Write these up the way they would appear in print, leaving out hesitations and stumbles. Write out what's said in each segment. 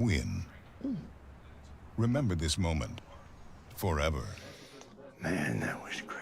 Win. Remember this moment forever. Man, that was great.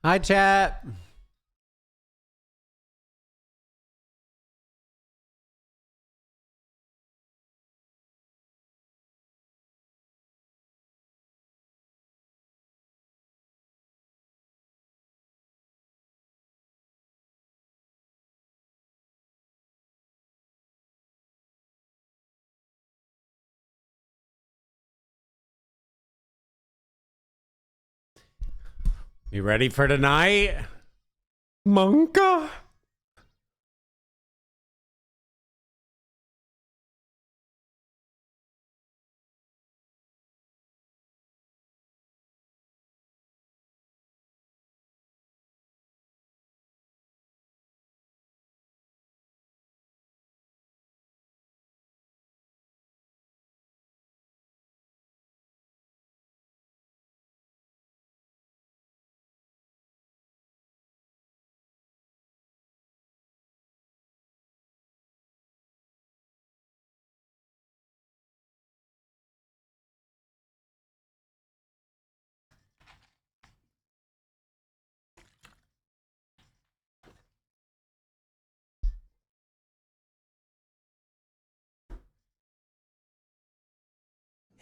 Hi, chat. You ready for tonight? Monka?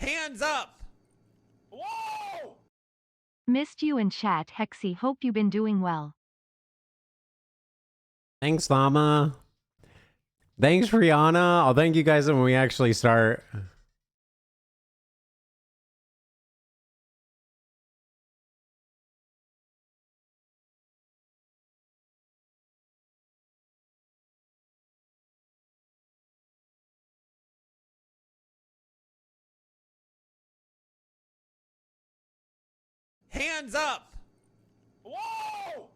Hands up! Whoa! Missed you in chat, Hexy. Hope you've been doing well. Thanks, Llama. Thanks, Rihanna. I'll thank you guys when we actually start. Hands up! Whoa!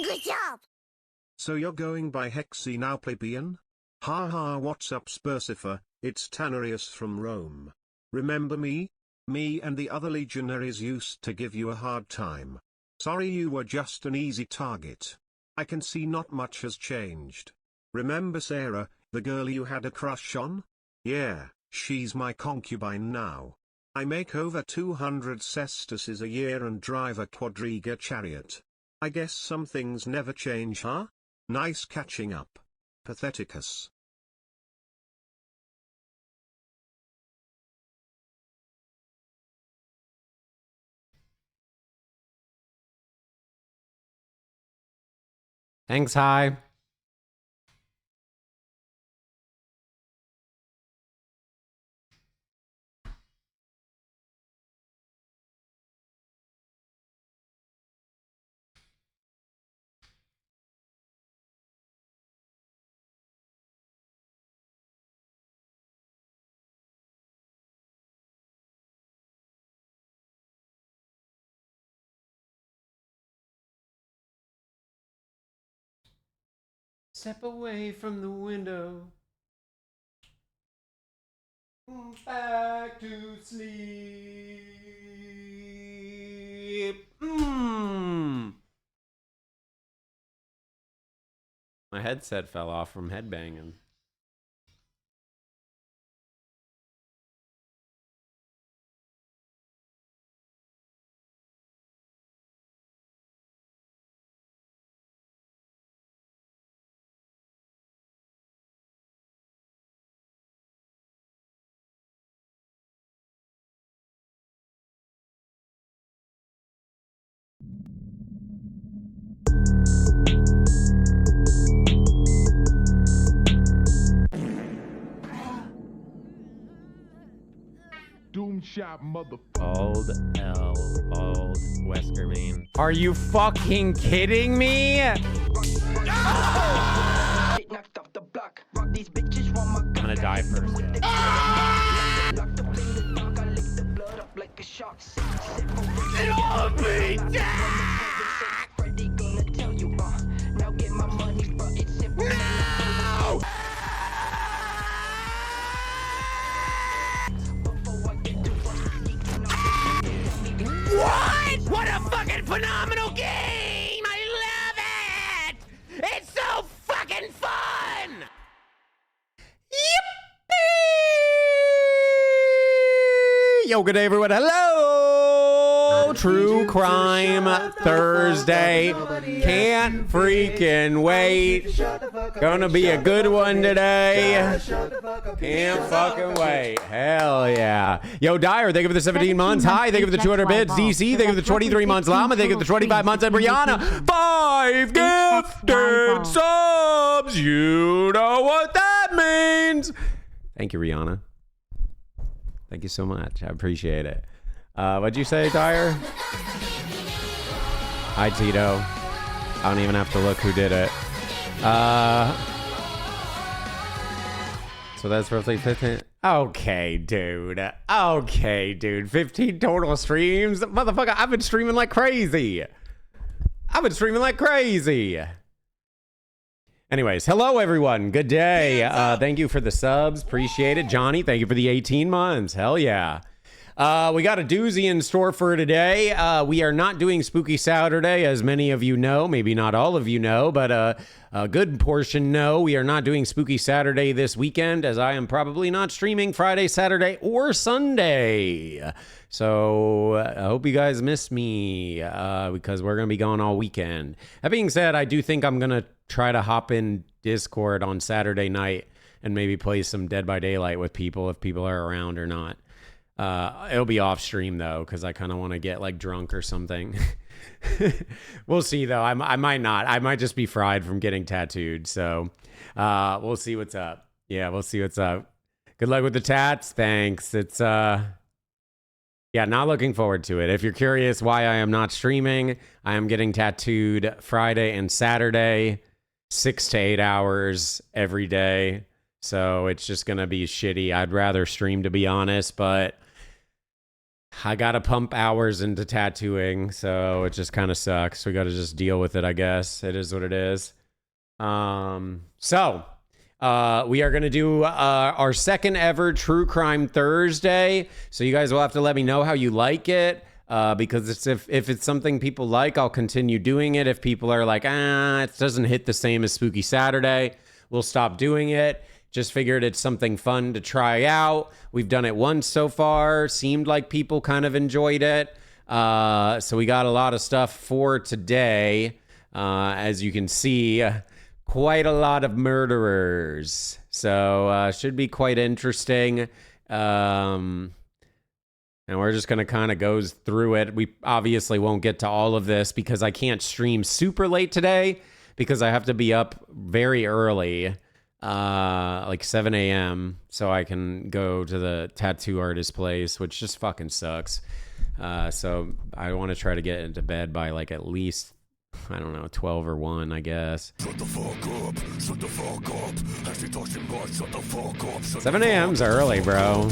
Good job! So you're going by Hexy now, plebeian? Ha ha, what's up, Spersifer? It's Tannerius from Rome. Remember me? Me and the other legionaries used to give you a hard time. Sorry, you were just an easy target. I can see not much has changed. Remember Sarah, the girl you had a crush on? Yeah, she's my concubine now. I make over 200 sesterces a year and drive a quadriga chariot. I guess some things never change, huh? Nice catching up. Patheticus. Thanks, hi. Step away from the window. Back to sleep. My headset fell off from headbanging. Doom shot motherfucker. Bald L. Bald Wesker Main. Are you fucking kidding me? I'm gonna die first. It'll be no! What? What a fucking phenomenal game! I love it! It's so fucking fun! Yippee! Yo, good day, everyone. Hello! True Crime Thursday. Can't freaking wait. Gonna be a good one today. Can't fucking wait. Hell yeah. Yo, Dyer, thank you for the 17 months. Hi, thank you for the 200 bits. DC, thank you for the 23 months. Llama, thank you for the 25 months. And Brianna, 5 gifted subs. You know what that means. Thank you, Rihanna. Thank you so much. I appreciate it. What'd you say, Dyer? Hi, Tito. I don't even have to look who did it. So that's roughly 15. Okay, dude. Okay, dude. 15 total streams? Motherfucker, I've been streaming like crazy. Anyways, hello, everyone. Good day. Thank you for the subs. Appreciate it. Johnny, thank you for the 18 months. Hell yeah. We got a doozy in store for today. We are not doing Spooky Saturday, as many of you know. Maybe not all of you know, but a good portion know. We are not doing Spooky Saturday this weekend, as I am probably not streaming Friday, Saturday, or Sunday. So I hope you guys miss me, because we're going to be gone all weekend. That being said, I do think I'm going to try to hop in Discord on Saturday night and maybe play some Dead by Daylight with people, if people are around or not. It'll be off stream though, because I kind of want to get like drunk or something. We'll see though. I might not. I might just be fried from getting tattooed. So we'll see what's up. Yeah, we'll see what's up. Good luck with the tats. Thanks. It's yeah, not looking forward to it. If you're curious why I am not streaming, I am getting tattooed Friday and Saturday, 6 to 8 hours every day. So it's just gonna be shitty. I'd rather stream, to be honest, but I gotta pump hours into tattooing, so it just kind of sucks. We gotta just deal with it, I guess. It is what it is. We are gonna do our second ever True Crime Thursday. So you guys will have to let me know how you like it. because if it's something people like, I'll continue doing it. If people are like, it doesn't hit the same as Spooky Saturday, we'll stop doing it. Just figured it's something fun to try out. We've done it once so far. Seemed like people kind of enjoyed it. So we got a lot of stuff for today. As you can see, quite a lot of murderers. So should be quite interesting. And we're just going to kind of go through it. We obviously won't get to all of this because I can't stream super late today because I have to be up very early, like 7 a.m. so I can go to the tattoo artist place, which just fucking sucks. So I want to try to get into bed by like at least, I don't know, 12 or 1, I guess. Shut the fuck up. Shut the fuck up. Actually talking about shut the fuck up. 7 a.m.'s early, bro.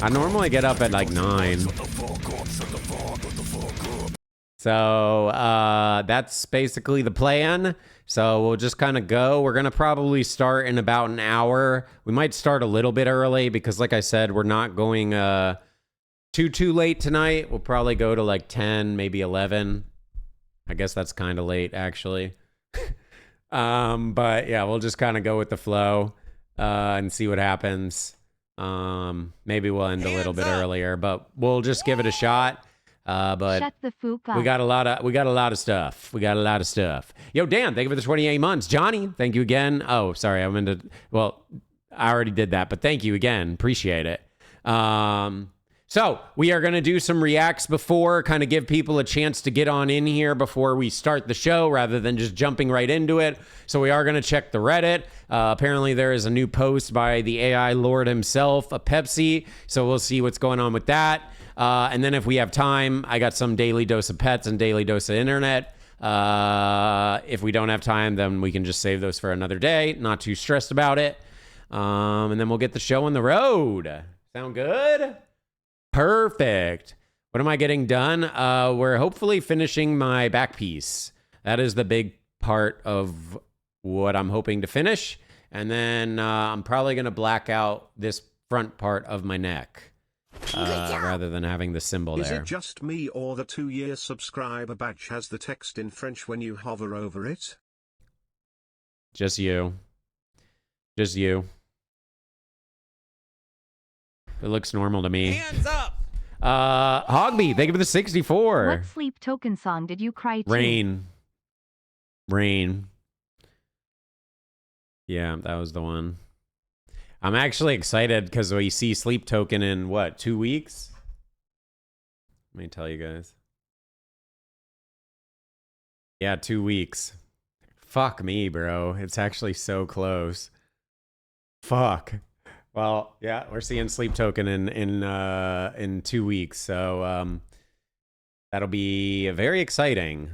I normally get up at like 9. So that's basically the plan. So we'll just kind of go. We're going to probably start in about an hour. We might start a little bit early because, like I said, we're not going too late tonight. We'll probably go to like 10, maybe 11. I guess that's kind of late, actually. But yeah, we'll just kind of go with the flow and see what happens. Maybe we'll end a little bit earlier, but we'll just give it a shot. But Shut the fuck up. we got a lot of stuff. Yo, Dan, thank you for the 28 months. Johnny, thank you again. Oh, sorry, I already did that, but thank you again. Appreciate it. So we are going to do some reacts before, kind of give people a chance to get on in here before we start the show rather than just jumping right into it. So we are going to check the Reddit. Apparently there is a new post by the AI Lord himself, a Pepsi. So we'll see what's going on with that. And then if we have time, I got some daily dose of pets and daily dose of internet. If we don't have time, then we can just save those for another day. Not too stressed about it. And then we'll get the show on the road. Sound good? Perfect. What am I getting done? We're hopefully finishing my back piece. That is the big part of what I'm hoping to finish. And then I'm probably going to black out this front part of my neck rather than having the symbol there. Is it just me or the 2-year subscriber badge has the text in French when you hover over it? Just you. Just you. It looks normal to me. Hands up! Hogby, thank you for the 64. What sleep token song did you cry to? Rain. Yeah, that was the one. I'm actually excited because we see Sleep Token in, 2 weeks? Let me tell you guys. Yeah, 2 weeks. Fuck me, bro. It's actually so close. Fuck. Well, yeah, we're seeing Sleep Token in 2 weeks, so that'll be very exciting.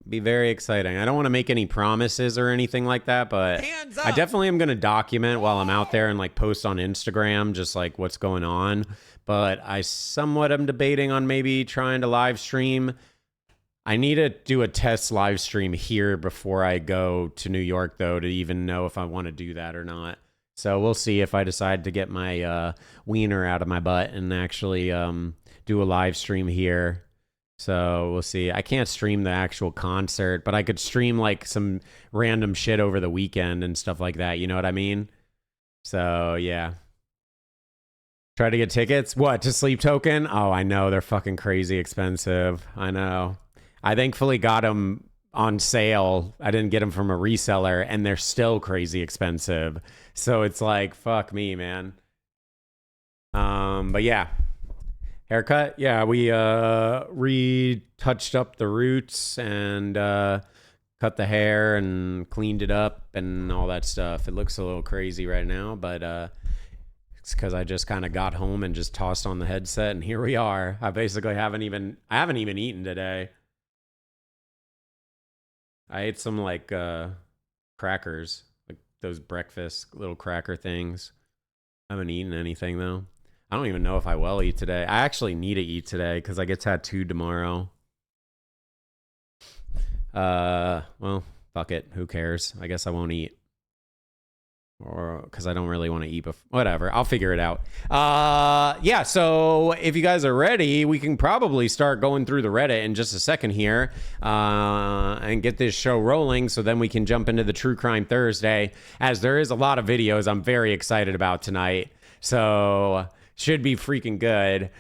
Be very exciting. I don't want to make any promises or anything like that, but I definitely am going to document while I'm out there and like post on Instagram just like what's going on. But I somewhat am debating on maybe trying to live stream. I need to do a test live stream here before I go to New York, though, to even know if I want to do that or not. So we'll see if I decide to get my wiener out of my butt and actually do a live stream here. So we'll see. I can't stream the actual concert, but I could stream like some random shit over the weekend and stuff like that. You know what I mean? So yeah. Try to get tickets. What, to Sleep Token? Oh, I know. They're fucking crazy expensive. I know. I thankfully got them on sale. I didn't get them from a reseller, and they're still crazy expensive. So it's like, fuck me, man. But yeah. Haircut? Yeah, we retouched up the roots and cut the hair and cleaned it up and all that stuff. It looks a little crazy right now, but it's because I just kind of got home and just tossed on the headset, and here we are. I basically haven't even eaten today. I ate some like crackers, like those breakfast little cracker things. I haven't eaten anything though. I don't even know if I will eat today. I actually need to eat today because I get tattooed tomorrow. Well, fuck it. Who cares? I guess I won't eat. or because I don't really want to eat whatever. I'll figure it out. Yeah, so if you guys are ready, we can probably start going through the Reddit in just a second here and get this show rolling, so then we can jump into the True Crime Thursday, as there is a lot of videos I'm very excited about tonight, so should be freaking good.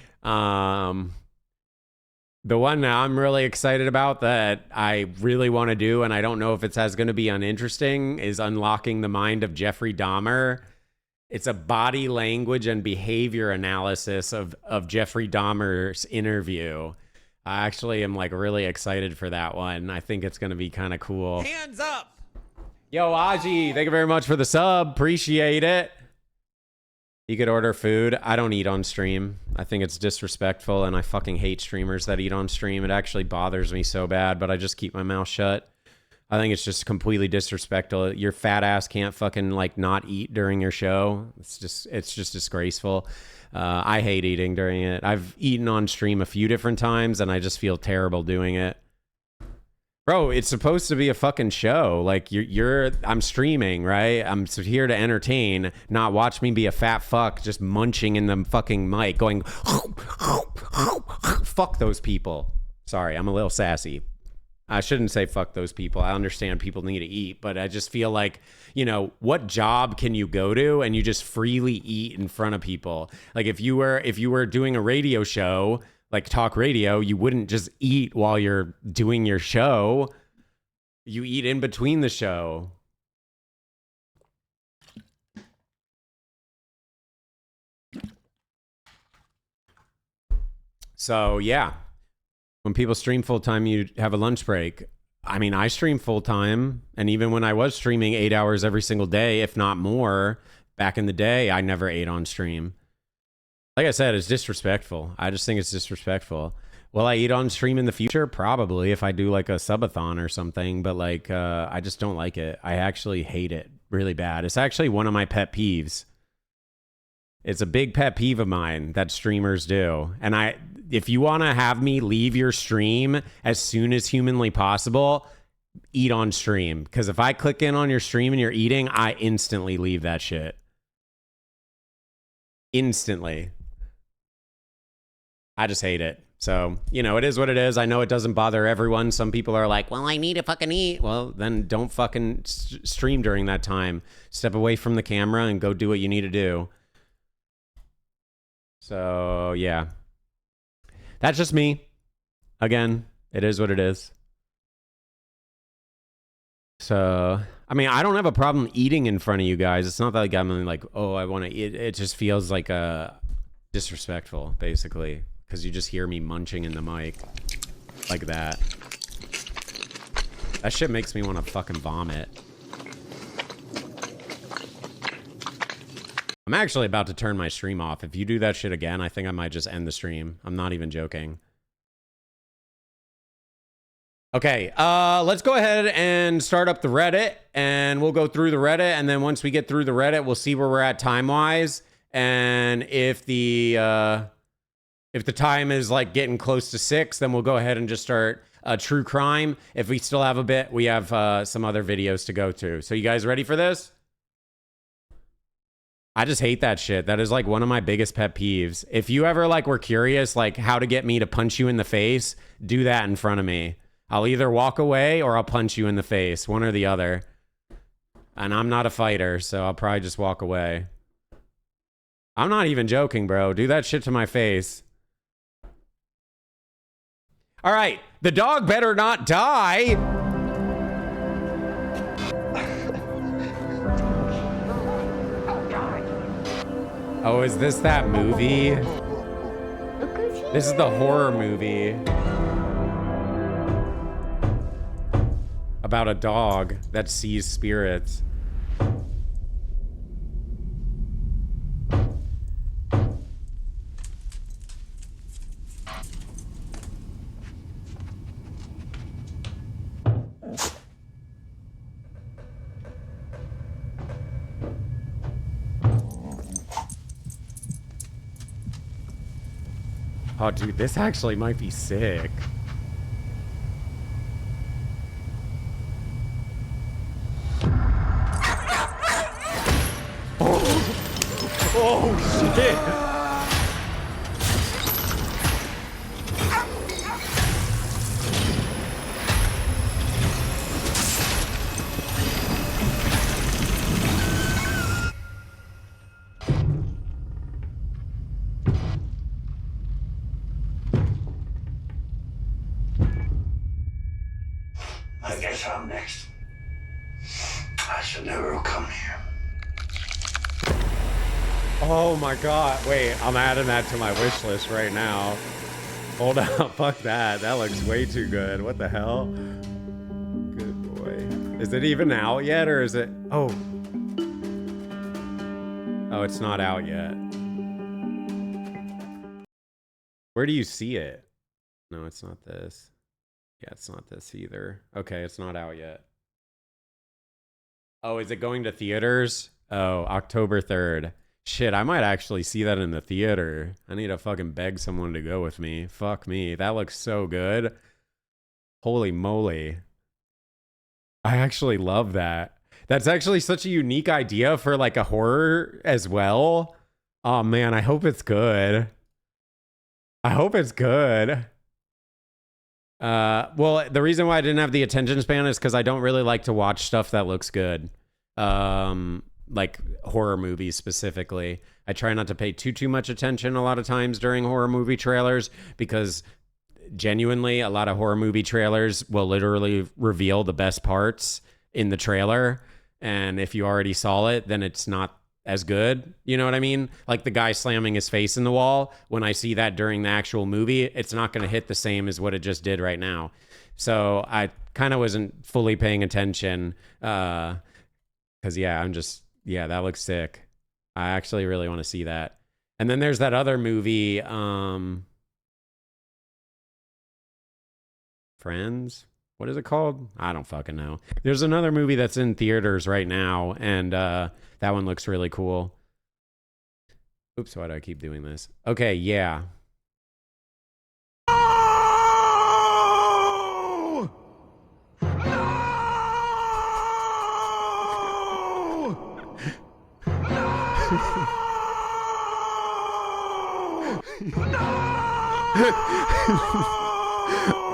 The one that I'm really excited about that I really want to do, and I don't know if it's going to be uninteresting, is unlocking the mind of Jeffrey Dahmer. It's a body language and behavior analysis of Jeffrey Dahmer's interview. I actually am like really excited for that one. I think it's going to be kind of cool. Hands up! Yo, Aji, thank you very much for the sub. Appreciate it. You could order food. I don't eat on stream. I think it's disrespectful, and I fucking hate streamers that eat on stream. It actually bothers me so bad, but I just keep my mouth shut. I think it's just completely disrespectful. Your fat ass can't fucking like not eat during your show. It's just disgraceful. I hate eating during it. I've eaten on stream a few different times, and I just feel terrible doing it. Bro, it's supposed to be a fucking show. Like I'm streaming, right? I'm here to entertain, not watch me be a fat fuck just munching in the fucking mic going, fuck those people. Sorry, I'm a little sassy. I shouldn't say fuck those people. I understand people need to eat, but I just feel like, you know, what job can you go to and you just freely eat in front of people? Like if you were doing a radio show, like talk radio, you wouldn't just eat while you're doing your show. You eat in between the show. So yeah, when people stream full time, you have a lunch break. I mean, I stream full time, and even when I was streaming 8 hours every single day, if not more, back in the day, I never ate on stream. Like I said, it's disrespectful. I just think it's disrespectful. Will I eat on stream in the future? Probably, if I do like a subathon or something. But like, I just don't like it. I actually hate it really bad. It's actually one of my pet peeves. It's a big pet peeve of mine that streamers do. And if you want to have me leave your stream as soon as humanly possible, eat on stream. Because if I click in on your stream and you're eating, I instantly leave that shit. Instantly. I just hate it. So, you know, it is what it is. I know it doesn't bother everyone. Some people are like, well, I need to fucking eat. Well, then don't fucking stream during that time. Step away from the camera and go do what you need to do. So, yeah. That's just me. Again, it is what it is. So, I mean, I don't have a problem eating in front of you guys. It's not like I'm like, oh, I want to eat. It just feels like disrespectful, basically. Because you just hear me munching in the mic like that. That shit makes me want to fucking vomit. I'm actually about to turn my stream off. If you do that shit again, I think I might just end the stream. I'm not even joking. Okay, let's go ahead and start up the Reddit, and we'll go through the Reddit, and then once we get through the Reddit, we'll see where we're at time-wise, and if the time is like getting close to 6, then we'll go ahead and just start true crime. If we still have a bit, we have some other videos to go to. So you guys ready for this? I just hate that shit. That is like one of my biggest pet peeves. If you ever like were curious like how to get me to punch you in the face, do that in front of me. I'll either walk away or I'll punch you in the face, one or the other. And I'm not a fighter, so I'll probably just walk away. I'm not even joking, bro. Do that shit to my face. All right, the dog better not die. Oh, is this that movie? This is the horror movie about a dog that sees spirits. Oh, dude, this actually might be sick. Oh shit. I guess I'm next. I shall never come here. Oh my god. Wait, I'm adding that to my wish list right now. Hold up. Fuck that. That looks way too good. What the hell? Good boy. Is it even out yet or is it? Oh. Oh, it's not out yet. Where do you see it? No, it's not this. Yeah, it's not this either. Okay, it's not out yet. Oh, is it going to theaters? Oh, October 3rd. Shit, I might actually see that in the theater. I need to fucking beg someone to go with me. Fuck me. That looks so good. Holy moly. I actually love that. That's actually such a unique idea for like a horror as well. Oh man, I hope it's good. I hope it's good. Well, the reason why I didn't have the attention span is because I don't really like to watch stuff that looks good. Like horror movies specifically. I try not to pay too much attention a lot of times during horror movie trailers because genuinely a lot of horror movie trailers will literally reveal the best parts in the trailer. And if you already saw it, then it's not as good. You know what I mean? Like the guy slamming his face in the wall. When I see that during the actual movie, it's not going to hit the same as what it just did right now. So I kind of wasn't fully paying attention. Cause yeah, that looks sick. I actually really want to see that. And then there's that other movie, Friends. What is it called? I don't fucking know. There's another movie that's in theaters right now, and that one looks really cool. Oops, why do I keep doing this? Okay, yeah.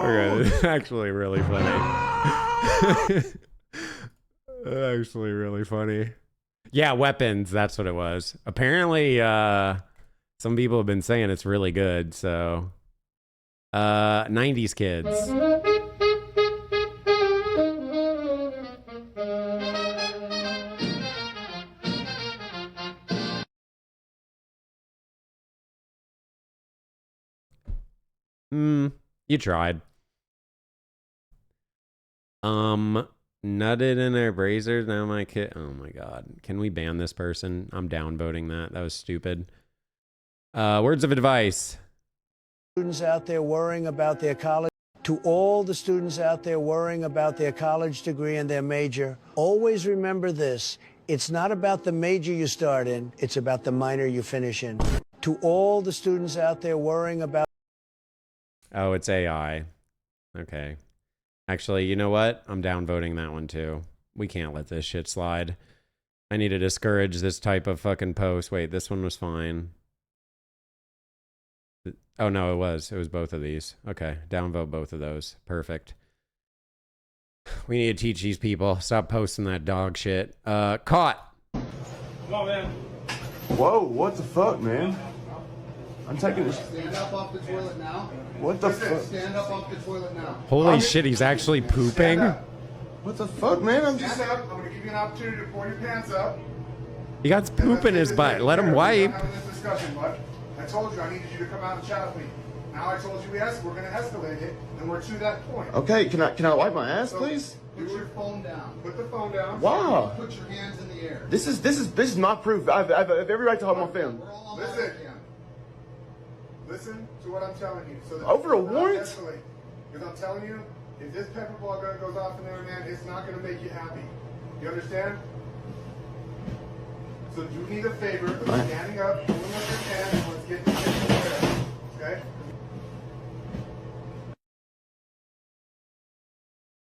Okay, it's actually really funny. Actually really funny. Yeah, Weapons, that's what it was. Apparently, some people have been saying it's really good, so 90s kids. You tried. Nutted in their brazers. Now my kid. Oh my god. Can we ban this person? I'm downvoting that. That was stupid. Words of advice. Students out there worrying about their college. To all the students out there worrying about their college degree and their major, always remember this. It's not about the major you start in, it's about the minor you finish in. To all the students out there worrying about... Oh, it's AI. Okay. Actually, you know what? I'm downvoting that one too. We can't let this shit slide. I need to discourage this type of fucking post. Wait, this one was fine. Oh, no, it was. It was both of these. Okay, downvote both of those. Perfect. We need to teach these people. Stop posting that dog shit. Caught. Come on, man. Whoa, what the fuck, man? I'm taking this. Stand up off the toilet now. What the fuck? Stand up off the toilet now. Holy shit, he's actually pooping? What the fuck, man? I'm just. Stand up. I'm gonna give you an opportunity to pull your pants up. He got poop in his butt. Let him wipe. We're having this discussion, bud. I told you I needed you to come out and chat with me. Now I told you yes, we're gonna escalate it, and we're to that point. Okay, can I wipe my ass, please? Put your phone down. Put the phone down. Wow. Put your hands in the air. This is not proof. I've every right to hold my film. We're all on Listen. camera. Listen to what I'm telling you. So that Over a it's not warrant? escalate. Because I'm telling you, if this pepper ball gun goes off in there, man, it's not going to make you happy. You understand? So do me the favor of standing up, pulling up your pants, and let's get this taken care of. Okay?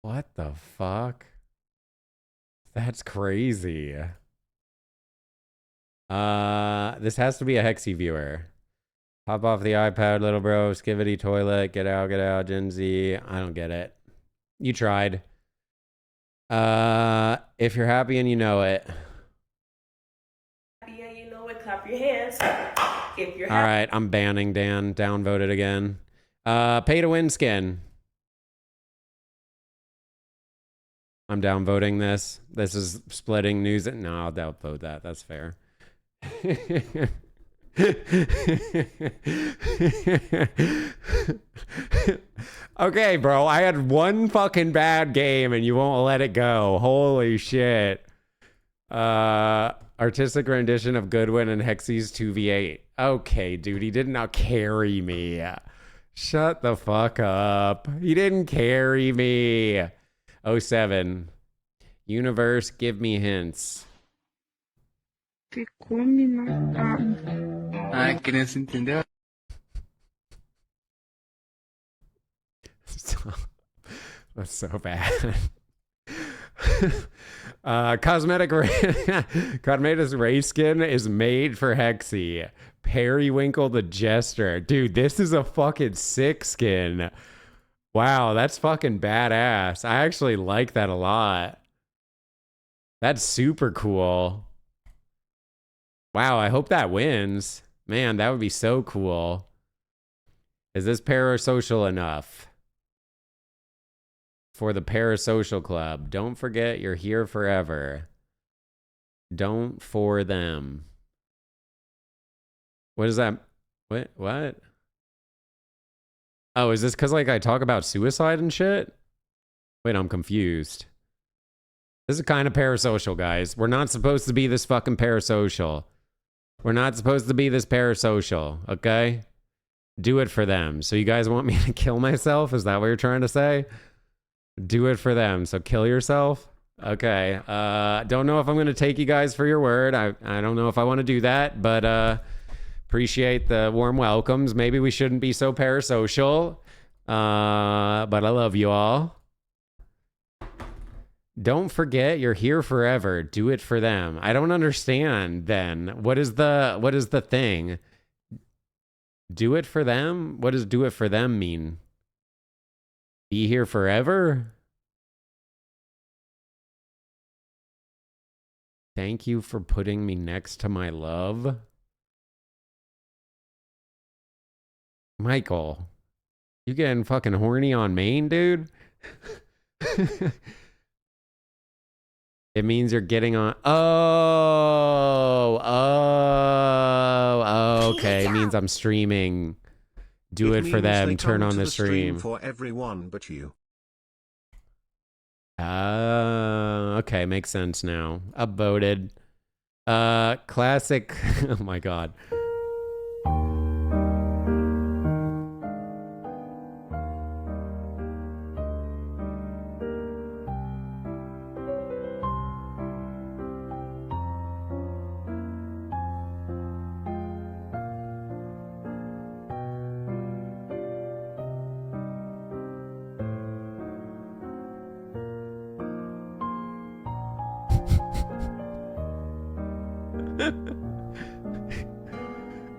What the fuck? That's crazy. This has to be a Hexy viewer. Hop off the iPad, little bro. Skivity toilet. Get out, Gen Z. I don't get it. You tried. If you're happy and you know it. Happy and you know it, clap your hands. If you're All right, I'm banning Dan. Downvoted again. Pay to win skin. I'm downvoting this. This is splitting news. No, I'll downvote that. That's fair. Okay, bro. I had one fucking bad game and you won't let it go. Holy shit. Artistic rendition of Goodwin and Hexy's 2v8. Okay, dude. He did not carry me. Shut the fuck up. He didn't carry me. 07. Universe, give me hints. Ah, criança entendeu? That's so bad. Cosmetics race skin is made for Hexy. Periwinkle the Jester. Dude, this is a fucking sick skin. Wow, that's fucking badass. I actually like that a lot. That's super cool. Wow, I hope that wins. Man, that would be so cool. Is this parasocial enough? For the Parasocial Club. Don't forget you're here forever. Don't for them. What is that? What? Oh, is this because like I talk about suicide and shit? Wait, I'm confused. This is kind of parasocial, guys. We're not supposed to be this fucking parasocial. We're not supposed to be this parasocial, okay? Do it for them. So you guys want me to kill myself? Is that what you're trying to say? Do it for them. So kill yourself? Okay. Don't know if I'm going to take you guys for your word. I don't know if I want to do that, but appreciate the warm welcomes. Maybe we shouldn't be so parasocial, but I love you all. Don't forget you're here forever. Do it for them. I don't understand then. What is the thing? Do it for them? What does do it for them mean? Be here forever? Thank you for putting me next to my love. Michael, you getting fucking horny on Maine, dude? It means you're getting on. Oh, okay. It means I'm streaming. Do it for them. Turn on the stream. For everyone but you. Okay. Makes sense now. Upvoted. Classic. Oh my God.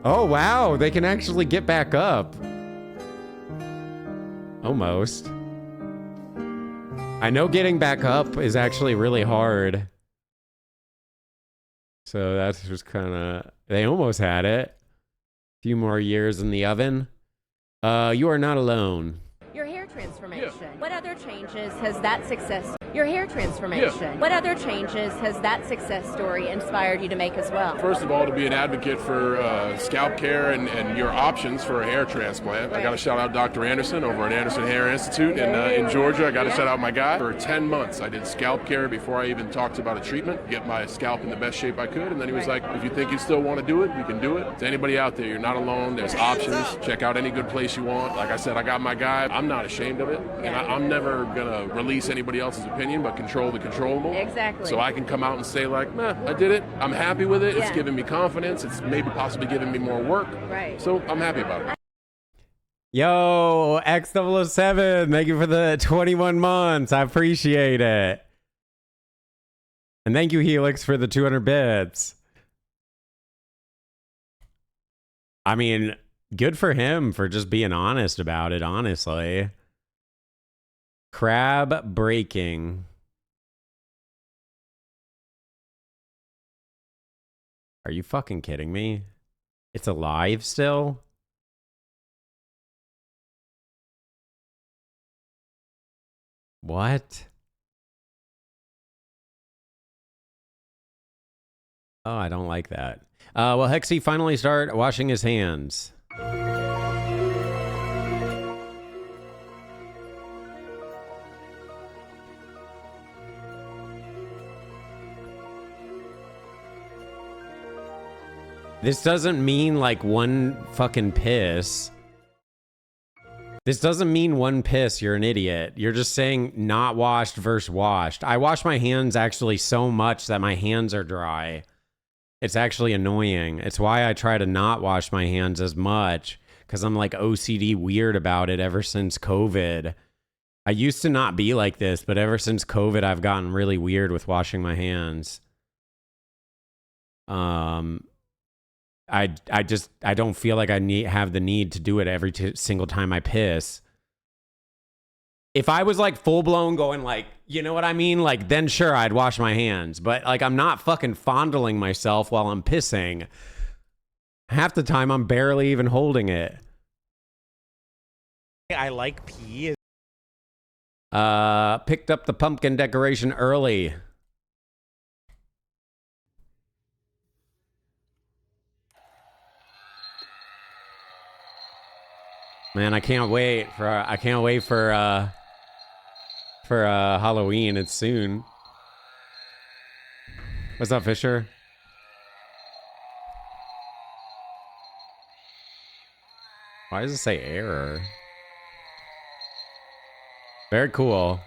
Oh, wow. They can actually get back up. Almost. I know getting back up is actually really hard. So that's just kind of... They almost had it. A few more years in the oven. You are not alone. Your hair transformation. Yeah. What other changes has that success? Your hair transformation. Yeah. What other changes has that success story inspired you to make as well? First of all, to be an advocate for scalp care and your options for a hair transplant. Right. I got to shout out Dr. Anderson over at Anderson Hair Institute in Georgia. I got to shout out my guy. For 10 months, I did scalp care before I even talked about a treatment, get my scalp in the best shape I could. And then he was like, if you think you still want to do it, you can do it. To anybody out there, you're not alone. There's options. Check out any good place you want. Like I said, I got my guy. I'm not ashamed of it. And I'm never going to release anybody else's opinion, but control the controllable. Exactly. So I can come out and say like, nah, I did it. I'm happy with it. It's giving me confidence. It's maybe possibly giving me more work. Right. So I'm happy about it. Yo, X007, thank you for the 21 months. I appreciate it. And thank you, Helix, for the 200 bits. I mean, good for him for just being honest about it, honestly. Crab breaking. Are you fucking kidding me? It's alive still? What? Oh, I don't like that. Well, Hexy finally start washing his hands. This doesn't mean like one fucking piss. This doesn't mean one piss, you're an idiot. You're just saying not washed versus washed. I wash my hands actually so much that my hands are dry. It's actually annoying. It's why I try to not wash my hands as much, because I'm like OCD weird about it ever since COVID. I used to not be like this, but ever since COVID, I've gotten really weird with washing my hands. I don't feel like I have the need to do it every single time I piss. If I was like full blown going like, you know what I mean? Like then sure, I'd wash my hands, but like I'm not fucking fondling myself while I'm pissing. Half the time I'm barely even holding it. I like pee. Picked up the pumpkin decoration early. Man, I can't wait for Halloween. It's soon. What's up, Fisher? Why does it say error? Very cool.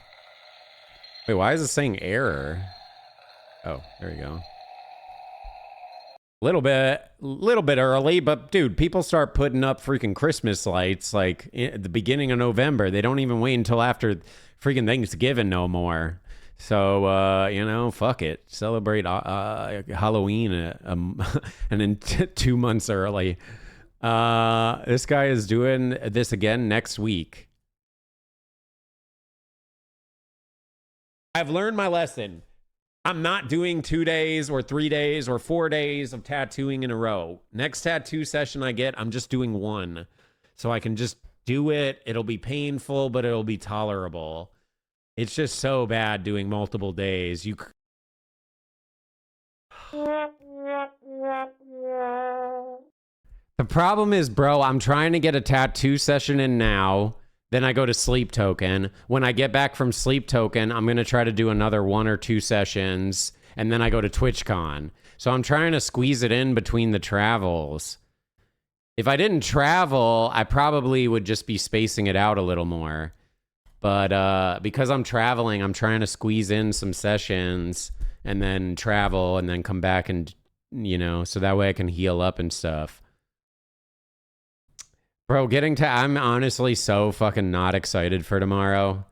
Wait, why is it saying error? Oh, there you go. Little bit early, but dude, people start putting up freaking Christmas lights like at the beginning of November. They don't even wait until after freaking Thanksgiving no more. So, you know, fuck it. Celebrate Halloween and then 2 months early. This guy is doing this again next week. I've learned my lesson. I'm not doing 2 days or 3 days or 4 days of tattooing in a row. Next tattoo session I get, I'm just doing one. So I can just do it. It'll be painful, but it'll be tolerable. It's just so bad doing multiple days. The problem is, bro, I'm trying to get a tattoo session in now. Then I go to Sleep Token. When I get back from Sleep Token, I'm going to try to do another 1 or 2 sessions. And then I go to TwitchCon. So I'm trying to squeeze it in between the travels. If I didn't travel, I probably would just be spacing it out a little more. But because I'm traveling, I'm trying to squeeze in some sessions and then travel and then come back and, you know, so that way I can heal up and stuff. Bro, I'm honestly so fucking not excited for tomorrow.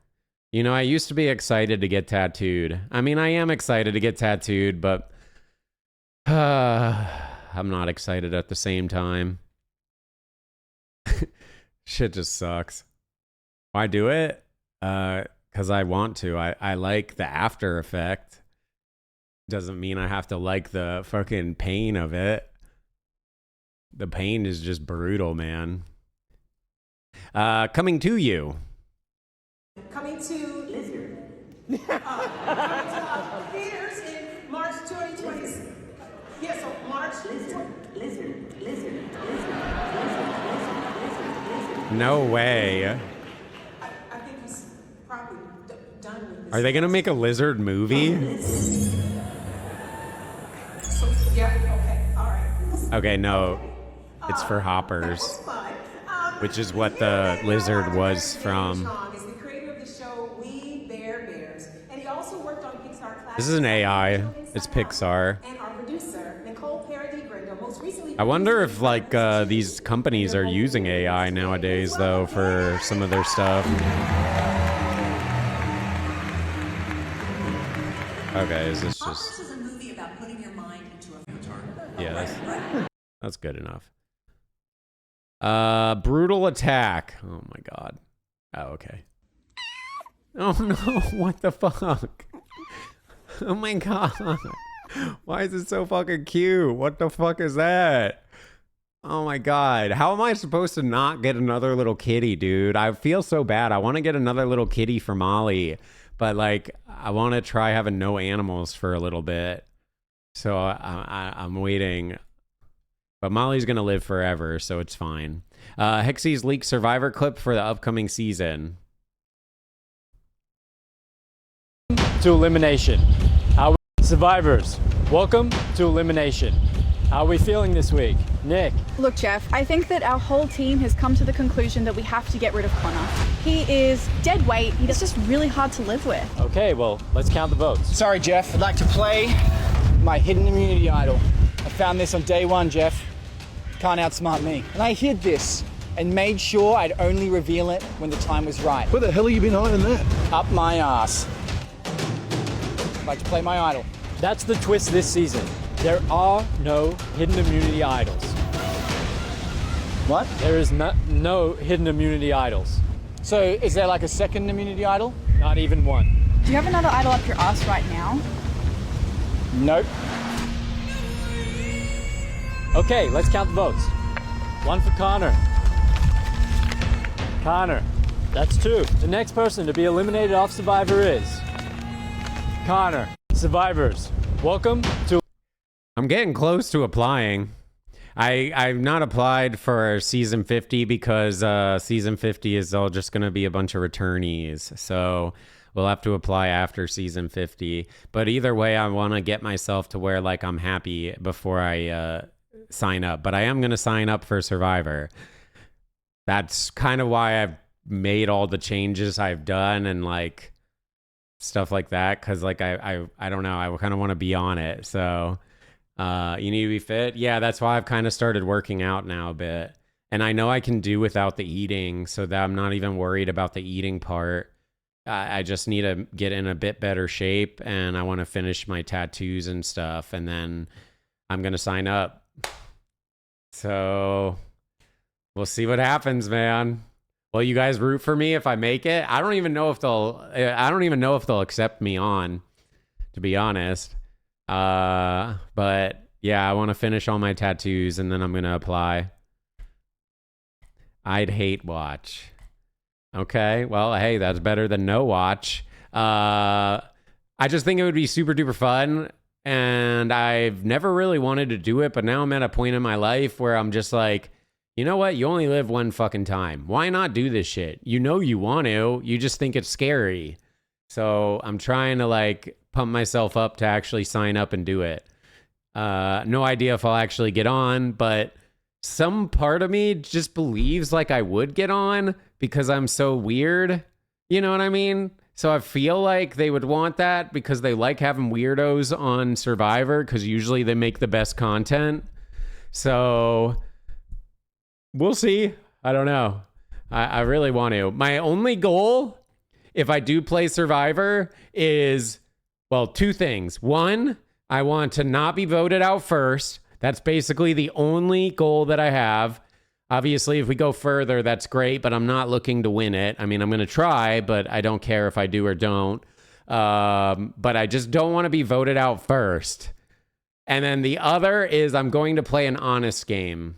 You know, I used to be excited to get tattooed. I mean, I am excited to get tattooed, but I'm not excited at the same time. Shit just sucks. Why do it? Because I want to. I like the after effect. Doesn't mean I have to like the fucking pain of it. The pain is just brutal, man. Coming to you. Coming to Lizard. Theaters in March 2020. Yeah, so March Lizard. No way. I think he's probably done with this. Are they gonna make a lizard movie? So, yeah, okay, all right. Okay, no. It's for hoppers. Which is what the lizard was from. Is the creator of the show We Bear Bears, and he also worked on Pixar classics. This is an AI. It's Pixar. And our producer, Nicole Paradis-Grando, most recently. I wonder if like these companies are using AI nowadays though for some of their stuff. Okay, is this just? Is a movie about putting your mind into a future. Yeah, that's good enough. Brutal attack. Oh my god. Oh, okay. Oh no, what the fuck? Oh my god. Why is it so fucking cute? What the fuck is that? Oh my god. How am I supposed to not get another little kitty, dude? I feel so bad. I want to get another little kitty for Molly, but like I want to try having no animals for a little bit. So I'm waiting. But Molly's going to live forever, so it's fine. Hexy's leaked Survivor clip for the upcoming season. To elimination. Survivors, welcome to elimination. How are we feeling this week? Nick? Look, Jeff, I think that our whole team has come to the conclusion that we have to get rid of Connor. He is dead weight. He's just really hard to live with. Okay, well, let's count the votes. Sorry, Jeff. I'd like to play my hidden immunity idol. I found this on day one, Jeff. Can't outsmart me. And I hid this and made sure I'd only reveal it when the time was right. Where the hell have you been hiding that? Up my ass. I'd like to play my idol. That's the twist this season. There are no hidden immunity idols. What? There is no hidden immunity idols. So is there like a second immunity idol? Not even one. Do you have another idol up your ass right now? Nope. Okay, let's count the votes. One for Connor. Connor. That's two. The next person to be eliminated off Survivor is Connor. Survivors, welcome to... I'm getting close to applying. I've not applied for season 50 because season 50 is all just going to be a bunch of returnees. So we'll have to apply after season 50. But either way, I want to get myself to where like I'm happy before I sign up. But I am going to sign up for Survivor. That's kind of why I've made all the changes I've done and like stuff like that. Cause like I don't know. I kind of want to be on it. So you need to be fit. Yeah, that's why I've kind of started working out now a bit. And I know I can do without the eating so that I'm not even worried about the eating part. I just need to get in a bit better shape and I want to finish my tattoos and stuff. And then I'm going to sign up. So we'll see what happens, man. Will you guys root for me if I make it? I don't even know if they'll accept me on, to be honest. But yeah, I want to finish all my tattoos and then I'm going to apply. I'd hate watch. Okay. Well, hey, that's better than no watch. I just think it would be super duper fun and I've never really wanted to do it, but now I'm at a point in my life where I'm just like, you know what? You only live one fucking time. Why not do this shit? You know you want to. You just think it's scary. So I'm trying to like pump myself up to actually sign up and do it. No idea if I'll actually get on, but some part of me just believes like I would get on because I'm so weird. You know what I mean? So I feel like they would want that because they like having weirdos on Survivor because usually they make the best content. So we'll see. I don't know. I really want to. My only goal, if I do play Survivor, is, well, two things. One, I want to not be voted out first. That's basically the only goal that I have. Obviously, if we go further, that's great, but I'm not looking to win it. I mean, I'm going to try, but I don't care if I do or don't. But I just don't want to be voted out first. And then the other is I'm going to play an honest game.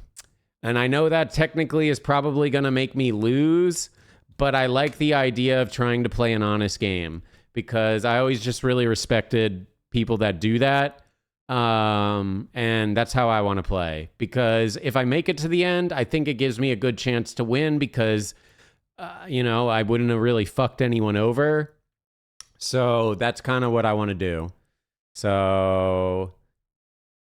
And I know that technically is probably going to make me lose, but I like the idea of trying to play an honest game because I always just really respected people that do that. And that's how I want to play because if I make it to the end, I think it gives me a good chance to win because, I wouldn't have really fucked anyone over. So that's kind of what I want to do. So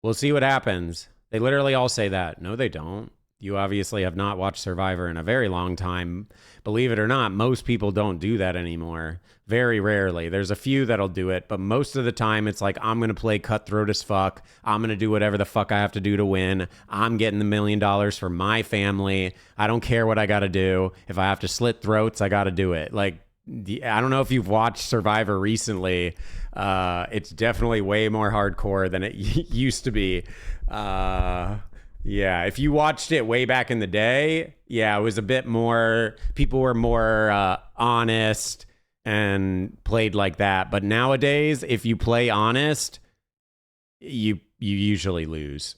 we'll see what happens. They literally all say that. No, they don't. You obviously have not watched Survivor in a very long time. Believe it or not, most people don't do that anymore. Very rarely. There's a few that'll do it, but most of the time it's like, I'm going to play cutthroat as fuck. I'm going to do whatever the fuck I have to do to win. I'm getting the $1 million for my family. I don't care what I got to do. If I have to slit throats, I got to do it. Like, I don't know if you've watched Survivor recently. It's definitely way more hardcore than it used to be. Yeah, if you watched it way back in the day, yeah, it was a bit more, people were more honest and played like that. But nowadays, if you play honest, you usually lose.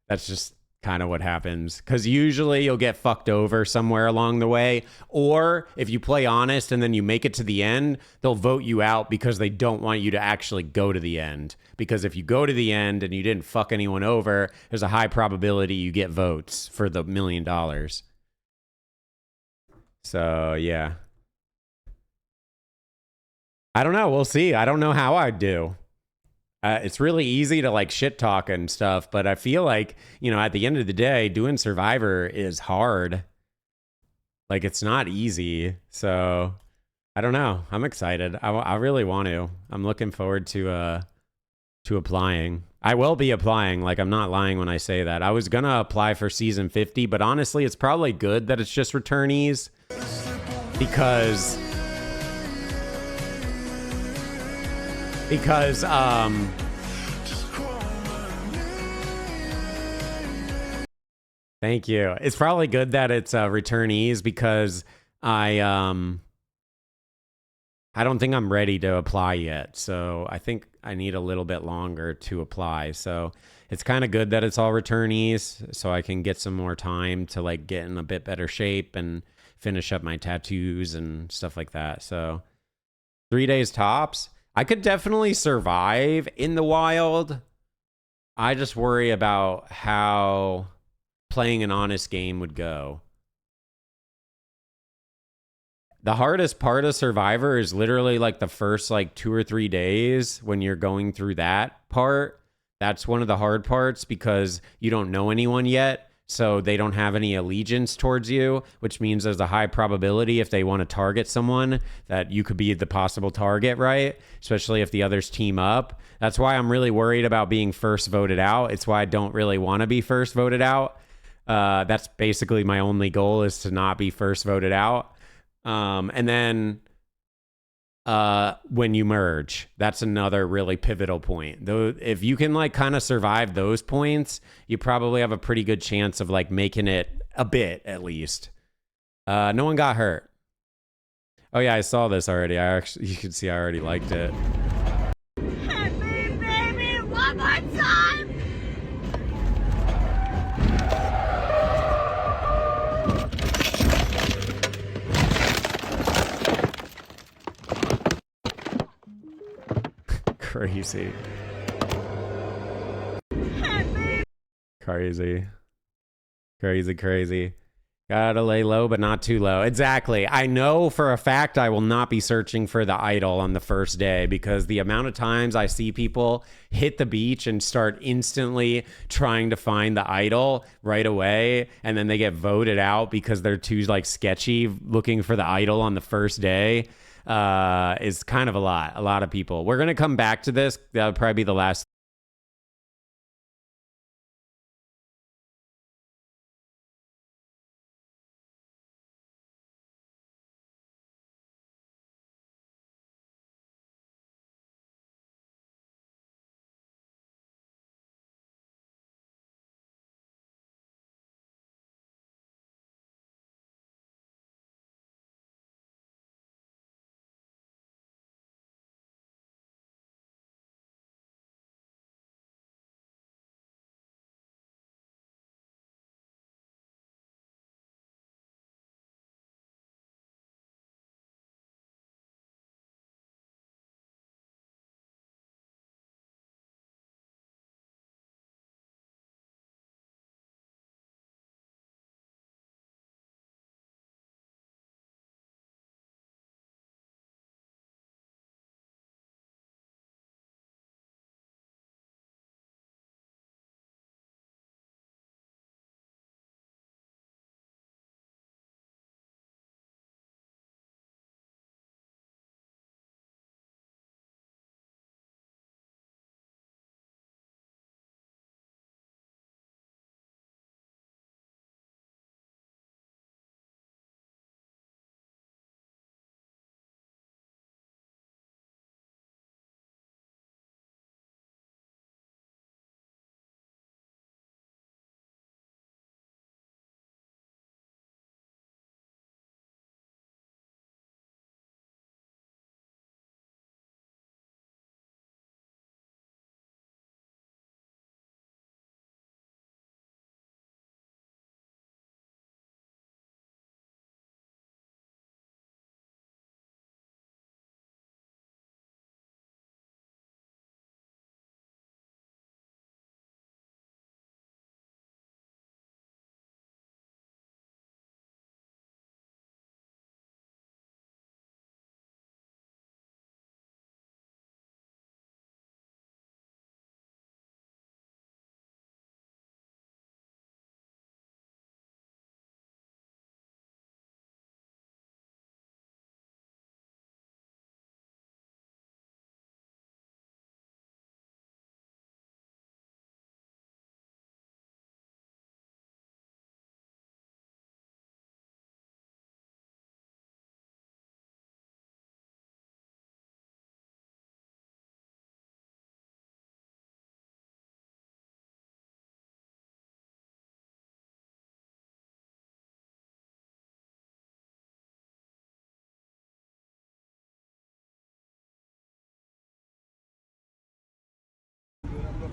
That's just kind of what happens, because usually you'll get fucked over somewhere along the way, or if you play honest and then you make it to the end, they'll vote you out because they don't want you to actually go to the end, because if you go to the end and you didn't fuck anyone over, there's a high probability you get votes for the $1 million. So yeah, I don't know, we'll see. I don't know how I'd do. It's really easy to like shit talk and stuff, but I feel like, you know, at the end of the day, doing Survivor is hard. Like, it's not easy. So I don't know. I'm excited. I really want to. I'm looking forward to applying. I will be applying. Like, I'm not lying when I say that. I was gonna apply for season 50, but honestly, it's probably good that it's just returnees, because thank you. It's probably good that it's returnees, because I don't think I'm ready to apply yet. So I think I need a little bit longer to apply. So it's kind of good that it's all returnees, so I can get some more time to like get in a bit better shape and finish up my tattoos and stuff like that. So 3 days tops. I could definitely survive in the wild. I just worry about how playing an honest game would go. The hardest part of Survivor is literally like the first like 2 or 3 days when you're going through that part. That's one of the hard parts, because you don't know anyone yet. So they don't have any allegiance towards you, which means there's a high probability if they want to target someone that you could be the possible target, right? Especially if the others team up. That's why I'm really worried about being first voted out. It's why I don't really want to be first voted out. That's basically my only goal, is to not be first voted out. And then when you merge, that's another really pivotal point. Though, if you can like kind of survive those points, you probably have a pretty good chance of like making it a bit, at least. No one got hurt. Oh yeah, I saw this already. You can see I already liked it. Hit me, baby, one more time! Crazy. Crazy. Gotta lay low, but not too low. Exactly. I know for a fact I will not be searching for the idol on the first day, because the amount of times I see people hit the beach and start instantly trying to find the idol right away, and then they get voted out because they're too like sketchy looking for the idol on the first day, is kind of a lot of people. We're gonna come back to this. That'll probably be the last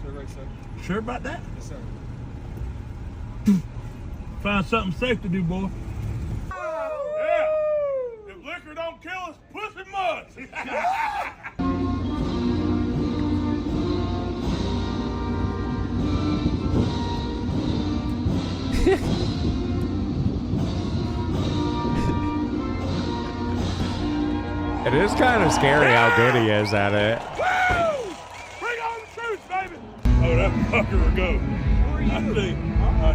to the right, sir. Sure about that? Yes, sir. Find something safe to do, boy. Yeah. If liquor don't kill us, pussy must. It is kind of scary how good he is at it. Woo! Bring on the troops, baby. Oh, that fucker will go. I see.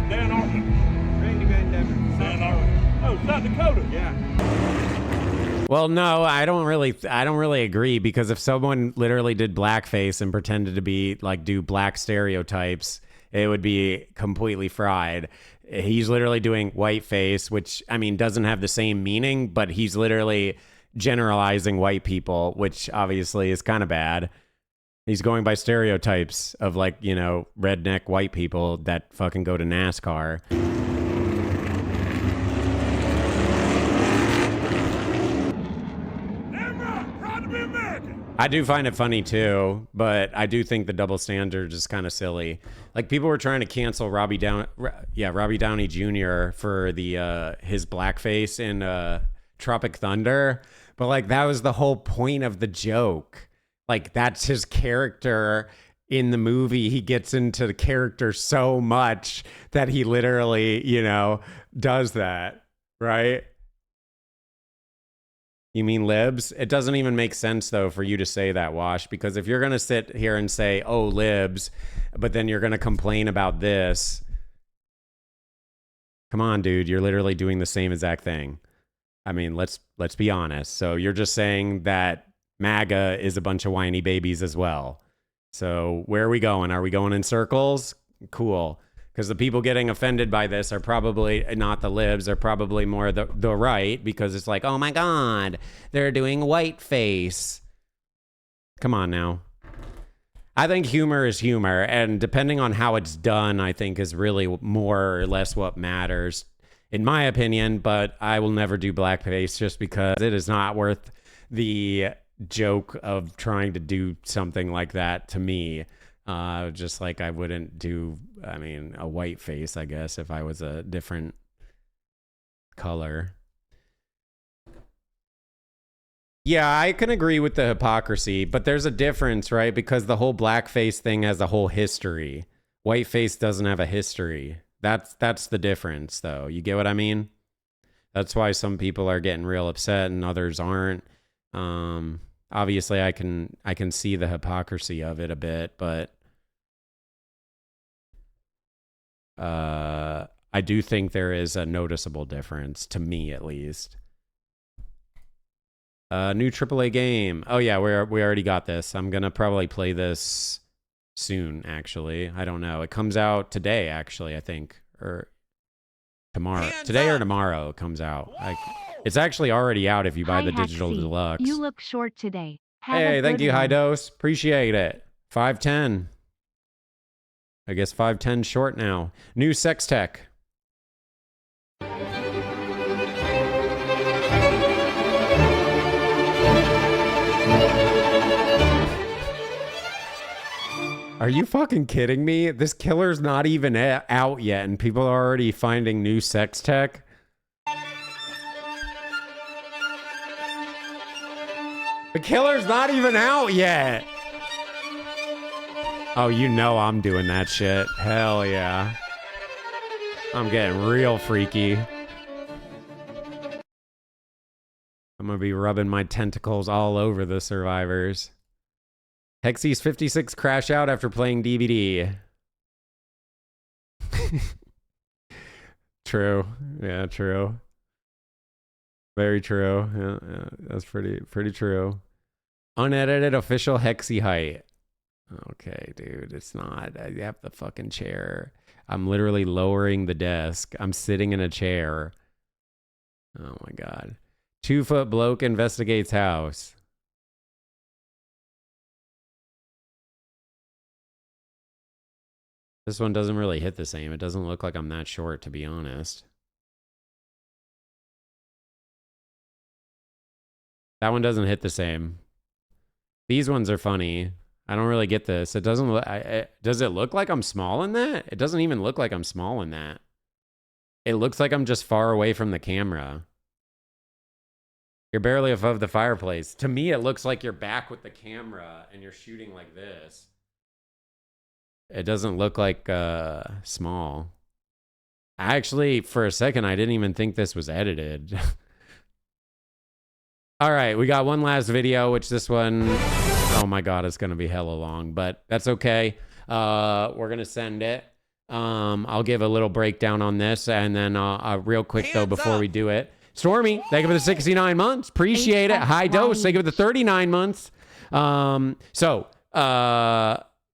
Dan Arthur. Randy Van Dever. Dan Arthur. Oh, South Dakota. Yeah. Well, no, I don't really agree, because if someone literally did blackface and pretended to be like do black stereotypes, it would be completely fried. He's literally doing whiteface, which I mean doesn't have the same meaning, but he's literally generalizing white people, which obviously is kind of bad. He's going by stereotypes of like, you know, redneck white people that fucking go to NASCAR. I do find it funny too, but I do think the double standard is kind of silly. Like people were trying to cancel Robbie Downey Jr. for the his blackface in Tropic Thunder, but like that was the whole point of the joke. Like that's his character in the movie. He gets into the character so much that he literally, you know, does that, right? You mean libs? It doesn't even make sense, though, for you to say that, Wash, because if you're going to sit here and say, oh, libs, but then you're going to complain about this. Come on, dude. You're literally doing the same exact thing. I mean, let's be honest. So you're just saying that MAGA is a bunch of whiny babies as well. So where are we going? Are we going in circles? Cool. Because the people getting offended by this are probably not the libs, they're probably more the right, because it's like, oh my God, they're doing whiteface. Come on now. I think humor is humor, and depending on how it's done, I think is really more or less what matters, in my opinion, but I will never do blackface just because it is not worth the joke of trying to do something like that to me. Just like I wouldn't do, I mean, a white face, I guess, if I was a different color. Yeah, I can agree with the hypocrisy, but there's a difference, right? Because the whole blackface thing has a whole history. Whiteface doesn't have a history. That's the difference, though. You get what I mean? That's why some people are getting real upset and others aren't. Obviously, I can see the hypocrisy of it a bit, but I do think there is a noticeable difference, to me at least. New AAA game. Oh yeah, we already got this. I'm gonna probably play this soon. Actually, I don't know. It comes out today, actually. I think, or tomorrow. Today or tomorrow it comes out. It's actually already out if you buy the digital Hexy. deluxe. You look short today. Have Hey, a thank good you, High one. Dose. Appreciate it. 510. I guess 510 short now. New sex tech. Are you fucking kidding me? This killer's not even out yet, and people are already finding new sex tech. The killer's not even out yet. Oh, you know I'm doing that shit. Hell yeah. I'm getting real freaky. I'm gonna be rubbing my tentacles all over the survivors. Hexy's 56 crash out after playing DVD. True. Yeah, true. Very true. Yeah, that's pretty true. Unedited official Hexy height. Okay, dude, it's not. I have the fucking chair. I'm literally lowering the desk. I'm sitting in a chair. Oh my God. 2-foot bloke investigates house. This one doesn't really hit the same. It doesn't look like I'm that short, to be honest. That one doesn't hit the same. These ones are funny. I don't really get this. It doesn't look, does it look like I'm small in that? It doesn't even look like I'm small in that. It looks like I'm just far away from the camera. You're barely above the fireplace. To me, it looks like you're back with the camera and you're shooting like this. It doesn't look like small. Actually, for a second, I didn't even think this was edited. All right, we got one last video, which this one, oh my God, it's going to be hella long, but that's okay. We're going to send it. I'll give a little breakdown on this, and then real quick, though, before we do it. Stormy, thank you for the 69 months. Appreciate it. High Dose, thank you for the 39 months.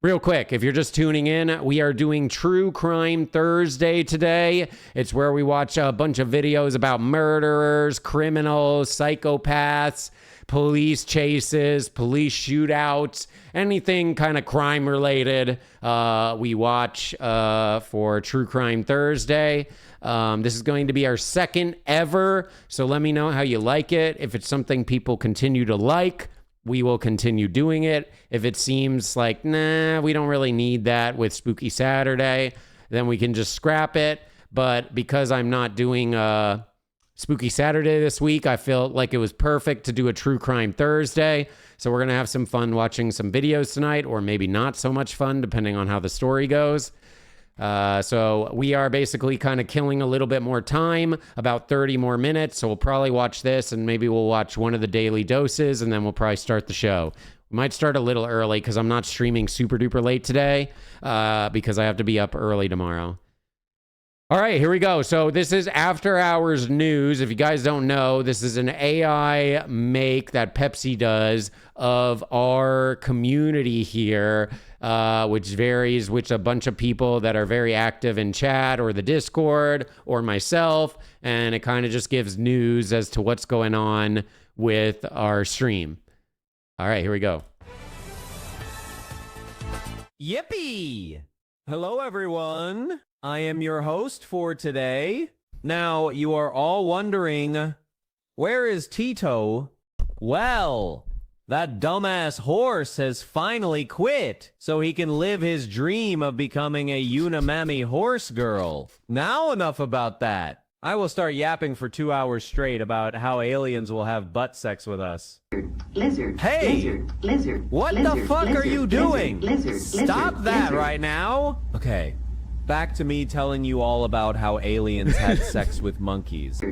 Real quick, if you're just tuning in, we are doing True Crime Thursday today. It's where we watch a bunch of videos about murderers, criminals, psychopaths, police chases, police shootouts, anything kind of crime related. We watch for True Crime Thursday. This is going to be our second ever, so let me know how you like it. If it's something people continue to like, we will continue doing it. If it seems like, nah, we don't really need that with Spooky Saturday, then we can just scrap it. But because I'm not doing Spooky Saturday this week, I felt like it was perfect to do a True Crime Thursday. So we're going to have some fun watching some videos tonight, or maybe not so much fun, depending on how the story goes. So we are basically kind of killing a little bit more time, about 30 more minutes. So we'll probably watch this, and maybe we'll watch one of the daily doses, and then we'll probably start the show. We might start a little early because I'm not streaming super duper late today, because I have to be up early tomorrow. All right, here we go. So this is After Hours News. If you guys don't know, this is an AI make that Pepsi does of our community here, which varies with a bunch of people that are very active in chat or the Discord or myself. And it kind of just gives news as to what's going on with our stream. All right, here we go. Yippee! Hello, everyone. I am your host for today. Now, you are all wondering, where is Tito? Well, that dumbass horse has finally quit, so he can live his dream of becoming a Unamami horse girl. Now enough about that. I will start yapping for 2 hours straight about how aliens will have butt sex with us. Lizard. Hey! Lizard. What the fuck are you doing? Stop that right now! Okay. Back to me telling you all about how aliens had sex with monkeys.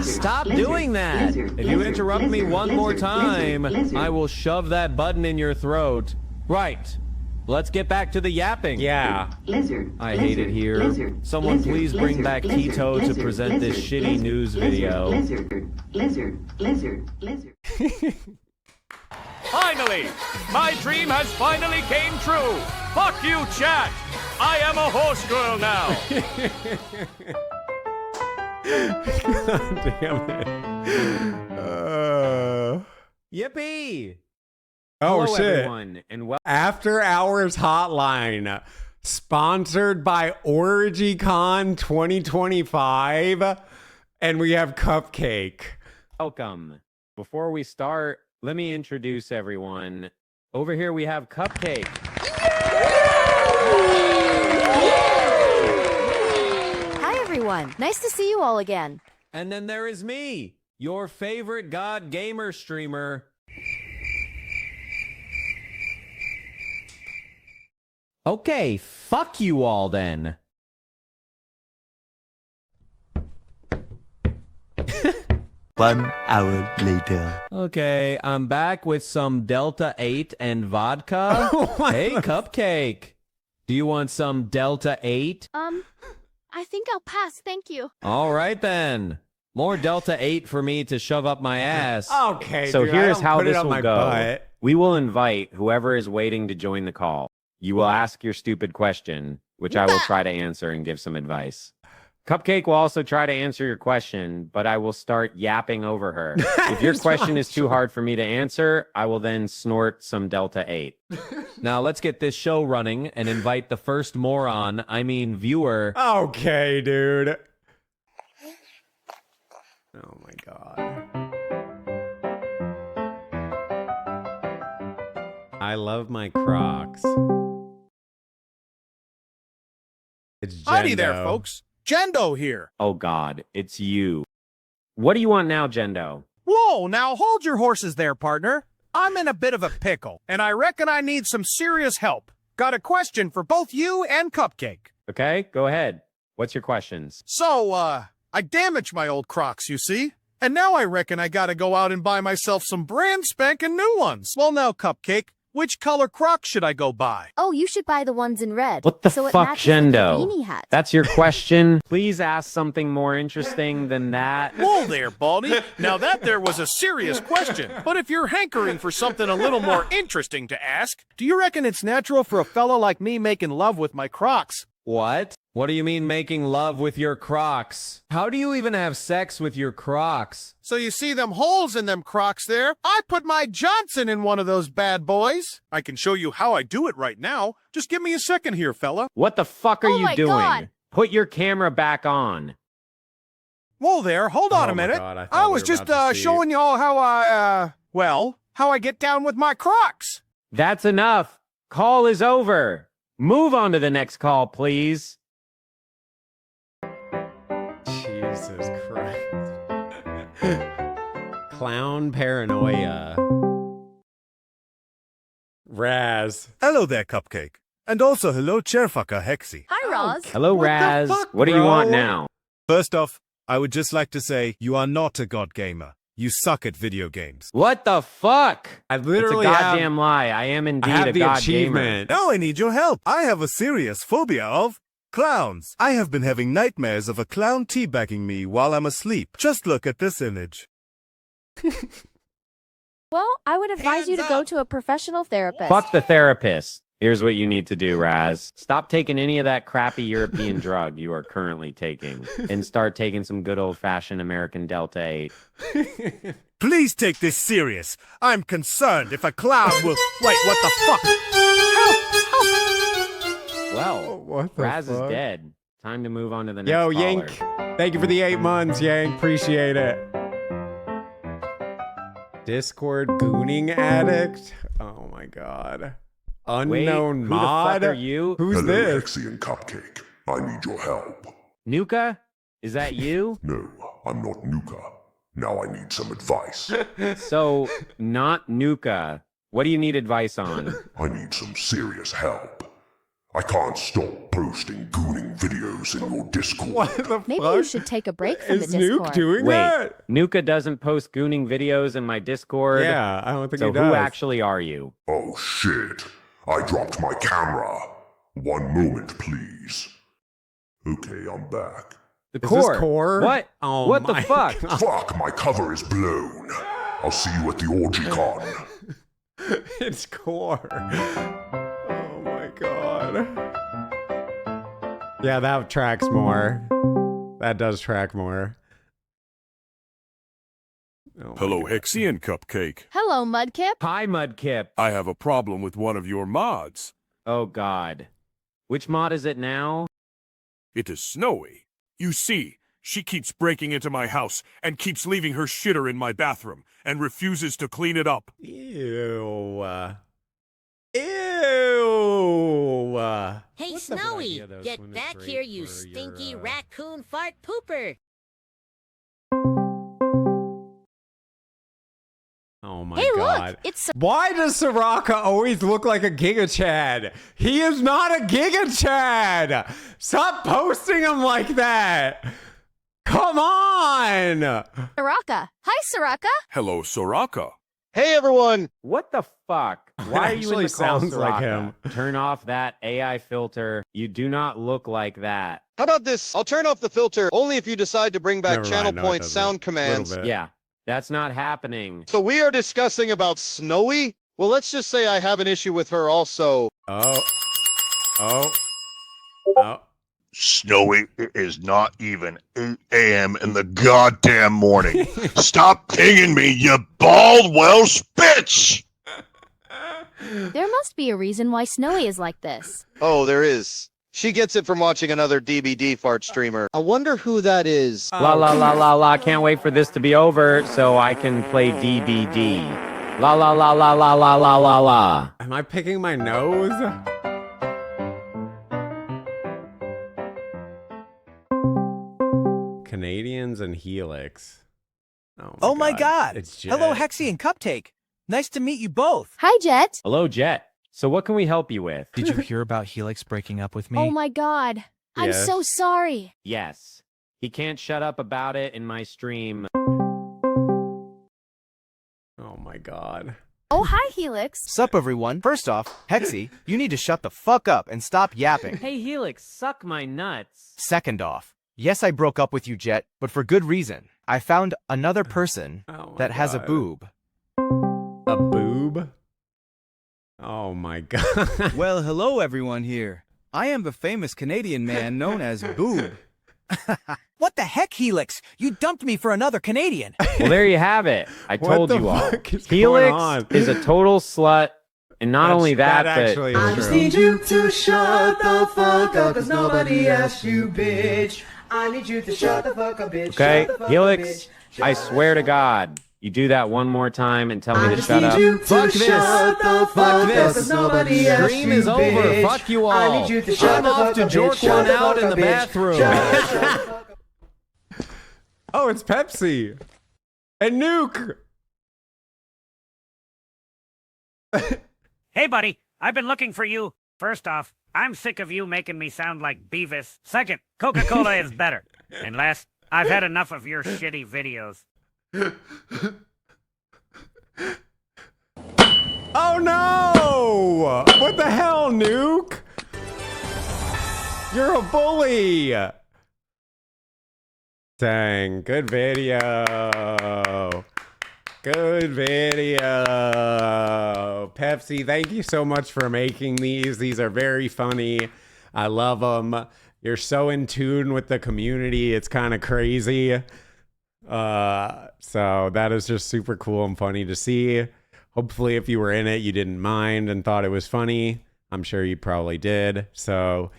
Stop doing that! If you interrupt me one more time, I will shove that button in your throat. Right. Let's get back to the yapping. Yeah. I hate it here. Someone please bring back Tito to present this shitty news video. Finally! My dream has finally came true! Fuck you, chat! I am a horse girl now! God damn it. Yippee! Oh, Hello, shit. everyone, and After Hours Hotline, sponsored by OrigiCon 2025, and we have Cupcake. welcome. Before we start, let me introduce everyone. Over here we have Cupcake. Hi, everyone. Nice to see you all again. And then there is me, your favorite God gamer streamer. Okay, fuck you all then. 1 hour later. Okay, I'm back with some Delta 8 and vodka. Hey, Cupcake. Do you want some Delta 8? I think I'll pass, thank you. All right then. More Delta 8 for me to shove up my ass. Okay, so dude, here's I don't how put it this on will my go. butt. We will invite whoever is waiting to join the call. You will ask your stupid question, which I will try to answer and give some advice. Cupcake will also try to answer your question, but I will start yapping over her. If your question is too hard for me to answer, I will then snort some Delta 8. Now let's get this show running and invite the first moron, I mean viewer. Okay, dude. Oh my God. I love my Crocs. It's Jendo. Howdy there, folks. Jendo here. Oh God, it's you. What do you want now, Jendo? Whoa, now hold your horses there, partner. I'm in a bit of a pickle, and I reckon I need some serious help. Got a question for both you and Cupcake. Okay, go ahead. What's your questions? So, I damaged my old Crocs, you see? And now I reckon I gotta go out and buy myself some brand spanking new ones. Well, now, Cupcake, which color Crocs should I go buy? Oh, you should buy the ones in red. What the so it fuck, matches with your Jendo? beanie hat. That's your question? Please ask something more interesting than that. Whoa there, Baldy. Now that there was a serious question. But if you're hankering for something a little more interesting to ask, do you reckon it's natural for a fella like me making love with my Crocs? What? What do you mean making love with your Crocs? How do you even have sex with your Crocs? So you see them holes in them Crocs there? I put my Johnson in one of those bad boys. I can show you how I do it right now. Just give me a second here, fella. What the fuck are Oh you my doing? God. Put your camera back on. Whoa there, hold on Oh a my minute. God, I thought I we was were just about to see- showing y'all how how I get down with my Crocs. That's enough. Call is over. Move on to the next call, please. Jesus Christ. Clown paranoia. Raz. Hello there, Cupcake. And also hello, chairfucker Hexy. Hi, Roz. Hello, What the Raz. fuck, What do you bro? want now? First off, I would just like to say you are not a god gamer. You suck at video games. What the fuck? I literally it's a have, goddamn lie. I am indeed I have a the god achievement. Now I need your help. I have a serious phobia of clowns. I have been having nightmares of a clown teabagging me while I'm asleep. Just look at this image. Well, I would advise you to go to a professional therapist. Gamer. Fuck the therapist. Here's what you need to do, Raz. Stop taking any of that crappy European drug you are currently taking and start taking some good old-fashioned American Delta 8. Please take this serious. I'm concerned if a clown will... Wait, what the fuck? Help! Well, What the Raz fuck? is dead. Time to move on to the next Yo, caller. Yank. Thank you for the 8 months, Yank. Appreciate it. Discord gooning addict. Oh my god. Wait, Unknown who mod. the fuck are you? Who's Hello, this? Hexy and Cupcake. I need your help. Nuka? Is that you? No, I'm not Nuka. Now I need some advice. So, not Nuka. What do you need advice on? I need some serious help. I can't stop posting gooning videos in your Discord. What the Maybe fuck? you should take a break from Is the Discord. Nuke doing Wait, that? Nuka doesn't post gooning videos in my Discord? Yeah, I don't think So he does. who actually are you? Oh shit. I dropped my camera. One moment, please. Okay, I'm back. The Is core. this core? What? Oh what the my fuck? God. Fuck, my cover is blown. I'll see you at the orgy con. It's core. Oh my god. Yeah, that tracks more. That does track more. Oh my Hello, God. Hexy and Cupcake. Hello, Mudkip. Hi, Mudkip. I have a problem with one of your mods. Oh, God. Which mod is it now? It is Snowy. You see, she keeps breaking into my house and keeps leaving her shitter in my bathroom and refuses to clean it up. Ew. Ew. Hey, What's the Snowy, idea, though, get swim is back great here, you for your, stinky raccoon fart pooper. Oh my Hey, god. look, it's Why does Soraka always look like a Giga Chad? He is not a Giga Chad! Stop posting him like that! Come on! Soraka. Hi, Soraka. Hello, Soraka. Hey everyone! What the fuck? Why are you in actually the call, sounds like Soraka? him. Turn off that AI filter. You do not look like that. How about this? I'll turn off the filter only if you decide to bring back Never channel mind, no, it point doesn't. sound Little commands. bit. Yeah, that's not happening. So we are discussing about Snowy? Well, let's just say I have an issue with her also. Oh. Oh. Snowy, it is not even 8 a.m. in the goddamn morning. Stop pinging me, you bald Welsh bitch! There must be a reason why Snowy is like this. Oh, there is. She gets it from watching another DBD fart streamer. I wonder who that is. La la la la la. Can't wait for this to be over so I can play DBD. La la la la la la la la la. Am I picking my nose? Canadians and Helix. Oh my God. It's Jet. Hello, Hexy and Cupcake. Nice to meet you both. Hi, Jet. Hello, Jet. So what can we help you with? Did you hear about Helix breaking up with me? Oh my God. I'm Yes. so sorry. Yes. He can't shut up about it in my stream. Oh my God. Oh, hi, Helix. Sup, everyone. First off, Hexy, you need to shut the fuck up and stop yapping. Hey, Helix, suck my nuts. Second off, yes, I broke up with you, Jet, but for good reason. I found another person that has a God. boob. A boob? Oh my God. Well, hello, everyone here. I am the famous Canadian man known as Boob. What the heck, Helix? You dumped me for another Canadian. Well, there you have it. I What told the you all. fuck is going on? Helix is a total slut. And not only that, but actually is true. you to shut the fuck up, cause nobody asked you, bitch. I need you to shut the fuck up, bitch. okay, Shut the fuck up, Helix, bitch. I swear to God, you do that one more time and tell me to shut up. Fuck this. Shut the Fuck fuck up, this. cause nobody asked Stream you, is over. bitch. Fuck you all. I need you to shut I'm the off fuck to up, jerk bitch. Shut one the out fuck in up, the bitch. bathroom. Shut the fuck up. Oh, it's Pepsi. And Nuke. Hey, buddy, I've been looking for you. First off, I'm sick of you making me sound like Beavis. Second, Coca-Cola is better. And last, I've had enough of your shitty videos. Oh no! What the hell, Nuke? You're a bully! Dang, good video. Good video. Pepsi, thank you so much for making these. These are very funny. I love them. You're so in tune with the community. It's kind of crazy. So that is just super cool and funny to see. Hopefully, if you were in it, you didn't mind and thought it was funny. I'm sure you probably did. So,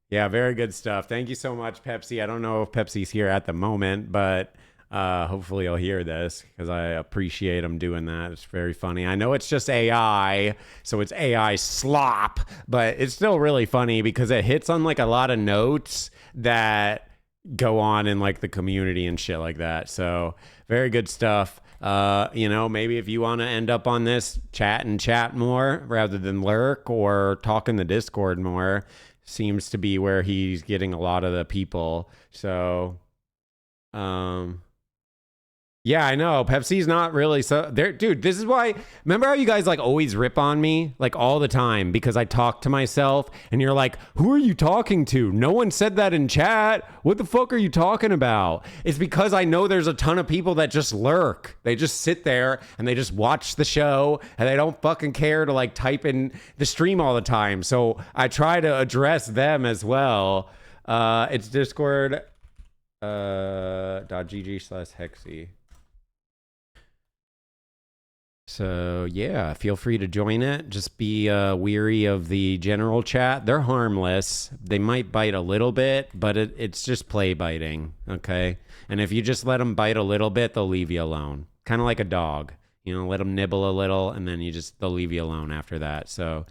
yeah, very good stuff. Thank you so much, Pepsi. I don't know if Pepsi's here at the moment, but hopefully you'll hear this because I appreciate him doing that. It's very funny. I know it's just AI, so it's AI slop, but it's still really funny because it hits on like a lot of notes that go on in like the community and shit like that. So very good stuff. Maybe if you want to end up on this, chat more rather than lurk or talk in the Discord more, seems to be where he's getting a lot of the people. So, yeah, I know. Pepsi's not really so there, dude. This is why. Remember how you guys like always rip on me like all the time because I talk to myself and you're like, who are you talking to? No one said that in chat. What the fuck are you talking about? It's because I know there's a ton of people that just lurk. They just sit there and they just watch the show and they don't fucking care to like type in the stream all the time. So I try to address them as well. It's Discord .gg/Hexy. So, yeah, feel free to join it. Just be weary of the general chat. They're harmless. They might bite a little bit, but it's just play biting, okay? And if you just let them bite a little bit, they'll leave you alone. Kind of like a dog. You know, let them nibble a little, and then they'll leave you alone after that. So,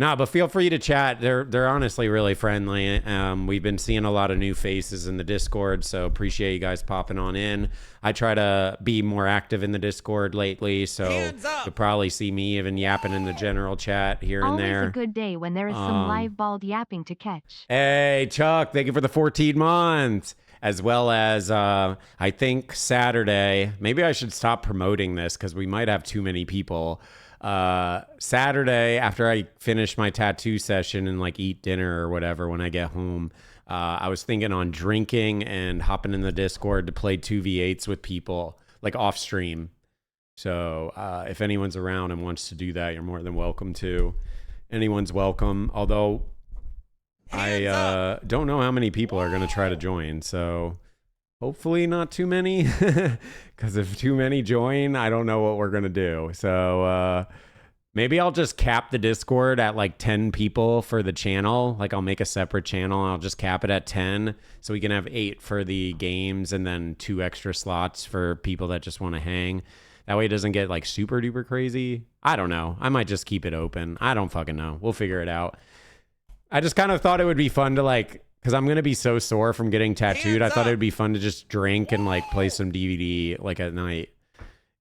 no, but feel free to chat. They're honestly really friendly. We've been seeing a lot of new faces in the Discord, so appreciate you guys popping on in. I try to be more active in the Discord lately, so you'll probably see me even yapping in the general chat here and there. Always a good day when there is some live bald yapping to catch. Hey, Chuck, thank you for the 14 months. As well as, I think Saturday, maybe I should stop promoting this because we might have too many people. Saturday, after I finish my tattoo session and like eat dinner or whatever when I get home, I was thinking on drinking and hopping in the Discord to play 2v8s with people like off stream. So if anyone's around and wants to do that, you're more than welcome to. Anyone's welcome. Although I don't know how many people are going to try to join. So hopefully not too many, because if too many join, I don't know what we're going to do. So maybe I'll just cap the Discord at like 10 people for the channel. Like I'll make a separate channel. And I'll just cap it at 10 so we can have 8 for the games and then 2 extra slots for people that just want to hang. That way it doesn't get like super duper crazy. I don't know. I might just keep it open. I don't fucking know. We'll figure it out. I just kind of thought it would be fun to like, because I'm going to be so sore from getting tattooed. I thought it would be fun to just drink and like play some DVD like at night.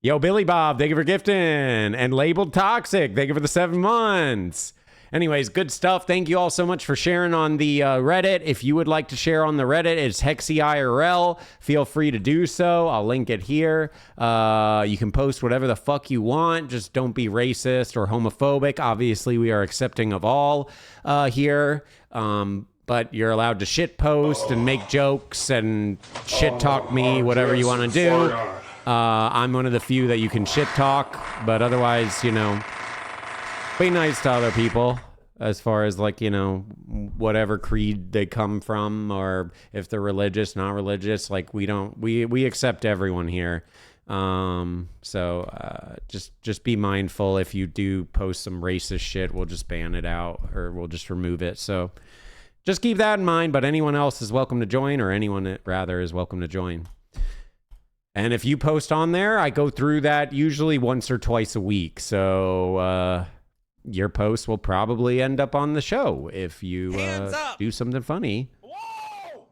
Yo, Billy Bob, thank you for gifting. And Labeled Toxic, thank you for the 7 months. Anyways, good stuff. Thank you all so much for sharing on the Reddit. If you would like to share on the Reddit, it's Hexy IRL. Feel free to do so. I'll link it here. You can post whatever the fuck you want. Just don't be racist or homophobic. Obviously, we are accepting of all here. But you're allowed to shit post and make jokes and shit talk me, whatever you want to do. I'm one of the few that you can shit talk, but otherwise, you know, be nice to other people as far as like, you know, whatever creed they come from, or if they're religious, not religious, like we accept everyone here. Just be mindful. If you do post some racist shit, we'll just ban it out or we'll just remove it. So just keep that in mind, but anyone else is welcome to join, or anyone rather is welcome to join. And if you post on there, I go through that usually once or twice a week. So, your post will probably end up on the show if you do something funny. Whoa!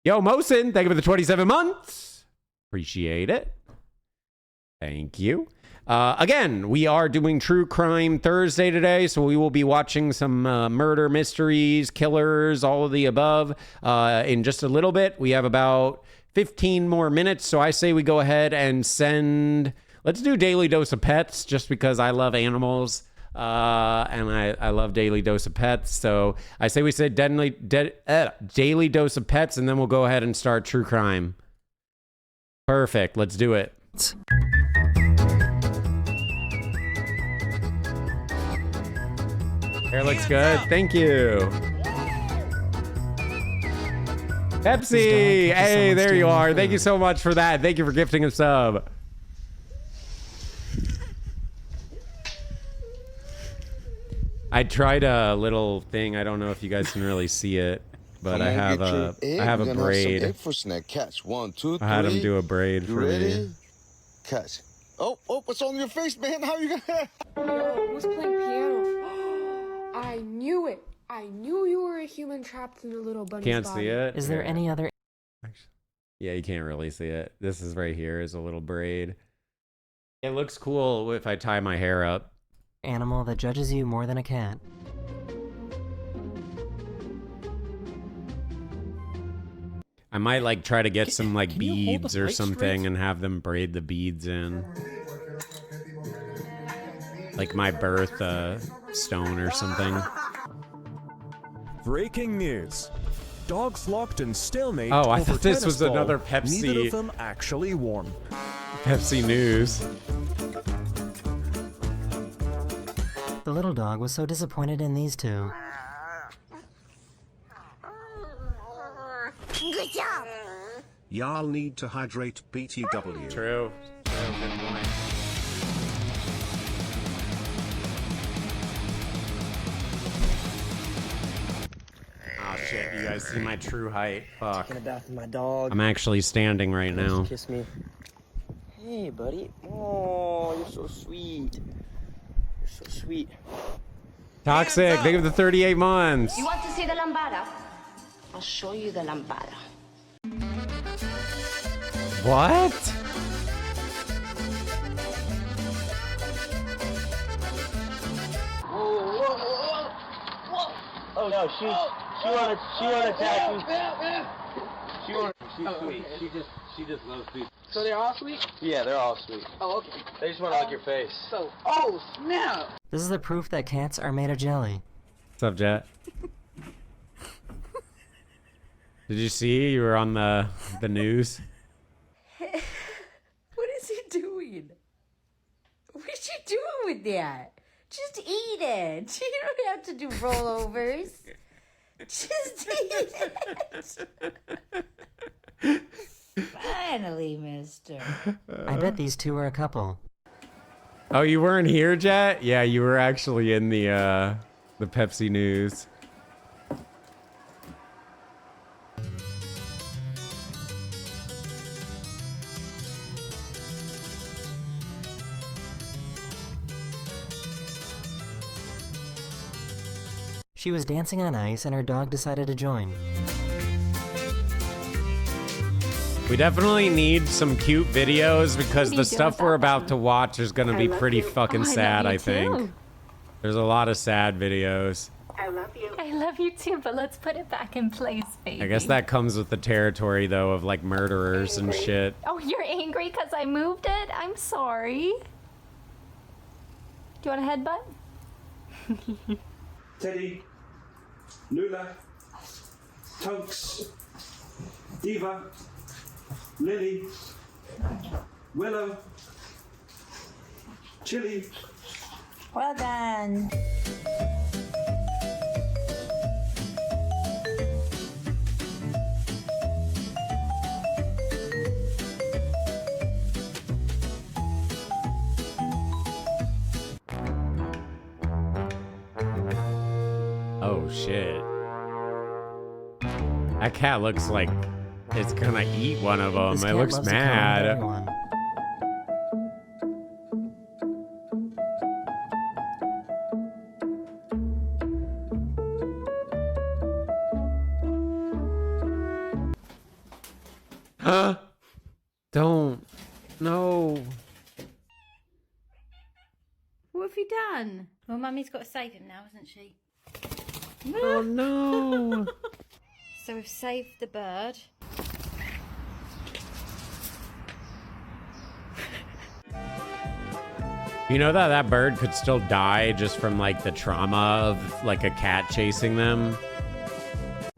Yo, Mosin, thank you for the 27 months. Appreciate it. Thank you. Again, we are doing True Crime Thursday today, so we will be watching some murder mysteries, killers, all of the above in just a little bit. We have about 15 more minutes, so I say we go ahead and send... Let's do Daily Dose of Pets, just because I love animals. And I love Daily Dose of Pets, so I say we say Daily Dose of Pets, and then we'll go ahead and start True Crime. Perfect, let's do it. Hair looks good, thank you. Pepsi, hey, there you are. Thank you so much for that. Thank you for gifting a sub. I tried a little thing. I don't know if you guys can really see it, but I have a braid. Egg for snack. Catch 1, 2, 3. I had him do a braid for me. Catch. Oh, what's on your face, man? How you gonna? Yo, who's playing piano? I knew it. I knew you were a human trapped in a little bunny's Can't body. see it. Is there any other? Yeah, you can't really see it. This is right here is a little braid. It looks cool if I tie my hair up. Animal that judges you more than a cat. I might like try to get some like beads or something and have them braid the beads in. Like my birth stone or something. Breaking news. Dogs locked in stalemate. Oh, I over thought this tennis was ball. another Pepsi. Neither of them actually won. Pepsi news. The little dog was so disappointed in these two. Good job. Y'all need to hydrate BTW. True. Good point. Oh shit, you guys see my true height. Fuck. Taking a bath with my dog. I'm actually standing right now. Kiss me. Hey, buddy. Oh, you're so sweet. You're so sweet. Toxic, think of the 38 months. You want to see the lambada? I'll show you the lambada. What? Oh no, she wanna attack me. She's sweet. She just loves people. So they're all sweet? Yeah, they're all sweet. Oh, okay. They just wanna lick your face. So, oh snap! This is the proof that cats are made of jelly. What's up, Jet? Did you see you were on the news? What is he doing? What is she doing with that? Just eat it. You don't have to do rollovers. Just eat it. Finally, mister. I bet these two are a couple. Oh, you weren't here, Jet? Yeah, you were actually in the Pepsi news. She was dancing on ice and her dog decided to join. We definitely need some cute videos because the stuff we're about to watch is going to be pretty fucking sad, I think. There's a lot of sad videos. I love you. I love you too, but let's put it back in place, baby. I guess that comes with the territory, though, of like murderers and shit. Oh, you're angry because I moved it? I'm sorry. Do you want a headbutt? Teddy, Lula, Tonks, Diva, Lily, Willow, Chili. Well done. Oh, shit. That cat looks like it's gonna eat one of them. This It cat looks loves to comment on mad. everyone. Huh? Don't. No. What have you done? Well, Mummy's got to save him now, hasn't she? Oh, no. So we've saved the bird. You know that bird could still die just from like the trauma of like a cat chasing them?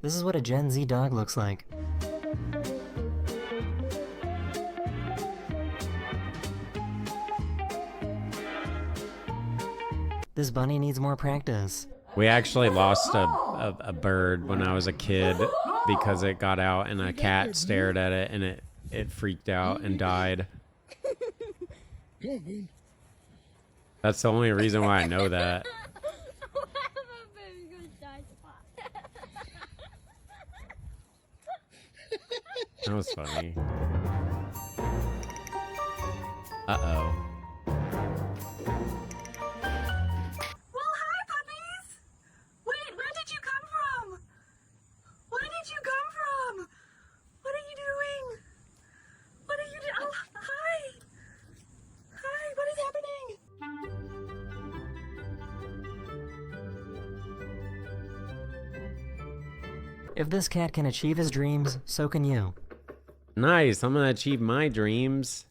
This is what a Gen Z dog looks like. This bunny needs more practice. We actually lost a bird when I was a kid because it got out and a cat stared at it and it freaked out and died. That's the only reason why I know that. That was funny. Uh-oh. Well, hi, puppies! Wait, where did you come from? Where did you come from? What are you doing? What are you doing? Oh, hi! Hi, what is happening? If this cat can achieve his dreams, so can you. Nice, I'm gonna achieve my dreams.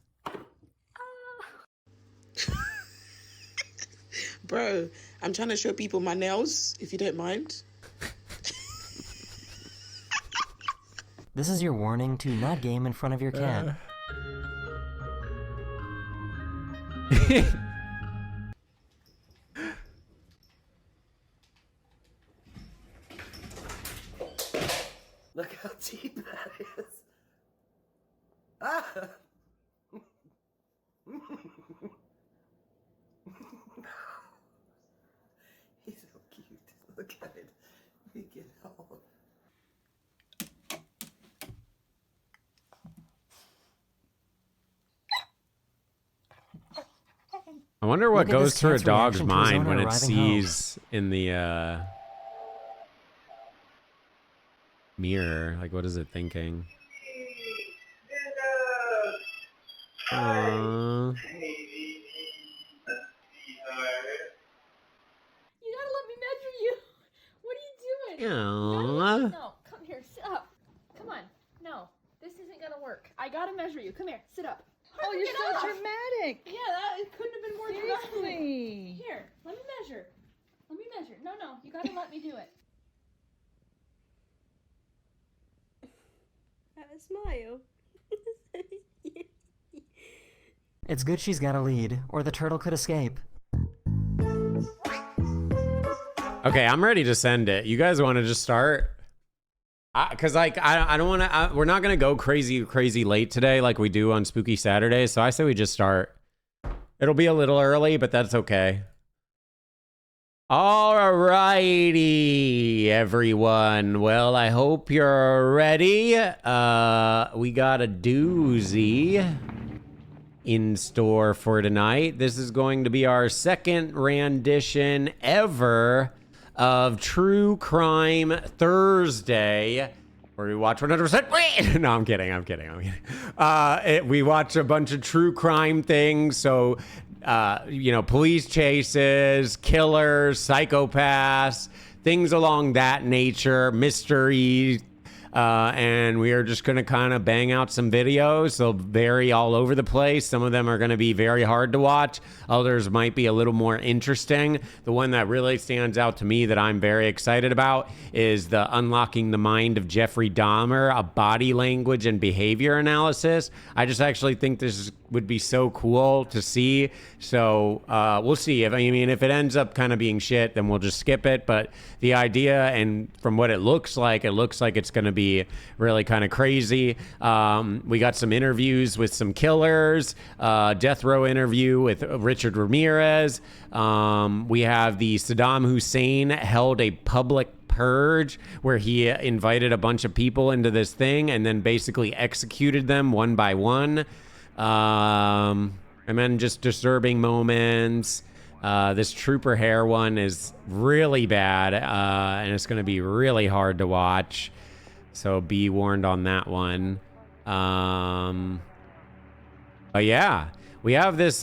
Bro, I'm trying to show people my nails, if you don't mind. This is your warning to not game in front of your cat. Look how deep that is. Ah! He's so cute. Look at it. Look at all. I wonder what Look at goes this through a cat's dog's reaction to his mind owner when it arriving home. sees in the mirror. Like, what is it thinking? Aww. You gotta let me measure you. What are you doing? Aww. No, come here, sit up. Come on. No, this isn't gonna work. I gotta measure you. Come here, sit up. Oh, you're Get so up. dramatic. Yeah, that it couldn't have been more dramatic. Seriously. Here, let me measure. Let me measure. No, you gotta let me do it. Have a smile. It's good she's got a lead, or the turtle could escape. Okay, I'm ready to send it. You guys want to just start? Because like I don't want to. We're not gonna go crazy late today like we do on Spooky Saturday. So I say we just start. It'll be a little early, but that's okay. Alrighty, everyone. Well, I hope you're ready. We got a doozy in store for tonight. This is going to be our second rendition ever of True Crime Thursday, where we watch 100%. Wait! No, I'm kidding. We watch a bunch of true crime things. So, police chases, killers, psychopaths, things along that nature, mystery. And we are just going to kind of bang out some videos. They'll vary all over the place. Some of them are going to be very hard to watch. Others might be a little more interesting. The one that really stands out to me that I'm very excited about is the Unlocking the Mind of Jeffrey Dahmer, a body language and behavior analysis. I just actually think this would be so cool to see. So we'll see. If it ends up kind of being shit, then we'll just skip it. But the idea, and from what it looks like it's going to be really kind of crazy. We got some interviews with some killers, death row interview with Richard Ramirez. We have the Saddam Hussein held a public purge where he invited a bunch of people into this thing and then basically executed them one by one. And then just disturbing moments. This trooper hair one is really bad, and it's going to be really hard to watch. So be warned on that one. But yeah, we have this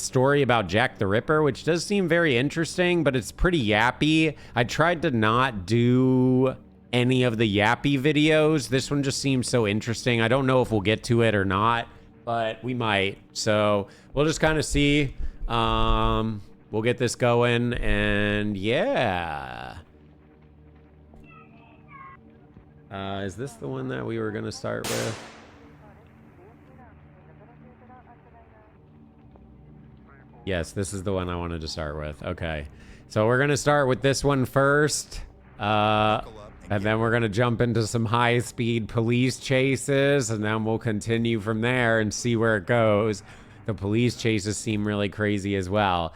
story about Jack the Ripper, which does seem very interesting, but it's pretty yappy. I tried to not do any of the yappy videos. This one just seems so interesting. I don't know if we'll get to it or not, but we might. So we'll just kind of see. We'll get this going, and yeah. Is this the one that we were going to start with? Yes, this is the one I wanted to start with. Okay. So we're going to start with this one first. And then we're going to jump into some high-speed police chases, and then we'll continue from there and see where it goes. The police chases seem really crazy as well.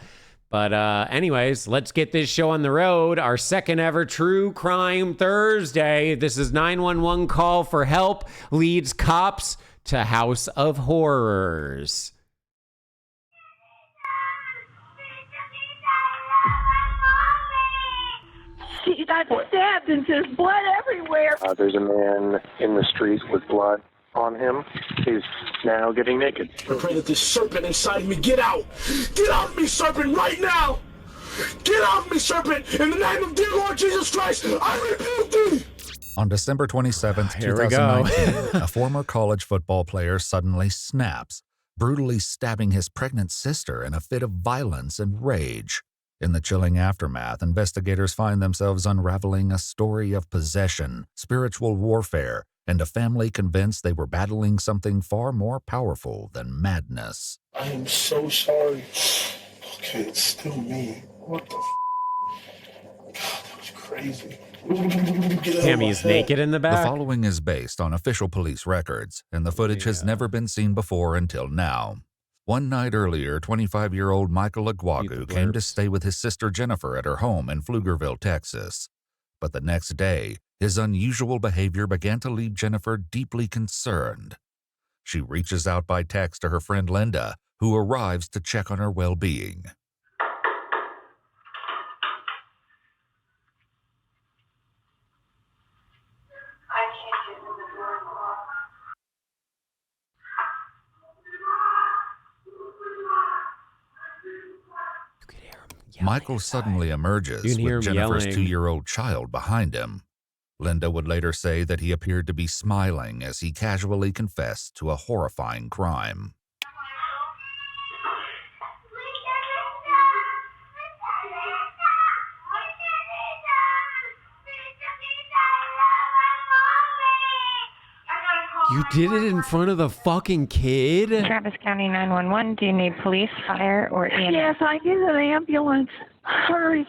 But anyways, let's get this show on the road. Our second ever True Crime Thursday. This is 911 call for help leads cops to House of Horrors. She got stabbed and there's blood everywhere. There's a man in the street with blood on him. He's now getting naked. I pray that this serpent inside me get out. Get out of me, serpent, right now. Get out of me, serpent. In the name of dear Lord Jesus Christ, I rebuke thee. On December 27th, Here we go. 2019, a former college football player suddenly snaps, brutally stabbing his pregnant sister in a fit of violence and rage. In the chilling aftermath, investigators find themselves unraveling a story of possession, spiritual warfare, and a family convinced they were battling something far more powerful than madness. I am so sorry. Okay, it's still me. What the God, that was crazy. Tammy's naked in the back. The following is based on official police records, and the footage has never been seen before until now. One night earlier, 25-year-old Michael Aguagu came to stay with his sister Jennifer at her home in Pflugerville, Texas. But the next day, his unusual behavior began to leave Jennifer deeply concerned. She reaches out by text to her friend Linda, who arrives to check on her well-being. Michael suddenly emerges with Jennifer's 2-year-old child behind him. Linda would later say that he appeared to be smiling as he casually confessed to a horrifying crime. You did it in front of the fucking kid? Travis County 911, do you need police, fire, or EMS? Yes, I get an ambulance. Hurry,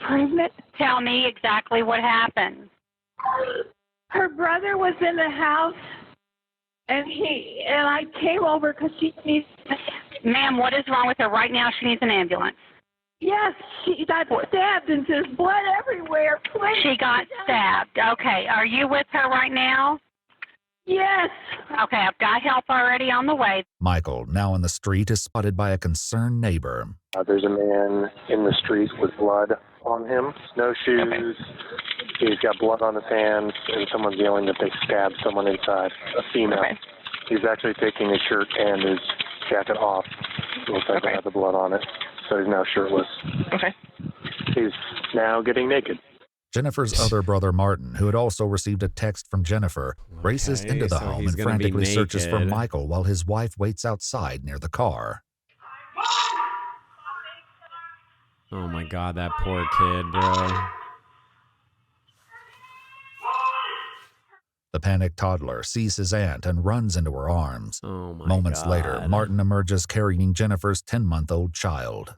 pregnant. Tell me exactly what happened. Her brother was in the house, and I came over because she needs. Ma'am, what is wrong with her right now? She needs an ambulance. Yes, she got stabbed and there's blood everywhere. Please. She got stabbed. Okay, are you with her right now? Yes. Okay, I've got help already on the way. Michael, now in the street, is spotted by a concerned neighbor. There's a man in the street with blood on him. No shoes. He's got blood on his hands, and someone's yelling that they stabbed someone inside, a female. He's actually taking his shirt and his jacket off. It looks like they have the blood on it, so he's now shirtless. Okay. He's now getting naked. Jennifer's other brother, Martin, who had also received a text from Jennifer, races into the home and frantically searches for Michael while his wife waits outside near the car. Oh my God, that poor kid, bro. The panicked toddler sees his aunt and runs into her arms. Oh my Moments God. later, Martin emerges carrying Jennifer's 10-month-old child.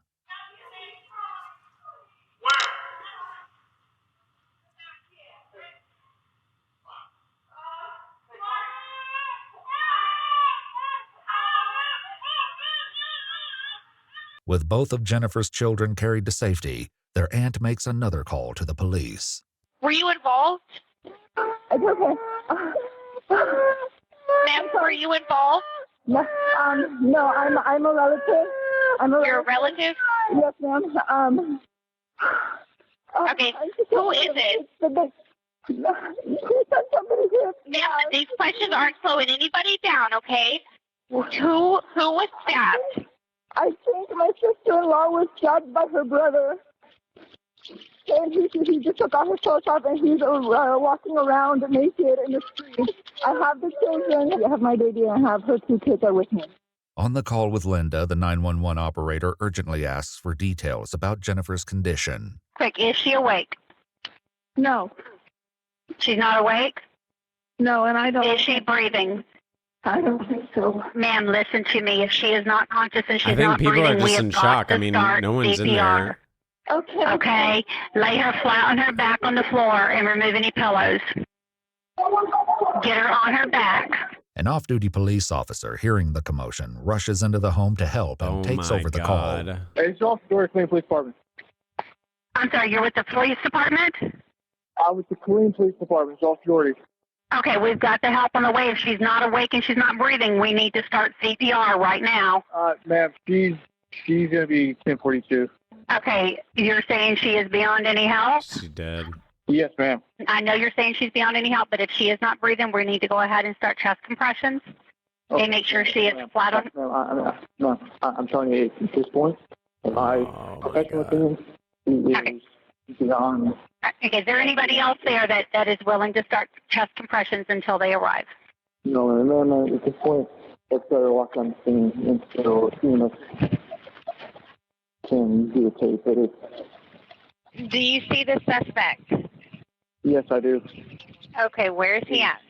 With both of Jennifer's children carried to safety, their aunt makes another call to the police. Were you involved? It's okay. Ma'am, were you involved? No, I'm a relative. You're a relative? Yes, ma'am. Okay, who is it? Ma'am, these questions aren't slowing anybody down, okay? Who was stabbed? I think my sister-in-law was stabbed by her brother. And he just took off his clothes off and he's walking around naked in the street. I have the children. I have my baby and I have her 2 kids are with me. On the call with Linda, the 911 operator urgently asks for details about Jennifer's condition. Quick, is she awake? No. She's not awake? No, and I don't... Is she breathing? I don't think so. Ma'am, listen to me. If she is not conscious and she's not breathing, I think people are just in we have shock. got I to mean, start no one's in CPR. there. Okay. Okay. Lay her flat on her back on the floor and remove any pillows. Get her on her back. An off-duty police officer, hearing the commotion, rushes into the home to help and takes over the call. Hey, it's off the door, Clean Police Department. I'm sorry, you're with the police department? I was the Clean Police Department, it's off Jordy. Okay, we've got the help on the way. If she's not awake and she's not breathing, we need to start CPR right now. Ma'am, she's gonna be 1042. Okay, you're saying she is beyond any help? She's dead. Yes, ma'am. I know you're saying she's beyond any help, but if she is not breathing, we need to go ahead and start chest compressions. Okay, make sure she is flat on. No, I'm telling you, at this point, in my professional opinion, she is beyond. Okay, is there anybody else there that is willing to start chest compressions until they arrive? No, at this point, let's better walk on the scene until, can do a tape. But Do you see the suspect? Yes, I do. Okay, where is he at?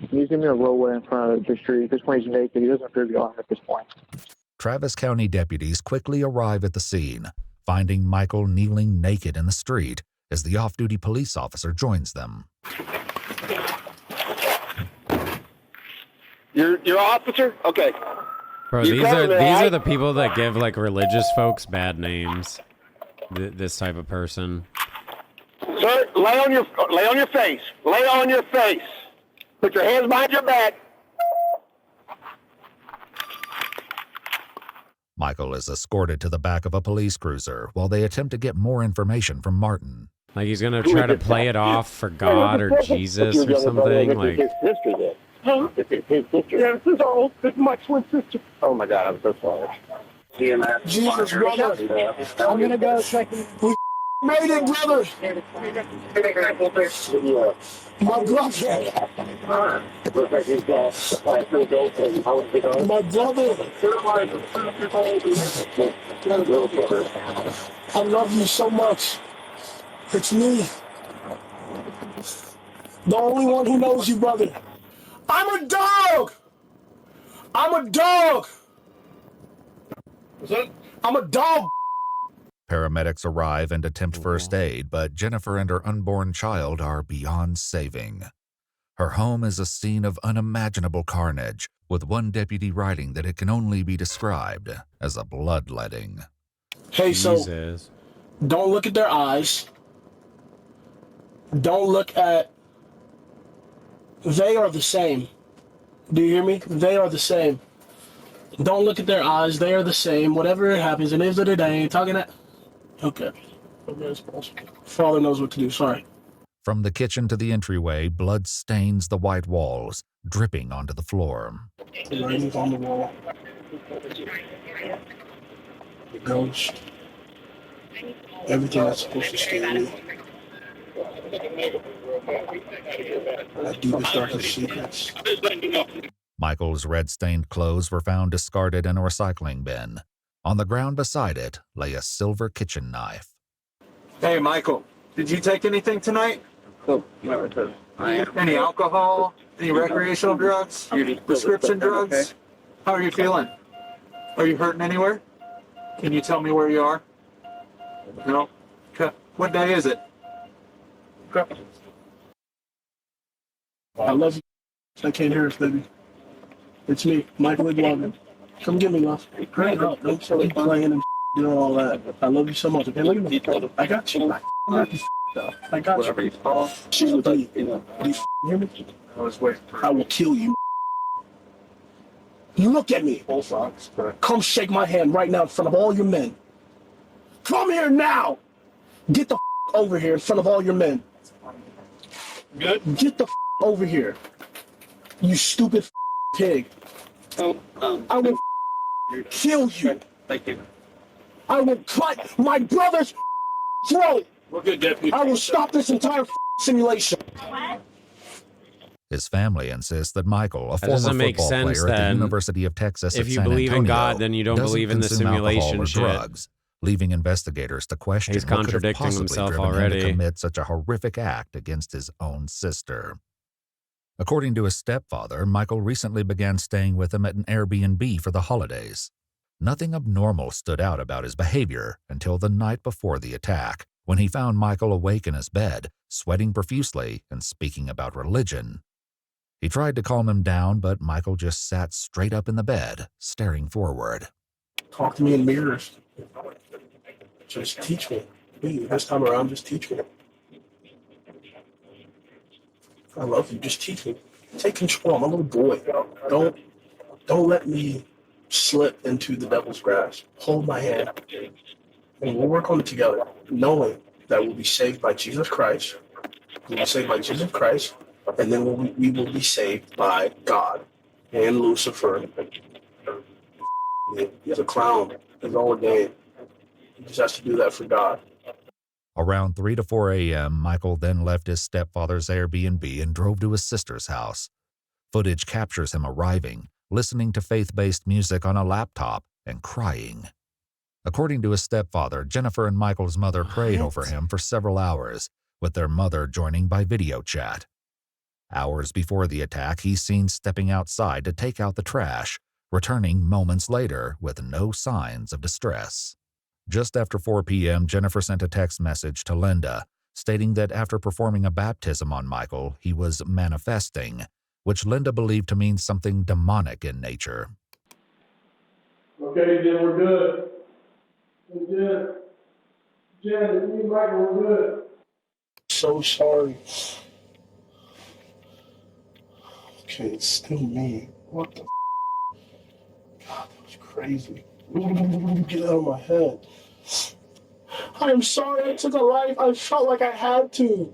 He's in a roadway in front of the street. At this point, he's naked. He doesn't appear to be armed at this point. Travis County deputies quickly arrive at the scene, finding Michael kneeling naked in the street as the off-duty police officer joins them. You're officer? Okay. Bro, these are the people that give like religious folks bad names. This type of person. Sir, lay on your face. Lay on your face. Put your hands behind your back. Michael is escorted to the back of a police cruiser while they attempt to get more information from Martin. Like he's gonna try to play it off for God or Jesus or something. Like his sister did. Huh? His sister. Yeah, this is my twin sister. Oh my God, I'm so sorry. Jesus, brother. I'm gonna go check. We made it, brother. My brother. My brother. I love you so much. It's me. The only one who knows you, brother. I'm a dog. I'm a dog. I'm a dog. Paramedics arrive and attempt first aid, but Jennifer and her unborn child are beyond saving. Her home is a scene of unimaginable carnage, with one deputy writing that it can only be described as a bloodletting. Hey, Jesus. so don't look at their eyes. Don't look at... They are the same. Do you hear me? They are the same. Don't look at their eyes. They are the same. Whatever happens, and is it a day? Talking at... Okay. Father knows what to do. Sorry. From the kitchen to the entryway, blood stains the white walls, dripping onto the floor. The writing's on the wall. The ghost. Everything that's supposed to scare me. My deepest, darkest secrets. Michael's red-stained clothes were found discarded in a recycling bin. On the ground beside it lay a silver kitchen knife. Hey, Michael, did you take anything tonight? No, never. Any alcohol? Any recreational drugs? Prescription drugs? How are you feeling? Are you hurting anywhere? Can you tell me where you are? No? Okay. What day is it? I love you. I can't hear us, baby. It's me, Michael Iguana. Come get me, love. Great up. Don't keep playing and doing all that. I love you so much. Okay, look at me. I got you. I got you. I got you. She's with me. Do you hear me? I will kill you. Look at me. Come shake my hand right now in front of all your men. Come here now. Get the over here in front of all your men. Good. Get the over here. You stupid pig. I will kill you. Thank you. I will cut my brother's throat. We're good, Deputy. I will stop this entire simulation. His family insists that Michael, a That former doesn't make football sense, player at the then. University of Texas If at you San believe in Antonio, God, then you don't doesn't believe in the consume alcohol simulation or shit. drugs, leaving investigators to question He's what could have contradicting possibly himself driven him already. to commit such a horrific act against his own sister. According to his stepfather, Michael recently began staying with him at an Airbnb for the holidays. Nothing abnormal stood out about his behavior until the night before the attack, when he found Michael awake in his bed, sweating profusely and speaking about religion. He tried to calm him down, but Michael just sat straight up in the bed, staring forward. Talk to me in mirrors. Just teach me. Please, this time around, just teach me. I love you. Just teach me. Take control. I'm a little boy. Don't let me slip into the devil's grasp. Hold my hand. And we'll work on it together, knowing that we'll be saved by Jesus Christ. We'll be saved by Jesus Christ. And then we will be saved by God and Lucifer. He's a clown. He's all a game. He just has to do that for God. Around 3 to 4 a.m., Michael then left his stepfather's Airbnb and drove to his sister's house. Footage captures him arriving, listening to faith-based music on a laptop, and crying. According to his stepfather, Jennifer and Michael's mother prayed over him for several hours, with their mother joining by video chat. Hours before the attack, he's seen stepping outside to take out the trash, returning moments later with no signs of distress. Just after 4 p.m., Jennifer sent a text message to Linda, stating that after performing a baptism on Michael, he was manifesting, which Linda believed to mean something demonic in nature. Okay, Jen, we're good. Jen, me and Michael, we're good. So sorry. Okay, it's still me. What the God, that was crazy. Get out of my head. I am sorry I took a life. I felt like I had to.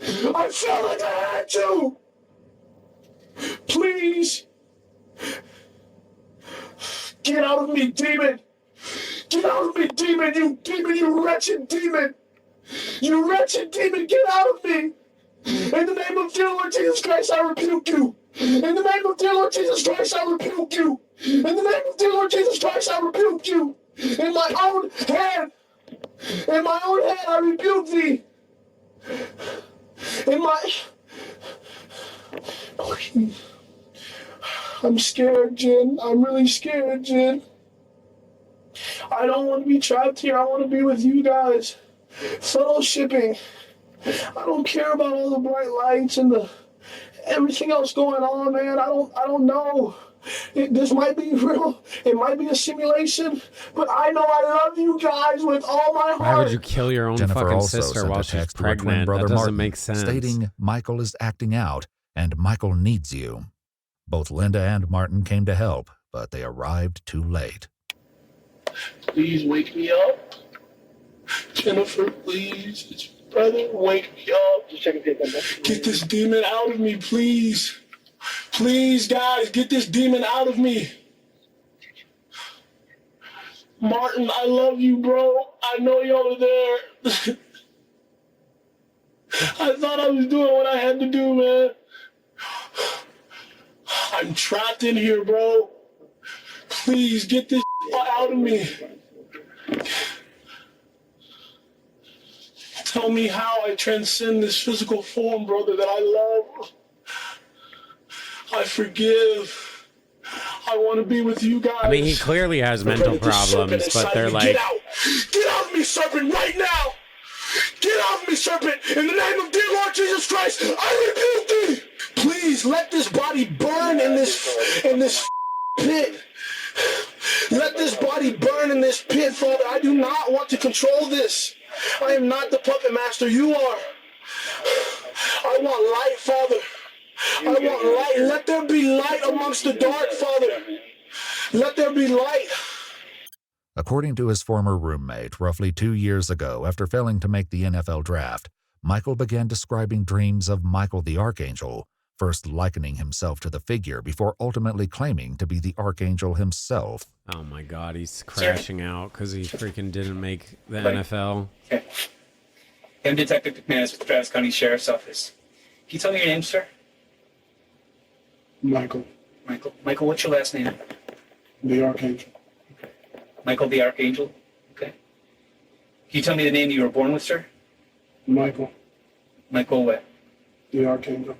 I felt like I had to. Please. Get out of me, demon. Get out of me, demon, you wretched demon. You wretched demon, get out of me. In the name of dear Lord Jesus Christ, I rebuke you. In the name of dear Lord Jesus Christ, I rebuke you. In the name of dear Lord Jesus Christ, I rebuke you. In my own hand, I rebuke thee. I'm scared, Jen. I'm really scared, Jen. I don't want to be trapped here. I want to be with you guys. Fellowshipping. I don't care about all the bright lights and everything else going on, man. I don't know. This might be real. It might be a simulation, but I know I love you guys with all my heart. Why would you kill your own Jennifer fucking also sister sent while a she's text to her twin pregnant? brother That doesn't Martin, make sense. stating Michael is acting out and Michael needs you. Both Linda and Martin came to help, but they arrived too late. Please wake me up. Jennifer, please. It's brother, wake me up. Get this demon out of me, please. Please, guys, get this demon out of me. Martin, I love you, bro. I know y'all are there. I thought I was doing what I had to do, man. I'm trapped in here, bro. Please get this out of me. Tell me how I transcend this physical form, brother, that I love. I forgive. I want to be with you guys. I mean, he clearly has mental problems, but they're like... Get out! Get off me, serpent, right now! Get off me, serpent! In the name of dear Lord Jesus Christ, I rebuke thee! Please let this body burn in this pit. Let this body burn in this pit, Father. I do not want to control this. I am not the puppet master. You are. I want light, Father. I want light. Let there be light amongst the dark, Father. Let there be light. According to his former roommate, roughly 2 years ago, after failing to make the NFL draft, Michael began describing dreams of Michael the Archangel, first likening himself to the figure before ultimately claiming to be the Archangel himself. Oh my God, he's crashing out because he freaking didn't make the NFL. Okay. I'm Detective McManus with the Travis County Sheriff's Office. Can you tell me your name, sir? Michael. Michael, what's your last name? The Archangel. Michael the Archangel? Okay. Can you tell me the name you were born with, sir? Michael. Michael what? The Archangel.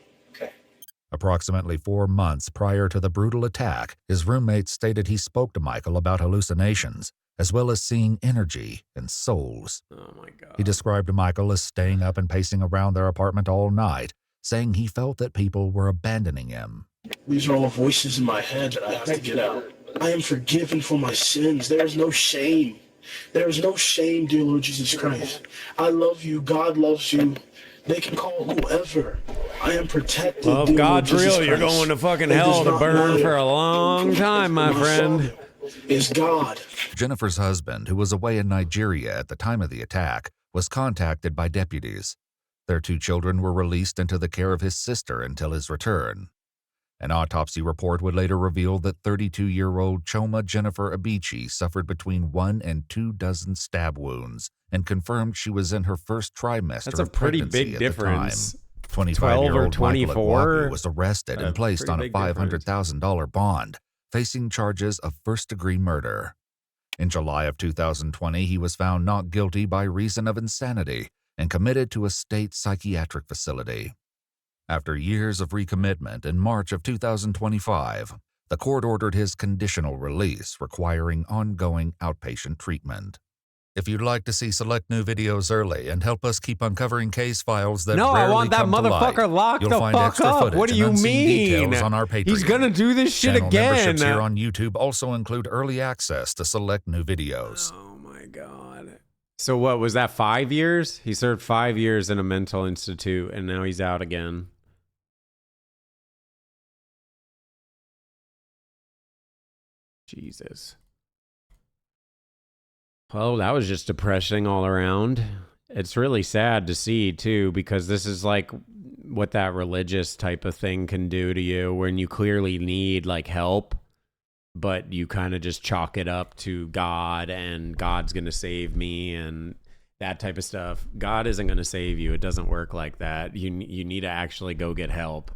Approximately 4 months prior to the brutal attack, his roommate stated he spoke to Michael about hallucinations, as well as seeing energy and souls. Oh my God. He described Michael as staying up and pacing around their apartment all night, saying he felt that people were abandoning him. These are all voices in my head that I have to get out. I am forgiven for my sins. There is no shame. There is no shame, dear Lord Jesus Christ. I love you. God loves you. They can call whoever. I am protected. Well, if God's real, you're going to fucking hell to burn for a long time, my friend. Is God. Jennifer's husband, who was away in Nigeria at the time of the attack, was contacted by deputies. Their 2 children were released into the care of his sister until his return. An autopsy report would later reveal that 32-year-old Choma Jennifer Abichi suffered between 1 and 2 dozen stab wounds and confirmed she was in her first trimester That's a of pretty pregnancy big at difference. the time. 25-year-old 24 Michael Agwagu was arrested and placed on a $500,000 bond, facing charges of first-degree murder. In July of 2020, he was found not guilty by reason of insanity and committed to a state psychiatric facility. After years of recommitment, in March of 2025, the court ordered his conditional release, requiring ongoing outpatient treatment. If you'd like to see select new videos early and help us keep uncovering case files that No, I rarely want that come to light, motherfucker locked you'll the find fuck extra up. footage What do and you unseen mean? details on our Patreon. He's gonna do this shit Channel again. Memberships here on YouTube also include early access to select new videos. Oh my God. So what was that, 5 years? He served 5 years in a mental institute and now he's out again. Jesus. Well, that was just depressing all around. It's really sad to see too, because this is like what that religious type of thing can do to you when you clearly need like help, but you kind of just chalk it up to God and God's going to save me and that type of stuff. God isn't going to save you. It doesn't work like that. You need to actually go get help.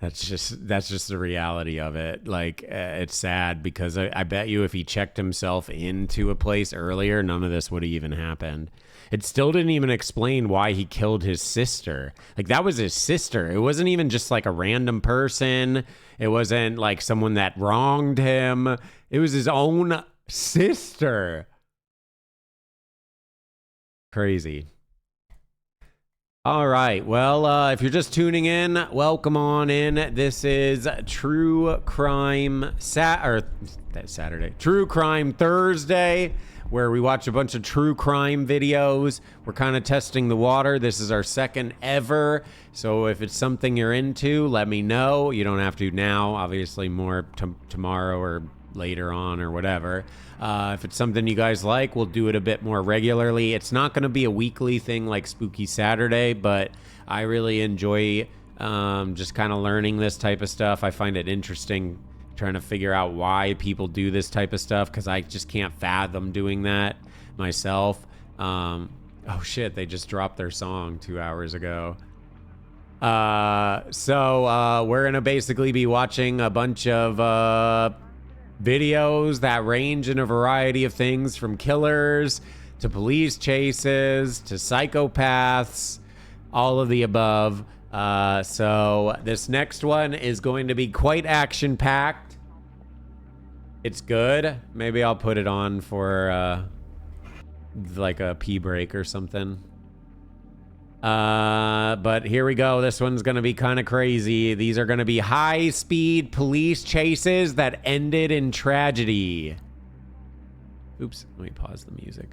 That's just the reality of it. Like, it's sad because I bet you if he checked himself into a place earlier, none of this would have even happened. It still didn't even explain why he killed his sister. Like, that was his sister. It wasn't even just like a random person. It wasn't like someone that wronged him. It was his own sister. Crazy. All right. Well, if you're just tuning in, welcome on in. This is True Crime Saturday. True Crime Thursday, where we watch a bunch of true crime videos. We're kind of testing the water. This is our second ever. So if it's something you're into, let me know. You don't have to now. Obviously, more tomorrow or later on or whatever. If it's something you guys like, we'll do it a bit more regularly. It's not going to be a weekly thing like Spooky Saturday, but I really enjoy just kind of learning this type of stuff. I find it interesting trying to figure out why people do this type of stuff, because I just can't fathom doing that myself. Oh shit, they just dropped their song 2 hours ago. So we're gonna basically be watching a bunch of videos that range in a variety of things, from killers to police chases to psychopaths, all of the above. So this next one is going to be quite action-packed. It's good. Maybe I'll put it on for like a pee break or something. But here we go. This one's gonna be kind of crazy. These are gonna be high-speed police chases that ended in tragedy. Oops, let me pause the music.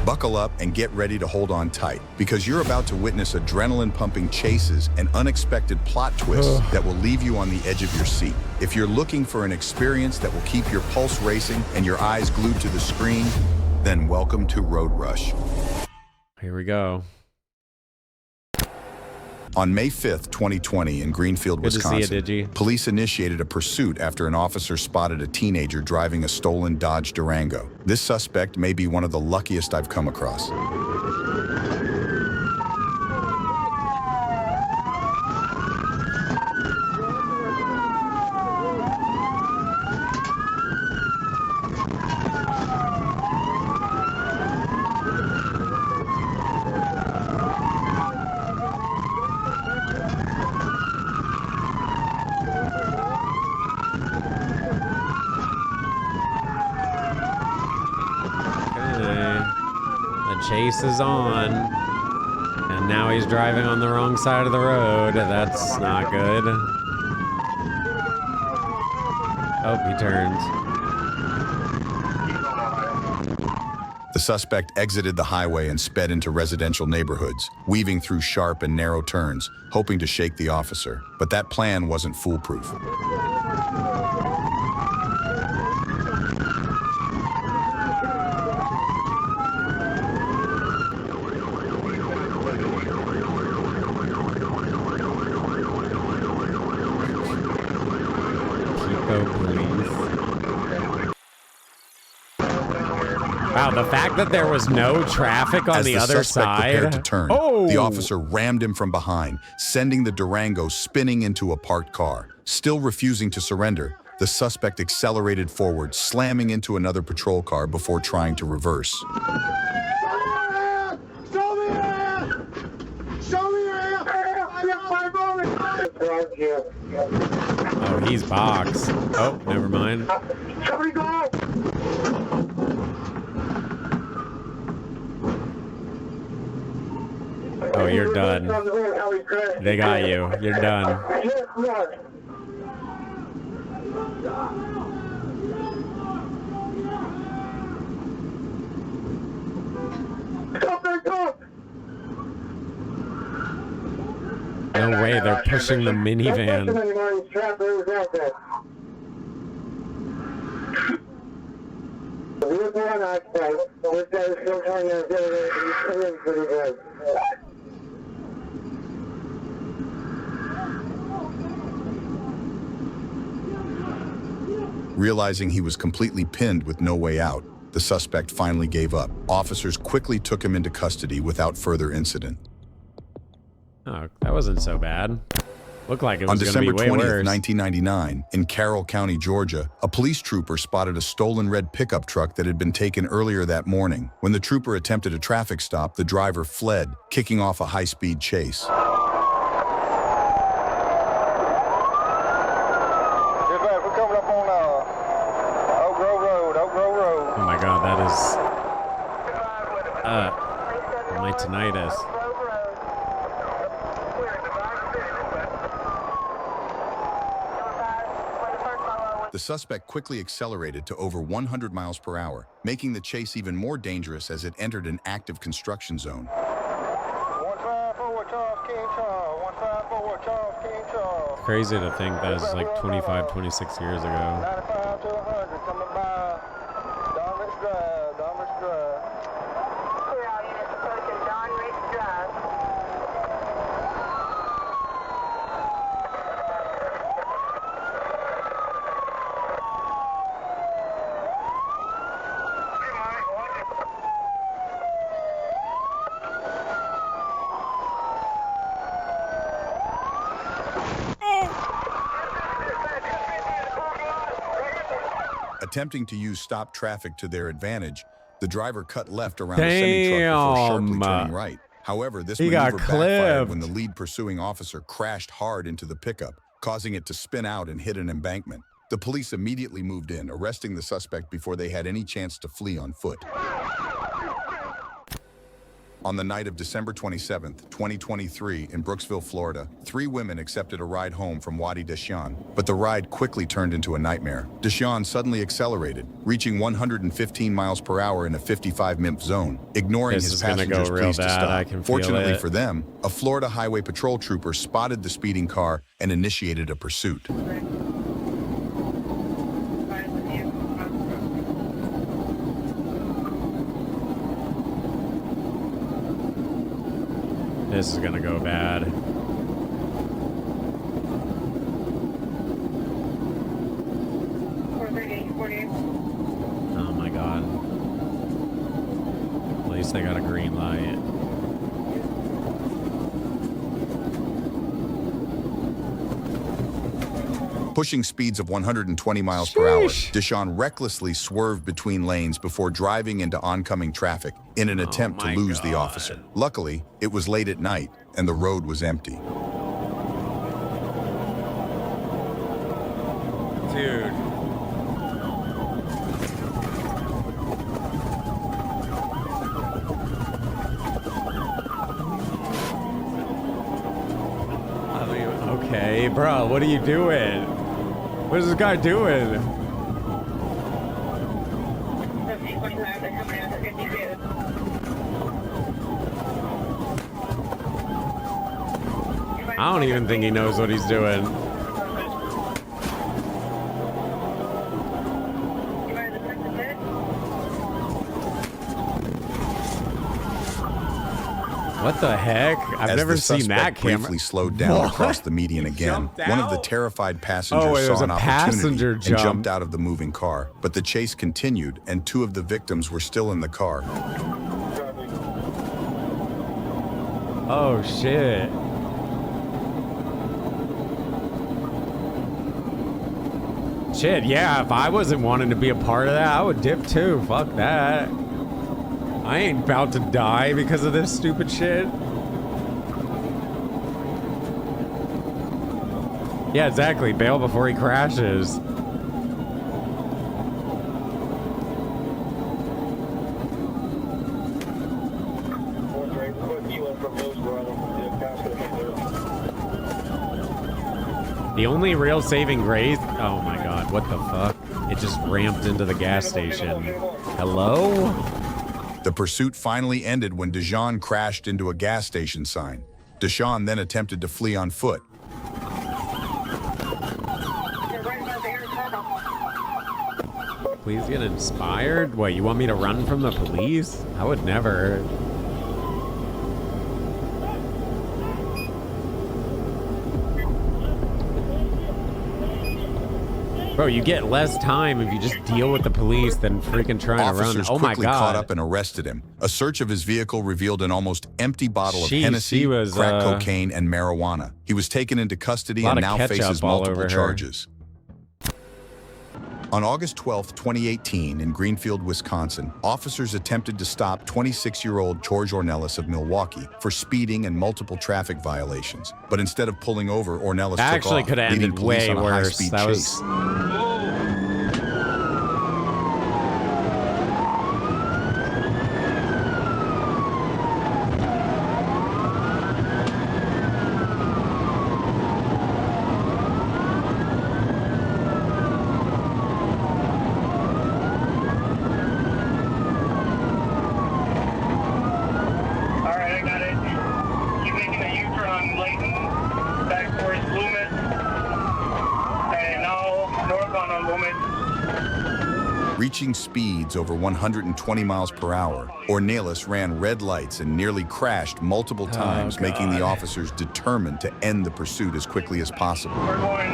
Buckle up and get ready to hold on tight, because you're about to witness adrenaline-pumping chases and unexpected plot twists that will leave you on the edge of your seat. If you're looking for an experience that will keep your pulse racing and your eyes glued to the screen, then welcome to Road Rush. Here we go. On May 5th, 2020, in Greenfield, Good to see you, Wisconsin, Digi. police initiated a pursuit after an officer spotted a teenager driving a stolen Dodge Durango. This suspect may be one of the luckiest I've come across. Chase is on, and now he's driving on the wrong side of the road. That's not good. Oh, he turns. The suspect exited the highway and sped into residential neighborhoods, weaving through sharp and narrow turns, hoping to shake the officer. But that plan wasn't foolproof. Wow, the fact that there was no traffic on As the the other suspect side. prepared to turn, Oh! the officer rammed him from behind, sending the Durango spinning into a parked car. Still refusing to surrender, the suspect accelerated forward, slamming into another patrol car before trying to reverse. Oh, he's boxed. Oh, never mind. Oh, you're done. They got you. You're done. No way, they're pushing the minivan. Realizing he was completely pinned with no way out, the suspect finally gave up. Officers quickly took him into custody without further incident. Oh, that wasn't so bad. Looked like it was On going to be December way 20th, worse. 1999, in Carroll County, Georgia, a police trooper spotted a stolen red pickup truck that had been taken earlier that morning. When the trooper attempted a traffic stop, the driver fled, kicking off a high-speed chase. Oh my god, that is... my tinnitus. The suspect quickly accelerated to over 100 miles per hour, making the chase even more dangerous as it entered an active construction zone. 154 Charles King Charles, 154 Crazy to think that was like 25, 26 years ago. 95 to 100 coming by Don Rich Drive, Don Rich Drive. Clear all units approaching Don Rich Drive. Attempting to use stop traffic to their advantage, the driver cut left around a semi-truck before sharply turning right. However, this maneuver backfired when the lead pursuing officer crashed hard into the pickup, causing it to spin out and hit an embankment. The police immediately moved in, arresting the suspect before they had any chance to flee on foot. On the night of December 27, 2023, in Brooksville, Florida, 3 women accepted a ride home from Wadi Deshan, but the ride quickly turned into a nightmare. Deshan suddenly accelerated, reaching 115 miles per hour in a 55 mph zone, ignoring his passengers' pleas to stop. Fortunately for them, a Florida Highway Patrol trooper spotted the speeding car and initiated a pursuit. This is gonna go bad. Oh my god. At least they got a green light. Pushing speeds of 120 miles per hour, Deshan recklessly swerved between lanes before driving into oncoming traffic in an attempt to lose the officer. Luckily, it was late at night and the road was empty. Dude. I mean, okay, bro, what are you doing? What is this guy doing? I don't even think he knows what he's doing. What the heck? I've never seen that camera. Briefly slowed down across the median again. One of the terrified passengers saw an opportunity passenger and jumped out of the moving car. But the chase continued, and 2 of the victims were still in the car. Oh shit. Shit, yeah, if I wasn't wanting to be a part of that, I would dip too. Fuck that. I ain't about to die because of this stupid shit. Yeah, exactly. Bail before he crashes. The only real saving grace... Oh my god, what the fuck? It just ramped into the gas station. Hello? The pursuit finally ended when Deshan crashed into a gas station sign. Deshan then attempted to flee on foot. Please get inspired? What, you want me to run from the police? I would never. Bro, you get less time if you just deal with the police than freaking trying to run. Oh my quickly god. Caught up and arrested him. A search of his vehicle revealed an almost empty bottle of Hennessy, crack cocaine, and marijuana. He was taken into custody and now faces multiple charges. On August 12, 2018, in Greenfield, Wisconsin, officers attempted to stop 26-year-old George Ornelas of Milwaukee for speeding and multiple traffic violations. But instead of pulling over, Ornelas took off, leading police on a high-speed chase. Alright, I got it. You making a U-turn on Layton, back reaching speeds over 120 miles per hour, Ornelas ran red lights and nearly crashed multiple times, making the officers determined to end the pursuit as quickly as possible. We're going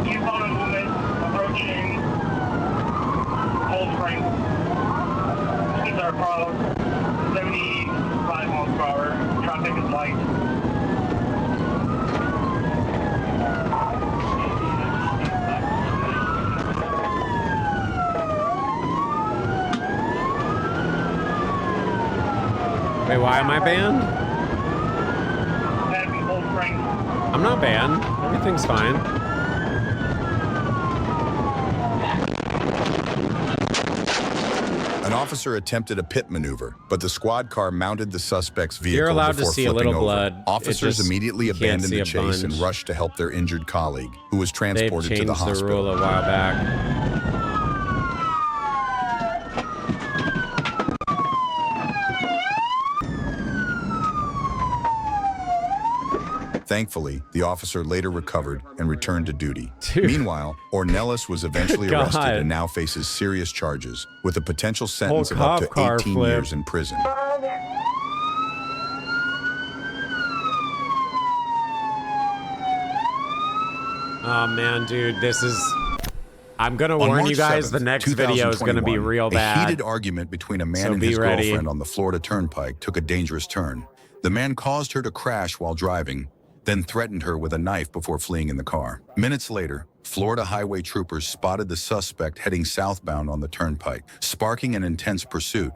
eastbound on Woodland, approaching Old Frank. Speeds are about 75 miles per hour. Traffic is light. Wait, why am I banned? Old Frank. I'm not banned. Everything's fine. An officer attempted a pit maneuver, but the squad car mounted the suspect's vehicle You're allowed before to see a flipping little over. blood. Officers immediately you can't abandoned see the a chase and bunch. rushed to help their injured colleague, who was transported They've to the changed the hospital. rule a while back. Thankfully, the officer later recovered and returned to duty. Dude. Meanwhile, Ornelas was eventually God. arrested and now faces serious charges, with a potential sentence of Whole up to cop car 18 flip. years in prison. Oh man, dude, this is... I'm gonna On warn March you guys, 7th, the next video is gonna be 2021, real A bad. heated argument between a man So and be his ready. girlfriend on the Florida Turnpike took a dangerous turn. The man caused her to crash while driving, then threatened her with a knife before fleeing in the car. Minutes later, Florida highway troopers spotted the suspect heading southbound on the turnpike, sparking an intense pursuit.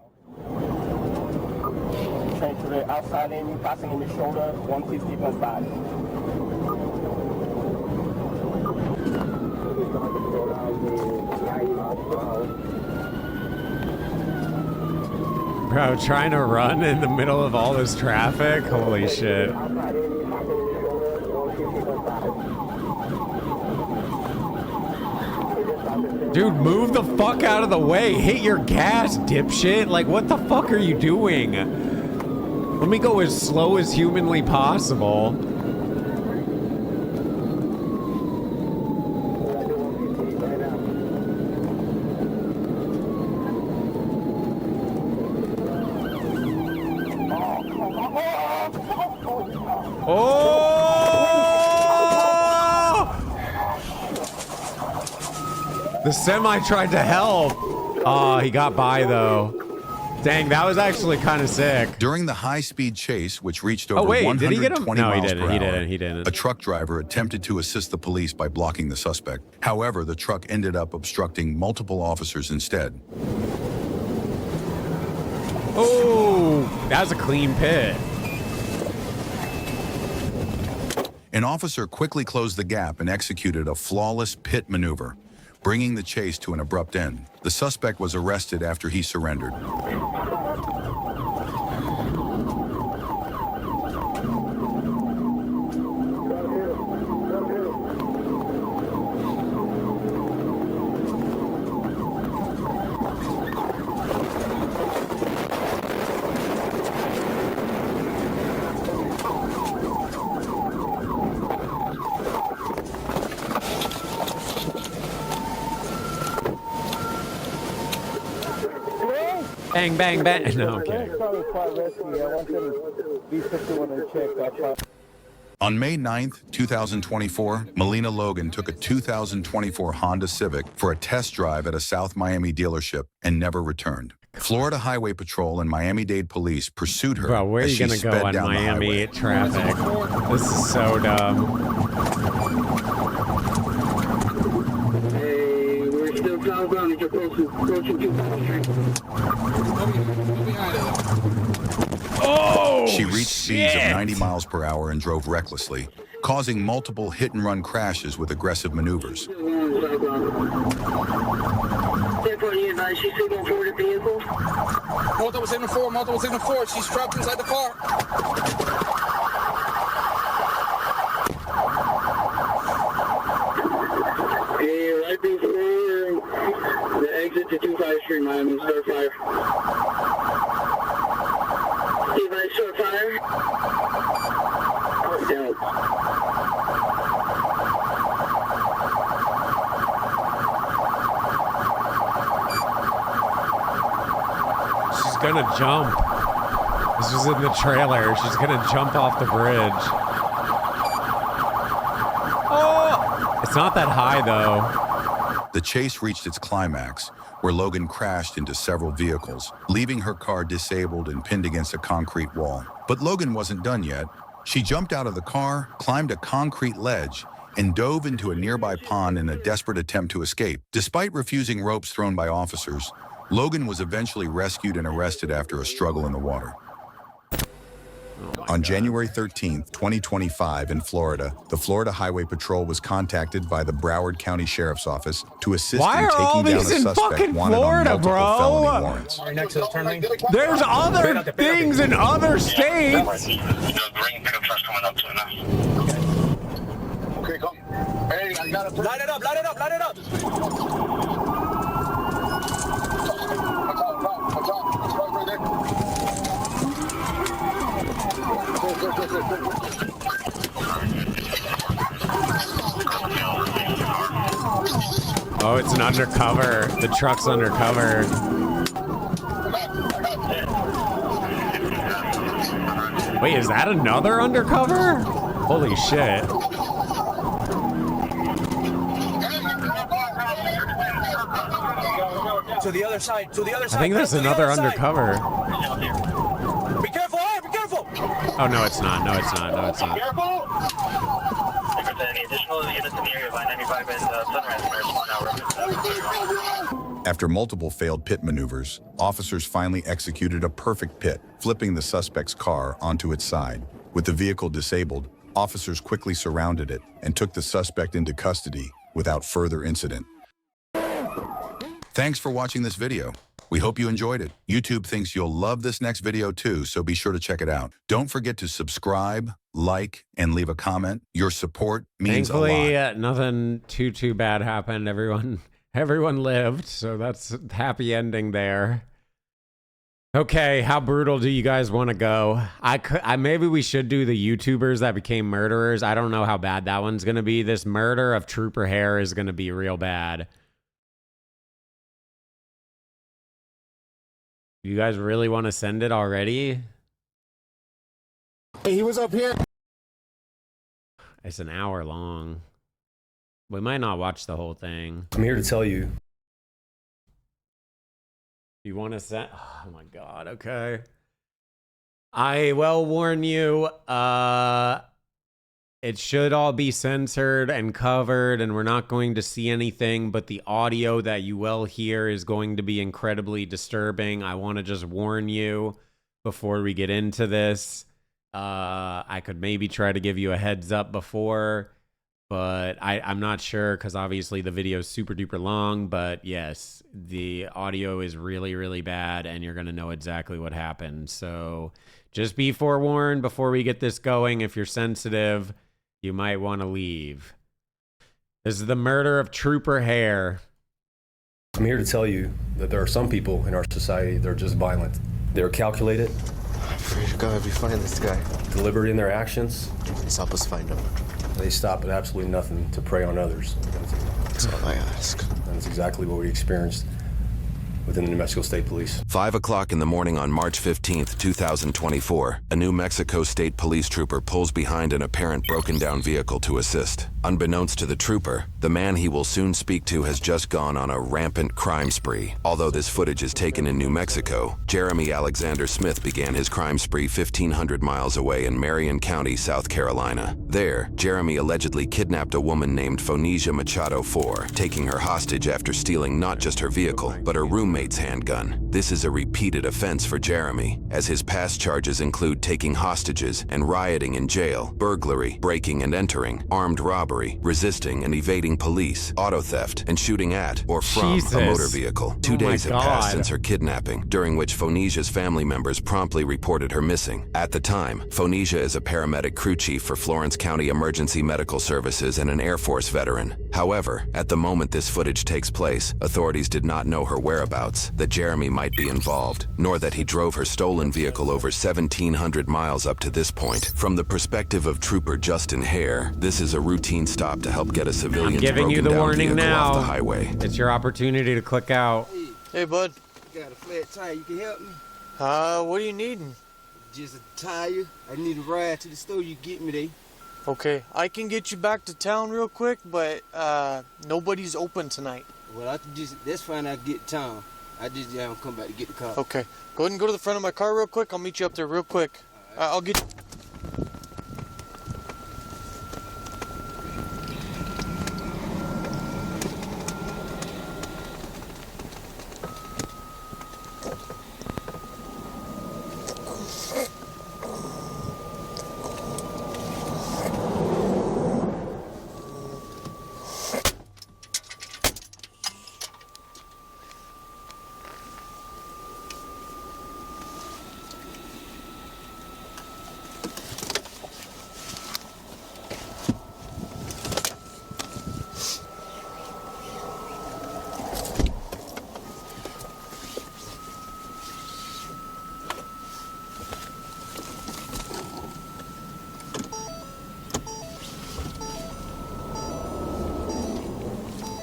Train to the outside lane, passing in the shoulder, 150.5. Bro, trying to run in the middle of all this traffic? Holy shit. Dude, move the fuck out of the way. Hit your gas, dipshit. Like, what the fuck are you doing? Let me go as slow as humanly possible. The semi tried to help. Oh, he got by though. Dang, that was actually kind of sick. During the high-speed chase, which reached over Oh, wait, did 120 he get him? No, he miles didn't, per he hour, didn't, he didn't. a truck driver attempted to assist the police by blocking the suspect. However, the truck ended up obstructing multiple officers instead. Oh, that was a clean pit. An officer quickly closed the gap and executed a flawless pit maneuver, bringing the chase to an abrupt end. The suspect was arrested after he surrendered. Bang, bang, bang. No, okay. On May 9th, 2024, Melina Logan took a 2024 Honda Civic for a test drive at a South Miami dealership and never returned. Florida Highway Patrol and Miami-Dade police pursued her. Bro, where are as you she gonna go sped on down the Miami highway. traffic? This is so dumb. Hey, we're still southbound. It's approaching 2,000 Street. Oh, She reached speeds of shit. 90 miles per hour and drove recklessly, causing multiple hit-and-run crashes with aggressive maneuvers. 1040 advice, she's still going forward at the vehicle. Multiple signal 4, she's trapped inside the car. Hey, right before the exit to 25 Street, Miami, start fire. Advice, start fire. Down. gonna jump. This was in the trailer. She's gonna jump off the bridge. Oh! It's not that high, though. The chase reached its climax, where Logan crashed into several vehicles, leaving her car disabled and pinned against a concrete wall. But Logan wasn't done yet. She jumped out of the car, climbed a concrete ledge, and dove into a nearby pond in a desperate attempt to escape. Despite refusing ropes thrown by officers, Logan was eventually rescued and arrested after a struggle in the water. On January 13th, 2025 in Florida, the Florida Highway Patrol was contacted by the Broward County Sheriff's Office to assist in taking down a suspect wanted on multiple felony warrants. Right next to the turn lane. There's other things in other states. Okay, come. Hey, I got to Light it up, light it up, light it up. It's right there. Oh, it's an undercover. The truck's undercover. Wait, is that another undercover? Holy shit. To the other side, to the other side. I think that's another undercover. Be careful, hey, be careful. Oh, no, it's not. No, it's not. No, it's not. After multiple failed pit maneuvers, officers finally executed a perfect pit, flipping the suspect's car onto its side. With the vehicle disabled, officers quickly surrounded it and took the suspect into custody without further incident. Thanks for watching this video. We hope you enjoyed it. YouTube thinks you'll love this next video too, so be sure to check it out. Don't forget to subscribe, like, and leave a comment. Your support means a lot. Thankfully, nothing too bad happened. Everyone lived, so that's a happy ending there. Okay, how brutal do you guys want to go? Maybe we should do the YouTubers that became murderers. I don't know how bad that one's gonna be. This murder of Trooper Hair is gonna be real bad. You guys really want to send it already? Hey, he was up here. It's an hour long. We might not watch the whole thing. I'm here to tell you. You want to send? Oh my God. Okay. I will warn you. It should all be censored and covered, and we're not going to see anything, but the audio that you will hear is going to be incredibly disturbing. I want to just warn you before we get into this. I could maybe try to give you a heads up before, but I'm not sure because obviously the video is super duper long. But yes, the audio is really, really bad, and you're going to know exactly what happened. So just be forewarned before we get this going. If you're sensitive, you might want to leave. This is the murder of Trooper Hair. I'm here to tell you that there are some people in our society that are just violent. They're calculated. God, we find this guy. Deliberate in their actions. Please help us find him. They stop at absolutely nothing to prey on others. That's all I ask. And that's exactly what we experienced within the New Mexico State Police. 5 o'clock in the morning on March 15th, 2024, a New Mexico State Police trooper pulls behind an apparent broken-down vehicle to assist. Unbeknownst to the trooper, the man he will soon speak to has just gone on a rampant crime spree. Although this footage is taken in New Mexico, Jeremy Alexander Smith began his crime spree 1,500 miles away in Marion County, South Carolina. There, Jeremy allegedly kidnapped a woman named Phonesia Machado IV, taking her hostage after stealing not just her vehicle, but her roommate's handgun. This is a repeated offense for Jeremy, as his past charges include taking hostages and rioting in jail, burglary, breaking and entering, armed robbery, resisting and evading police, auto theft, and shooting at or from a motor vehicle. 2 days have passed since her kidnapping, during which Phonesia's family members promptly reported her missing. At the time, Phonesia is a paramedic crew chief for Florence County Emergency Medical Services and an Air Force veteran. However, at the moment this footage takes place, authorities did not know her whereabouts, that Jeremy might be involved, nor that he drove her stolen vehicle over 1,700 miles up to this point. From the perspective of Trooper Justin Hare, this is a routine stop to help get a civilian's giving you the warning now. off the highway. It's your opportunity to click out. Hey, bud. Got a flat tire. You can help me? What are you needing? Just a tire. I need a ride to the store. You get me there. Okay, I can get you back to town real quick, but nobody's open tonight. Well, that's fine. I get town. I just haven't come back to get the car. Okay, go ahead and go to the front of my car real quick. I'll meet you up there real quick. I'll get.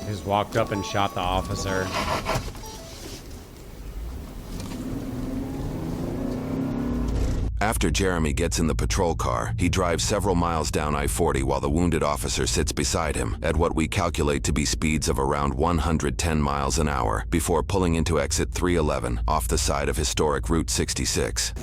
Just walked up and shot the officer. After Jeremy gets in the patrol car, he drives several miles down I-40 while the wounded officer sits beside him at what we calculate to be speeds of around 110 miles an hour before pulling into exit 311 off the side of historic Route 66.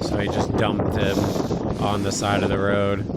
So he just dumped him on the side of the road.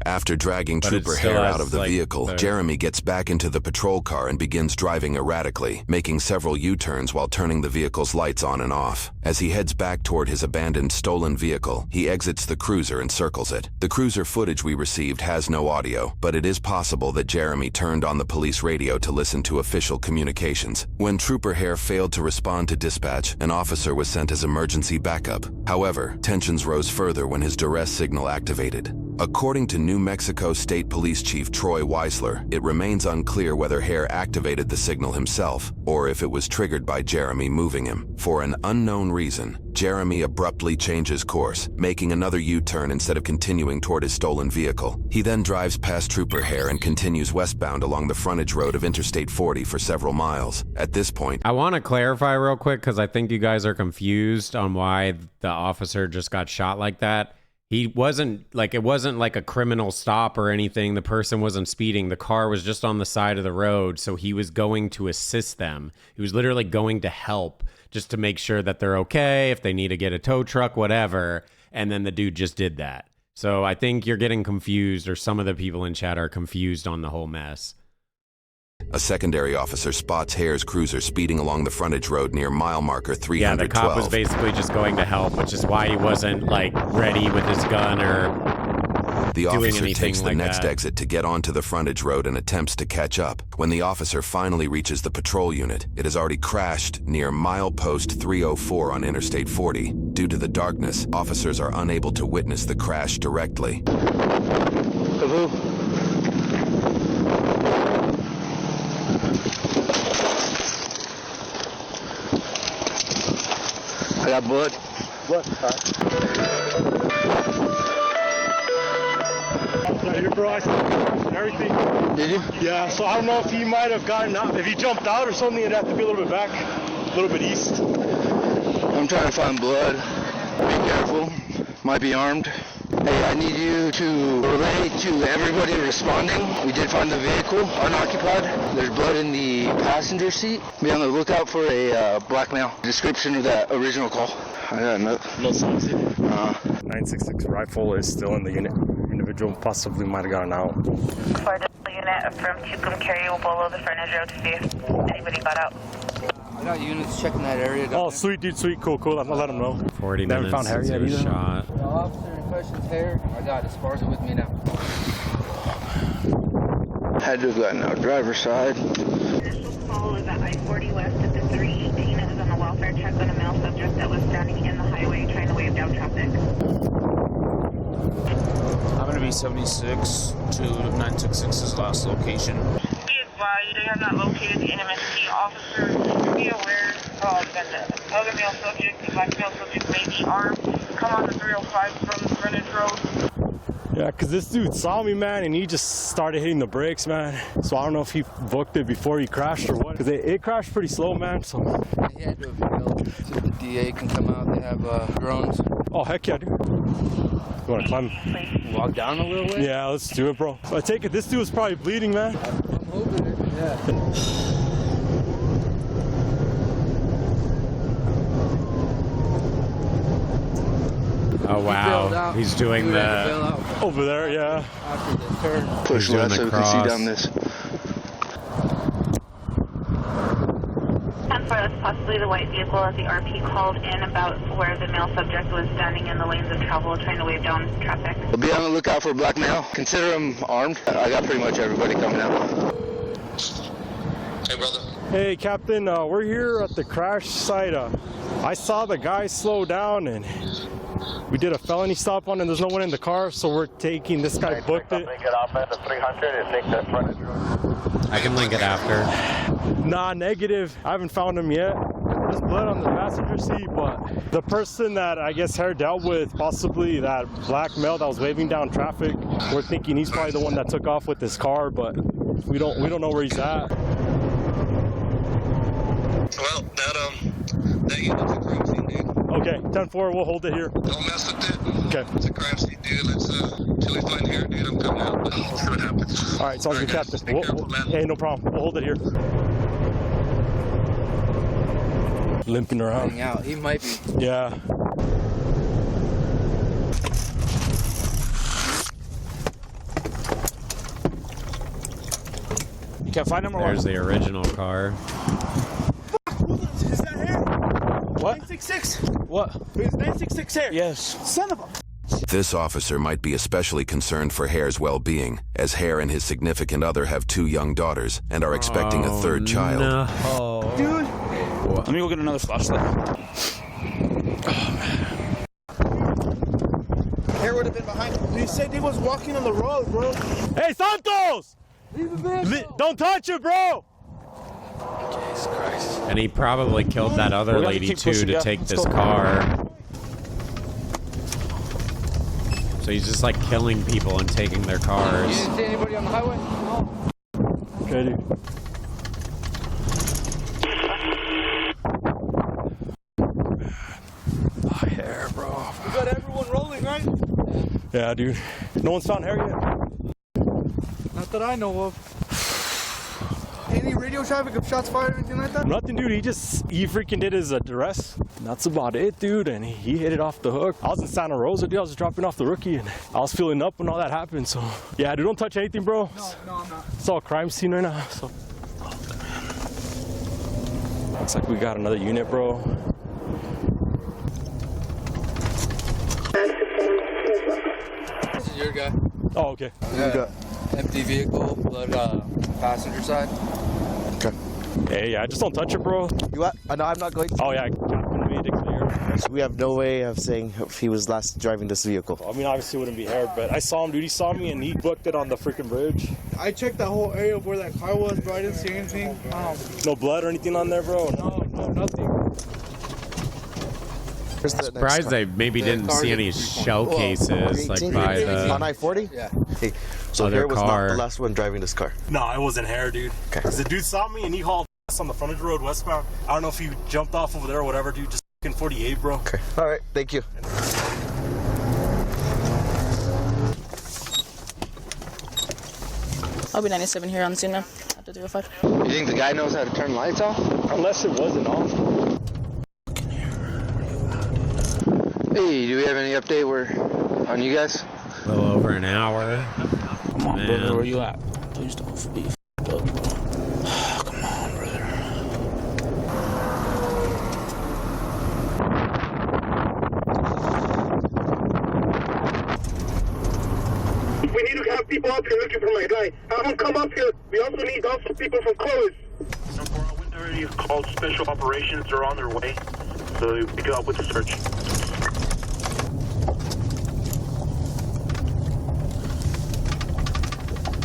After dragging But Trooper it still Hare has, out of the like, vehicle, Jeremy gets back into the patrol car and begins driving erratically, making several U-turns while turning the vehicle's lights on and off. As he heads back toward his abandoned stolen vehicle, he exits the cruiser and circles it. The cruiser footage we received has no audio, but it is possible that Jeremy turned on the police radio to listen to official communications. When Trooper Hare failed to respond to dispatch, an officer was sent as emergency backup. However, tensions rose further when his duress signal activated. According to New Mexico State Police Chief Troy Weisler, it remains unclear whether Hare activated the signal himself or if it was triggered by Jeremy moving him. For an unknown reason, Jeremy abruptly changes course, making another U-turn instead of continuing toward his stolen vehicle. He then drives past Trooper Hare and continues westbound along the frontage road of Interstate 40 for several miles. At this point, I want to clarify real quick because I think you guys are confused on why the officer just got shot like that. He wasn't like, it wasn't like a criminal stop or anything. The person wasn't speeding. The car was just on the side of the road. So he was going to assist them. He was literally going to help just to make sure that they're okay, if they need to get a tow truck, whatever. And then the dude just did that. So I think you're getting confused, or some of the people in chat are confused on the whole mess. a secondary officer spots Hare's cruiser speeding along the frontage road near mile marker 312. Yeah, the cop was basically just going to help, which is why he wasn't like ready with his gun or The doing officer anything takes the like next that. exit to get onto the frontage road and attempts to catch up. When the officer finally reaches the patrol unit, it has already crashed near milepost 304 on Interstate 40. Due to the darkness, officers are unable to witness the crash directly. I got blood. What? Your bro, I saw everything. Did you? Yeah, so I don't know if he might have gotten out. If he jumped out or something, it'd have to be a little bit back, a little bit east. I'm trying to find blood. Be careful. Might be armed. Hey, I need you to relay to everybody responding. We did find the vehicle unoccupied. There's blood in the passenger seat. Be on the lookout for a black male. Description of that original call. I got no signs. 966 rifle is still in the unit. Individual possibly might have gotten out. For the unit from Tucum Carry will follow the frontage road to see if anybody got out. I got units checking that area. Oh, sweet, dude, sweet, cool. I'll let him know. 40 Never minutes found Harry since yet he was either. shot. The officer in question's hair. I got it. Spars it with me now. Had to have gotten out driver's side. Initial call was at I-40 west at the 318. It was on a welfare check on a male subject that was standing in the highway trying to wave down traffic. I'm gonna be 76 to 966's last location. Be advised, they have not located the NMST officer. Be aware that the other male subject, the black male subject, may be armed. Come on the 305 from the frontage road. Yeah, because this dude saw me, man, and he just started hitting the brakes, man. So I don't know if he booked it before he crashed or what. Because it crashed pretty slow, man. So He had to have been so the DA can come out. They have drones. Oh, heck yeah, dude. You want to climb? Walk down a little way? Yeah, let's do it, bro. I take it this dude was probably bleeding, man. I'm hoping it, yeah. Oh, wow. He's doing the... Over there, yeah. After the turn. Push left so we can see down this. And for that's possibly the white vehicle that the RP called in about where the male subject was standing in the lanes of travel trying to wave down traffic. We'll be on the lookout for a black male. Consider him armed. I got pretty much everybody coming out. Hey, brother. Hey, Captain, we're here at the crash site. I saw the guy slow down and we did a felony stop on him. There's no one in the car, so we're taking this guy booked it. Get off at the 300 and take that frontage road. I can link it after. Nah, negative. I haven't found him yet. There's blood on the passenger seat, but the person that I guess Hare dealt with, possibly that black male that was waving down traffic, we're thinking he's probably the one that took off with his car, but we don't know where he's at. Well, that unit's a crime scene, dude. Okay, 10-4, we'll hold it here. Don't mess with it. Okay. It's a crime scene, dude. Let's till we find here, dude. I'm coming out. We'll see what happens. All right, sounds good, Captain. Be careful, man. Hey, no problem. We'll hold it here. Limping around. Hang out. He might be. Yeah. You can't find him or There's the original car. Is that here? What? 966. What? It's 966 here. Yes. Son of a... This officer might be especially concerned for Hare's well-being, as Hare and his significant other have 2 young daughters and are expecting a 3rd child. No. Dude. Let me go get another flashlight. Hare would have been behind him. He said he was walking on the road, bro. Hey, Santos! Leave it back. Don't touch it, bro! Jesus Christ. And he probably killed that other We're gonna lady keep too pushing, to yeah. take Let's this go. car. So he's just like killing people and taking their You cars. didn't see anybody on the highway? No. Okay, dude. Oh, Hare, bro. We got everyone rolling, right? Yeah, dude. No one's found Hare yet. Not that I know of. Any radio traffic of shots fired or anything like that? Nothing, dude. He freaking did his arrest. That's about it, dude. And he hit it off the hook. I was in Santa Rosa, dude. I was dropping off the rookie, and I was feeling up when all that happened. So, yeah, dude, don't touch anything, bro. No, I'm not. It's all a crime scene right now. So, looks like we got another unit, bro. This is your guy. Oh, okay. Yeah. Empty vehicle, blood passenger side. Okay. Hey, yeah, just don't touch it, bro. You what? No, I'm not going to. Oh, yeah, Captain made it clear. We have no way of saying if he was last driving this vehicle. I mean, obviously it wouldn't be Hare, but I saw him, dude. He saw me, and he booked it on the freaking bridge. I checked that whole area of where that car was, bro. I didn't see anything. No blood or anything on there, bro? No, nothing. Surprised they maybe didn't see any shell cases like by on the I-40? Yeah. Okay. So other Hare was car. not the last one driving this car. No, it wasn't Hare, dude. Okay. Because the dude saw me, and he hauled ass on the frontage road westbound. I don't know if he jumped off over there or whatever, dude. Just fucking 48, bro. Okay. All right. Thank you. I'll be 97 here on the scene now. After 305. You think the guy knows how to turn lights off? Unless it wasn't off. Hey, do we have any update on you guys? a little over an hour. Come on, Man. brother, where you at? Please don't be f***ed up, bro. Come on, brother. people up here looking for my guy. Have them come up here. We also need people from Clovis. Number 4, Winter is called Special Operations. They're on their way, so we can help with the search.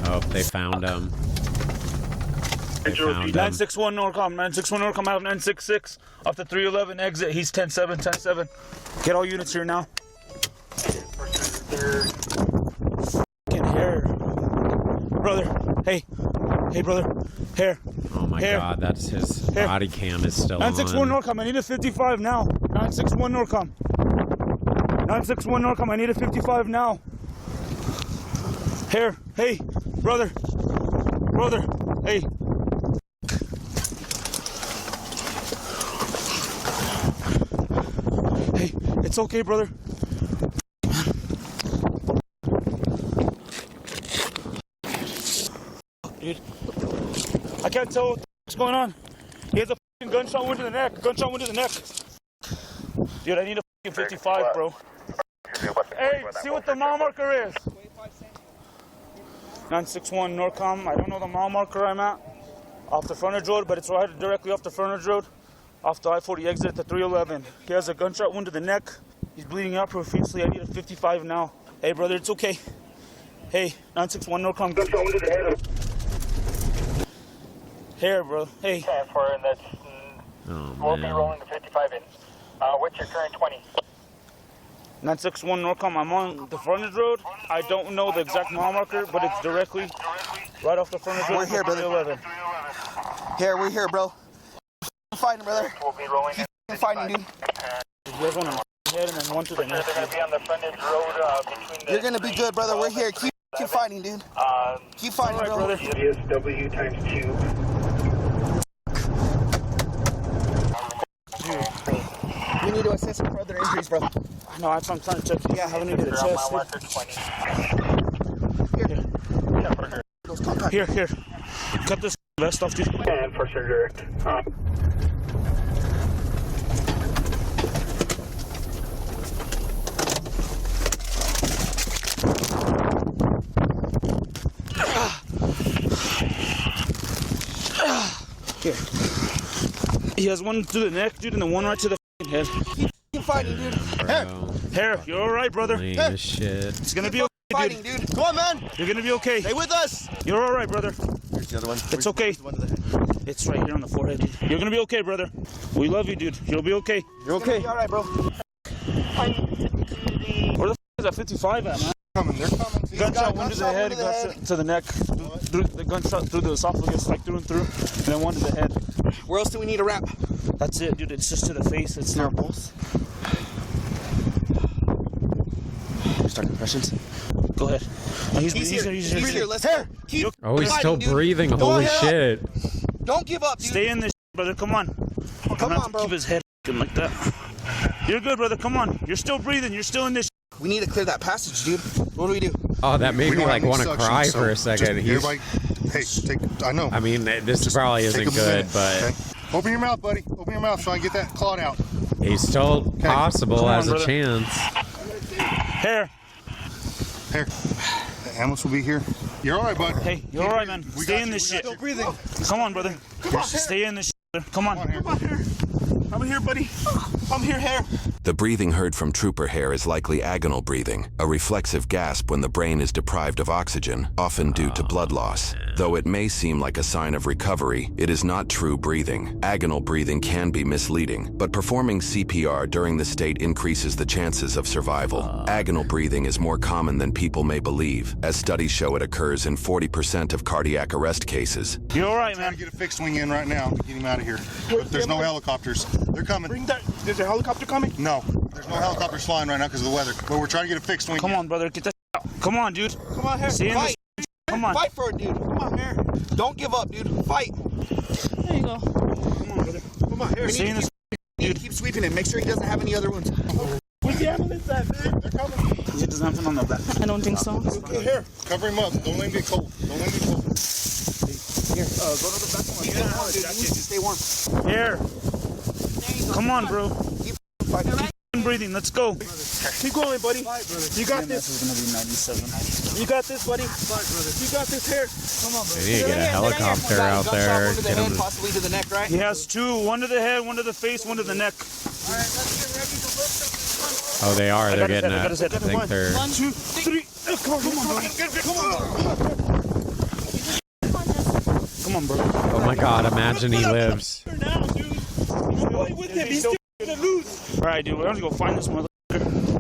Oh, they found him. 961 Norcom, 961 Norcom out of 966 off the 311 exit. He's 10-7, 10-7. Get all units here now. Fucking hair. Brother, hey, brother, hair. Oh my God, that's his body cam is still 961 on. Norcom, I need a 55 now. 961 Norcom. 961 Norcom, I need a 55 now. Hair, hey, brother, hey. Hey, it's okay, brother. Dude, I can't tell what's going on. He has a fucking gunshot wound to the neck. Dude, I need a fucking 55, bro. Hey, see what the mile marker is. 961 Norcom. I don't know the mile marker I'm at. Off the frontage road, but it's right directly off the frontage road. Off the I-40 exit at the 311. He has a gunshot wound to the neck. He's bleeding out profusely. I need a 55 now. Hey, brother, it's okay. Hey, 961 Norcom. Gunshot wound to the head. Here, bro. Hey. 10-4, and that's... we'll be rolling the 55 in. What's your current 20? 961 Norcom. I'm on the frontage road. I don't know the exact mile marker, but it's directly right off the frontage road. We're here, brother. 311. Here, we're here, bro. Fighting, brother. We'll be rolling Keep fighting, dude. You guys want to head and then one to the next. They're going to be on the frontage road between the... You're gonna be good, brother. We're here. Keep fighting, dude. Keep fighting, right, bro. brother. W times 2. We need to assess him for other injuries, bro. No, that's what I'm trying to check. Yeah, I need to get a chest. Here. Cut this vest off, dude. And for sure, direct. Here. He has one to the neck, dude, and then one right to the head. Keep fighting, dude. Here, you're all right, brother. Lame shit. It's gonna be okay, fighting, dude. Come on, man. You're gonna be okay. Stay with us. You're all right, brother. Here's the other one. It's okay. It's right here on the forehead, dude. You're gonna be okay, brother. We love you, dude. You'll be okay. You're okay. All right, bro. Where the f is that 55 at, man? They're coming. Gunshot wound to the head, gunshot to the neck, through the gunshot through the esophagus, like through and through, and then one to the head. Where else do we need a wrap? That's it, dude. It's just to the face. It's not pulse. Start compressions. Go ahead. No, he's here. Let's go. Keep Oh, he's still fighting, dude. breathing. Don't Holy give up. shit. Don't give up, dude. Stay in this, brother. Come on. Come on, bro. Keep his head like that. You're good, brother. Come on. You're still breathing. You're still in this. We need to clear that passage, dude. What do we do? Oh, that made me like want to cry for a second. Everybody, hey, I know. I mean, this probably isn't good, but okay? Open your mouth, buddy. Open your mouth so I can get that clot out. he's still possible, has a brother. chance. Here. The ambulance will be here. You're all right, bud. Hey, you're all right, man. Stay in this shit. Still breathing. Come on, brother. Stay in this shit, brother. Come on. Come on, here. I'm here, buddy. I'm here, hair. The breathing heard from Trooper Hair is likely agonal breathing, a reflexive gasp when the brain is deprived of oxygen, often due to blood loss. Though it may seem like a sign of recovery, it is not true breathing. Agonal breathing can be misleading, but performing CPR during the state increases the chances of survival. Agonal breathing is more common than people may believe, as studies show it occurs in 40% of cardiac arrest cases. You're all right, man. Trying to get a fixed wing in right now to get him out of here. But there's no helicopters. They're coming. Is there a helicopter coming? No, there's no helicopters flying right now because of the weather. But we're trying to get a fixed wing. Come on, brother. Get that out. Come on, dude. Come on, hair. Stay in Fight. this. Come on. Fight for it, dude. Come on, hair. Don't give up, dude. Fight. There you go. Come on, brother. Come on, hair. Stay in this. Dude, keep sweeping it. Make sure he doesn't have any other wounds. Where's the ambulance at, man? They're coming. He doesn't have on the back. I don't think so. Okay, here. Cover him up. Don't let him get cold. Don't let him get cold. Here, go to the back one. Stay warm, dude. You need to stay warm. Here. Come on, bro. Keep fighting. Keep him breathing. Let's go. Keep going, buddy. You got this. This is gonna be 97. You got this, buddy. You got this here. Come on, bro. They need to get a helicopter out there. Get him. Possibly to the neck, right? He has two. One to the head, one to the face, one to the neck. All right, let's get ready to lift up. Oh, they are. They're getting I it. I think they're. 1, 2, 3. Come on, Come on, bro. Oh my God! Imagine he lives. All right, dude. We're gonna go find this mother.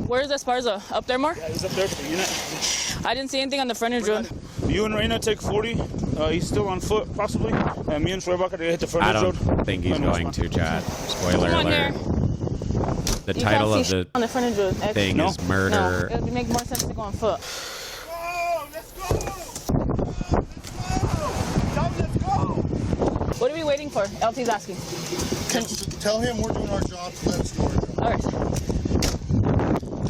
Where's Esparza? Up there more? Yeah, he's up there for the unit. I didn't see anything on the frontage road. You and Reina take 40. He's still on foot, possibly. And me and Schwarber gotta hit the I frontage road. don't think he's going to, chat. Spoiler Come on alert. The title of the on the frontage road. thing is murder. No, it would make more sense to go on foot. What are we waiting for? LT's asking. Tell him we're doing our job. Let us know. All right.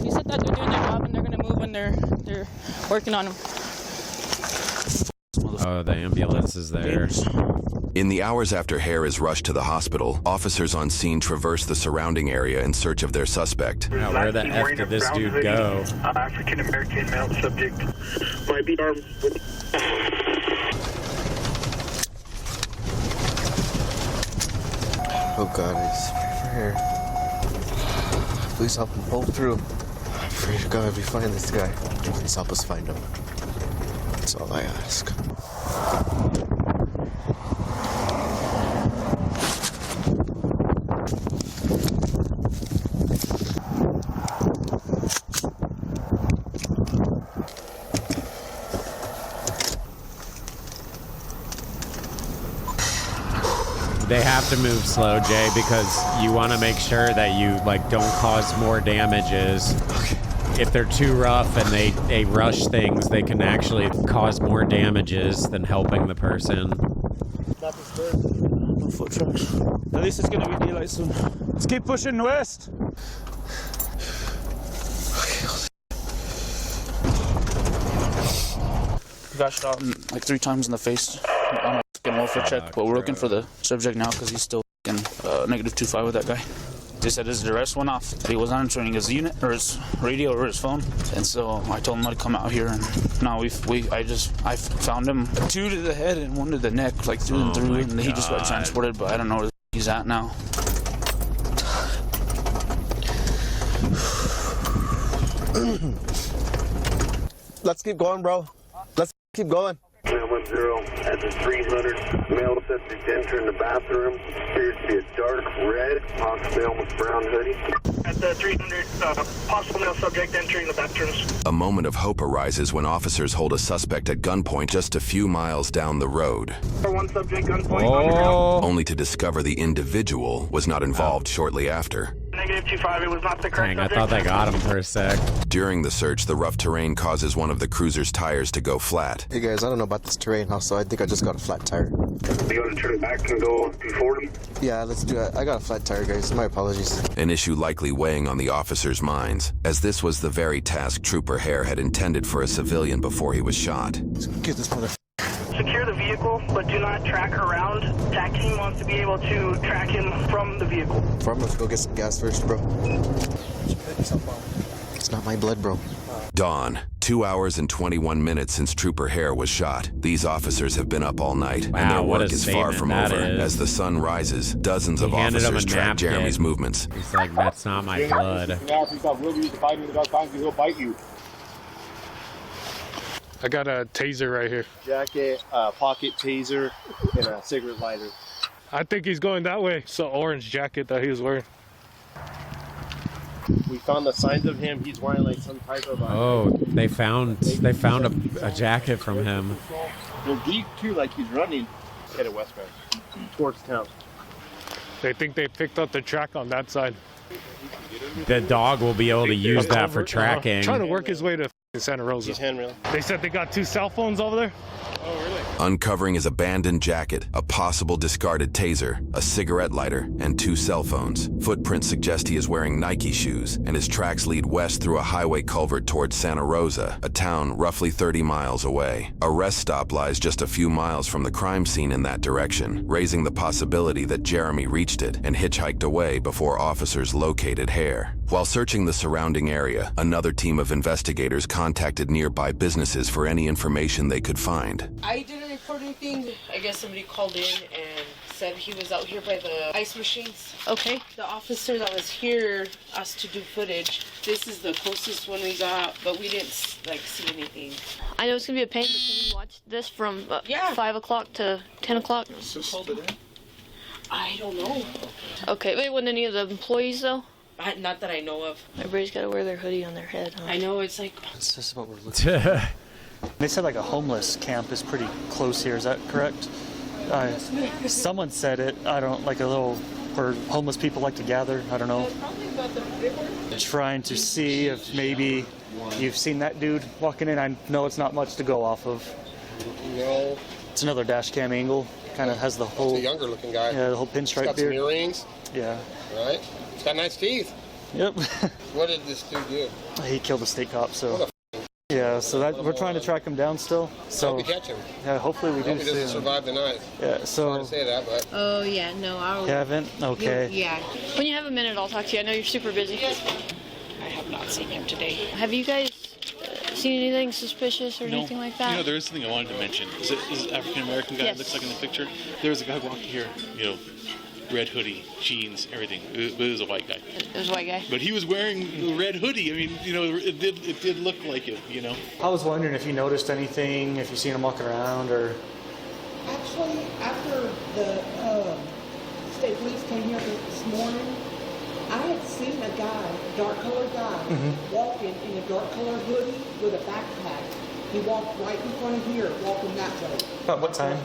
You said that they're doing their job and they're gonna move when they're working on them. Oh, the ambulance is there. In the hours after Hare is rushed to the hospital, officers on scene traverse the surrounding area in search of their suspect. Now, where the F did this dude go? African American male subject might be armed with. Oh God, I just pray for her. Please help him pull through. I pray to God we find this guy. Please help us find him. That's all I ask. They have to move slow, Jay, because you want to make sure that you don't cause more damages. If they're too rough and they rush things, they can actually cause more damages than helping the person. Not disturbed. No foot tracks. At least it's gonna be daylight soon. Let's keep pushing west. Got shot like 3 times in the face. On a fucking welfare check, but we're looking for the subject now because he's still negative 2.5 with that guy. They said his arrest went off. He wasn't answering his unit or his radio or his phone, and so I told him I'd come out here. And now I found him 2 to the head and 1 to the neck, like through and through, and he just got transported. But I don't know where he's at now. Let's keep going, bro. Let's keep going. 910 at the 300 male subject entering the bathroom. Appears to be a dark red, possibly almost brown hoodie. At the 300, possible male subject entering the bathrooms. A moment of hope arises when officers hold a suspect at gunpoint just a few miles down the road. 1 subject gunpoint. Only to discover the individual was not involved shortly after. Negative 2.5, it was not the correct Dang, I thought they got him for a sec. During the search, the rough terrain causes one of the cruiser's tires to go flat. Hey guys, I don't know about this terrain, also I think I just got a flat tire. You want to turn it back and go 240? Yeah, let's do it. I got a flat tire, guys. My apologies. An issue likely weighing on the officers' minds, as this was the very task Trooper Hare had intended for a civilian before he was shot. Get this motherfucker. Secure the vehicle, but do not track around. TAC team wants to be able to track him from the vehicle. Let's go get some gas first, bro. It's not my blood, bro. Dawn, 2 hours and 21 minutes since Trooper Hare was shot. These officers have been up all night, and their what a work is far statement from that over. is. As the sun rises, dozens of He handed him officers a track napkin. Jeremy's movements. He's like, that's not my blood. Now, if you stop really fighting the dog, he'll bite you. I got a taser right here. Jacket, pocket taser, and a cigarette lighter. I think he's going that way. It's an orange jacket that he was wearing. We found the signs of him. He's wearing like some type of. Oh, they found a jacket from him. They're deep too, like he's running. Headed westbound towards town. They think they picked up the track on that side. The dog will be able to use that for tracking. Trying to work his way to Santa Rosa. He's handrail. They said they got 2 cell phones over there. Oh, really? Uncovering his abandoned jacket, a possible discarded taser, a cigarette lighter, and 2 cell phones. Footprints suggest he is wearing Nike shoes, and his tracks lead west through a highway culvert towards Santa Rosa, a town roughly 30 miles away. A rest stop lies just a few miles from the crime scene in that direction, raising the possibility that Jeremy reached it and hitchhiked away before officers located Hare. While searching the surrounding area, another team of investigators contacted nearby businesses for any information they could find. I didn't report anything. I guess somebody called in and said he was out here by the ice machines. Okay. The officer that was here asked to do footage. This is the closest one we got, but we didn't see anything. I know it's gonna be a pain, but can we watch this from 5 o'clock to 10 o'clock? I don't know. Okay, wait, wasn't any of the employees though? Not that I know of. Everybody's gotta wear their hoodie on their head, huh? I know, it's like... This is what we're looking for. They said like a homeless camp is pretty close here, is that correct? Someone said it, I don't, like a little, where homeless people like to gather, I don't know. Trying to see if maybe you've seen that dude walking in. I know it's not much to go off of. No. It's another dash cam angle. Kind of has the whole... It's a younger looking guy. Yeah, the whole pinstripe got beard. Some earrings. Yeah. Right. He's got nice teeth. Yep. What did this dude do? He killed a state cop, so... Yeah, so that we're trying to track him down still. So hope we catch him. Yeah, hopefully we do. Hope he doesn't survive the night. Yeah, so... Sorry to say that, but... Oh, yeah, no, I'll... You haven't? Okay. Yeah. When you have a minute, I'll talk to you. I know you're super busy. I have not seen him today. Have you guys seen anything suspicious or anything like that? You know, there is something I wanted to mention. Is it African American guy? Yes. Looks like in the picture. There was a guy walking here, you know, red hoodie, jeans, everything. It was a white guy. It was a white guy. But he was wearing a red hoodie. I mean, you know, it did look like it, you know. I was wondering if you noticed anything, if you seen him walking around, or... Actually, after the state police came here this morning, I had seen a guy, a dark-colored guy, walking in a dark-colored hoodie with a backpack. He walked right in front of here, walking that way. About what time?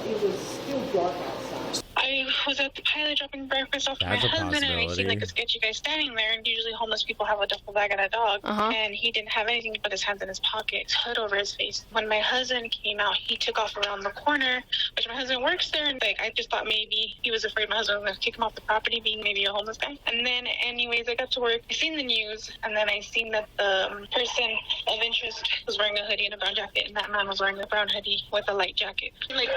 It was still dark outside. I was at the pilot dropping breakfast off for my That's a husband, and I seen possibility. like a sketchy guy standing there. And usually homeless people have a duffel bag and a dog, and he didn't have anything but his hands in his pockets, hood over his face. When my husband came out, he took off around the corner, which my husband works there, and like I just thought maybe he was afraid my husband was gonna kick him off the property, being maybe a homeless guy. And then, anyways, I got to work. I seen the news, and then I seen that the person of interest was wearing a hoodie and a brown jacket, and that man was wearing a brown hoodie with a light jacket. Like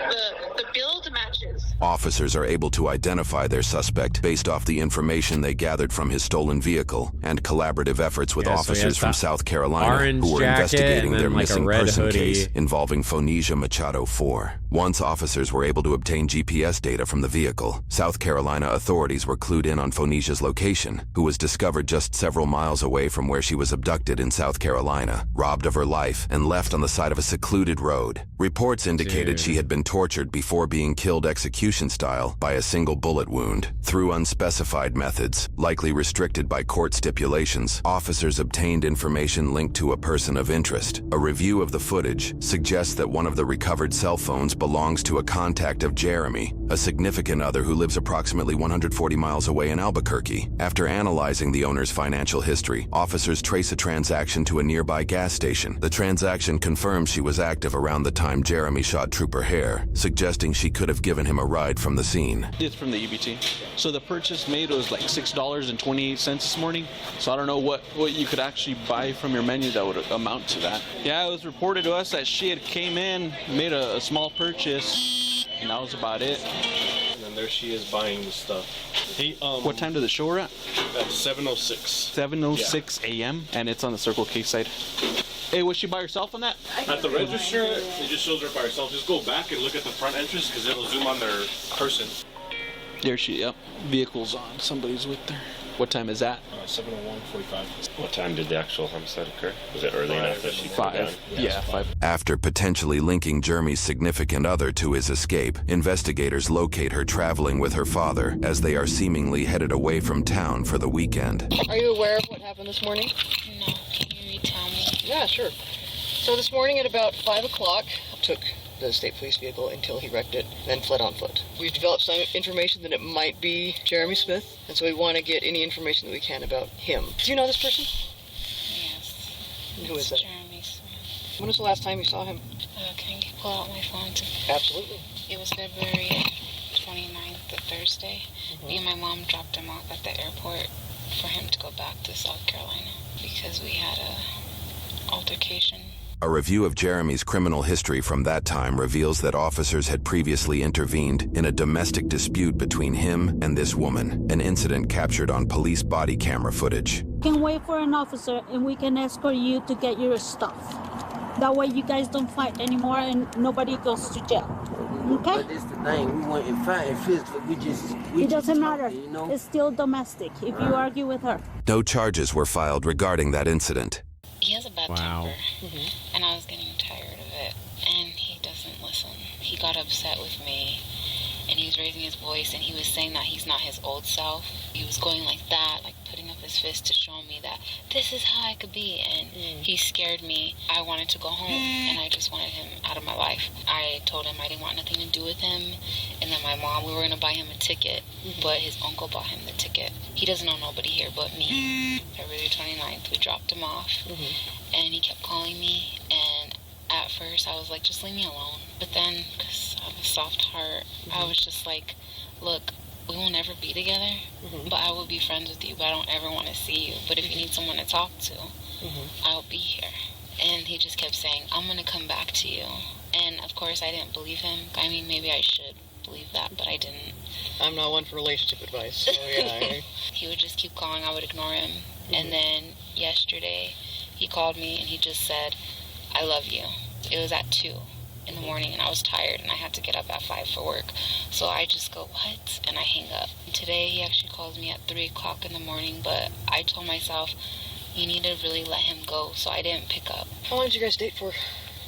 the build matches. Officers are able to identify their suspect based off the information they gathered from his stolen vehicle and collaborative efforts with Yeah, so he officers has from that South Carolina orange who were jacket investigating and then their like a missing red person hoodie. case involving Phonesia Machado 4. Once officers were able to obtain GPS data from the vehicle, South Carolina authorities were clued in on Phonesia's location, who was discovered just several miles away from where she was abducted in South Carolina, robbed of her life, and left on the side of a secluded road. Reports indicated she had been tortured before being killed execution style by a single bullet wound. Through unspecified methods, likely restricted by court stipulations, officers obtained information linked to a person of interest. A review of the footage suggests that one of the recovered cell phones belongs to a contact of Jeremy, a significant other who lives approximately 140 miles away in Albuquerque. After analyzing the owner's financial history, officers trace a transaction to a nearby gas station. The transaction confirms she was active around the time Jeremy shot Trooper Hare, suggesting she could have given him a ride from the scene. It's from the EBT. So the purchase made was like $6.28 this morning. So I don't know what you could actually buy from your menu that would amount to that. Yeah, it was reported to us that she had came in, made a small purchase, and that was about it. And then there she is buying the stuff. Hey, What time did the show at? At 7:06. 7:06 a.m. and it's on the Circle K side. Hey, was she by herself on that? At the register, it just shows her by herself. Just go back and look at the front entrance because it'll zoom on their person. There she, yep. Vehicle's on. Somebody's with her. What time is that? 7:01:45. What time did the actual homicide occur? Was it early enough that she 5. Yeah, 5. After potentially linking Jeremy's significant other to his escape, investigators locate her traveling with her father as they are seemingly headed away from town for the weekend. Are you aware of what happened this morning? No, can you retell me? Yeah, sure. So this morning at about 5 o'clock, took the state police vehicle until he wrecked it, then fled on foot. We've developed some information that it might be Jeremy Smith, and so we want to get any information that we can about him. Do you know this person? Yes. And who is that? Jeremy Smith. When was the last time you saw him? Can you pull out my phone? Absolutely. It was February 29th, the Thursday. Me and my mom dropped him off at the airport for him to go back to South Carolina because we had a altercation A review of Jeremy's criminal history from that time reveals that officers had previously intervened in a domestic dispute between him and this woman, an incident captured on police body camera footage. You can wait for an officer and we can escort you to get your stuff. That way you guys don't fight anymore and nobody goes to jail. Okay? But that's the thing. We want to fight physically. It doesn't matter. You know? It's still domestic if you argue with her. No charges were filed regarding that incident. He has a bad temper, and I was getting tired of it, and he doesn't listen. He got upset with me, and he was raising his voice, and he was saying that he's not his old self. He was going like that, like putting up his fist to show me that this is how I could be, and he scared me. I wanted to go home, and I just wanted him out of my life. I told him I didn't want nothing to do with him, and then my mom, we were going to buy him a ticket, but his uncle bought him the ticket. He doesn't know nobody here but me. February 29th, we dropped him off, and he kept calling me, and at first I was like, just leave me alone. But then, because I have a soft heart, I was just like, look, we will never be together, but I will be friends with you, but I don't ever want to see you. But if you need someone to talk to, I'll be here. And he just kept saying, I'm going to come back to you. And of course I didn't believe him. I mean, maybe I should believe that, but I didn't. I'm not one for relationship advice, so yeah. He would just keep calling, I would ignore him. And then yesterday he called me and he just said, I love you. It was at 2 in the morning and I was tired and I had to get up at 5 for work. So I just go, what? And I hang up. Today he actually calls me at 3 o'clock in the morning, but I told myself, you need to really let him go, so I didn't pick up. How long did you guys date for?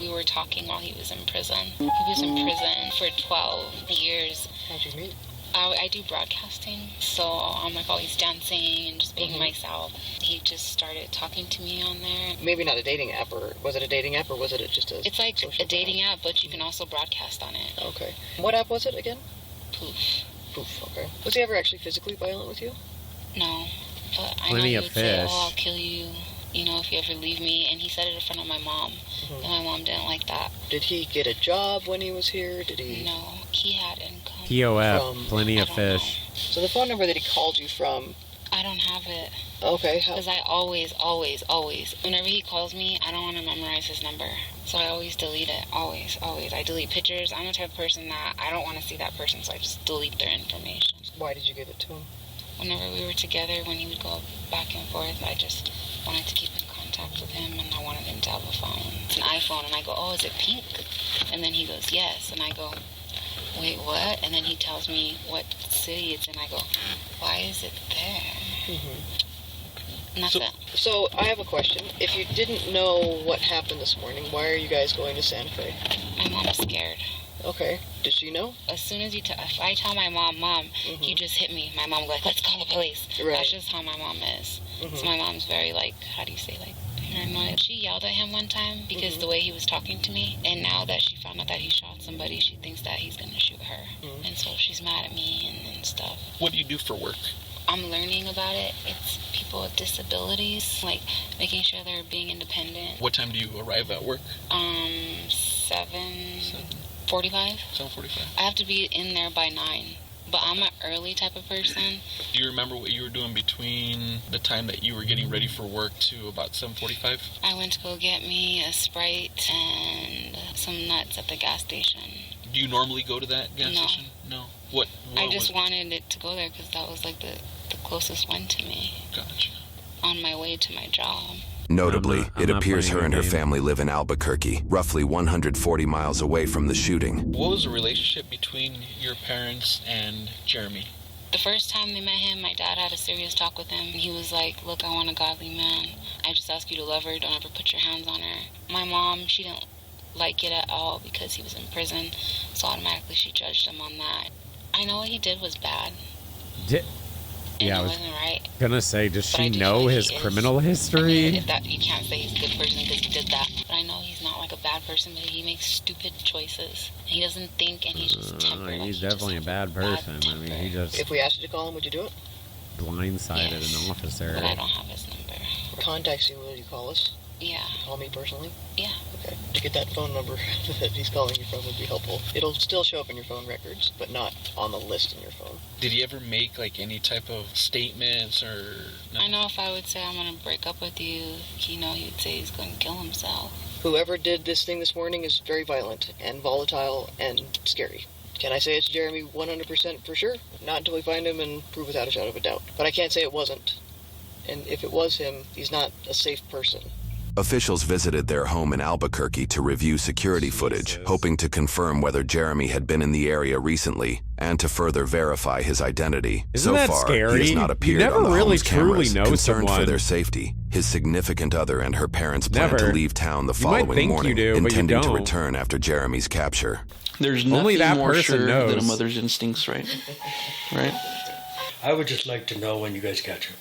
We were talking while he was in prison. He was in prison for 12 years. How'd you meet? I do broadcasting, so I'm like always dancing and just being myself. He just started talking to me on there. Maybe not a dating app, or was it a dating app, or was it just a... It's like a dating app, but you can also broadcast on it. Okay. What app was it again? Poof. Poof, okay. Was he ever actually physically violent with you? No, but I Plenty know of he would say, fish. oh, I'll kill you, you know, if you ever leave me. And he said it in front of my mom, and my mom didn't like that. Did he get a job when he was here? Did he... No, he had income. POF, plenty of fish. So the phone number that he called you from... I don't have it. Okay. Because I always, whenever he calls me, I don't want to memorize his number. So I always delete it. Always. I delete pictures. I'm the type of person that I don't want to see that person, so I just delete their information. Why did you give it to him? Whenever we were together, when he would go back and forth, I just wanted to keep in contact with him, and I wanted him to have a phone. It's an iPhone, and I go, oh, is it pink? And then he goes, yes. And I go, wait, what? And then he tells me what city it's in. I go, why is it there? And that's it. So I have a question. If you didn't know what happened this morning, why are you guys going to Santa Fe? My mom's scared. Okay. Does she know? As soon as if I tell my mom, you just hit me, my mom will go like, let's call the police. Right. That's just how my mom is. So my mom's very like, how do you say, like, paranoid. She yelled at him one time because the way he was talking to me, and now that she found out that he shot somebody, she thinks that he's going to shoot her. And so she's mad at me and stuff. What do you do for work? I'm learning about it. It's people with disabilities, like making sure they're being independent. What time do you arrive at work? 7:45. 7:45. I have to be in there by 9. But I'm an early type of person. Do you remember what you were doing between the time that you were getting ready for work to about 7:45? I went to go get me a Sprite and some nuts at the gas station. Do you normally go to that gas station? No. What I just wanted it to go there because that was like the closest one to me. Gotcha. On my way to my job. Notably, I'm it not appears playing her and your her game. family live in Albuquerque, roughly 140 miles away from the shooting. What was the relationship between your parents and Jeremy? The first time they met him, my dad had a serious talk with him. He was like, look, I want a godly man. I just ask you to love her. Don't ever put your hands on her. My mom, she didn't like it at all because he was in prison. So automatically she judged him on that. I know what he did was bad. Yeah, I was wasn't right. gonna say, does But I she do know feel like his he is. criminal I history? mean, that you can't say he's a good person because he did that. But I know he's not like a bad person, but he makes stupid choices. He doesn't think, and he's just tempered. He's definitely a bad person. I mean, he just If we asked you to call him, would you do it? blindsided an officer. But I don't have his number. Contacts you, will you call us? Yeah. Call me personally? Yeah. Okay. To get that phone number that he's calling you from would be helpful. It'll still show up in your phone records, but not on the list in your phone. Did he ever make like any type of statements or? No? I know if I would say I'm gonna break up with you, he would say he's gonna kill himself. Whoever did this thing this morning is very violent and volatile and scary. Can I say it's Jeremy 100% for sure? Not until we find him and prove without a shadow of a doubt. But I can't say it wasn't. And if it was him, he's not a safe person. Officials visited their home in Albuquerque to review security footage, hoping to confirm whether Jeremy had been in the area recently and to further verify his identity. Isn't so that far, scary? he has not appeared You never on the really home's cameras. truly know Concerned someone. for their safety, his significant other and her parents plan Never. to leave town the You might following think you morning, do, but you intending to don't. return after Jeremy's capture. There's Only nothing that more person sure than a knows. mother's instincts, right? Right? I would just like to know when you guys catch her.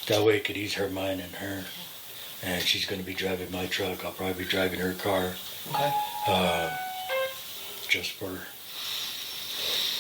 That way it could ease her mind and her. And she's going to be driving my truck. I'll probably be driving her car. Okay. Just for...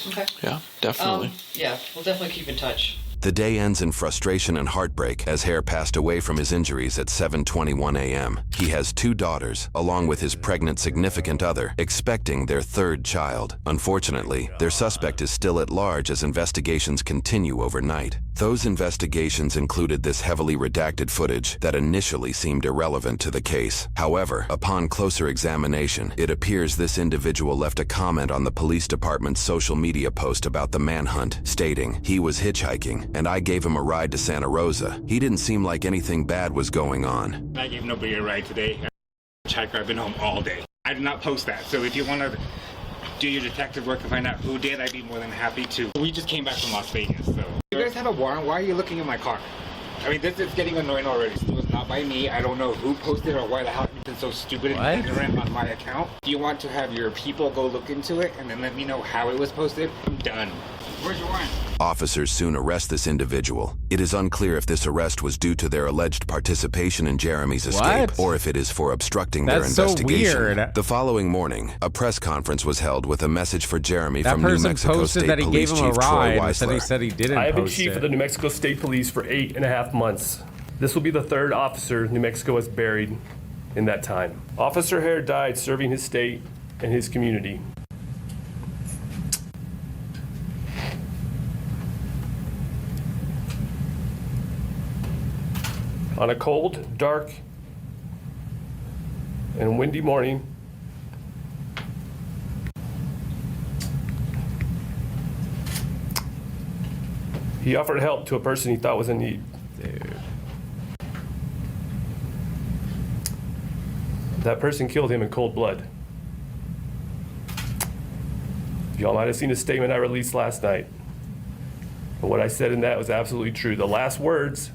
Okay. Yeah, definitely. Yeah, we'll definitely keep in touch. The day ends in frustration and heartbreak as Hare passed away from his injuries at 7:21 a.m. He has 2 daughters, along with his pregnant significant other, expecting their 3rd child. Unfortunately, their suspect is still at large as investigations continue overnight. Those investigations included this heavily redacted footage that initially seemed irrelevant to the case. However, upon closer examination, it appears this individual left a comment on the police department's social media post about the manhunt, stating, "He was hitchhiking, and I gave him a ride to Santa Rosa. He didn't seem like anything bad was going on." I gave nobody a ride today. I've been home all day. I did not post that. So if you want to do your detective work and find out who did, I'd be more than happy to. We just came back from Las Vegas, so. You guys have a warrant? Why are you looking in my car? I mean, this is getting annoying already. It was not by me. I don't know who posted or why the hell you've been so stupid and ignorant on my account. Do you want to have your people go look into it and then let me know how it was posted? I'm done. Where's your warrant? Officers soon arrest this individual. It is unclear if this arrest was due to their alleged participation in Jeremy's escape or if it is for obstructing their That's so investigation. weird. The following morning, a press conference was held with a message for Jeremy That from New person Mexico posted State that he Police gave him a Chief Troy ride, but then he Weisler. said he didn't I have been post chief it. of the New Mexico State Police for 8.5 months. This will be the 3rd officer New Mexico has buried in that time. Officer Hare died serving his state and his community. On a cold, dark, and windy morning, he offered help to a person he thought was in need. That person killed him in cold blood. Y'all might have seen a statement I released last night. And what I said in that was absolutely true. The last words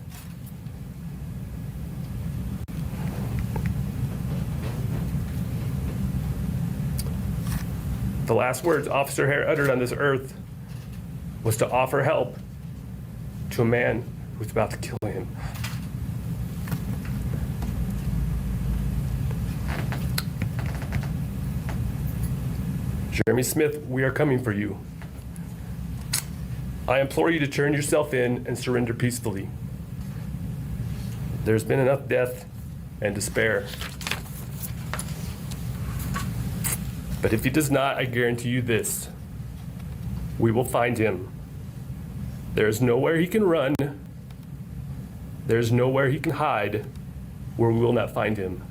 Officer Hare uttered on this earth was to offer help to a man who was about to kill him. Jeremy Smith, we are coming for you. I implore you to turn yourself in and surrender peacefully. There's been enough death and despair. But if he does not, I guarantee you this. We will find him. There is nowhere he can run. There is nowhere he can hide where we will not find him.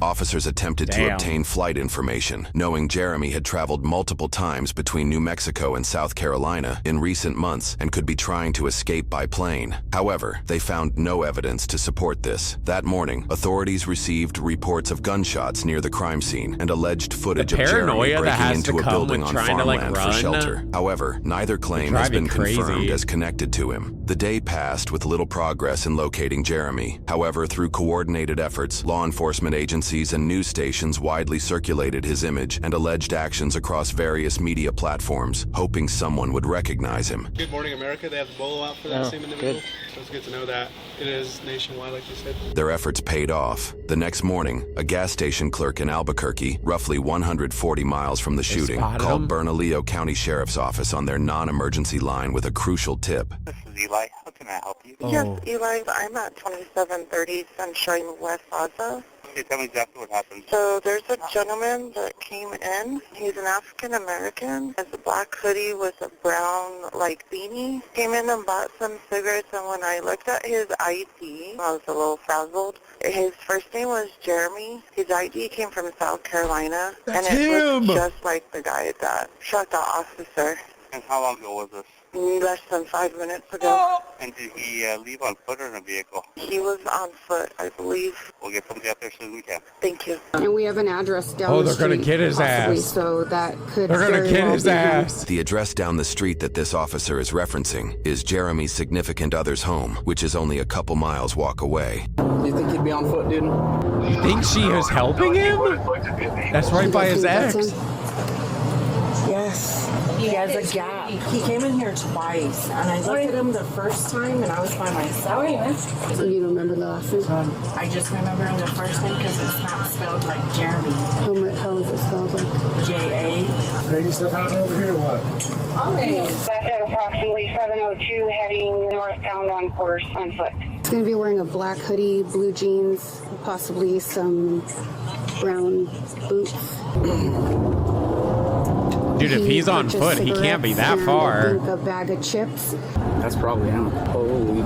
Officers attempted to obtain flight information, knowing Jeremy had traveled multiple times between New Mexico and South Carolina in recent months and could be trying to escape by plane. However, they found no evidence to support this. That morning, authorities received reports of gunshots near the crime scene and alleged footage of Jeremy breaking into a building on farmland for shelter. However, neither claim has been confirmed as connected to him. The day passed with little progress in locating Jeremy. However, through coordinated efforts, law enforcement agencies and news stations widely circulated his image and alleged actions across various media platforms, hoping someone would recognize him. Good Morning America, they have the bolo out for that same individual. So it's good to know that it is nationwide, like you said. Their efforts paid off. The next morning, a gas station clerk in Albuquerque, roughly 140 miles from the shooting, called Bernalillo County Sheriff's Office on their non-emergency line with a crucial tip. This is Eli. How can I help you? Yes, Eli, I'm at 2730 Sunshine West Plaza. Okay, tell me exactly what happened. So there's a gentleman that came in. He's an African American. Has a black hoodie with a brown beanie. Came in and bought some cigarettes, and when I looked at his ID, I was a little frazzled. His first name was Jeremy. His ID came from South Carolina. That's and it him! looked just like the guy that shot the officer. And how long ago was this? Less than 5 minutes ago. And did he leave on foot or in a vehicle? He was on foot, I believe. We'll get somebody out there as soon as we can. Thank you. And we have an address down Oh, the they're gonna street, get his possibly, ass. So that could They're gonna very get well his be him. ass. The address down the street that this officer is referencing is Jeremy's significant other's home, which is only a couple miles walk away. You think he'd be on foot, dude? You think she is helping him? That's right by his ex. Yes. He has a gap. He came in here twice, and I looked at him the first time, and I was by myself. So you remember the last name? I just remember him the first name because it's not spelled like Jeremy. How is it spelled? Like J-A. Lady stuff out over here or what? Okay. That's at approximately 7:02, heading northbound on course on foot. He's going to be wearing a black hoodie, blue jeans, possibly some brown boots. Dude, if he's on foot, he can't be that far. I think a bag of chips. That's probably him. Holy.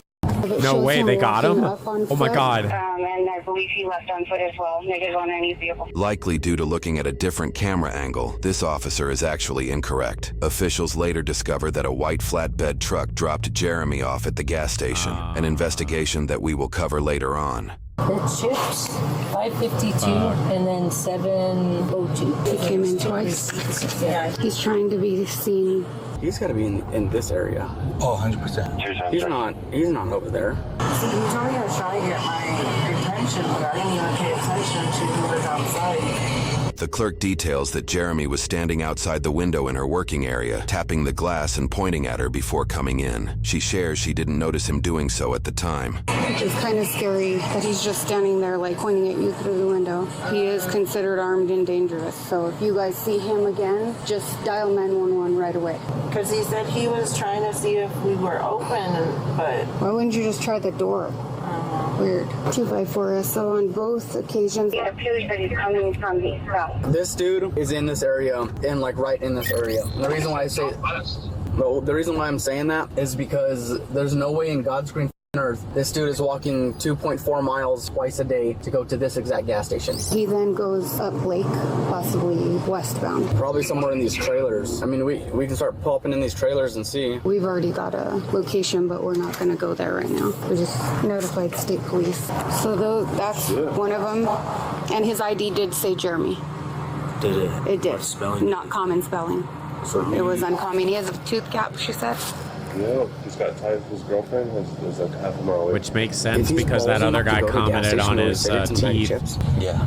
No way, they got him? Oh my God. And I believe he left on foot as well. Negative on any vehicle. Likely due to looking at a different camera angle, this officer is actually incorrect. Officials later discovered that a white flatbed truck dropped Jeremy off at the gas station, an investigation that we will cover later on. The chips, 552 and then 702. He came in twice. Yeah. He's trying to be seen. He's got to be in this area. Oh, 100%. He's not over there. See, he told me I was trying to get my attention, but I didn't even pay attention to who was outside. The clerk details that Jeremy was standing outside the window in her working area, tapping the glass and pointing at her before coming in. She shares she didn't notice him doing so at the time. It's kind of scary that he's just standing there pointing at you through the window. He is considered armed and dangerous, so if you guys see him again, just dial 911 right away. Because he said he was trying to see if we were open, but... Why wouldn't you just try the door? Weird. 254 SO on both occasions. It appears that he's coming from the south. This dude is in this area and right in this area. And the reason why I'm saying that is because there's no way in God's green earth this dude is walking 2.4 miles twice a day to go to this exact gas station. He then goes up lake, possibly westbound. Probably somewhere in these trailers. I mean, we can start popping in these trailers and see. We've already got a location, but we're not going to go there right now. We just notified state police. So that's one of them. And his ID did say Jeremy. Did it? It did. Spelling? Not common spelling. So it was uncommon. He has a tooth cap, she said. No, he's got ties with his girlfriend. Is like half a mile away. Which makes sense because that other guy commented on his teeth. Yeah.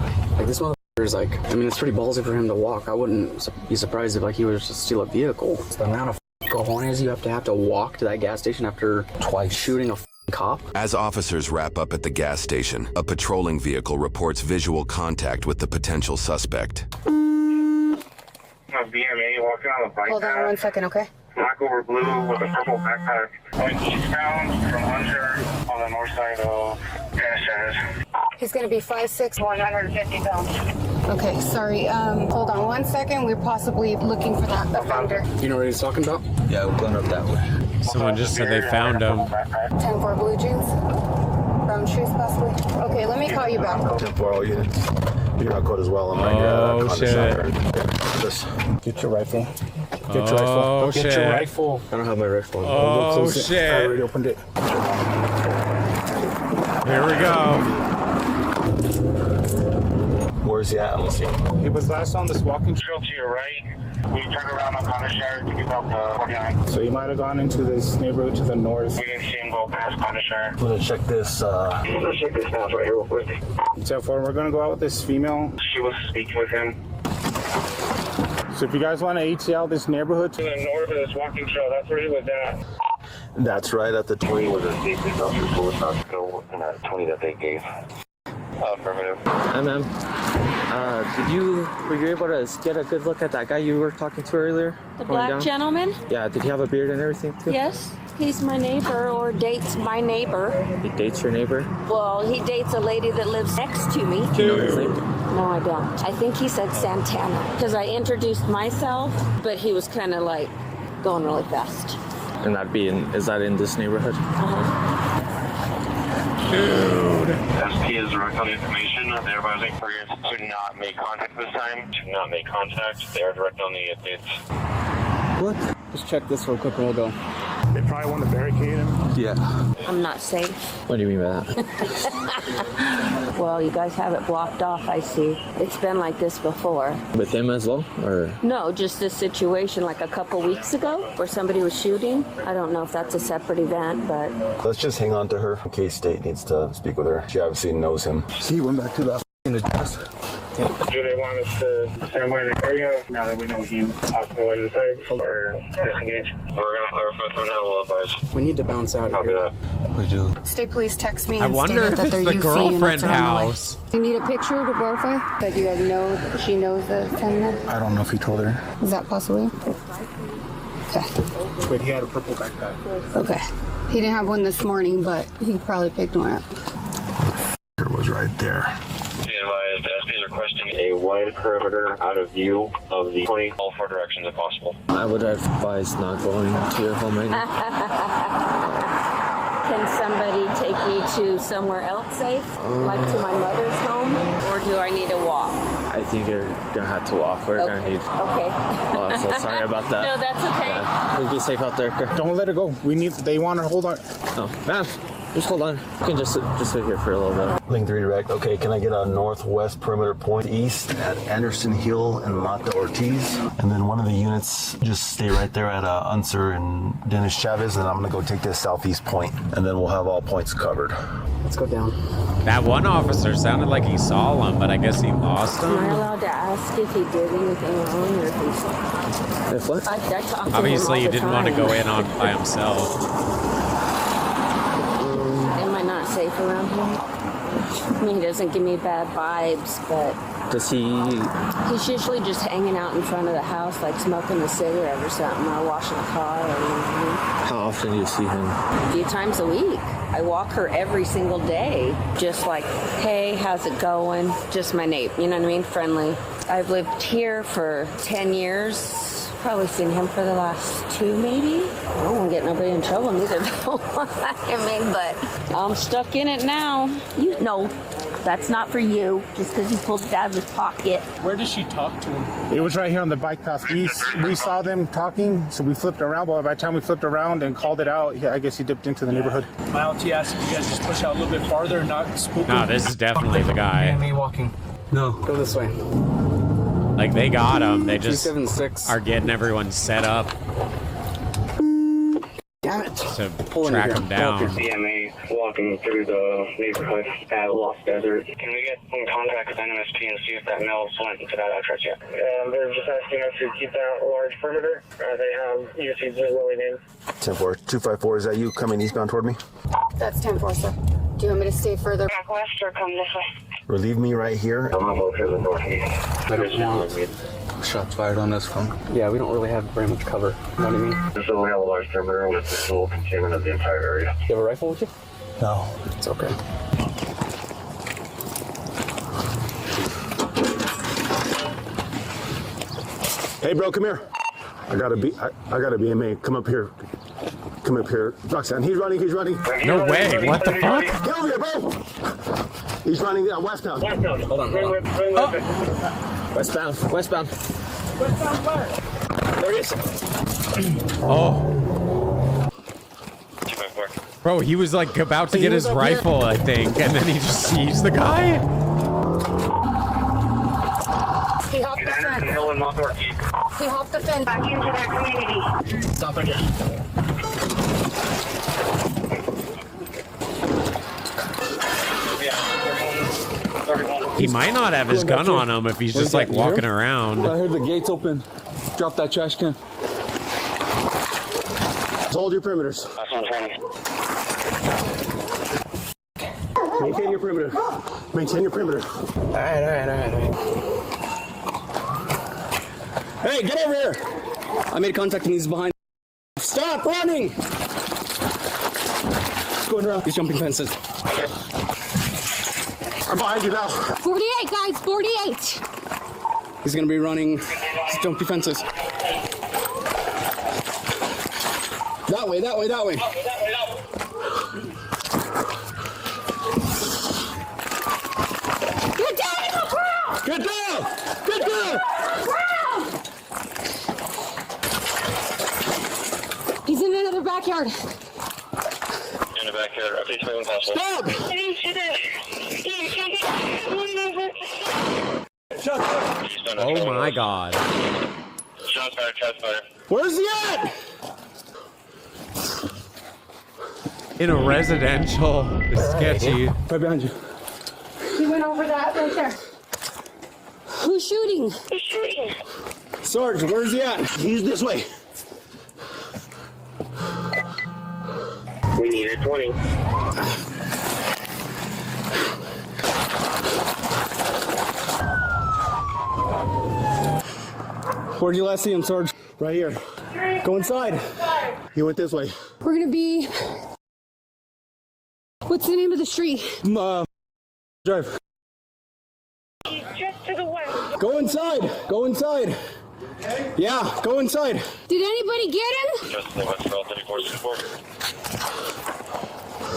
This motherfucker is it's pretty ballsy for him to walk. I wouldn't be surprised if he was to steal a vehicle. The amount of cojones you have to walk to that gas station after twice shooting a cop. As officers wrap up at the gas station, a patrolling vehicle reports visual contact with the potential suspect. A BMA walking on the bike Hold on 1 second, okay? Black over blue with a purple backpack. Going eastbound from under on the north side of Genesis. He's going to be 5'6", 150 pounds. Okay, sorry. Hold on 1 second. We're possibly looking for that offender. You know what he's talking about? Yeah, we're going up that way. Someone just said they found him. 10-4 blue jeans. Brown shoes, possibly. Okay, let me call you back. 10-4 all units. You're not code as well. Oh, shit. Just get your rifle. Get your rifle. Get your rifle. I don't have my rifle. Oh, shit. I already opened it. Here we go. Where's he at? Let's see. He was last on this walking Trail to your right. We turned around on Conishaire to get up the 49. So he might have gone into this neighborhood to the north. We didn't see him go past Conishaire. We're gonna check this. We're gonna check this house right here real quick. So far, we're gonna go out with this female. She was speaking with him. So if you guys want to ATL this neighborhood To the north of this walking trail, that's where he was at. That's right at the 20 where the safety officers told us not to go in that 20 that they gave. Affirmative. Hi, ma'am. Were you able to get a good look at that guy you were talking to earlier? The black gentleman? Yeah, did he have a beard and everything too? Yes. he's my neighbor or dates my neighbor. He dates your neighbor? Well, he dates a lady that lives next to me. Do you know his name? No, I don't. I think he said Santana because I introduced myself, but he was kind of like going really fast. And is that in this neighborhood? Dude. SP is direct on the information. They're advising for you to not make contact this time. To not make contact. They are direct on the updates. What? Just check this real quick and we'll go. They probably want to barricade him. Yeah. I'm not safe. What do you mean by that? Well, you guys have it blocked off, I see. It's been like this before. With him as well? Or? No, just this situation like a couple weeks ago where somebody was shooting. I don't know if that's a separate event, but... Let's just hang on to her in case State needs to speak with her. She obviously knows him. He went back to the address. Do they want us to stand by the area now that we know he's possible in the side or disengage? We're going to clarify for now. We'll advise. We need to bounce out. Copy that. We do. State police text me I and wonder stated if that it's their the UC girlfriend units are on the way. house. You need a picture to verify that you guys know she knows the sender? I don't know if he told her. Is that possible? Okay. Wait, he had a purple backpack. Okay. He didn't have one this morning, but he probably picked one up. It was right there. Be advised, SP is requesting a wide perimeter out of view of the 20 all four directions if possible. I would advise not going to your home right now. Can somebody take me to somewhere else safe? Like to my mother's home? Or do I need to walk? I think you're gonna have to walk. We're gonna need. Okay. Oh, I'm so sorry about that. No, that's okay. Yeah. We'll be safe out there. Don't let her go. They want her. Hold on. Oh, man. Just hold on. You can just sit here for a little bit. Link 3 direct. Okay, can I get a northwest perimeter point east at Anderson Hill and Mata Ortiz? And then one of the units just stay right there at Unser and Dennis Chavez, and I'm gonna go take this southeast point, and then we'll have all points covered. Let's go down. That one officer sounded like he saw him, but I guess he lost Am I him. allowed to ask if he did anything wrong or if he's... If what? I talk to him Obviously, all he the didn't want to time. go in on by himself. Am I not safe around him? I mean, he doesn't give me bad vibes, but... Does he... He's usually just hanging out in front of the house, like smoking a cigarette or something, or washing a car or anything. How often do you see him? A few times a week. I walk her every single day. Just like, hey, how's it going? Just my neighbor, you know what I mean? Friendly. I've lived here for 10 years. Probably seen him for the last 2, maybe. I don't want to get nobody in trouble neither, though. I mean, but I'm stuck in it now. No, that's not for you, just because he pulled it out of his pocket. Where did she talk to him? It was right here on the bike path. We saw them talking, so we flipped around. But by the time we flipped around and called it out, I guess he dipped into the neighborhood. My LT asked if you guys just push out a little bit farther and not spook him. No, this is definitely the guy. Me walking. No. Go this way. Like, they got him. They just 276. are getting everyone set up Damn it. to track him down. CMA walking through the neighborhood at Lost Desert. Can we get in contact with NMSP and see if that mail went into that address yet? They're just asking us to keep that large perimeter. They have UCs rolling in. 10-4, 254, is that you coming eastbound toward me? That's 10-4, sir. Do you want me to stay further Back west or come this way? Relieve me right here. I'm not located in the northeast. Shots fired on us from. Yeah, we don't really have very much cover. What do you mean? So we have a large perimeter with the full containment of the entire area. You have a rifle with you? No. It's okay. Hey, bro, come here. I got a BMA. Come up here. Come up here. Roxanne, he's running. No way. What the fuck? Get over here, bro. He's running westbound. Hold on. Westbound. Westbound where? There he is. Oh. Bro, he was like about to get his rifle, I think, and then he just sees the guy. He hopped the fence. He hopped the fence. Back into their community. Stop right here. He might not have his gun on him if he's just like walking around. I heard the gates open. Drop that trash can. Hold your perimeters. Maintain your perimeter. Maintain your perimeter. All right. Hey, get over here. I made contact and he's behind. Stop running. He's going around. He's jumping fences. I'm behind you now. 48, guys, 48. He's gonna be running. He's jumping fences. That way, that way, that way. Get down in the ground! Get down! Get down! He's in another backyard. In the backyard. Update me when possible. Stop! Oh my God. Shots fired, shots fired. Where's he at? In a residential, it's sketchy. Right behind you. He went over that right there. Who's shooting? Who's shooting? Sarge, where's he at? He's this way. We need a 20. Where'd you last see him, Sarge? Right here. Go inside. He went this way. We're gonna be. What's the name of the street? Drive. He's just to the west. Go inside. Go inside. Yeah, go inside. Did anybody get him? Just to the west, 3464.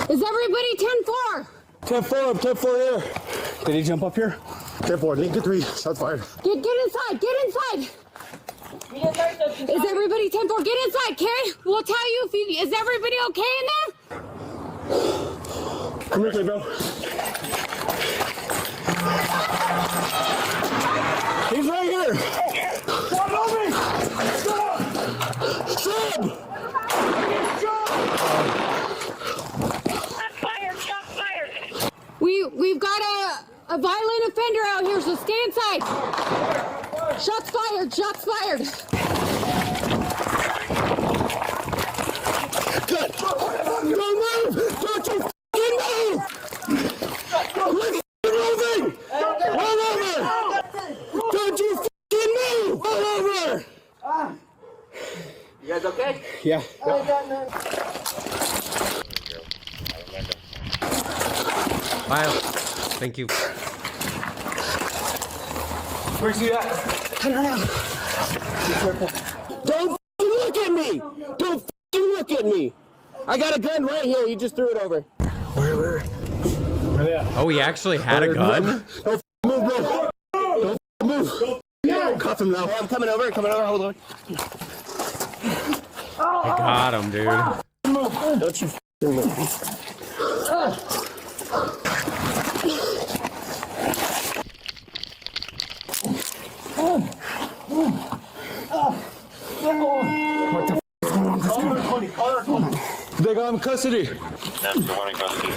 Is everybody 10-4? 10-4 up, 10-4 there. Did he jump up here? 10-4, Lincoln 3, shots fired. Get inside, get inside. Is everybody 10-4? Get inside, Karen. We'll tell you if is everybody okay in there? Come here, bro. He's right here. Stop moving. Stop. Stop. Shot fired. We've got a violent offender out here, so stay inside. Shots fired, shots fired. Good. Don't move. Don't you f***ing move. Quit moving. Roll over. Don't you f***ing move. Roll over. You guys okay? Yeah. Wow. Thank you. Where's he at? Turn around. Be careful. Don't f***ing look at me. Don't f***ing look at me. I got a gun right here. You just threw it over. Where? Oh, he actually had a gun? Don't move, bro. Don't move. Cuff him now. I'm coming over. Hold on. I got him, dude. Don't you f***ing move. What the f*** is going on with this guy? They got him in custody. That's the one in custody.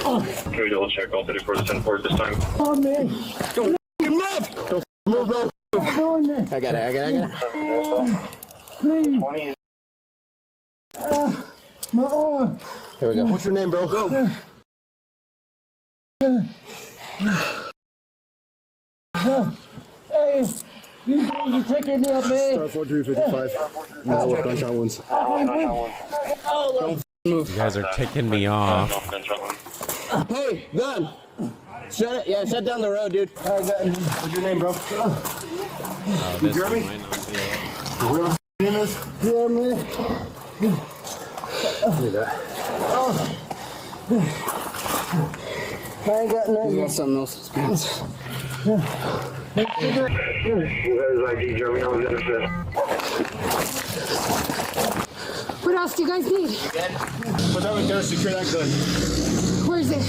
Can we double check all 34 to 10 forward this time? Oh, man. Don't move. Don't move, bro. I got it. Please. 20. My arm. Here we go. What's your name, bro? Go. Hey, you taking me up, man? Star 4355. No, with gunshot wounds. Don't move. You guys are ticking me off. Hey, gun. Shut down the road, dude. What's your name, bro? Oh, this Jeremy? one might not be it. Where the name is? Yeah, man. Look at that. I ain't got nothing. You got something else. Where's ID, Jeremy? How was the other set? What else do you guys need? Put that right there. Secure that gun. Where is it?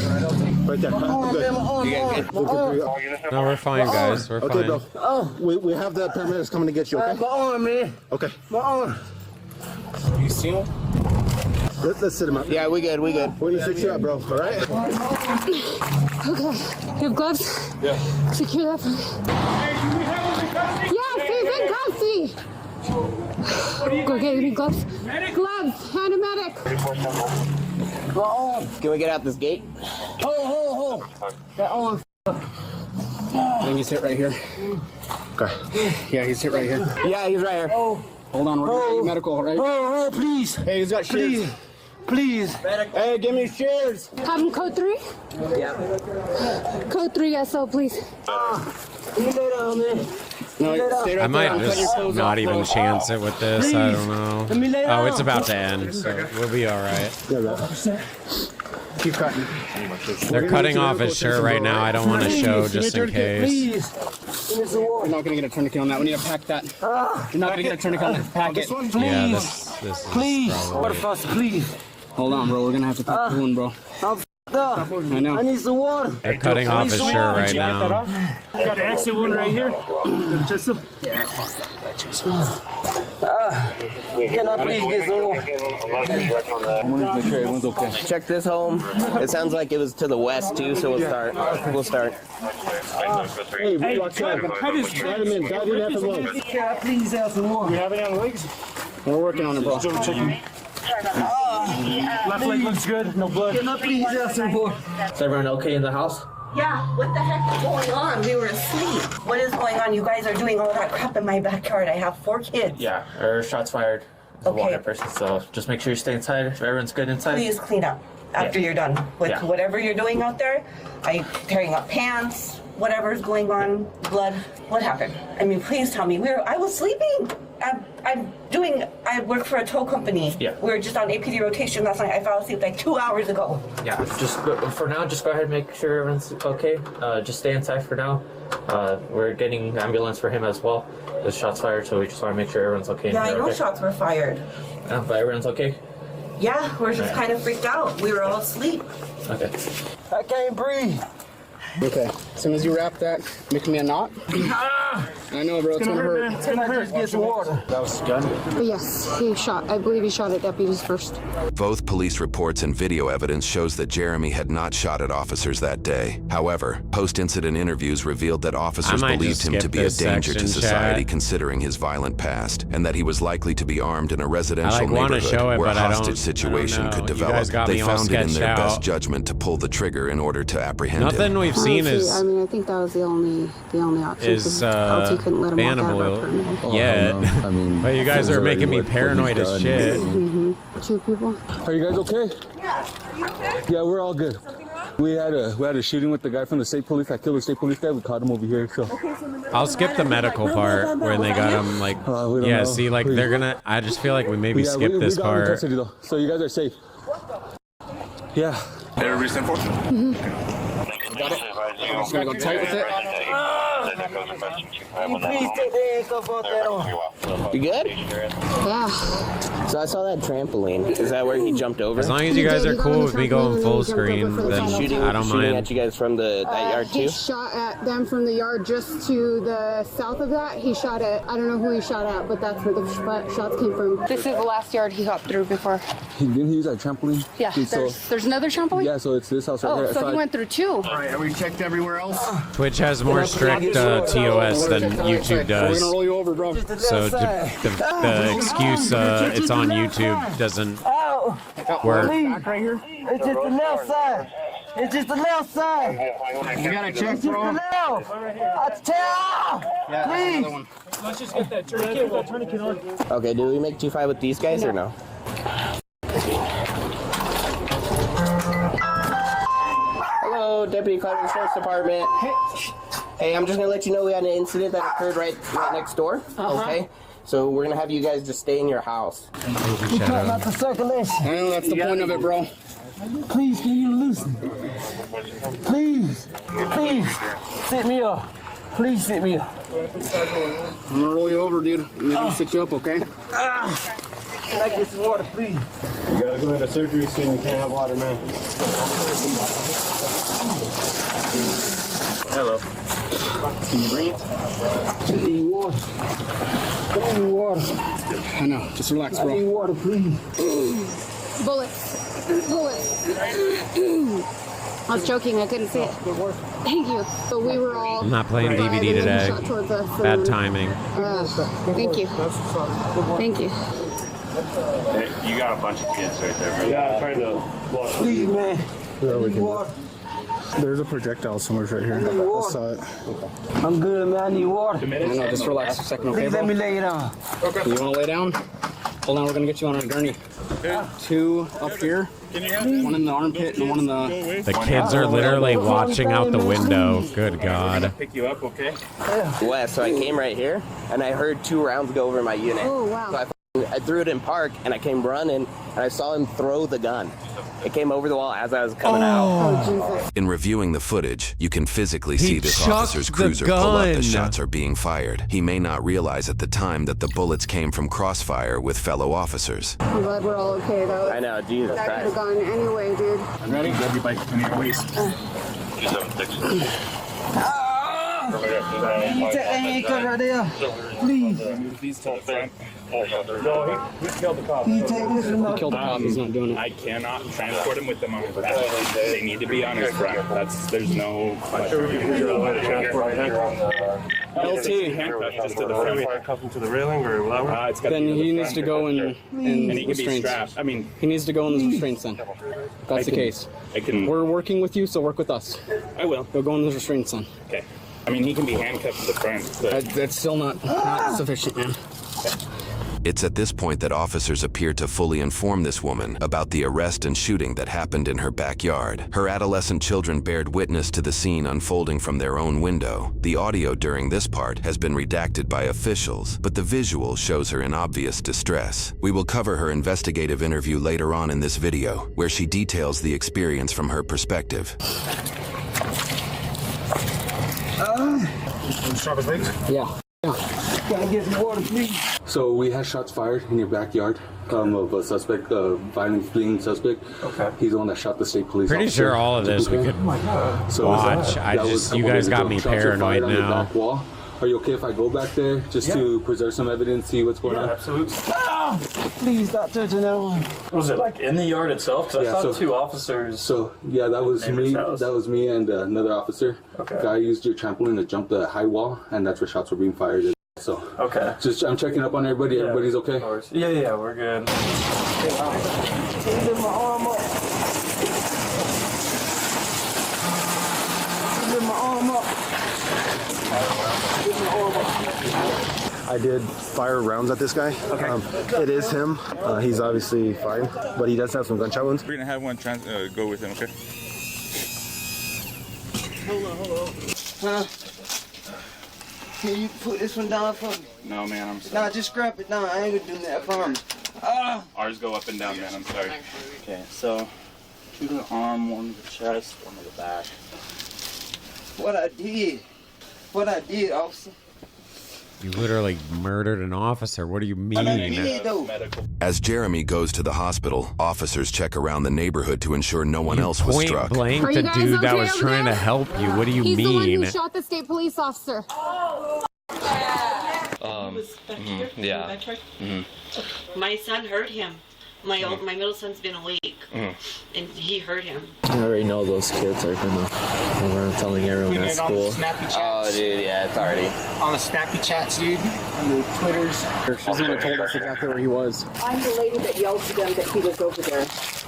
Right there. No, we're fine, guys. We're Okay, fine. bro. We have the paramedics coming to get you, okay? My arm, man. Okay. My arm. You see him? Let's sit him up. Yeah, we good. We're gonna fix you up, bro. All right? Okay. You have gloves? Yeah. Secure that for me. Yes, he's in custody. Go get me gloves. Gloves. Hand a medic. Can we get out this gate? Hold. That arm. I think he's hit right here. Okay. Yeah, he's hit right here. Yeah, he's right here. Oh. Hold on, we're gonna get you medical, right? Oh, please. Hey, he's got shears. Please. Hey, give me shares. Have him code 3? Yeah. Code 3 SO, please. Give me that on, man. No, stay right I might there. just not even chance it with this. I don't know. Oh, it's about to end, so we'll be all right. Keep cutting. They're cutting off his shirt right now. I don't want to show just in case. You're not gonna get a tourniquet on that. We need to pack that. You're not gonna get a tourniquet on that. Pack it. Yeah, this is Please. probably... Please. Hold on, bro. We're gonna have to pack the wound, bro. I know. I need some water. They're cutting off his shirt right now. Got an exit wound right here. Just a... Can I please get some water? I'm gonna make sure everyone's okay. Check this home. It sounds like it was to the west too, so we'll start. Hey, dive in after lunch. Can I please have some water? You have any on the legs? We're working on it, bro. Left leg looks good. No blood. Can I please have some water? Is everyone okay in the house? Yeah, what the heck is going on? We were asleep. What is going on? You guys are doing all that crap in my backyard. I have 4 kids. Yeah, our shots fired. It's a Okay. wanted person, so just make sure you stay inside. If everyone's good inside. Please clean up after you're done with Yeah. whatever you're doing out there. I'm tearing up pants, whatever's going on, blood. What happened? I mean, please tell me. I was sleeping. I work for a tow company. Yeah. We were just on APD rotation last night. I fell asleep like 2 hours ago. Yeah, for now, just go ahead and make sure everyone's okay. Just stay inside for now. We're getting ambulance for him as well. There's shots fired, so we just want to make sure everyone's okay. Yeah, I know shots were fired. But everyone's okay? Yeah, we're just kind of freaked out. We were all asleep. Okay. I can't breathe. Okay. As soon as you wrap that, make me a knot. I know, bro. It's gonna hurt. Can I just get some water? That was a gun. But yes, I believe he shot at deputies first. Both police reports and video evidence shows that Jeremy had not shot at officers that day. However, post-incident interviews revealed that officers might believed just him to skip be a this danger to section, society chat. considering his violent past, and that he was likely to be armed in a residential wanna show neighborhood it, where a but I don't- hostage situation I don't know. could You develop. guys got They me all found it in sketched their out. best judgment to pull the trigger in order to apprehend Nothing him. we've seen Honestly, is I mean, I think that was the only option. is LT couldn't let him walk out of our Bannable permit. yet. I mean, But you guys are making me paranoid as shit. 2 people. Are you guys okay? Yeah, we're all good. We had a shooting with the guy from the state police. I killed the state police guy. We caught him over here. So I'll skip the medical part when they got him. Like, we don't yeah, know. see, like they're gonna. I just feel like we maybe skip we this got him in part. custody, though. So you guys are safe. Yeah. Everybody's 10-4? Got it. I'm just gonna go tight with it. Please take the handcuff off that arm. You good? Yeah. So I saw that trampoline. Is that where he jumped over? As long as you guys are cool with me going full screen, then I don't Shooting mind. at you guys from that yard He too? shot at them from the yard just to the south of that. He shot at, I don't know who he shot at, but that's where the shots came from. This is the last yard he got through before. Didn't he use that trampoline? Yeah, there's another trampoline? Yeah, so it's this house right here. Oh, so he went through 2. All right, are we checked everywhere else? Twitch has more strict TOS than YouTube We're does. gonna roll you over, bro. So the excuse it's on YouTube doesn't work. Back right here. It's just the left side. It's just the left side. We gotta check, It's just the bro. left. Please. Let's just get that tourniquet on. Okay, do we make 2-5 with these guys or no? Hello, Deputy Cleveland Sheriff's Department. Hey, I'm just gonna let you know we had an incident that occurred right next door. Okay? So we're gonna have you guys just stay in your house. You cut out the circulation. I know that's the point of it, bro. Please, can you loosen? Please. Please. Sit me up. Please sit me up. I'm gonna roll you over, dude. I'm gonna sit you up, okay? Can I get some water, please? You gotta go into surgery soon. You can't have water, man. Hello. Can you breathe? I need water. I need water. I know. Just relax, I bro. need water, please. Bullets. I was joking, I couldn't see it. Thank you. So we were all. I'm not playing DVD today. Shot towards us, Bad timing. Thank you. Thank you. You got a bunch of kids right there, right? Yeah, I'm trying to. Please, man. Where we can. Water. There's a projectile somewhere right here. I saw it. I'm good, man. I need water. I know. Just relax a second, okay, Please bro? let me lay it down. You wanna lay down? Hold on. We're gonna get you on a gurney. 2 up here, one in the armpit and one in the... The kids are literally watching out the window. Good God. Pick you up, okay? West, so I came right here, and I heard 2 rounds go over my unit. Oh, wow. So I threw it in park, and I came running, and I saw him throw the gun. It came over the wall as I was coming out. In reviewing the footage, you can physically see this chucked officer's the cruiser pull up gun. as shots are being fired. He may not realize at the time that the bullets came from crossfire with fellow officers. I'm glad we're all okay, though. I know, Jesus That could have Christ. gone anyway, dude. I'm ready. Grab your bike from your waist. Please tell the front. No, he killed the cop. He killed the cop. He's not doing it. I cannot transport him with them on his back. They need to be on his front. There's no question. LT. Handcuffed just to the front. Handcuff him to the railing or whatever. It's gotta Then be he the needs to front. go in And he can be restraints. strapped. I mean, He needs to go in the restraints then. That's the case. We're working with you, so work with us. I will. Go in the restraints then. Okay. I mean, he can be handcuffed to the front. But That's still not sufficient, man. It's at this point that officers appear to fully inform this woman about the arrest and shooting that happened in her backyard. Her adolescent children bared witness to the scene unfolding from their own window. The audio during this part has been redacted by officials, but the visual shows her in obvious distress. We will cover her investigative interview later on in this video, where she details the experience from her perspective. Yeah. Can I get some water, please? So we had shots fired in your backyard of a suspect, violent fleeing suspect. Okay. He's the one that shot the state police Pretty officer. sure all of this we could watch. You guys got me paranoid now. Are you okay if I go back there just to preserve some evidence, see what's going on? Absolutely. Please stop touching that one. Was it like in the yard itself? Because I saw 2 officers. So yeah, that was me. That was me and another officer. Okay. Guy used your trampoline to jump the high wall, and that's where shots were being fired. So okay, just I'm checking up on everybody. Yeah. Everybody's okay. Yeah, we're good. I did fire rounds at this guy. Okay. It is him. He's obviously fine, but he does have some gunshot wounds. we're gonna have one go with him, okay? Hold on. Huh? Can you put this one down for me? No, man, I'm sorry. Nah, just scrap it down. I ain't gonna do that for me. Ours go up and down, man. I'm sorry. Okay, so 2 to the arm, 1 to the chest, 1 to the back. What I did, officer. You literally murdered an officer. What do you mean? As Jeremy goes to the hospital, officers check around the neighborhood to ensure no one else was Point struck. blank Are the you guys dude that okay was over trying there? to help you. What do you He's the one mean? who shot the state police officer. Yeah. My son heard him. My middle son's been awake, and he heard him. I already know those kids are gonna run telling everyone at school. Oh, dude, yeah, it's already On the snappy chats, dude. On the Twitters. She's the one who told us exactly where he was. I'm the lady that yelled to them that he was over there.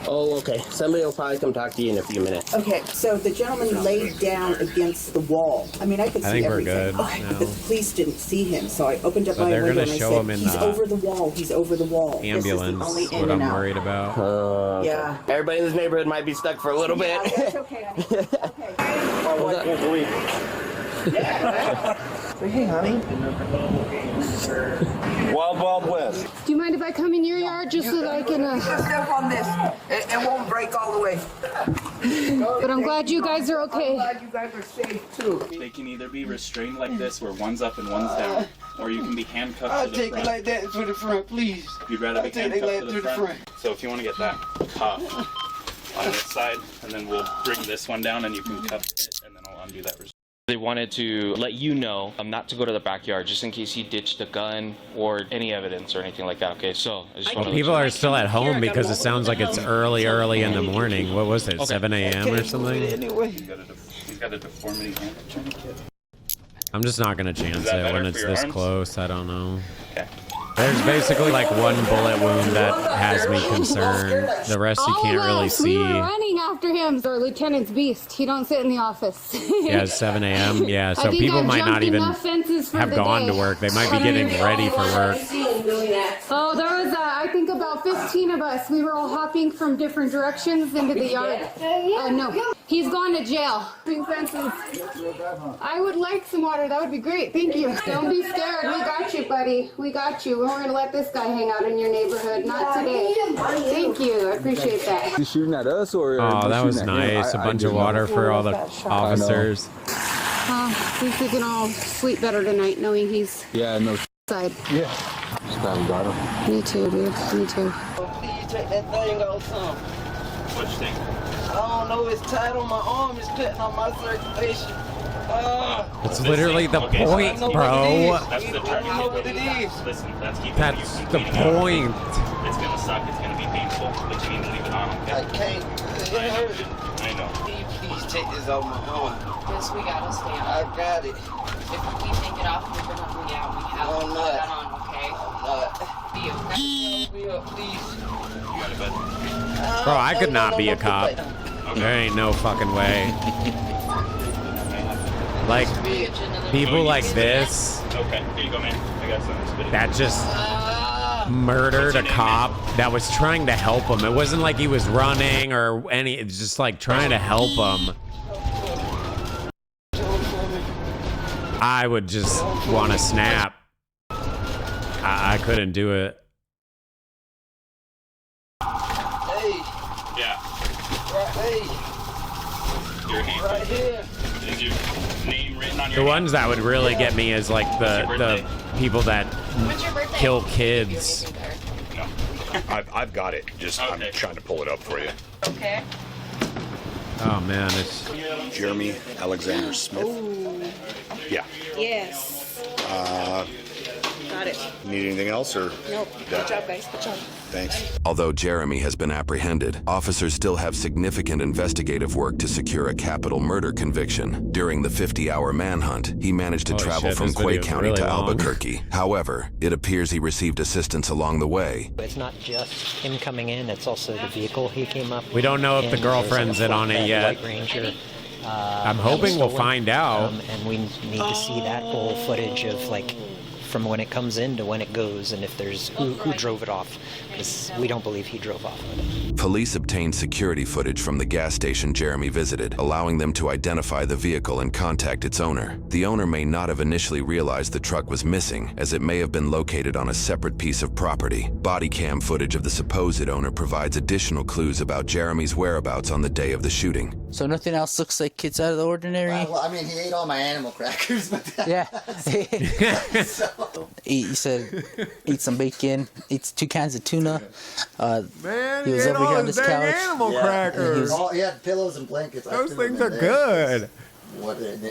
Oh, okay. Somebody will probably come talk to you in a few minutes. Okay, so the gentleman laid down against the wall. I mean, I could I see think we're everything. good But now. the police didn't see him, so I opened up But my they're window gonna and I show said, him in he's the over the wall, he's over the wall. Ambulance. This is the only Is in what and I'm out. worried about. Okay. Yeah. Everybody in this neighborhood might be stuck for a little bit. Yeah, that's okay. Hey, honey. Wild Wild West. Do you mind if I come in your yard just so that I can... Step on this. It won't break all the way. But I'm glad you guys are okay. I'm glad you guys are safe, too. They can either be restrained like this, where one's up and one's down, or you can be handcuffed I'll to the take front. it like that to the front, please. You'd rather be I'll take it handcuffed like to to the the front? front. So if you want to get that cuff on this side, and then we'll bring this one down, and you can cuff it, and then I'll undo that restraint. They wanted to let you know not to go to the backyard just in case he ditched a gun or any evidence or anything like that. Okay, so I just want to People are still at home because it sounds like it's early in the morning. What was it, 7 a.m. or something? He's got a deformity handle kit. I'm just not going to chance it when it's this close. I don't know. Okay. There's basically like one bullet wound that has me concerned. The rest you can't really see. We were running after him. Our lieutenant's beast. He don't sit in the office. Yeah, it's 7 a.m. Yeah, I so think people I've might not jumped even enough fences for have the gone day. to work. They might be getting ready for work. Oh, there was, I think, about 15 was Tina Bus. We were all hopping from different directions into the yard. No, he's gone to jail. Fences. I would like some water. That would be great. Thank you. Don't be scared. We got you, buddy. We got you. We're going to let this guy hang out in your neighborhood. Not today. Thank you. I appreciate that. You shooting at us or? Oh, that was nice. A bunch of water for all the officers. At least we can all sleep better tonight knowing he's side. Yeah. Just glad we got him. Me too, dude. Me too. Please take that thing off some. Which thing? I don't know. It's tight on my arm. It's cutting on my circulation. It's literally the point, bro. That's the I don't know what it is. Listen, that's keeping That's you the point. It's gonna suck. It's gonna be painful, but you need to leave it on. Okay? I can't. It hurts. I know. Can you please take this off my arm? Yes, we gotta stay on. I got it. If we take it off, we're gonna bleed out. We have to I'm put not. that on, okay? Be okay. Help me up, please. You got it, bud. Bro, I could not be a cop. There ain't no fucking way. Like, people like this Okay, here you go, man. I got some. that just murdered a cop that was trying to help him. It wasn't like he was running or any, it's just like trying to help him. I would just want to snap. I couldn't do it. Hey. Yeah. Hey. Your hand. Right here. Is your name written on your The hand? ones that would really get me is like the people that kill kids. No. I've got it. Just I'm trying to pull it up for you. Okay. Oh man, it's Jeremy Alexander Smith. Yeah. Yes. Got it. Need anything else or? Nope. Good job, guys. Good job. Thanks. Although Jeremy has been apprehended, officers still have significant investigative work to secure a capital murder conviction. During the 50-hour manhunt, he managed to Holy travel shit, from this Quay video's County really to long. Albuquerque. However, it appears he received assistance along the way. It's not just him coming in, it's also the vehicle he came up We don't know if the in. girlfriend's There's in on it a yet. White Ranger. I'm that hoping was we'll stolen. find out. And we need to see that whole footage of like from when it comes in to when it goes, and if there's who drove it off, because we don't believe he drove off with it. Police obtained security footage from the gas station Jeremy visited, allowing them to identify the vehicle and contact its owner. The owner may not have initially realized the truck was missing, as it may have been located on a separate piece of property. Body cam footage of the supposed owner provides additional clues about Jeremy's whereabouts on the day of the shooting. So nothing else looks like it's out of the ordinary? Well, I mean, he ate all my animal crackers, but Yeah. He said, eat some bacon, eats 2 cans of tuna. Man, he was over here on this couch. animal yeah. crackers. He had pillows and blankets. Those things are good.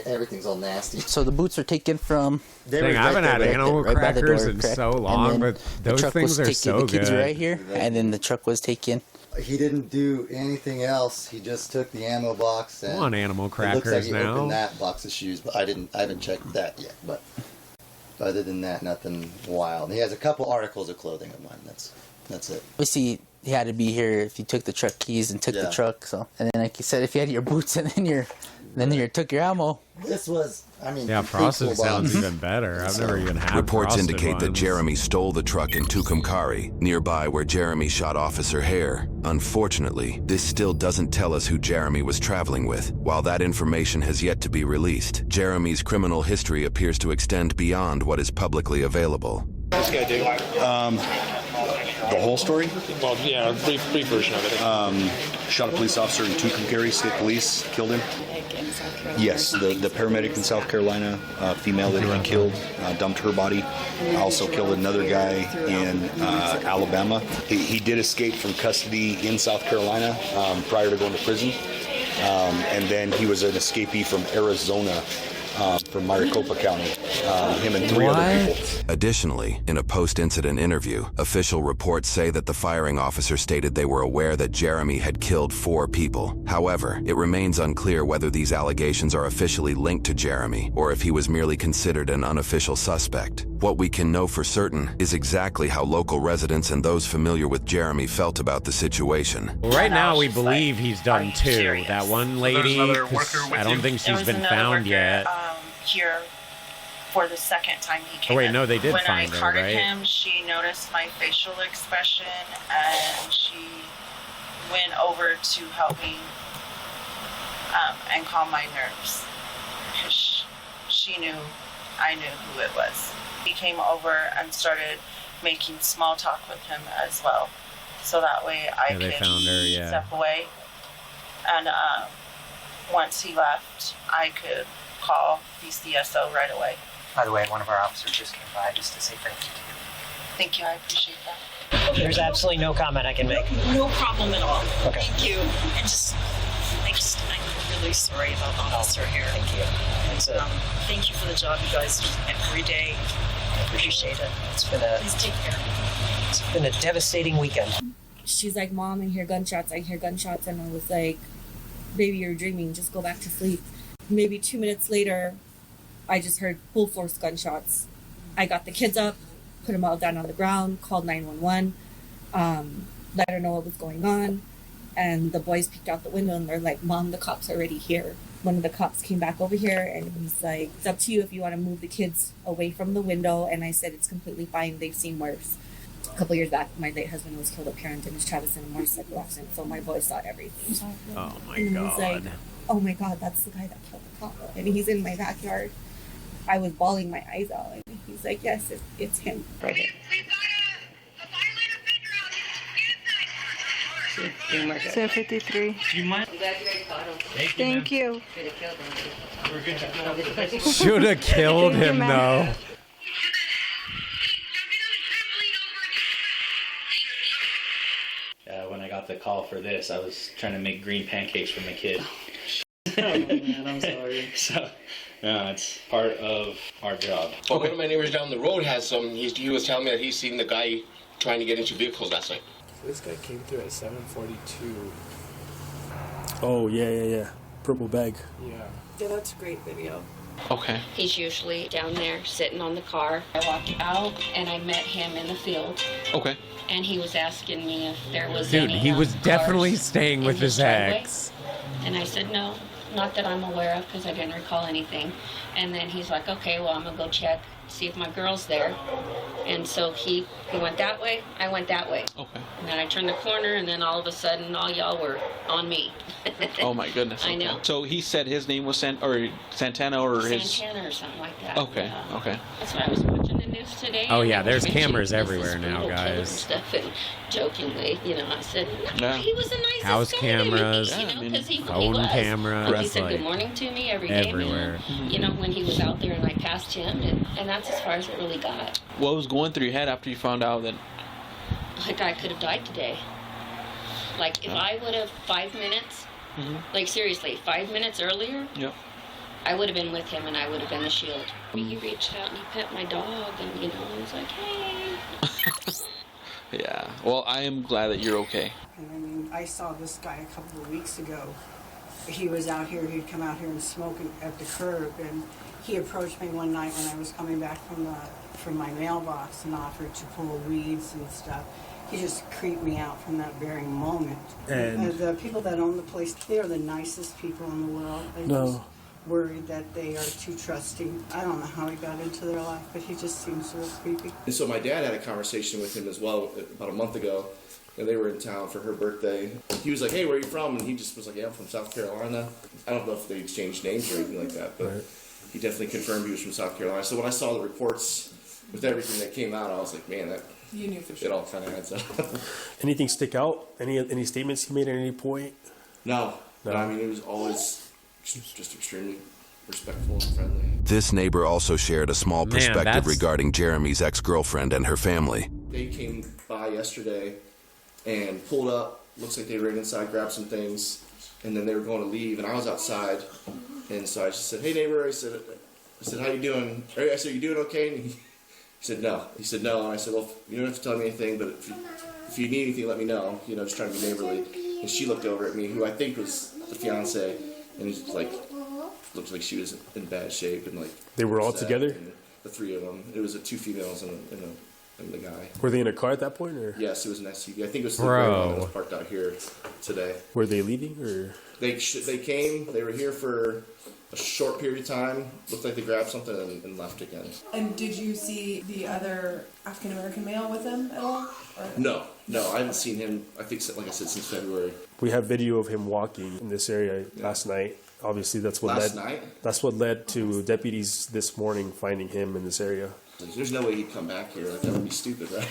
Everything's all nasty. So the boots are taken from. Dang, I haven't had animal crackers in so long, but those things are so The kids good. are right here, and then the truck was taken. He didn't do anything else. He just took the ammo box and I want animal it looks like crackers he now. opened that box of shoes, but I haven't checked that yet. But other than that, nothing wild. He has a couple articles of clothing of mine. That's it. Obviously, he had to be here if you took the truck keys and took the Yeah. truck. So, and then like you said, if you had your boots and then you took your ammo. This was, I mean, Yeah, frosted sounds even better. I've never even had Reports frosted indicate that ones. Jeremy stole the truck in Tucumcari, nearby where Jeremy shot Officer Hare. Unfortunately, this still doesn't tell us who Jeremy was traveling with. While that information has yet to be released, Jeremy's criminal history appears to extend beyond what is publicly available. This guy do? The whole story? Well, yeah, a brief version of it. Shot a police officer in Tucumcari State Police, killed him. Yes, the paramedic in South Carolina, female that he killed, dumped her body. Also killed another guy in Alabama. He did escape from custody in South Carolina prior to going to prison. And then he was an escapee from Arizona, from Maricopa County. Him and 3 other people. Additionally, in a post-incident interview, official reports say that the firing officer stated they were aware that Jeremy had killed 4 people. However, it remains unclear whether these allegations are officially linked to Jeremy or if he was merely considered an unofficial suspect. What we can know for certain is exactly how local residents and those familiar with Jeremy felt about the situation. Well, right now, we believe he's done 2. That one lady, 'cause I don't think she's been found yet. Here for the second time he came Oh wait, in. no, they did when find I her, carted right? him, she noticed my facial expression and she went over to help me and calm my nerves. Because she knew, I knew who it was. He came over and started making small talk with him as well. So that way I Yeah, they could found her, yeah. step away. And once he left, I could call DCSO right away. By the way, one of our officers just came by just to say thank you to you. Thank you, I appreciate that. There's absolutely no comment I can make. No problem at all. Okay. Thank you. And I'm really sorry about Officer here. Thank you. Thank you for the job you guys do every day. I appreciate it. It's been a Please take care. It's been a devastating weekend. She's like, Mom, I hear gunshots. I hear gunshots. And I was like, baby, you're dreaming. Just go back to sleep. Maybe 2 minutes later, I just heard full force gunshots. I got the kids up, put them all down on the ground, called 911, let her know what was going on. And the boys peeked out the window and they're like, Mom, the cops are already here. One of the cops came back over here and he's like, it's up to you if you want to move the kids away from the window. And I said, it's completely fine. They've seen worse. A couple years back, my late husband was killed up here in Dennis Travis in a motorcycle accident. So my boys saw everything. Oh my and God. he's like, oh my God, that's the guy that killed the cop. And he's in my backyard. I was bawling my eyes out. And he's like, yes, it's him. Right. 753. You mind? Thank you. Should have killed him though. When I got the call for this, I was trying to make green pancakes for my kid. Oh man, I'm sorry. So, no, it's part of our job. Well, one of my neighbors down the road has some. He was telling me that he's seen the guy trying to get into vehicles last night. This guy came through at 7:42. Oh yeah. Purple bag. Yeah, that's a great video. Okay. He's usually down there sitting on the car. I walked out and I met him in the field. Okay. And he was asking me if there was Dude, any he was cars definitely staying in with his driveway. ex. And I said, no, not that I'm aware of, because I didn't recall anything. And then he's like, okay, well, I'm going to go check, see if my girl's there. And so he went that way, I went that way. Okay. And then I turned the corner, and then all of a sudden, all y'all were on me. Oh my goodness. I okay. know. So he said his name was Santana or his. Santana or something like that. Okay. Yeah. Okay. That's what I was watching the news today. Oh and yeah, they were there's mentioning cameras this everywhere is now, brutal killer and guys. stuff, and jokingly, I said, Yeah. he was the nicest House guy cameras, to me, because he phone was. cameras, He said like, good morning to me every day. everywhere. When he was out there and I passed him, and that's as far as it really got. What was going through your head after you found out that? Like I could have died today. Like if I would have 5 minutes, like seriously, 5 minutes earlier, Yep. I would have been with him and I would have been the shield. He reached out and he pet my dog and he was like, hey. Yeah. Well, I am glad that you're okay. And I mean, I saw this guy a couple of weeks ago. He was out here, he'd come out here and smoke at the curb, and he approached me one night when I was coming back from my mailbox and offered to pull weeds and stuff. He just creeped me out from that very moment. And the people that own the place, they are the nicest people in the world. They just worried that they are too trusting. I don't know how he got into their life, but he just seems so creepy. And so my dad had a conversation with him as well about a month ago. And they were in town for her birthday. He was like, hey, where are you from? And he just was like, yeah, I'm from South Carolina. I don't know if they exchanged names or anything like that, but he definitely confirmed he was from South Carolina. So when I saw the reports with everything that came out, I was like, man, that You knew for sure. it all kind of adds up. anything stick out? Any statements he made at any point? No. I mean, it was always just extremely respectful and friendly. This neighbor also shared a small Man, perspective that's- regarding Jeremy's ex-girlfriend and her family. They came by yesterday and pulled up. Looks like they ran inside, grabbed some things, and then they were going to leave. And I was outside, and so I just said, "Hey neighbor," I said, "How you doing?" I said, "You doing okay?" And he said, "No." He said, "No." And I said, "Well, you don't have to tell me anything, but if you need anything, let me know. Just trying to be neighborly." And she looked over at me, who I think was the fiance, and it's like looked like she was in bad shape and like They were all sad. together? And the three of them. It was two females and and the guy. Were they in a car at that point, or? Yes, it was an SUV. I think it was the Bro. one that was parked out here today. Were they leaving, or? They came. They were here for a short period of time. Looked like they grabbed something and left again. And did you see the other African American male with them at all? Or? No, I haven't seen him. I think, like I said, since February. We have video of him walking in this area last night. Obviously, that's what That's what led to deputies this morning finding him in this area. There's no way he'd come back here. Like, that would be stupid, right?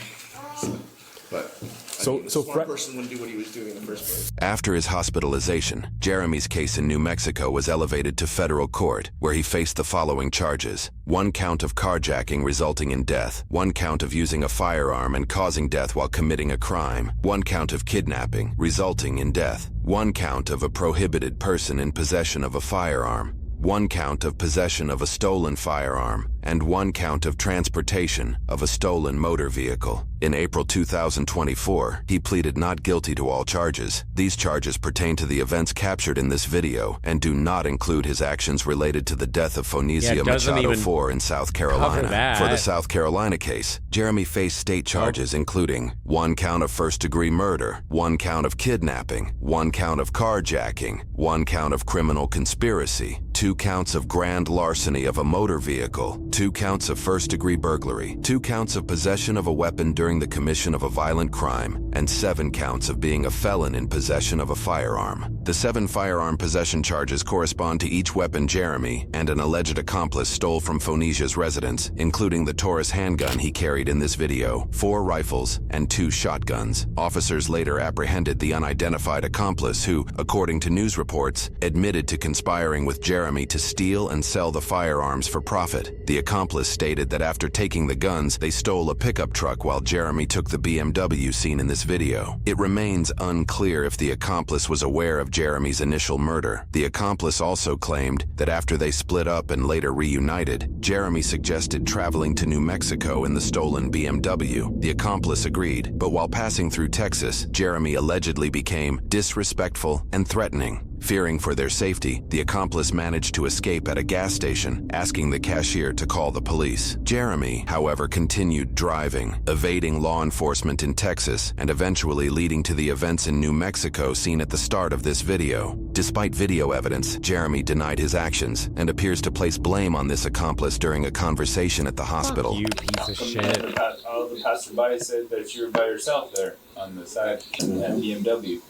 A smart person wouldn't do what he was doing in the first place. After his hospitalization, Jeremy's case in New Mexico was elevated to federal court, where he faced the following charges: 1 count of carjacking resulting in death, 1 count of using a firearm and causing death while committing a crime, 1 count of kidnapping resulting in death, 1 count of a prohibited person in possession of a firearm, 1 count of possession of a stolen firearm, and 1 count of transportation of a stolen motor vehicle. In April 2024, he pleaded not guilty to all charges. These charges pertain to the events captured in this video and do not include his actions related to the death of Phoenicia Machado IV in South Carolina. For the South Carolina case, Jeremy faced state charges including 1 count of first-degree murder, 1 count of kidnapping, 1 count of carjacking, 1 count of criminal conspiracy, 2 counts of grand larceny of a motor vehicle, 2 counts of first-degree burglary, 2 counts of possession of a weapon during the commission of a violent crime, and 7 counts of being a felon in possession of a firearm. The 7 firearm possession charges correspond to each weapon Jeremy and an alleged accomplice stole from Phoenicia's residence, including the Taurus handgun he carried in this video, 4 rifles, and 2 shotguns. Officers later apprehended the unidentified accomplice who, according to news reports, admitted to conspiring with Jeremy to steal and sell the firearms for profit. The accomplice stated that after taking the guns, they stole a pickup truck while Jeremy took the BMW seen in this video. It remains unclear if the accomplice was aware of Jeremy's initial murder. The accomplice also claimed that after they split up and later reunited, Jeremy suggested traveling to New Mexico in the stolen BMW. The accomplice agreed, but while passing through Texas, Jeremy allegedly became disrespectful and threatening. Fearing for their safety, the accomplice managed to escape at a gas station, asking the cashier to call the police. Jeremy, however, continued driving, evading law enforcement in Texas, and eventually leading to the events in New Mexico seen at the start of this video. Despite video evidence, Jeremy denied his actions and appears to place blame on this accomplice during a conversation at the hospital. You piece of shit. All the passerby said that you were by yourself there on the side of that BMW.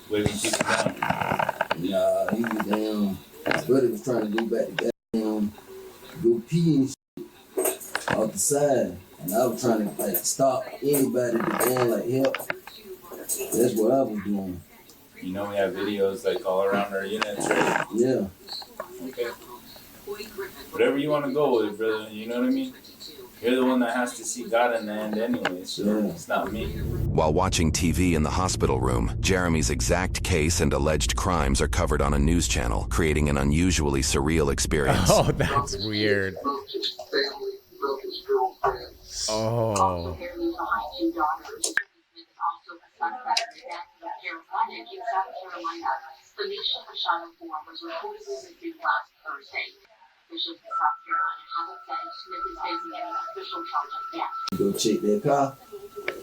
Waving people down. Nah, he was down. His brother was trying to go back to goddamn go pee and shit off the side. And I was trying to like stop anybody to down like help. That's what I was doing. You know we have videos like all around our units, right? Yeah. Okay. Whatever you want to go with, brother, you know what I mean? You're the one that has to see God in the end anyway, so it's not me. While watching TV in the hospital room, Jeremy's exact case and alleged crimes are covered on a news channel, creating an unusually surreal experience. Oh, that's weird. Oh. Phoenicia Machado IV was reportedly missing last Thursday. Officials in South Carolina haven't said Smith is facing any official charges yet. Go check that car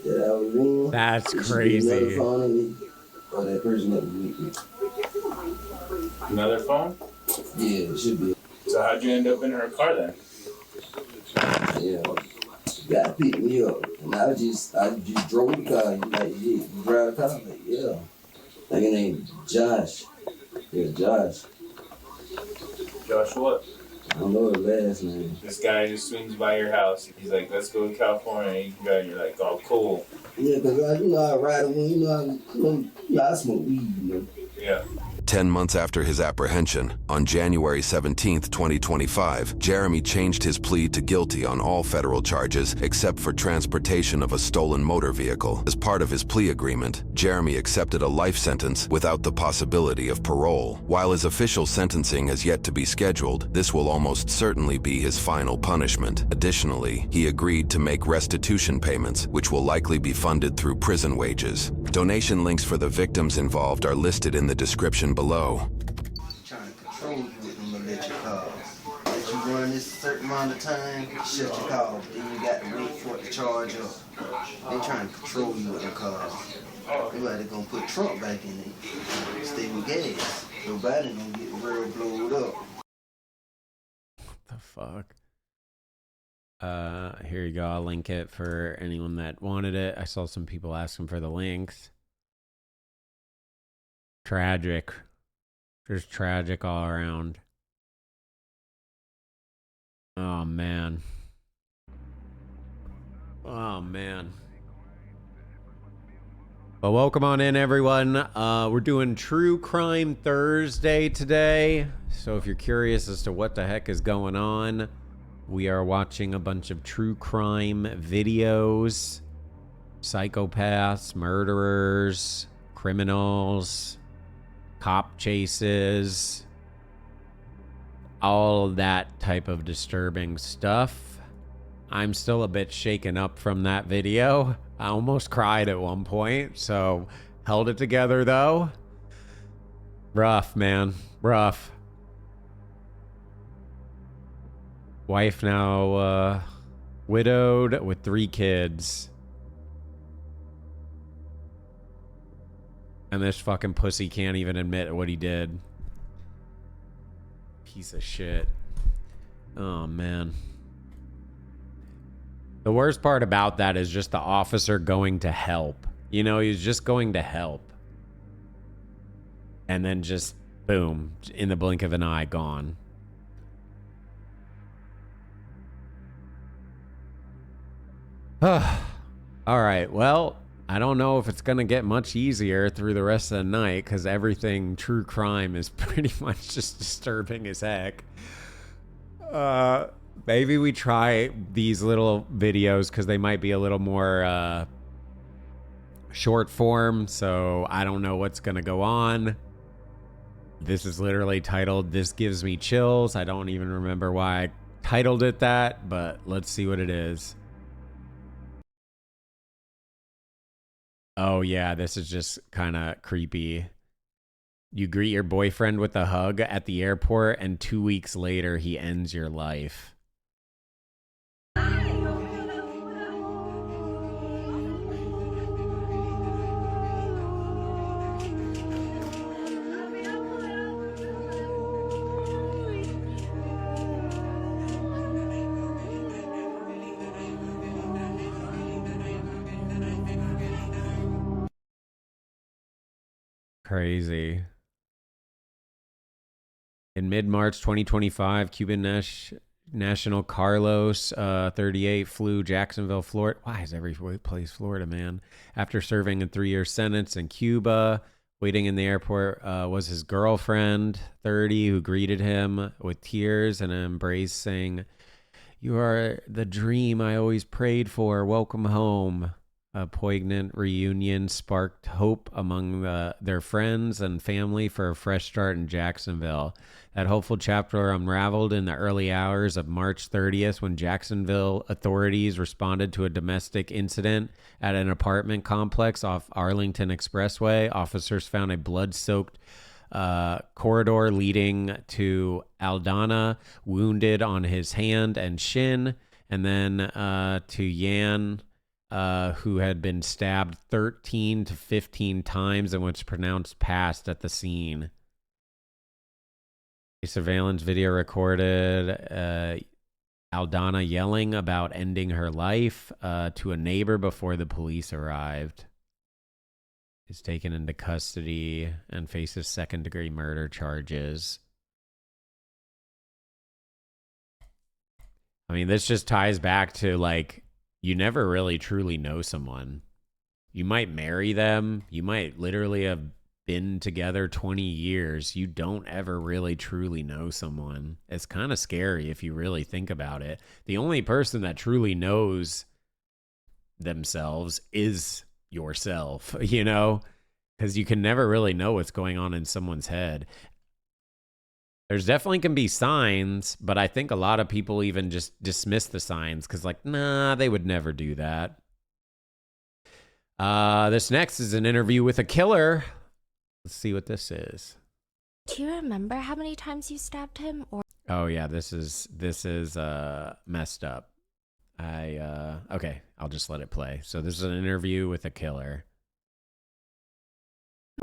that I was in. That's There should be crazy. another phone in it, or that person that was with me. Another phone? Yeah, it should be. So how'd you end up in her car then? Yeah, got to pick me up, and I just drove the car. Like, yeah, you drive the car? Like, yeah. Like, his name Josh. Yeah, Josh. Josh what? I don't know his last name. This guy just swings by your house. He's like, let's go to California. And you're like, oh, cool. Yeah, because I ride when, I smoke weed, you know. Yeah. 10 months after his apprehension, on January 17, 2025, Jeremy changed his plea to guilty on all federal charges except for transportation of a stolen motor vehicle. As part of his plea agreement, Jeremy accepted a life sentence without the possibility of parole. While his official sentencing has yet to be scheduled, this will almost certainly be his final punishment. Additionally, he agreed to make restitution payments, which will likely be funded through prison wages. Donation links for the victims involved are listed in the description below. Trying to control him. with them to let you call. Let you run this certain amount of time, shut your call. Then you got to wait for it to charge up. They trying to control you with their cars. Everybody gonna put Trump back in it. Stay with gas. Nobody gonna get the world blowed up. The fuck? Here you go. I'll link it for anyone that wanted it. I saw some people asking for the links. Tragic. Just tragic all around. Oh, man. Oh, man. Well, welcome on in, everyone. We're doing True Crime Thursday today. So if you're curious as to what the heck is going on, we are watching a bunch of true crime videos. Psychopaths, murderers, criminals, cop chases, all that type of disturbing stuff. I'm still a bit shaken up from that video. I almost cried at one point, so held it together though. Rough, man. Rough. Wife now widowed with 3 kids. And this fucking pussy can't even admit what he did. Piece of shit. Oh, man. The worst part about that is just the officer going to help. You know, he's just going to help. And then just, boom, in the blink of an eye, gone. All right, well, I don't know if it's going to get much easier through the rest of the night because everything true crime is pretty much just disturbing as heck. Maybe we try these little videos because they might be a little more short form, so I don't know what's going to go on. This is literally titled, This Gives Me Chills. I don't even remember why I titled it that, but let's see what it is. Oh, yeah, this is just kind of creepy. You greet your boyfriend with a hug at the airport, and 2 weeks later, he ends your life. Crazy. In mid-March 2025, Cuban National Carlos 38 flew Jacksonville, Florida. Why is every place Florida, man? After serving a 3-year sentence in Cuba, waiting in the airport was his girlfriend, 30, who greeted him with tears and an embrace, saying, "You are the dream I always prayed for. Welcome home." A poignant reunion sparked hope among their friends and family for a fresh start in Jacksonville. That hopeful chapter unraveled in the early hours of March 30th when Jacksonville authorities responded to a domestic incident at an apartment complex off Arlington Expressway. Officers found a blood-soaked corridor leading to Aldana, wounded on his hand and shin, and then to Yan, who had been stabbed 13 to 15 times and was pronounced passed at the scene. A surveillance video recorded Aldana yelling about ending her life to a neighbor before the police arrived. Is taken into custody and faces second-degree murder charges. I mean, this just ties back to, like, you never really truly know someone. You might marry them. You might literally have been together 20 years. You don't ever really truly know someone. It's kind of scary if you really think about it. The only person that truly knows themselves is yourself, you know? Because you can never really know what's going on in someone's head. There's definitely can be signs, but I think a lot of people even just dismiss the signs because, like, nah, they would never do that. This next is an interview with a killer. Let's see what this is. Do you remember how many times you stabbed him? Or Oh yeah, this is messed up. Okay, I'll just let it play. So this is an interview with a killer.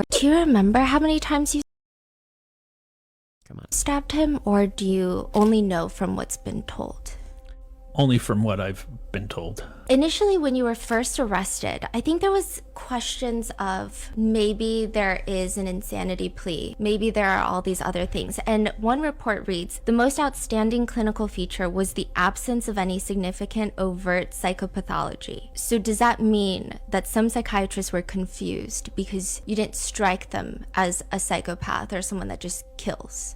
do you remember how many times you Come on. stabbed him, or do you only know from what's been told? Only from what I've been told. Initially, when you were first arrested, I think there was questions of maybe there is an insanity plea, maybe there are all these other things. And one report reads, the most outstanding clinical feature was the absence of any significant overt psychopathology. So does that mean that some psychiatrists were confused because you didn't strike them as a psychopath or someone that just kills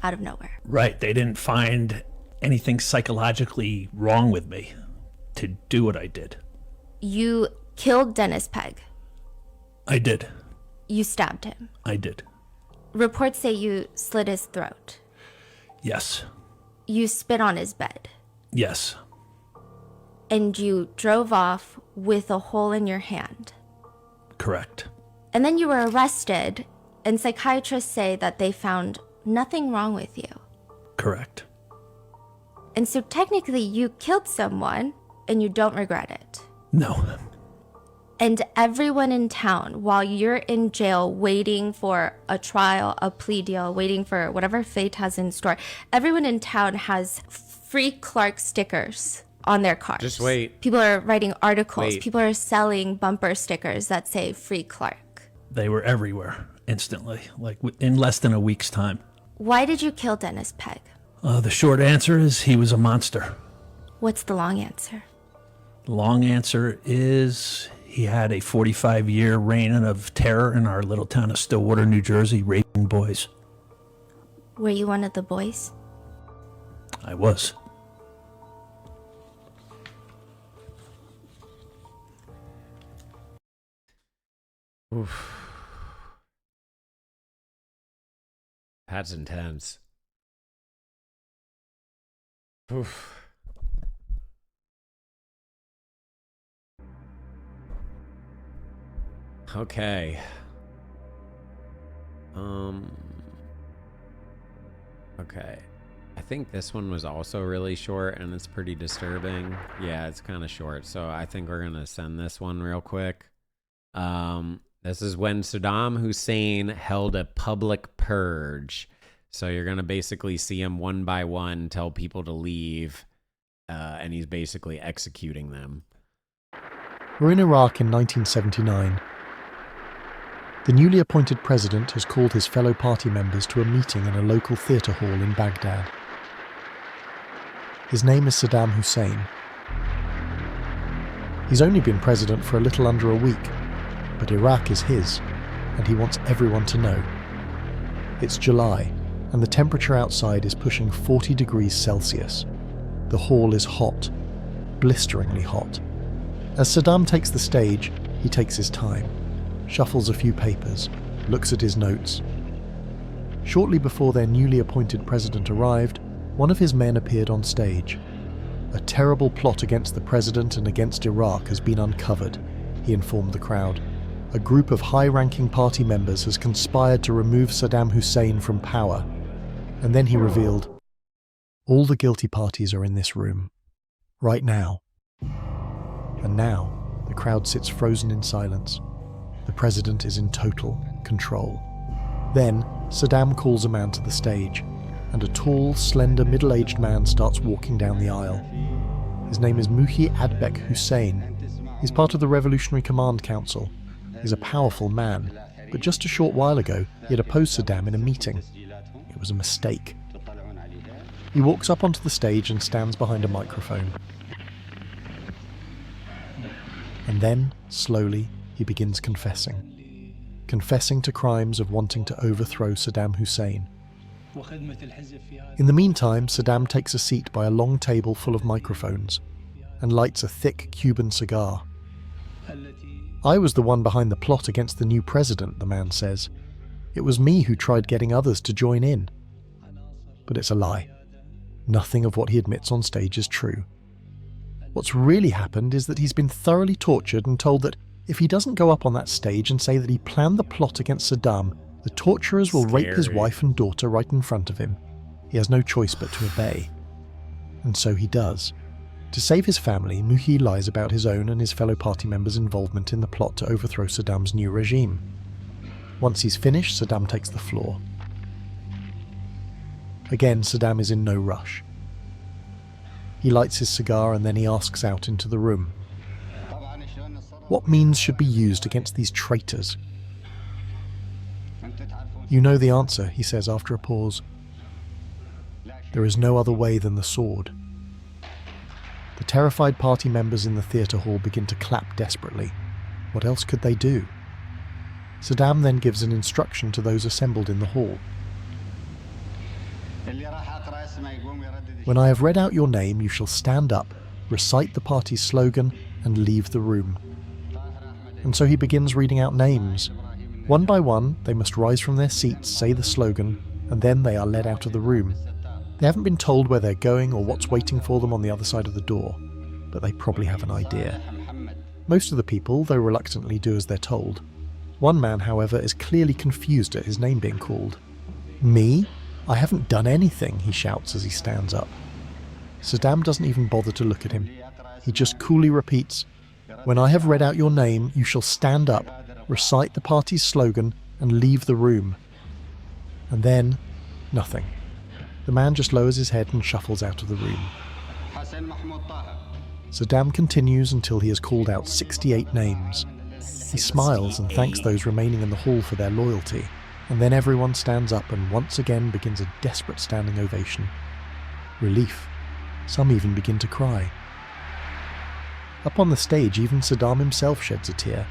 out of nowhere? Right, they didn't find anything psychologically wrong with me to do what I did. You killed Dennis Pegg. I did. You stabbed him. I did. Reports say you slit his throat. Yes. You spit on his bed. Yes. And you drove off with a hole in your hand. Correct. And then you were arrested, and psychiatrists say that they found nothing wrong with you. Correct. And so technically you killed someone and you don't regret it. No. And everyone in town, while you're in jail waiting for a trial, a plea deal, waiting for whatever fate has in store, everyone in town has free Clark stickers on their cars. Just wait. People are writing articles. Wait. People are selling bumper stickers that say free Clark. They were everywhere instantly, like in less than a week's time. Why did you kill Dennis Pegg? The short answer is he was a monster. What's the long answer? The long answer is he had a 45-year reign of terror in our little town of Stillwater, New Jersey, raping boys. Were you one of the boys? I was. Oof. That's intense. Oof. Okay. Okay. I think this one was also really short and it's pretty disturbing. Yeah, it's kind of short. So I think we're going to send this one real quick. This is when Saddam Hussein held a public purge. So you're going to basically see him one by one tell people to leave, and he's basically executing them. We're in Iraq in 1979. The newly appointed president has called his fellow party members to a meeting in a local theatre hall in Baghdad. His name is Saddam Hussein. He's only been president for a little under a week, but Iraq is his, and he wants everyone to know. It's July, and the temperature outside is pushing 40 degrees Celsius. The hall is hot, blisteringly hot. As Saddam takes the stage, he takes his time, shuffles a few papers, looks at his notes. Shortly before their newly appointed president arrived, one of his men appeared on stage. A terrible plot against the president and against Iraq has been uncovered, he informed the crowd. A group of high-ranking party members has conspired to remove Saddam Hussein from power. And then he revealed, all the guilty parties are in this room, right now. And now, the crowd sits frozen in silence. The president is in total control. Then, Saddam calls a man to the stage, and a tall, slender, middle-aged man starts walking down the aisle. His name is Muhi Adbek Hussein. He's part of the Revolutionary Command Council. He's a powerful man, but just a short while ago, he had opposed Saddam in a meeting. It was a mistake. He walks up onto the stage and stands behind a microphone. And then, slowly, he begins confessing. Confessing to crimes of wanting to overthrow Saddam Hussein. In the meantime, Saddam takes a seat by a long table full of microphones and lights a thick Cuban cigar. I was the one behind the plot against the new president, the man says. It was me who tried getting others to join in. But it's a lie. Nothing of what he admits on stage is true. What's really happened is that he's been thoroughly tortured and told that if he doesn't go up on that stage and say that he planned the plot against Saddam, The torturers will rape his Scary. wife and daughter right in front of him. He has no choice but to obey. And so he does. To save his family, Muhi lies about his own and his fellow party members' involvement in the plot to overthrow Saddam's new regime. Once he's finished, Saddam takes the floor. Again, Saddam is in no rush. He lights his cigar and then he asks out into the room. What means should be used against these traitors? You know the answer, he says after a pause. There is no other way than the sword. The terrified party members in the theatre hall begin to clap desperately. What else could they do? Saddam then gives an instruction to those assembled in the hall. When I have read out your name, you shall stand up, recite the party's slogan, and leave the room. And so he begins reading out names. One by one, they must rise from their seats, say the slogan, and then they are led out of the room. They haven't been told where they're going or what's waiting for them on the other side of the door, but they probably have an idea. Most of the people, though reluctantly, do as they're told. One man, however, is clearly confused at his name being called. Me? I haven't done anything, he shouts as he stands up. Saddam doesn't even bother to look at him. He just coolly repeats, "When I have read out your name, you shall stand up, recite the party's slogan, and leave the room." And then, nothing. The man just lowers his head and shuffles out of the room. Saddam continues until he has called out 68 names. He smiles and thanks those remaining in the hall for their loyalty, and then everyone stands up and once again begins a desperate standing ovation. Relief. Some even begin to cry. Up on the stage, even Saddam himself sheds a tear.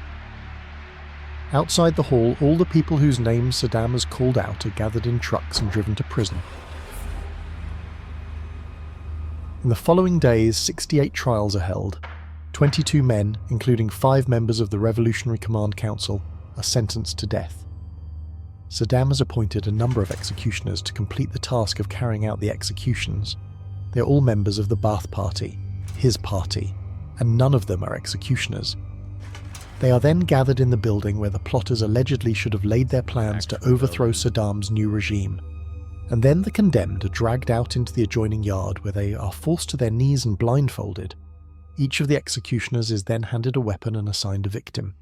Outside the hall, all the people whose names Saddam has called out are gathered in trucks and driven to prison. In the following days, 68 trials are held. 22 men, including 5 members of the Revolutionary Command Council, are sentenced to death. Saddam has appointed a number of executioners to complete the task of carrying out the executions. They're all members of the Ba'ath Party, his party, and none of them are executioners. They are then gathered in the building where the plotters allegedly should have laid their plans to overthrow Saddam's new regime. And then the condemned are dragged out into the adjoining yard where they are forced to their knees and blindfolded. Each of the executioners is then handed a weapon and assigned a victim.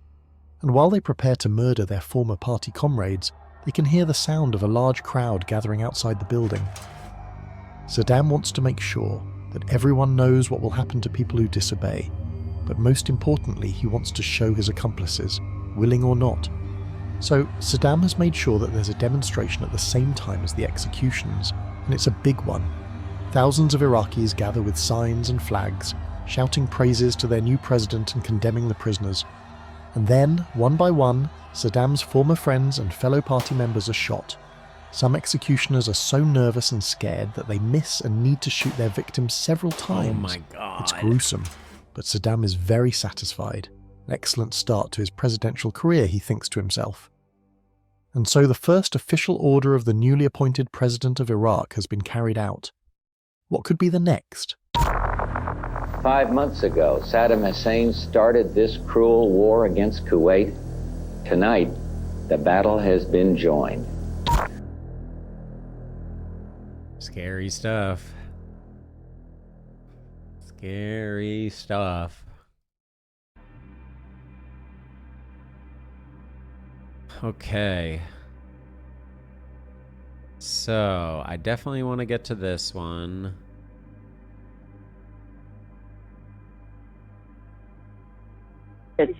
And while they prepare to murder their former party comrades, they can hear the sound of a large crowd gathering outside the building. Saddam wants to make sure that everyone knows what will happen to people who disobey, but most importantly, he wants to show his accomplices, willing or not. So Saddam has made sure that there's a demonstration at the same time as the executions, and it's a big one. Thousands of Iraqis gather with signs and flags, shouting praises to their new president and condemning the prisoners. And then, one by one, Saddam's former friends and fellow party members are shot. Some executioners are so nervous and scared that they miss and need to shoot their victims several times. Oh my God. It's gruesome, but Saddam is very satisfied. An excellent start to his presidential career, he thinks to himself. And so the first official order of the newly appointed president of Iraq has been carried out. What could be the next? 5 months ago, Saddam Hussein started this cruel war against Kuwait. Tonight, the battle has been joined. Scary stuff. Scary stuff. Okay. So, I definitely want to get to this one. I'm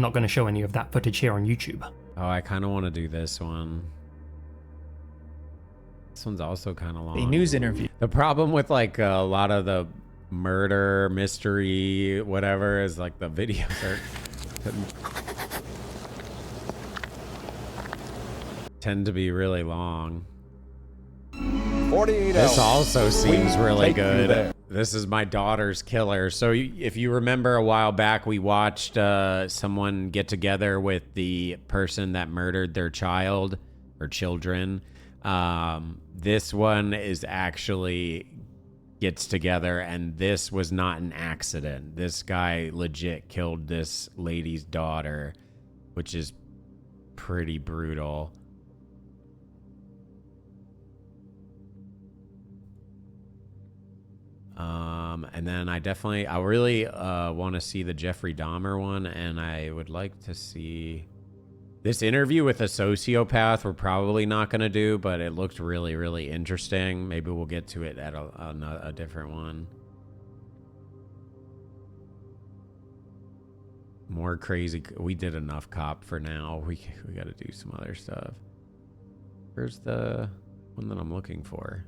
not going to show any of that footage here on YouTube. Oh, I kind of want to do this one. This one's also kind of long. A news interview. The problem with like a lot of the murder, mystery, whatever, is like the videos are tend to be really long. 48 This hours. also seems We really take you good. there. This is my daughter's killer. So if you remember a while back, we watched someone get together with the person that murdered their child or children. This one is actually gets together, and this was not an accident. This guy legit killed this lady's daughter, which is pretty brutal. And then I really want to see the Jeffrey Dahmer one, and I would like to see this interview with a sociopath. We're probably not going to do, but it looked really, really interesting. Maybe we'll get to it at a different one. More crazy. We did enough cop for now. We got to do some other stuff. Where's the one that I'm looking for?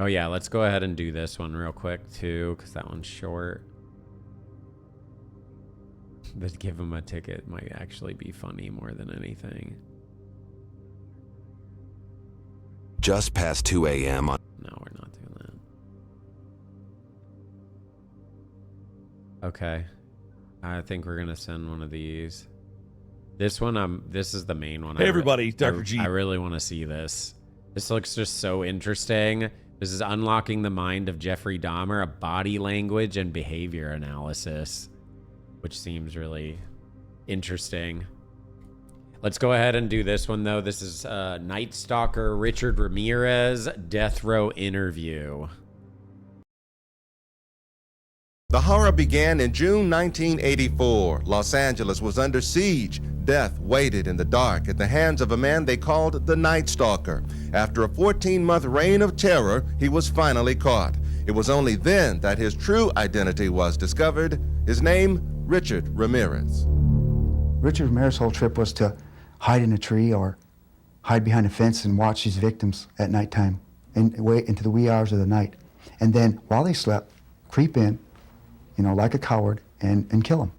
Oh yeah, let's go ahead and do this one real quick too, because that one's short. But give him a ticket might actually be funny more than anything. Just past 2 a.m. on... No, we're not doing that. Okay. I think we're gonna send one of these. This one, this is the main one. Hey everybody, Dr. G. I really want to see this. This looks just so interesting. This is Unlocking the Mind of Jeffrey Dahmer, a body language and behavior analysis, which seems really interesting. Let's go ahead and do this one, though. This is Night Stalker Richard Ramirez death row interview. The horror began in June 1984. Los Angeles was under siege. Death waited in the dark at the hands of a man they called the Night Stalker. After a 14-month reign of terror, he was finally caught. It was only then that his true identity was discovered. His name, Richard Ramirez. Richard Ramirez's whole trip was to hide in a tree or hide behind a fence and watch his victims at nighttime and wait into the wee hours of the night. And then, while they slept, creep in, like a coward, and kill them.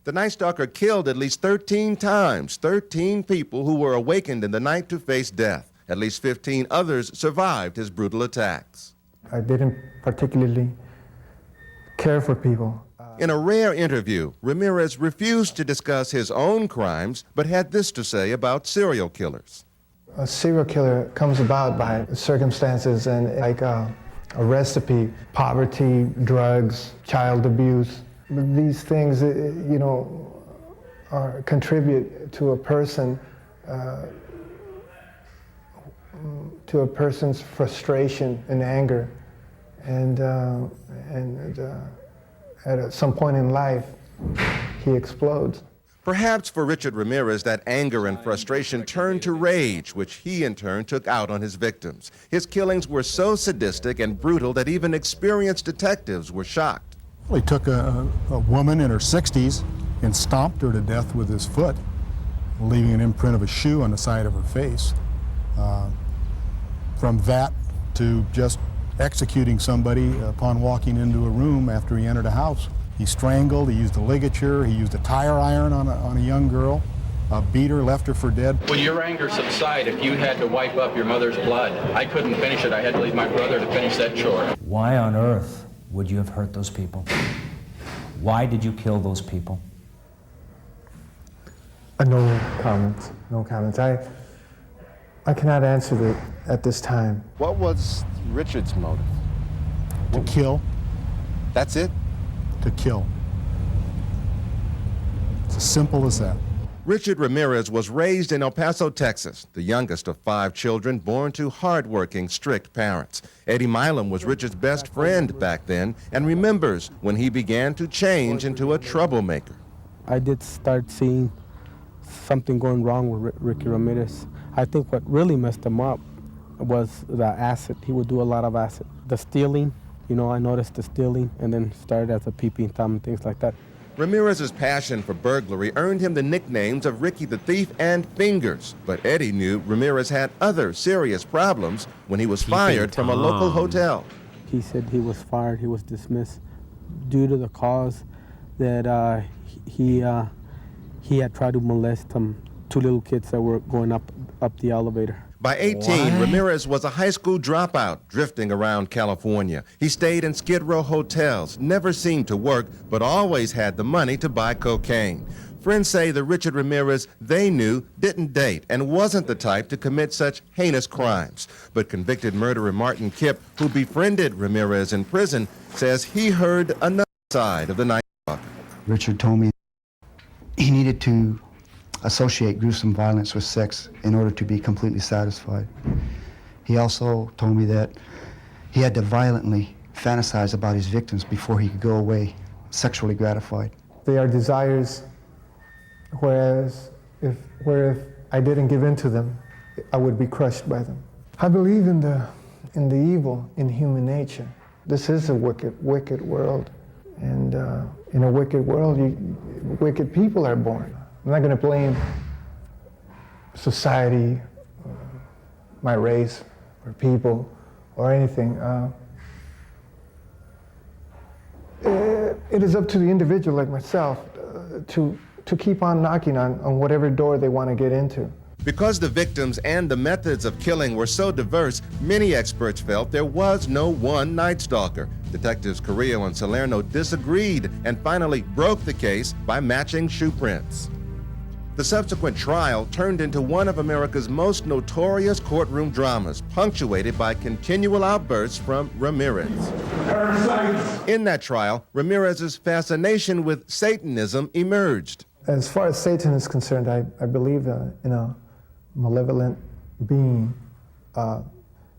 The Night Stalker killed at least 13 times, 13 people who were awakened in the night to face death. At least 15 others survived his brutal attacks. I didn't particularly care for people. In a rare interview, Ramirez refused to discuss his own crimes, but had this to say about serial killers. A serial killer comes about by circumstances and like a recipe, poverty, drugs, child abuse. These things, contribute to a person, to a person's frustration and anger, and at some point in life, he explodes. Perhaps for Richard Ramirez, that anger and frustration turned to rage, which he in turn took out on his victims. His killings were so sadistic and brutal that even experienced detectives were shocked. Well, he took a woman in her 60s and stomped her to death with his foot, leaving an imprint of a shoe on the side of her face. From that to just executing somebody upon walking into a room after he entered a house. He strangled, he used a ligature, he used a tire iron on a young girl, beat her, left her for dead. Will your anger subside if you had to wipe up your mother's blood? I couldn't finish it. I had to leave my brother to finish that chore. Why on earth would you have hurt those people? Why did you kill those people? No comments. No comments. I cannot answer that at this time. What was Richard's motive? To kill. That's it? To kill. It's as simple as that. Richard Ramirez was raised in El Paso, Texas, the youngest of 5 children born to hardworking, strict parents. Eddie Milam was Richard's best friend back then and remembers when he began to change into a troublemaker. I did start seeing something going wrong with Ricky Ramirez. I think what really messed him up was the acid. He would do a lot of acid. The stealing, I noticed the stealing and then started as a peeping Tom and things like that. Ramirez's passion for burglary earned him the nicknames of Ricky the Thief and Fingers. But Eddie knew Ramirez had other serious problems when he was fired from a local hotel. He said he was fired, he was dismissed due to the cause that he had tried to molest 2 little kids that were going up the elevator. By 18, Ramirez was a high school dropout, drifting around California. He stayed in Skid Row hotels, never seemed to work, but always had the money to buy cocaine. Friends say the Richard Ramirez they knew didn't date and wasn't the type to commit such heinous crimes. But convicted murderer Martin Kipp, who befriended Ramirez in prison, says he heard another side of the Night Stalker. Richard told me he needed to associate gruesome violence with sex in order to be completely satisfied. He also told me that he had to violently fantasize about his victims before he could go away sexually gratified. They are desires, whereas if I didn't give in to them, I would be crushed by them. I believe in the evil in human nature. This is a wicked world, and in a wicked world, wicked people are born. I'm not going to blame society, my race, or people, or anything. It is up to the individual like myself to keep on knocking on whatever door they want to get into. Because the victims and the methods of killing were so diverse, many experts felt there was no one Night Stalker. Detectives Carrillo and Salerno disagreed and finally broke the case by matching shoe prints. The subsequent trial turned into one of America's most notorious courtroom dramas, punctuated by continual outbursts from Ramirez. In that trial, Ramirez's fascination with Satanism emerged. As far as Satan is concerned, I believe in a malevolent being.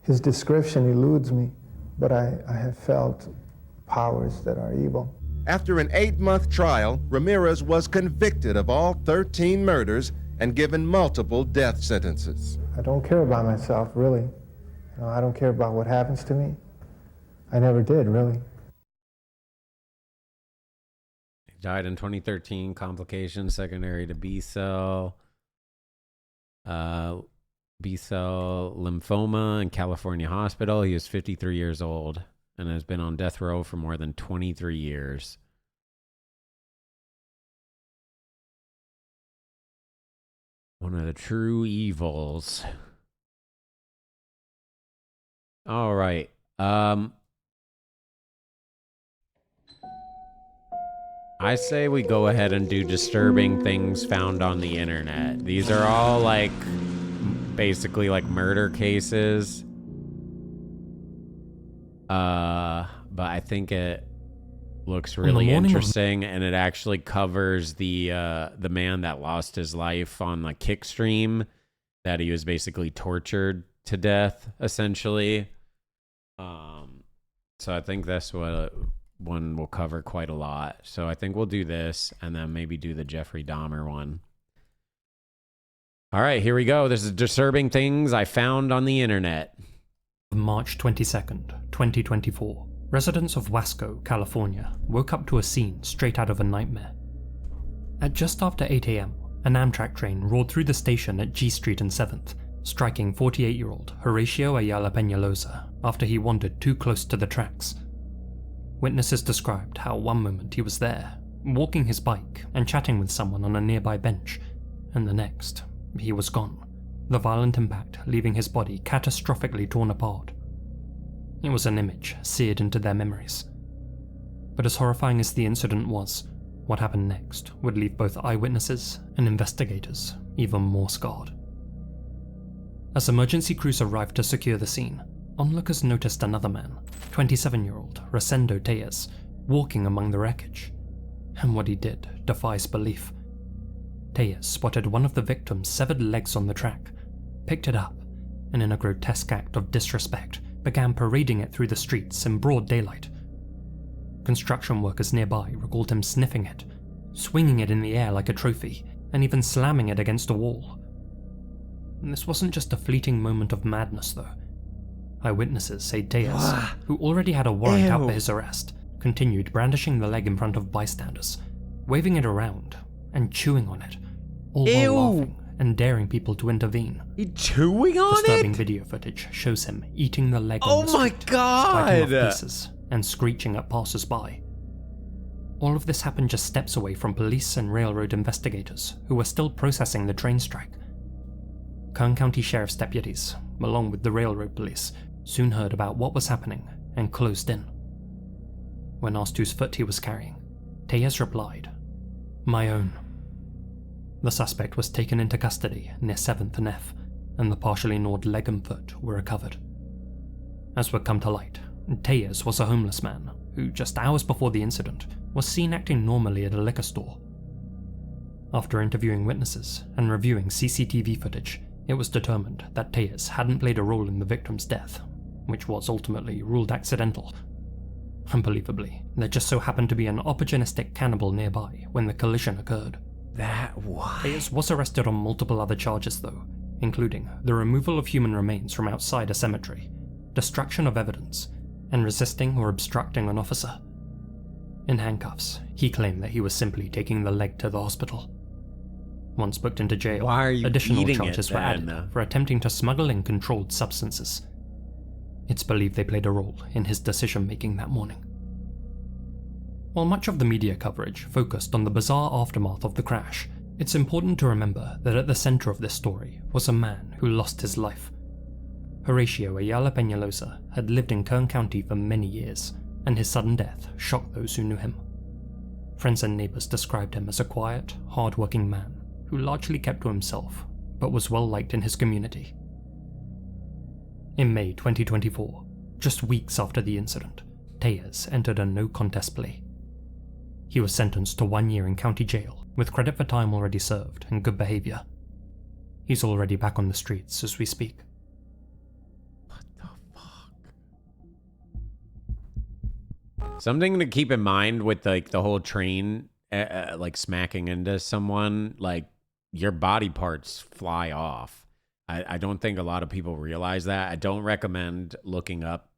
His description eludes me, but I have felt powers that are evil. After an 8-month trial, Ramirez was convicted of all 13 murders and given multiple death sentences. I don't care about myself, really. I don't care about what happens to me. I never did, really. He died in 2013, complications secondary to B-cell lymphoma in California hospital. He was 53 years old and has been on death row for more than 23 years. One of the true evils. All right. I say we go ahead and do disturbing things found on the internet. These are all like basically like murder cases. But I think it looks really interesting, and it actually covers the man that lost his life on the kick stream, that he was basically tortured to death, essentially. So I think that's what one will cover quite a lot. So I think we'll do this, and then maybe do the Jeffrey Dahmer one. All right, here we go. This is disturbing things I found on the internet. March 22nd, 2024. Residents of Wasco, California, woke up to a scene straight out of a nightmare. At just after 8 a.m., an Amtrak train roared through the station at G Street and 7th, striking 48-year-old Horacio Ayala Peñalosa after he wandered too close to the tracks. Witnesses described how one moment he was there, walking his bike and chatting with someone on a nearby bench, and the next, he was gone, the violent impact leaving his body catastrophically torn apart. It was an image seared into their memories. But as horrifying as the incident was, what happened next would leave both eyewitnesses and investigators even more scarred. As emergency crews arrived to secure the scene, onlookers noticed another man, 27-year-old Rosendo Tellez, walking among the wreckage. And what he did defies belief. Tellez spotted one of the victim's severed legs on the track, picked it up, and in a grotesque act of disrespect, began parading it through the streets in broad daylight. Construction workers nearby recalled him sniffing it, swinging it in the air like a trophy, and even slamming it against a wall. And this wasn't just a fleeting moment of madness, though. Eyewitnesses say Tellez, who already had a warrant out for his arrest, continued brandishing the leg in front of bystanders, waving it around and chewing on it, all while laughing and daring people to intervene. He chewing on Disturbing it? video footage shows him eating the leg Oh on the my street, God! biting off pieces and screeching at passers-by. All of this happened just steps away from police and railroad investigators who were still processing the train strike. Kern County Sheriff's deputies, along with the railroad police, soon heard about what was happening and closed in. When asked whose foot he was carrying, Tellez replied, "My own." The suspect was taken into custody near 7th and F, and the partially gnawed leg and foot were recovered. As would come to light, Tellez was a homeless man who just hours before the incident was seen acting normally at a liquor store. After interviewing witnesses and reviewing CCTV footage, it was determined that Tellez hadn't played a role in the victim's death, which was ultimately ruled accidental. Unbelievably, there just so happened to be an opportunistic cannibal nearby when the collision occurred. Tellez was arrested on multiple other charges though, including the removal of human remains from outside a cemetery, destruction of evidence, and resisting or obstructing an officer. In handcuffs, he claimed that he was simply taking the leg to the hospital. Once booked into jail, additional charges were added for attempting to smuggle in controlled substances. It's believed they played a role in his decision-making that morning. While much of the media coverage focused on the bizarre aftermath of the crash, it's important to remember that at the center of this story was a man who lost his life. Horacio Ayala Peñalosa had lived in Kern County for many years, and his sudden death shocked those who knew him. Friends and neighbors described him as a quiet, hard-working man who largely kept to himself, but was well liked in his community. In May 2024, just weeks after the incident, Tellez entered a no-contest plea. He was sentenced to 1 year in county jail, with credit for time already served and good behavior. He's already back on the streets as we speak. Something to keep in mind with like the whole train like smacking into someone, like your body parts fly off. I don't think a lot of people realize that. I don't recommend looking up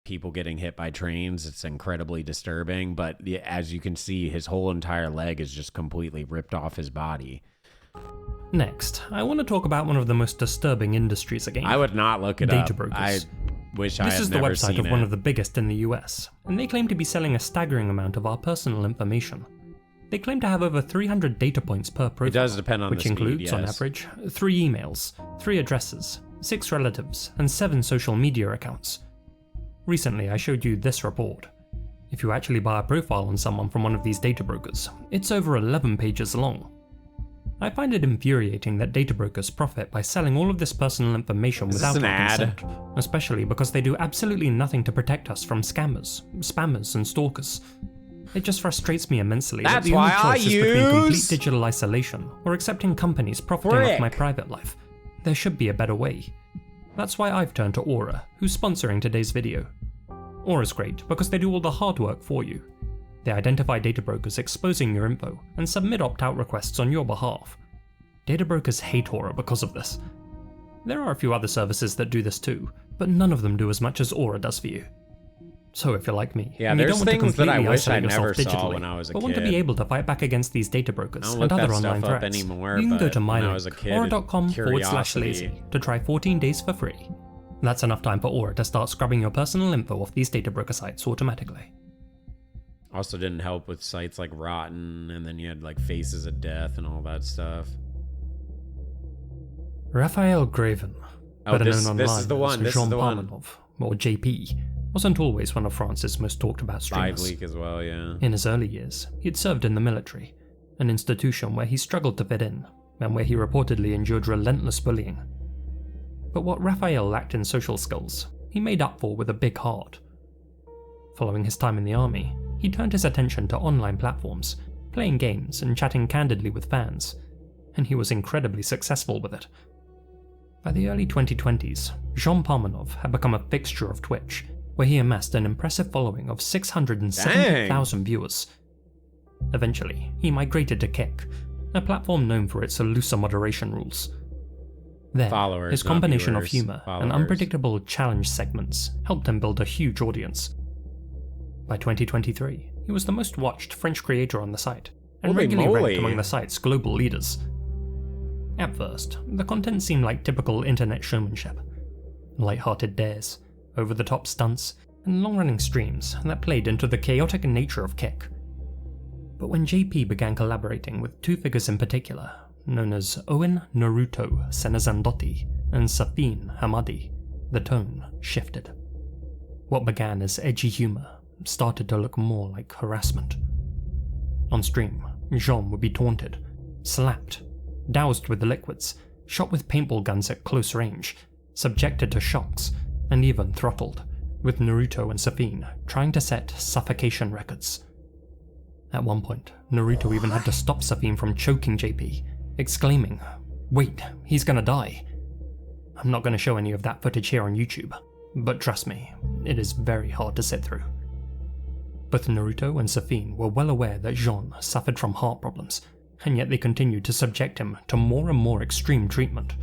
people getting hit by trains. It's incredibly disturbing, but as you can see, his whole entire leg is just completely ripped off his body. Next, I want to talk about one of the most disturbing industries again. I would not look it data up. Data brokers. I wish I had never seen it. This is the website of one of the biggest in the US, and they claim to be selling a staggering amount of our personal information. They claim to have over 300 data points per profile, it does depend on which the speed, includes, yes. on average, 3 emails, 3 addresses, 6 relatives, and 7 social media accounts. Recently, I showed you this report. If you actually buy a profile on someone from one of these data brokers, it's over 11 pages long. I find it infuriating that data brokers profit by selling all of this personal information without our consent, especially because they do absolutely nothing to protect us from scammers, spammers, and stalkers. It just frustrates me immensely that the only choice is between complete digital isolation or accepting companies profiting off my private life. There should be a better way. That's why I've turned to Aura, who's sponsoring today's video. Aura's great because they do all the hard work for you. They identify data brokers exposing your info and submit opt-out requests on your behalf. Data brokers hate Aura because of this. There are a few other services that do this too, but none of them do as much as Aura does for you. So if you're like me, yeah, and you there's don't want to things that I completely wish I isolate never yourself saw digitally, when I was a but want to kid. be able to fight back against these data brokers I don't and look other that online stuff up threats, anymore, you can go but to my when I link, was a kid, aura.com/lazy to try 14 days for free. That's enough time for Aura to start scrubbing your personal info off these data broker sites automatically. Also didn't help with sites like Rotten, and then you had like Faces of Death and all that stuff. Raphael Graven, better known online this is the one. as This Jean is the one. Parmenov, or JP, wasn't always one of France's most talked about streamers. Leak as well, yeah. In his early years, he'd served in the military, an institution where he struggled to fit in, and where he reportedly endured relentless bullying. But what Raphael lacked in social skills, he made up for with a big heart. Following his time in the army, he turned his attention to online platforms, playing games and chatting candidly with fans, and he was incredibly successful with it. By the early 2020s, Jean Parmenov had become a fixture of Twitch, where he amassed an impressive following of 670,000 viewers. Eventually, he migrated to Kick, a platform known for its looser moderation rules. There, his combination of humor and unpredictable challenge segments helped him build a huge audience. By 2023, he was the most watched French creator on the site, and regularly ranked among the site's global leaders. At first, the content seemed like typical internet showmanship. Light-hearted dares, over-the-top stunts, and long-running streams that played into the chaotic nature of Kick. But when JP began collaborating with 2 figures in particular, known as Owen Naruto Senazandotti and Safin Hamadi, the tone shifted. What began as edgy humor started to look more like harassment. On stream, Jean would be taunted, slapped, doused with liquids, shot with paintball guns at close range, subjected to shocks, and even throttled. with Naruto and Safin trying to set suffocation records. At one point, Naruto even had to stop Safin from choking JP, exclaiming, "Wait, he's gonna die." I'm not going to show any of that footage here on YouTube, but trust me, it is very hard to sit through. Both Naruto and Safin were well aware that Jean suffered from heart problems, and yet they continued to subject him to more and more extreme treatment.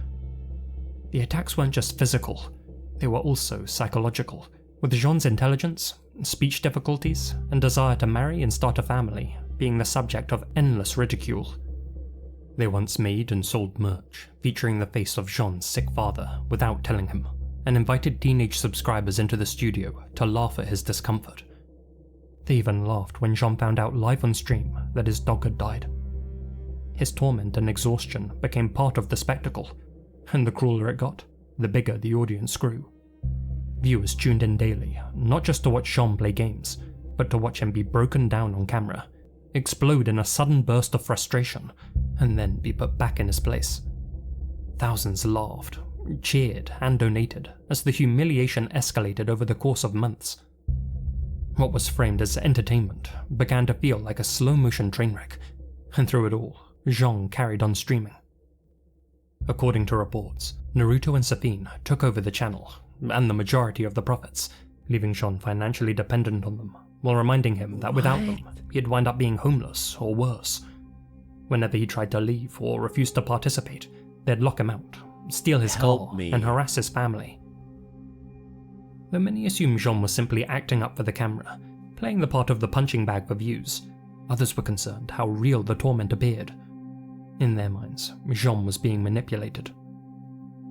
The attacks weren't just physical, they were also psychological, with Jean's intelligence, speech difficulties, and desire to marry and start a family being the subject of endless ridicule. They once made and sold merch featuring the face of Jean's sick father without telling him, and invited teenage subscribers into the studio to laugh at his discomfort. They even laughed when Jean found out live on stream that his dog had died. His torment and exhaustion became part of the spectacle, and the crueler it got, the bigger the audience grew. Viewers tuned in daily, not just to watch Jean play games, but to watch him be broken down on camera, explode in a sudden burst of frustration, and then be put back in his place. Thousands laughed, cheered, and donated as the humiliation escalated over the course of months. What was framed as entertainment began to feel like a slow-motion train wreck, and through it all, Jean carried on streaming. According to reports, Naruto and Safin took over the channel, and the majority of the profits, leaving Jean financially dependent on them, while reminding him that without them, he'd wind up being homeless or worse. Whenever he tried to leave or refused to participate, they'd lock him out, steal his car, and harass his family. Though many assume Jean was simply acting up for the camera, playing the part of the punching bag for views, others were concerned how real the torment appeared. In their minds, Jean was being manipulated.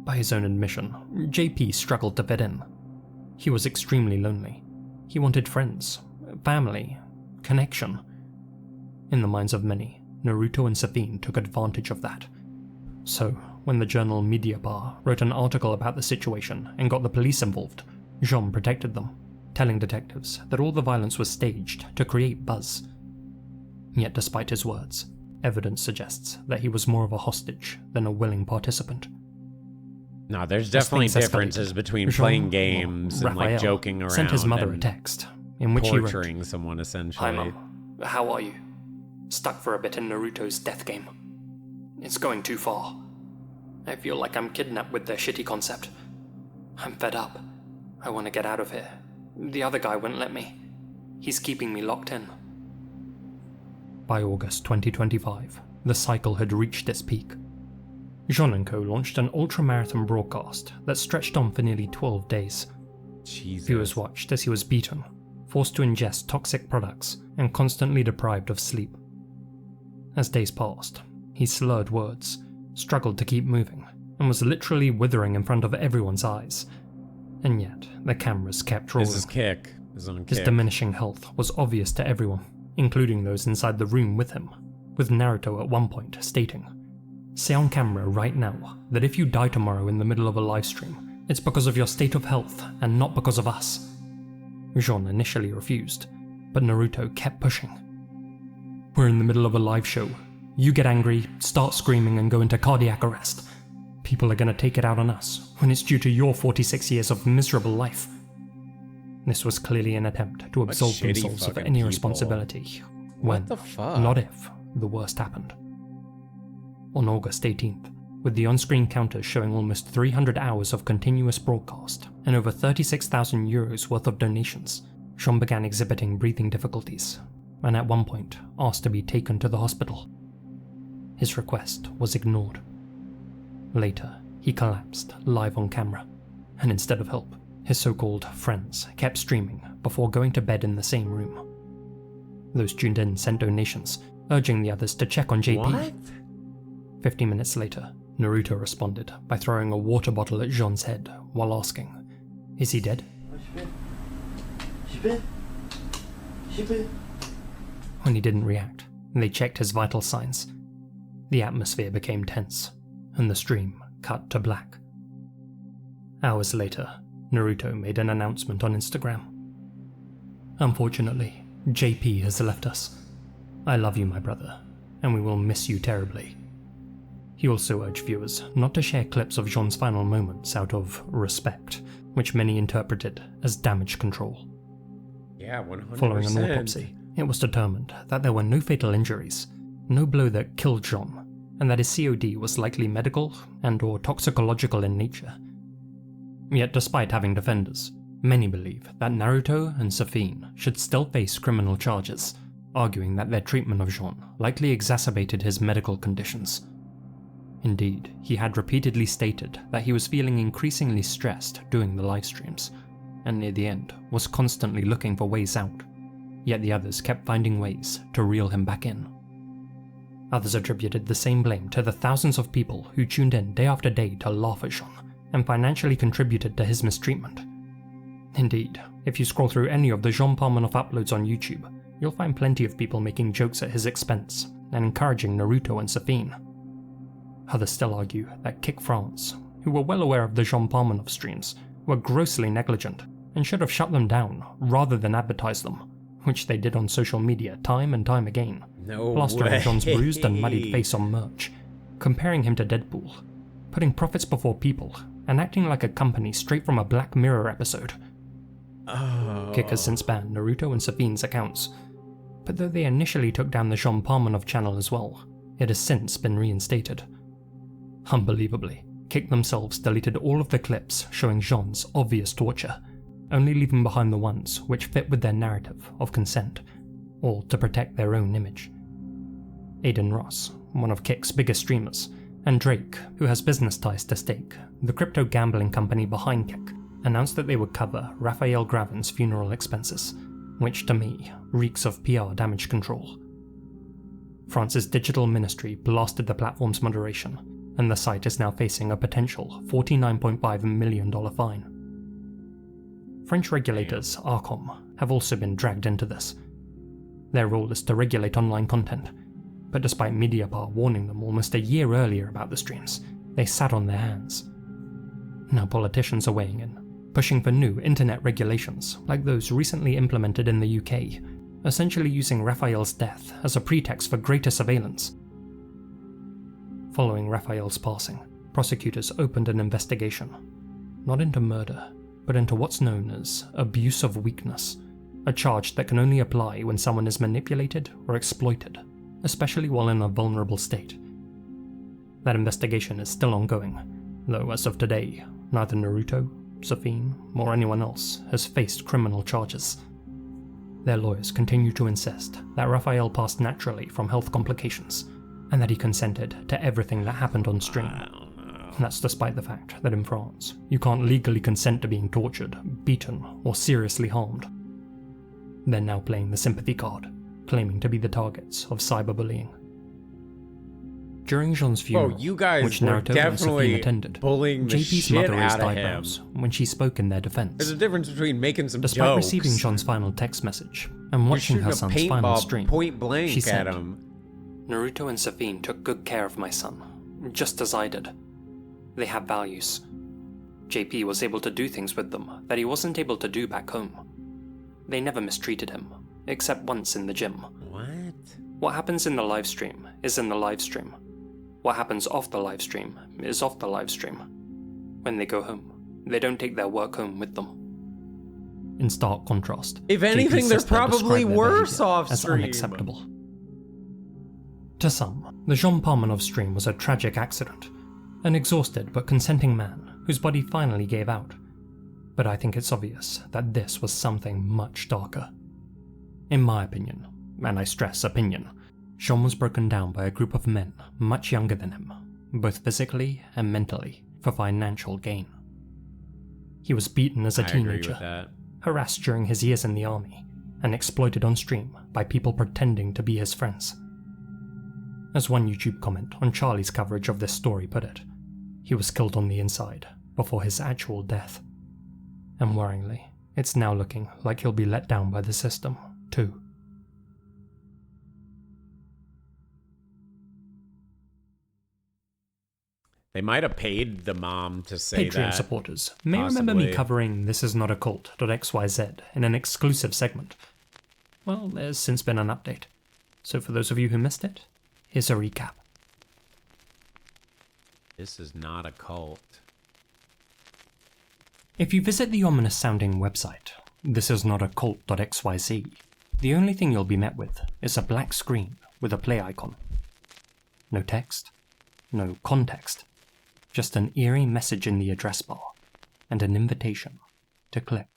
By his own admission, JP struggled to fit in. He was extremely lonely. He wanted friends, family, connection. In the minds of many, Naruto and Safin took advantage of that. So, when the journal Mediapar wrote an article about the situation and got the police involved, Jean protected them, telling detectives that all the violence was staged to create buzz. Yet despite his words, evidence suggests that he was more of a hostage than a willing participant. No, there's definitely differences between playing games and like joking around. Sent his mother a text in which he wrote, torturing someone essentially. "Hi Mum, how are you? Stuck for a bit in Naruto's death game. It's going too far. I feel like I'm kidnapped with their shitty concept. I'm fed up. I want to get out of here. The other guy wouldn't let me. He's keeping me locked in." By August 2025, the cycle had reached its peak. Jean & Co. launched an ultramarathon broadcast that stretched on for nearly 12 days. Viewers watched as he was beaten, forced to ingest toxic products, and constantly deprived of sleep. As days passed, he slurred words, struggled to keep moving, and was literally withering in front of everyone's eyes. And yet, the cameras kept rolling. His diminishing health was obvious to everyone, including those inside the room with him, with Naruto at one point stating, "Say on camera right now that if you die tomorrow in the middle of a live stream, it's because of your state of health and not because of us." Jean initially refused, but Naruto kept pushing. "We're in the middle of a live show. You get angry, start screaming, and go into cardiac arrest. People are going to take it out on us when it's due to your 46 years of miserable life." This was clearly an attempt to absolve themselves of any responsibility, when, not if, the worst happened. On August 18th, with the on-screen counters showing almost 300 hours of continuous broadcast and over 36,000 euros worth of donations, Jean began exhibiting breathing difficulties, and at one point asked to be taken to the hospital. His request was ignored. Later, he collapsed live on camera, and instead of help, his so-called friends kept streaming before going to bed in the same room. Those tuned in sent donations, urging the others to check on JP. What? 50 minutes later, Naruto responded by throwing a water bottle at Jean's head while asking, "Is he dead?" When he didn't react, they checked his vital signs. The atmosphere became tense, and the stream cut to black. Hours later, Naruto made an announcement on Instagram. "Unfortunately, JP has left us. I love you, my brother, and we will miss you terribly. He also urged viewers not to share clips of Jean's final moments out of respect, which many interpreted as damage control. Yeah, 100%. Following an autopsy, it was determined that there were no fatal injuries, no blow that killed Jean, and that his COD was likely medical and/or toxicological in nature. Yet despite having defenders, many believe that Naruto and Safin should still face criminal charges, arguing that their treatment of Jean likely exacerbated his medical conditions. Indeed, he had repeatedly stated that he was feeling increasingly stressed doing the live streams, and near the end was constantly looking for ways out, yet the others kept finding ways to reel him back in. Others attributed the same blame to the thousands of people who tuned in day after day to laugh at Jean and financially contributed to his mistreatment. Indeed, if you scroll through any of the Jean Parmenoff uploads on YouTube, you'll find plenty of people making jokes at his expense and encouraging Naruto and Safin. Others still argue that Kick France, who were well aware of the Jean Parmenoff streams, were grossly negligent and should have shut them down rather than advertise them, which they did on social media time and time again, plastering Jean's bruised and muddied face on merch, comparing him to Deadpool, putting profits before people, and acting like a company straight from a Black Mirror episode. Kick has since banned Naruto and Safin's accounts, but though they initially took down the Jean Parmenoff channel as well, it has since been reinstated. Unbelievably, Kick themselves deleted all of the clips showing Jean's obvious torture, only leaving behind the ones which fit with their narrative of consent, all to protect their own image. Aiden Ross, one of Kick's biggest streamers, and Drake, who has business ties to Stake, the crypto gambling company behind Kick, announced that they would cover Raphael Gravin's funeral expenses, which to me reeks of PR damage control. France's digital ministry blasted the platform's moderation, and the site is now facing a potential $49.5 million fine. French regulators, Arcom, have also been dragged into this. Their role is to regulate online content, but despite Mediapart warning them almost a year earlier about the streams, they sat on their hands. Now politicians are weighing in, pushing for new internet regulations like those recently implemented in the UK, essentially using Raphael's death as a pretext for greater surveillance. Following Raphael's passing, prosecutors opened an investigation, not into murder, but into what's known as abuse of weakness, a charge that can only apply when someone is manipulated or exploited, especially while in a vulnerable state. That investigation is still ongoing, though as of today, neither Naruto, Safin, or anyone else has faced criminal charges. Their lawyers continue to insist that Raphael passed naturally from health complications, and that he consented to everything that happened on stream. That's despite the fact that in France, you can't legally consent to being tortured, beaten, or seriously harmed. They're now playing the sympathy card, claiming to be the targets of cyberbullying. During Jean's funeral, you guys which were Naruto and definitely Safin attended, bullying the JP's shit mother raised out of eyebrows when she spoke in their defense. There's a difference between making some Despite jokes. receiving Jean's final text message and watching You're her shooting a son's final paintball stream, point blank she said, at him. Naruto and Safin took good care of my son, just as I did. They have values. JP was able to do things with them that he wasn't able to do back home. They never mistreated him, except once in the gym. What? What happens in the live stream is in the live stream. What happens off the live stream is off the live stream. When they go home, they don't take their work home with them. In stark contrast, If anything, JP's they're sister probably described their worse behavior off as stream. unacceptable. To some, the Jean Parmenoff stream was a tragic accident, an exhausted but consenting man whose body finally gave out. But I think it's obvious that this was something much darker. In my opinion, and I stress opinion, Jean was broken down by a group of men much younger than him, both physically and mentally, for financial gain. He was beaten as a teenager, harassed during his years in the army, and exploited on stream by people pretending to be his friends. As one YouTube comment on Charlie's coverage of this story put it, he was killed on the inside before his actual death. And worryingly, it's now looking like he'll be let down by the system, too. They might have paid the mom to say Patreon that. supporters may remember me covering This Is Not a Cult.xyz in an exclusive segment. Well, there's since been an update. So for those of you who missed it, here's a recap. This is not a cult. If you visit the ominous-sounding website, thisisnotacult.xyz, the only thing you'll be met with is a black screen with a play icon. No text, no context, just an eerie message in the address bar and an invitation to click.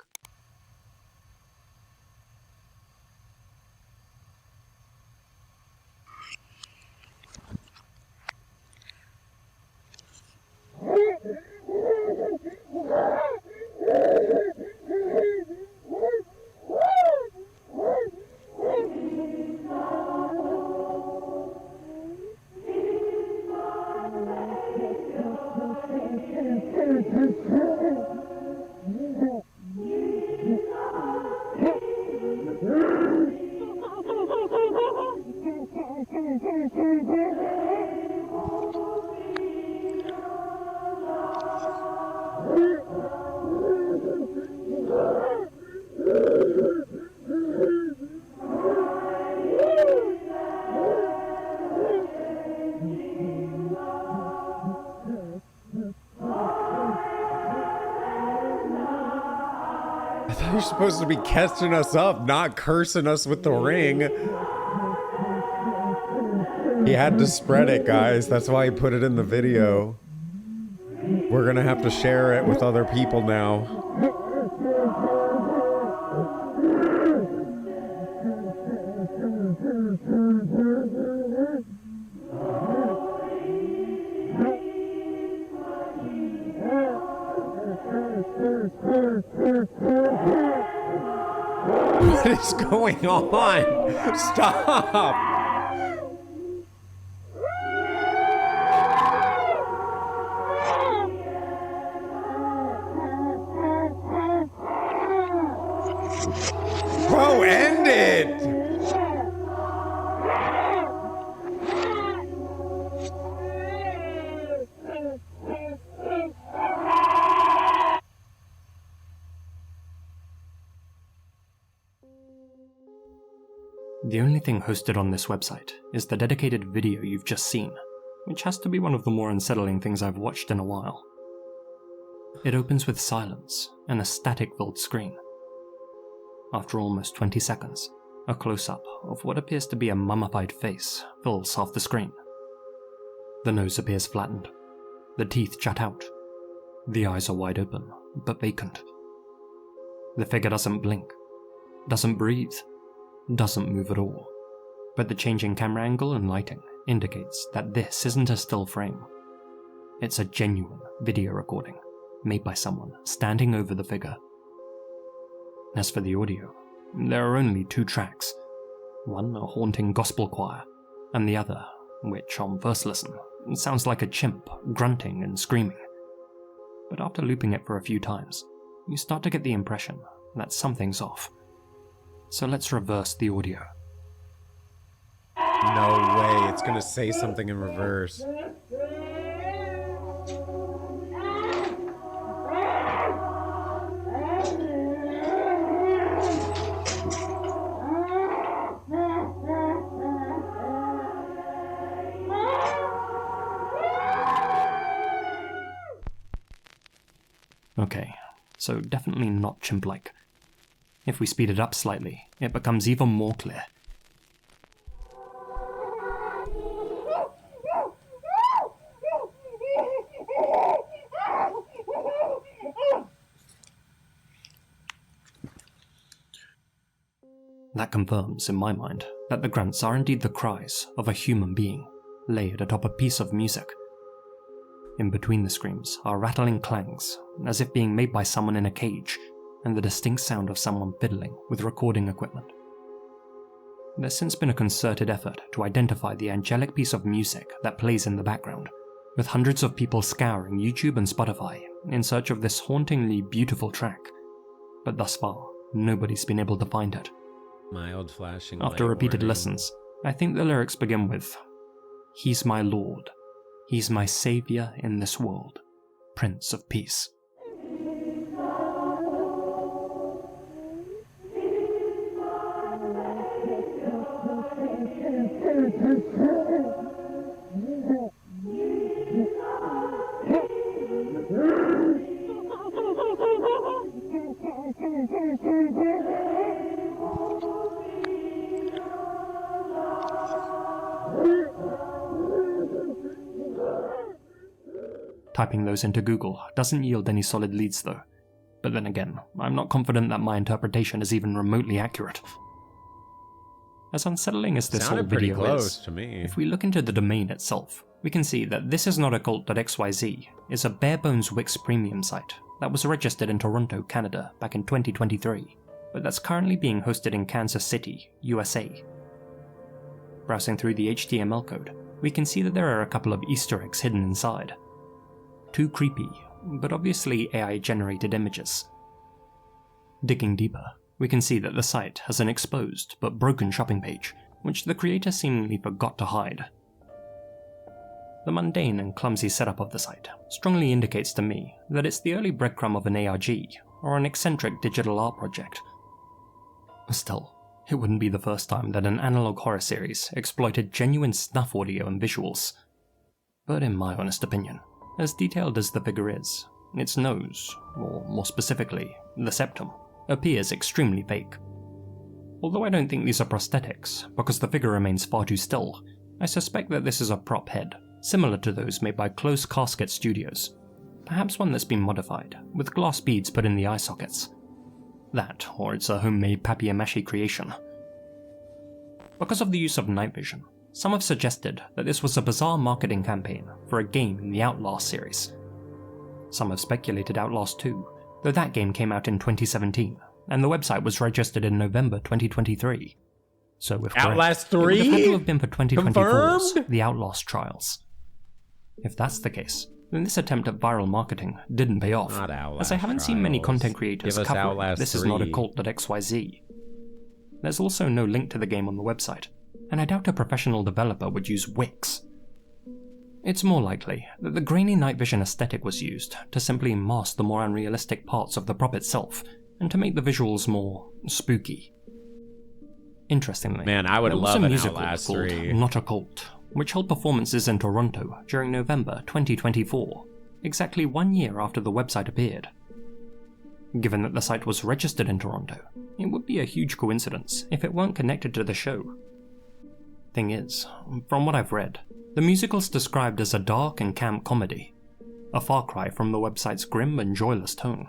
I thought you were supposed to be catching us up, not cursing us with the ring. He had to spread it, guys. That's why he put it in the video. We're gonna have to share it with other people now. What is going on? Stop! Bro, end it! The only thing hosted on this website is the dedicated video you've just seen, which has to be one of the more unsettling things I've watched in a while. It opens with silence and a static-filled screen. After almost 20 seconds, a close-up of what appears to be a mummified face fills half the screen. The nose appears flattened. The teeth jut out. The eyes are wide open, but vacant. The figure doesn't blink, doesn't breathe, doesn't move at all. But the changing camera angle and lighting indicates that this isn't a still frame. It's a genuine video recording made by someone standing over the figure. As for the audio, there are only 2 tracks. One a haunting gospel choir, and the other, which on first listen, sounds like a chimp grunting and screaming. But after looping it for a few times, you start to get the impression that something's off. So let's reverse the audio. No way, it's gonna say something in reverse. Okay, so definitely not chimp-like. If we speed it up slightly, it becomes even more clear. That confirms, in my mind, that the grunts are indeed the cries of a human being, layered atop a piece of music. In between the screams are rattling clangs, as if being made by someone in a cage, and the distinct sound of someone fiddling with recording equipment. There's since been a concerted effort to identify the angelic piece of music that plays in the background, with hundreds of people scouring YouTube and Spotify in search of this hauntingly beautiful track. But thus far, nobody's been able to find it. Mild flashing After light repeated warning. listens, I think the lyrics begin with, "He's my Lord, He's my Savior in this world, Prince of Peace." Typing those into Google doesn't yield any solid leads though. But then again, I'm not confident that my interpretation is even remotely accurate. As unsettling as this whole Sounded pretty video close is, to me. if we look into the domain itself, we can see that thisisnotaccult.xyz is a bare-bones Wix premium site that was registered in Toronto, Canada back in 2023, but that's currently being hosted in Kansas City, USA. Browsing through the HTML code, we can see that there are a couple of Easter eggs hidden inside. Too creepy, but obviously AI-generated images. Digging deeper, we can see that the site has an exposed but broken shopping page, which the creator seemingly forgot to hide. The mundane and clumsy setup of the site strongly indicates to me that it's the early breadcrumb of an ARG or an eccentric digital art project. Still, it wouldn't be the first time that an analog horror series exploited genuine snuff audio and visuals. But in my honest opinion, as detailed as the figure is, its nose, or more specifically, the septum, appears extremely fake. Although I don't think these are prosthetics, because the figure remains far too still, I suspect that this is a prop head, similar to those made by Close Casket Studios. Perhaps one that's been modified, with glass beads put in the eye sockets. That, or it's a homemade papier-mâché creation. Because of the use of night vision, some have suggested that this was a bizarre marketing campaign for a game in the Outlast series. Some have speculated Outlast 2, though that game came out in 2017, and the website was registered in November 2023. So if correct, Outlast it would 3? have had to have been for 2024's Confirmed? The Outlast trials. If that's the case, then this attempt at viral marketing didn't pay off, as I haven't seen many content creators Give us covering Outlast this is 3. not a cult.xyz. There's also no link to the game on the website, and I doubt a professional developer would use Wix. It's more likely that the grainy night vision aesthetic was used to simply mask the more unrealistic parts of the prop itself, and to make the visuals more spooky. Interestingly, Man, I would there was love a an musical Outlast called 3. Not a Cult, which held performances in Toronto during November 2024, exactly 1 year after the website appeared. Given that the site was registered in Toronto, it would be a huge coincidence if it weren't connected to the show. Thing is, from what I've read, the musical's described as a dark and camp comedy, a far cry from the website's grim and joyless tone.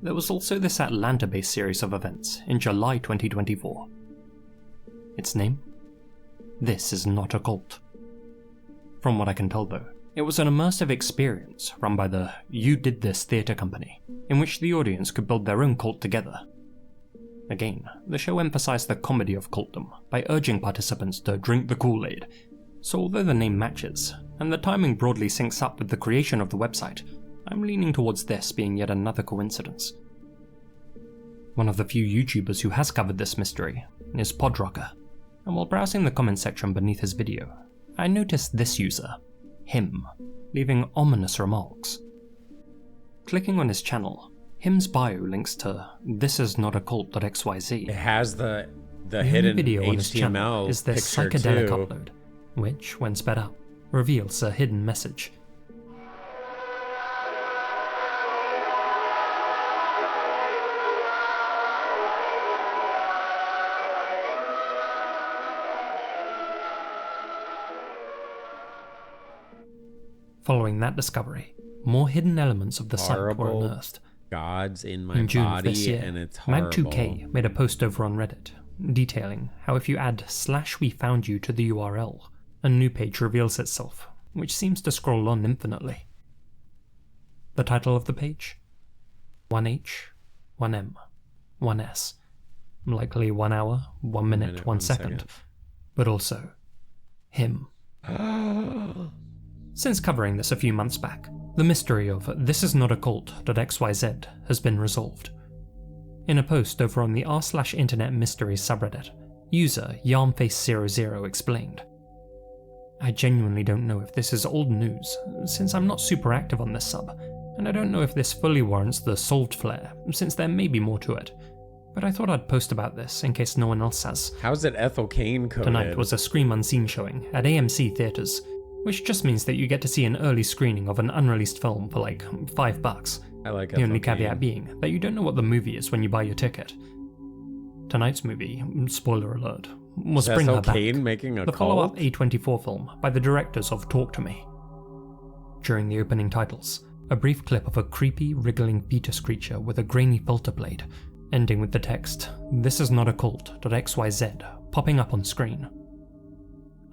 There was also this Atlanta-based series of events in July 2024. Its name? This is Not a Cult. From what I can tell though, it was an immersive experience run by the You Did This theatre company, in which the audience could build their own cult together. Again, the show emphasized the comedy of cultdom by urging participants to drink the Kool-Aid, so although the name matches, and the timing broadly syncs up with the creation of the website, I'm leaning towards this being yet another coincidence. One of the few YouTubers who has covered this mystery is Podrocker, and while browsing the comment section beneath his video, I noticed this user, him, leaving ominous remarks. Clicking on his channel, him's bio links to thisisnotaccult.xyz. It has the The hidden only video on his channel HTML is this picture psychedelic too. upload, which, when sped up, reveals a hidden message. Following that discovery, more hidden elements of the site were Horrible unearthed. gods in my In June of this body, year, and it's horrible. Mag2K made a post over on Reddit detailing how if you add /WeFoundYou to the URL, a new page reveals itself, which seems to scroll on infinitely. The title of the page? 1H, 1M, 1S. Likely 1 hour, 1 minute, 1 second. But also, him. Since covering this a few months back, the mystery of thisisnotaccult.xyz has been resolved. In a post over on the r/internet mysteries subreddit, user Yarmface00 explained, I genuinely don't know if this is old news, since I'm not super active on this sub, and I don't know if this fully warrants the solved flair, since there may be more to it. But I thought I'd post about this in case no one else has. How's it Ethel Cain coded? Tonight was a Scream Unseen showing at AMC Theatres, which just means that you get to see an early screening of an unreleased film for like $5. I like The only FOB. caveat being that you don't know what the movie is when you buy your ticket. Tonight's movie, spoiler alert, was Bring Her Back, Kane making a the cult? follow-up A24 film by the directors of Talk to Me. During the opening titles, a brief clip of a creepy, wriggling fetus creature with a grainy filter blade, ending with the text, "This is not a cult.xyz," popping up on screen.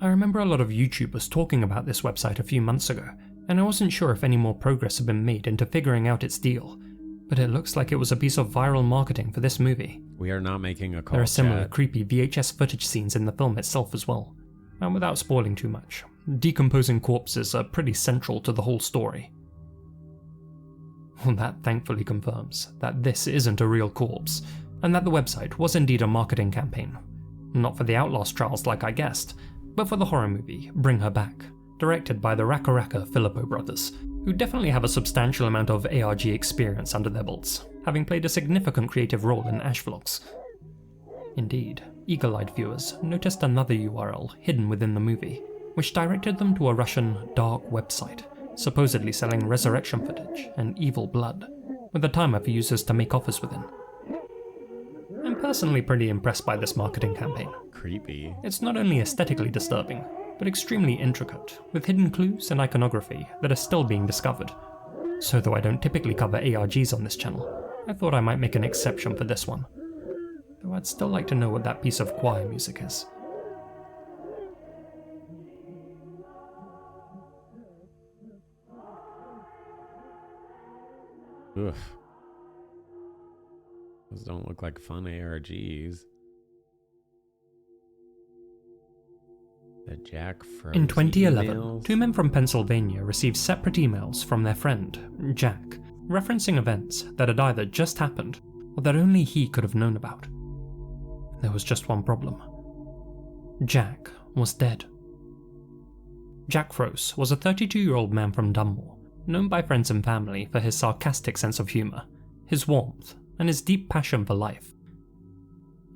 I remember a lot of YouTubers talking about this website a few months ago, and I wasn't sure if any more progress had been made into figuring out its deal, but it looks like it was a piece of viral marketing for this movie. We are not making a cult. There are similar Chad. creepy VHS footage scenes in the film itself as well, and without spoiling too much, decomposing corpses are pretty central to the whole story. Well, that thankfully confirms that this isn't a real corpse, and that the website was indeed a marketing campaign. Not for the Outlast trials like I guessed, but for the horror movie Bring Her Back, directed by the Raka Raka Filippo brothers, who definitely have a substantial amount of ARG experience under their belts, having played a significant creative role in Ash vlogs. Indeed, eagle-eyed viewers noticed another URL hidden within the movie, which directed them to a Russian dark website, supposedly selling resurrection footage and evil blood, with a timer for users to make offers within. I'm personally pretty impressed by this marketing campaign. Creepy. It's not only aesthetically disturbing, but extremely intricate, with hidden clues and iconography that are still being discovered. So though I don't typically cover ARGs on this channel, I thought I might make an exception for this one. Though I'd still like to know what that piece of choir music is. Oof. Those don't look like fun ARGs. The Jack froze In 2011, emails? 2 men from Pennsylvania received separate emails from their friend, Jack, referencing events that had either just happened or that only he could have known about. There was just one problem. Jack was dead. Jack Froese was a 32-year-old man from Dunmore, known by friends and family for his sarcastic sense of humour, his warmth, and his deep passion for life.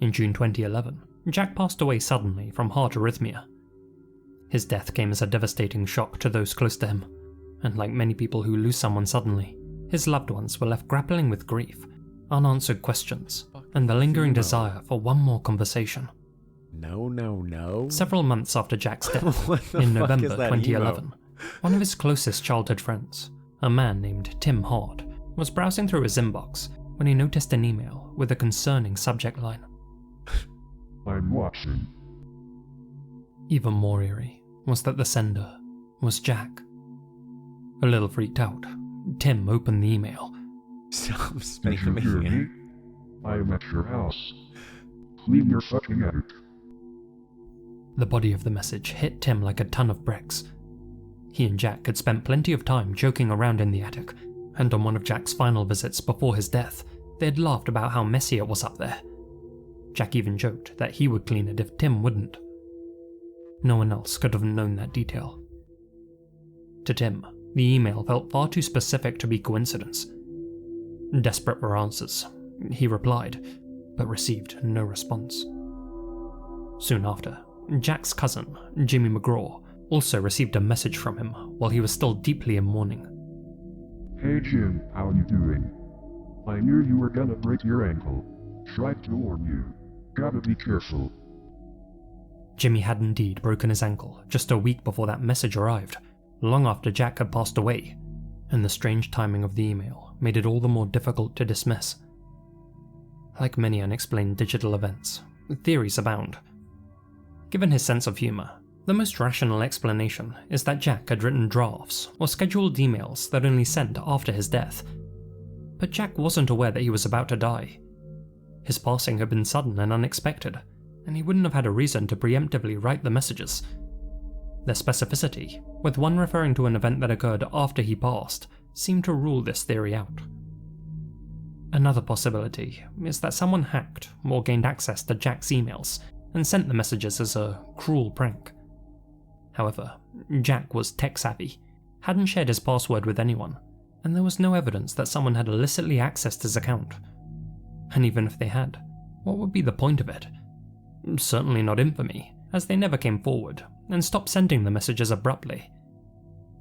In June 2011, Jack passed away suddenly from heart arrhythmia. His death came as a devastating shock to those close to him, and like many people who lose someone suddenly, his loved ones were left grappling with grief, unanswered questions, and the lingering desire for one more conversation. No. Several months after Jack's death, What the in fuck November is that 2011, one of his closest childhood friends, a man named Tim Hart, was browsing through his inbox when he noticed an email with a concerning subject line. I'm watching. Even more eerie was that the sender was Jack. A little freaked out, Tim opened the email. Stop Did you hear me? I'm at your house. Clean your fucking attic. The body of the message hit Tim like a ton of bricks. He and Jack had spent plenty of time joking around in the attic, and on one of Jack's final visits before his death, they had laughed about how messy it was up there. Jack even joked that he would clean it if Tim wouldn't. No one else could have known that detail. To Tim, the email felt far too specific to be coincidence. Desperate for answers, he replied, but received no response. Soon after, Jack's cousin, Jimmy McGraw, also received a message from him while he was still deeply in mourning. Hey Jim, how you doing? I knew you were gonna break your ankle. Tried to warn you. Gotta be careful. Jimmy had indeed broken his ankle just a week before that message arrived, long after Jack had passed away, and the strange timing of the email made it all the more difficult to dismiss. Like many unexplained digital events, theories abound. Given his sense of humour, the most rational explanation is that Jack had written drafts or scheduled emails that only sent after his death. But Jack wasn't aware that he was about to die. His passing had been sudden and unexpected, and he wouldn't have had a reason to preemptively write the messages. Their specificity, with one referring to an event that occurred after he passed, seemed to rule this theory out. Another possibility is that someone hacked or gained access to Jack's emails and sent the messages as a cruel prank. However, Jack was tech-savvy, hadn't shared his password with anyone, and there was no evidence that someone had illicitly accessed his account. And even if they had, what would be the point of it? Certainly not infamy, as they never came forward and stopped sending the messages abruptly.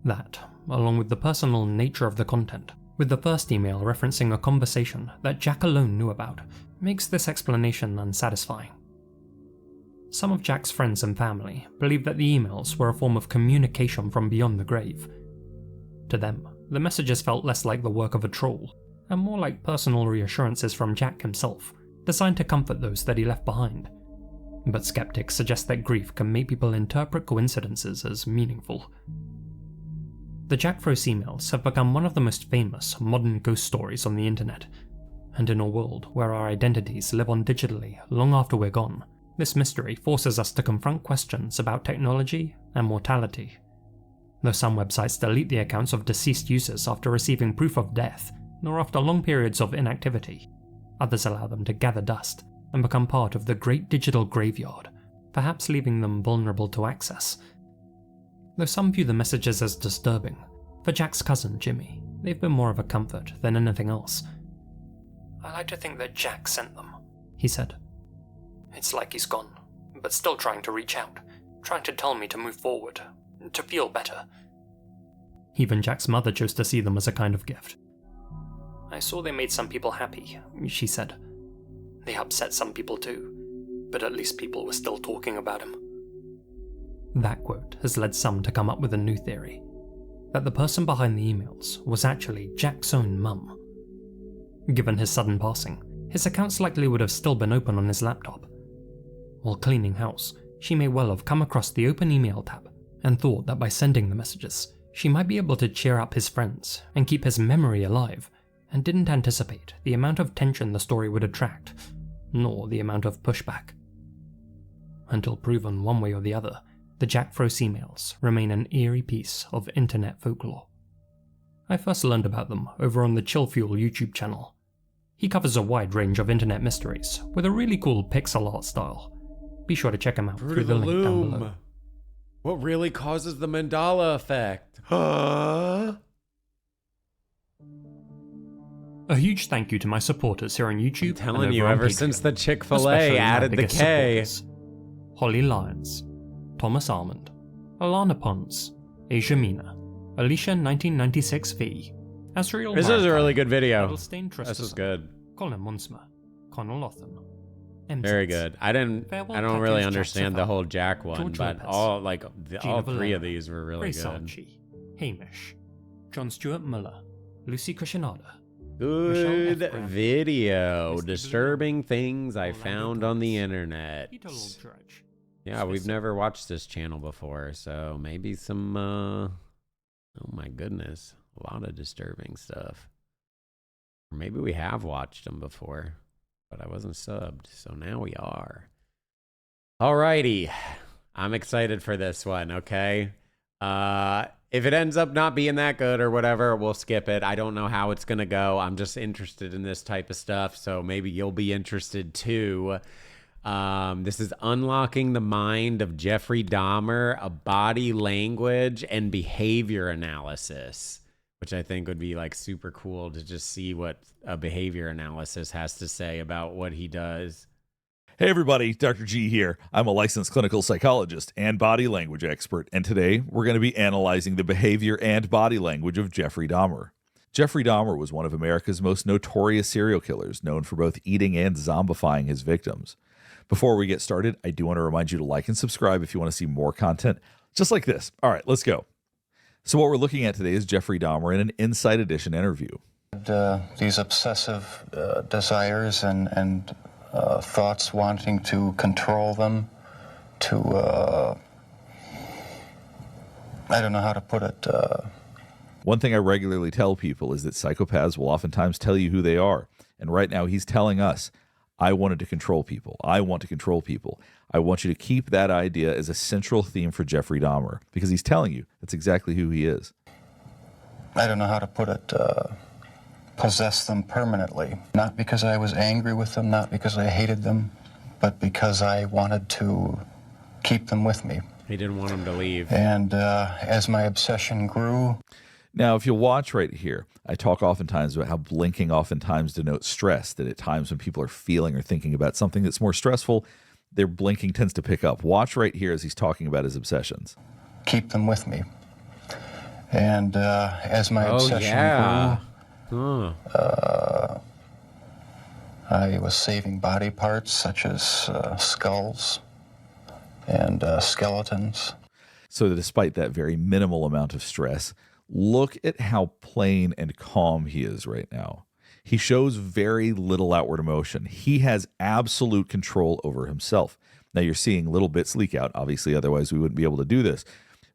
That, along with the personal nature of the content, with the first email referencing a conversation that Jack alone knew about, makes this explanation unsatisfying. Some of Jack's friends and family believe that the emails were a form of communication from beyond the grave. To them, the messages felt less like the work of a troll, and more like personal reassurances from Jack himself, designed to comfort those that he left behind. But skeptics suggest that grief can make people interpret coincidences as meaningful. The Jack Frost emails have become one of the most famous modern ghost stories on the internet, and in a world where our identities live on digitally long after we're gone, this mystery forces us to confront questions about technology and mortality. Though some websites delete the accounts of deceased users after receiving proof of death, nor after long periods of inactivity, others allow them to gather dust and become part of the great digital graveyard, perhaps leaving them vulnerable to access. Though some view the messages as disturbing, for Jack's cousin Jimmy, they've been more of a comfort than anything else. "I like to think that Jack sent them," he said. "It's like he's gone, but still trying to reach out, trying to tell me to move forward, to feel better." Even Jack's mother chose to see them as a kind of gift. "I saw they made some people happy," she said. "They upset some people too, but at least people were still talking about him." That quote has led some to come up with a new theory, that the person behind the emails was actually Jack's own mum. Given his sudden passing, his accounts likely would have still been open on his laptop. While cleaning house, she may well have come across the open email tab and thought that by sending the messages, she might be able to cheer up his friends and keep his memory alive, and didn't anticipate the amount of tension the story would attract, nor the amount of pushback. Until proven one way or the other, the Jack Frost emails remain an eerie piece of internet folklore. I first learned about them over on the Chill Fuel YouTube channel. He covers a wide range of internet mysteries with a really cool pixel art style. Be sure to check him out through the link down below. What really causes the Mandela effect? A huge thank you to my supporters here on YouTube. I'm telling you, ever since the Chick-fil-A added the K. Holly Lyons, Thomas Almond, Alana Pons, Asia Mina, Alicia 1996 V, Asriel This is a really good video. Edelstein This is good. Colin Munsma, Connell Lothan. Very good. I don't really understand the whole Jack one, but all three of these were really good. Archie, Hamish, John Stuart Muller, Lucy Cushinada. Good video. Disturbing things I found on the internet. Yeah, we've never watched this channel before, so maybe some, oh my goodness, a lot of disturbing stuff. Or maybe we have watched them before, but I wasn't subbed, so now we are. Alrighty, I'm excited for this one, okay? If it ends up not being that good or whatever, we'll skip it. I don't know how it's gonna go. I'm just interested in this type of stuff, so maybe you'll be interested too. This is Unlocking the Mind of Jeffrey Dahmer, a body language and behavior analysis, which I think would be like super cool to just see what a behavior analysis has to say about what he does. Hey everybody, Dr. G here. I'm a licensed clinical psychologist and body language expert, and today we're going to be analyzing the behavior and body language of Jeffrey Dahmer. Jeffrey Dahmer was one of America's most notorious serial killers, known for both eating and zombifying his victims. Before we get started, I do want to remind you to like and subscribe if you want to see more content just like this. All right, let's go. So what we're looking at today is Jeffrey Dahmer in an Inside Edition interview. These obsessive desires and thoughts wanting to control them, to, I don't know how to put it. One thing I regularly tell people is that psychopaths will oftentimes tell you who they are. And right now he's telling us, I wanted to control people. I want to control people. I want you to keep that idea as a central theme for Jeffrey Dahmer, because he's telling you that's exactly who he is. I don't know how to put it. Possess them permanently. Not because I was angry with them, not because I hated them, but because I wanted to keep them with me. He didn't want them to leave. And as my obsession grew... Now, if you'll watch right here, I talk oftentimes about how blinking oftentimes denotes stress, that at times when people are feeling or thinking about something that's more stressful, their blinking tends to pick up. Watch right here as he's talking about his obsessions. Keep them with me. And as my obsession grew, I was saving body parts such as skulls and skeletons. So despite that very minimal amount of stress, look at how plain and calm he is right now. He shows very little outward emotion. He has absolute control over himself. Now you're seeing little bits leak out, obviously, otherwise we wouldn't be able to do this.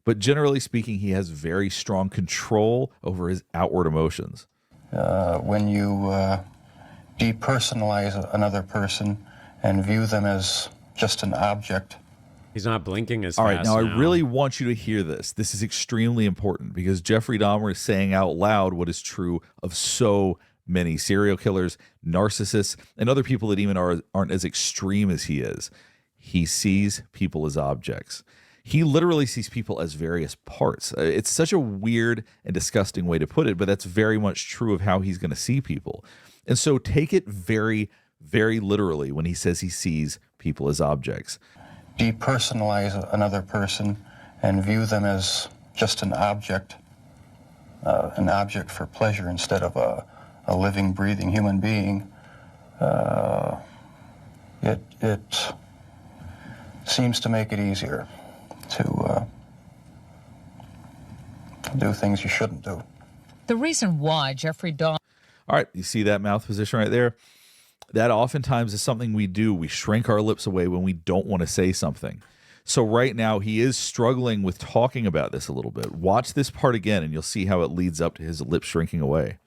But generally speaking, he has very strong control over his outward emotions. When you depersonalize another person and view them as just an object. He's not blinking as All fast right, now now. I really want you to hear this. This is extremely important because Jeffrey Dahmer is saying out loud what is true of so many serial killers, narcissists, and other people that even aren't as extreme as he is. He sees people as objects. He literally sees people as various parts. It's such a weird and disgusting way to put it, but that's very much true of how he's going to see people. And so take it very, very literally when he says he sees people as objects. Depersonalize another person and view them as just an object for pleasure instead of a living, breathing human being. It seems to make it easier to do things you shouldn't do. The reason why Jeffrey Dahmer... All right, you see that mouth position right there? That oftentimes is something we do. We shrink our lips away when we don't want to say something. So right now, he is struggling with talking about this a little bit. Watch this part again, and you'll see how it leads up to his lips shrinking away.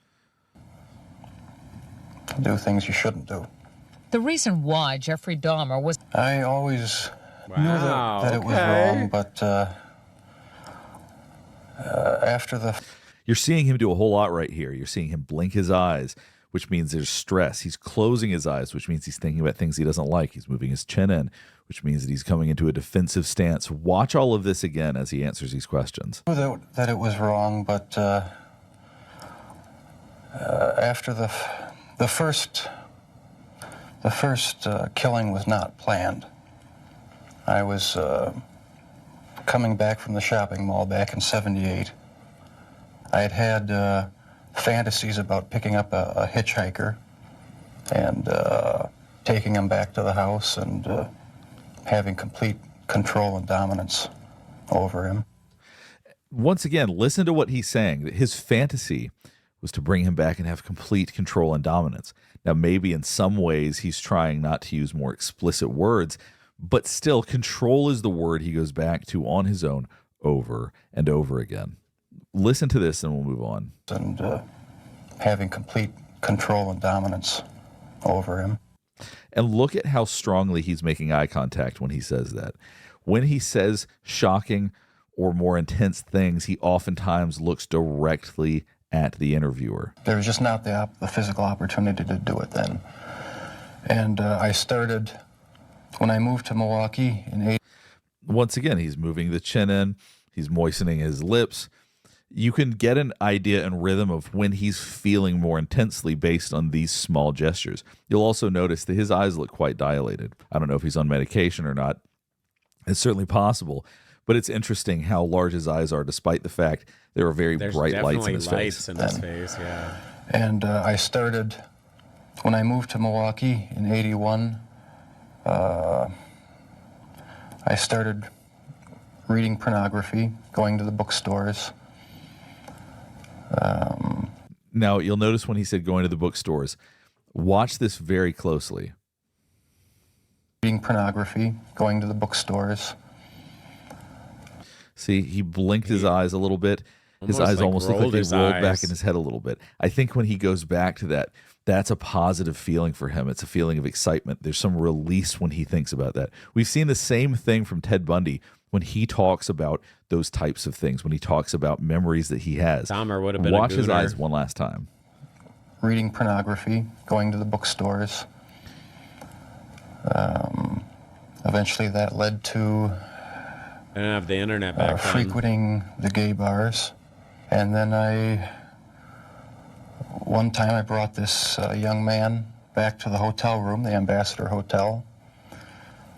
Do things you shouldn't do. The reason why Jeffrey Dahmer was... I always knew that it was wrong, but after the... You're seeing him do a whole lot right here. You're seeing him blink his eyes, which means there's stress. He's closing his eyes, which means he's thinking about things he doesn't like. He's moving his chin in, which means that he's coming into a defensive stance. Watch all of this again as he answers these questions. I knew that it was wrong, but after the first killing was not planned. I was coming back from the shopping mall back in '78. I had fantasies about picking up a hitchhiker and taking him back to the house and having complete control and dominance over him. Once again, listen to what he's saying. His fantasy was to bring him back and have complete control and dominance. Now, maybe in some ways he's trying not to use more explicit words, but still, control is the word he goes back to on his own over and over again. Listen to this and we'll move on. And having complete control and dominance over him. And look at how strongly he's making eye contact when he says that. When he says shocking or more intense things, he oftentimes looks directly at the interviewer. There was just not the physical opportunity to do it then. And I started, when I moved to Milwaukee in '80. Once again, he's moving the chin in, he's moistening his lips. You can get an idea and rhythm of when he's feeling more intensely based on these small gestures. You'll also notice that his eyes look quite dilated. I don't know if he's on medication or not. It's certainly possible, but it's interesting how large his eyes are, despite the fact there are very bright lights in his face. Yeah. And I started, when I moved to Milwaukee in '81, I started reading pornography, going to the bookstores. Now, you'll notice when he said going to the bookstores, watch this very closely. Reading pornography, going to the bookstores. See, he blinked his eyes a little bit. His eyes almost look like they rolled back in his head a little bit. I think when he goes back to that, that's a positive feeling for him. It's a feeling of excitement. There's some release when he thinks about that. We've seen the same thing from Ted Bundy when he talks about those types of things, when he talks about memories that he has. Dahmer would have been Watch his eyes one last time. Reading pornography, going to the bookstores. Eventually that led to I didn't have the internet back then. frequenting the gay bars. And then one time I brought this young man back to the hotel room, the Ambassador Hotel.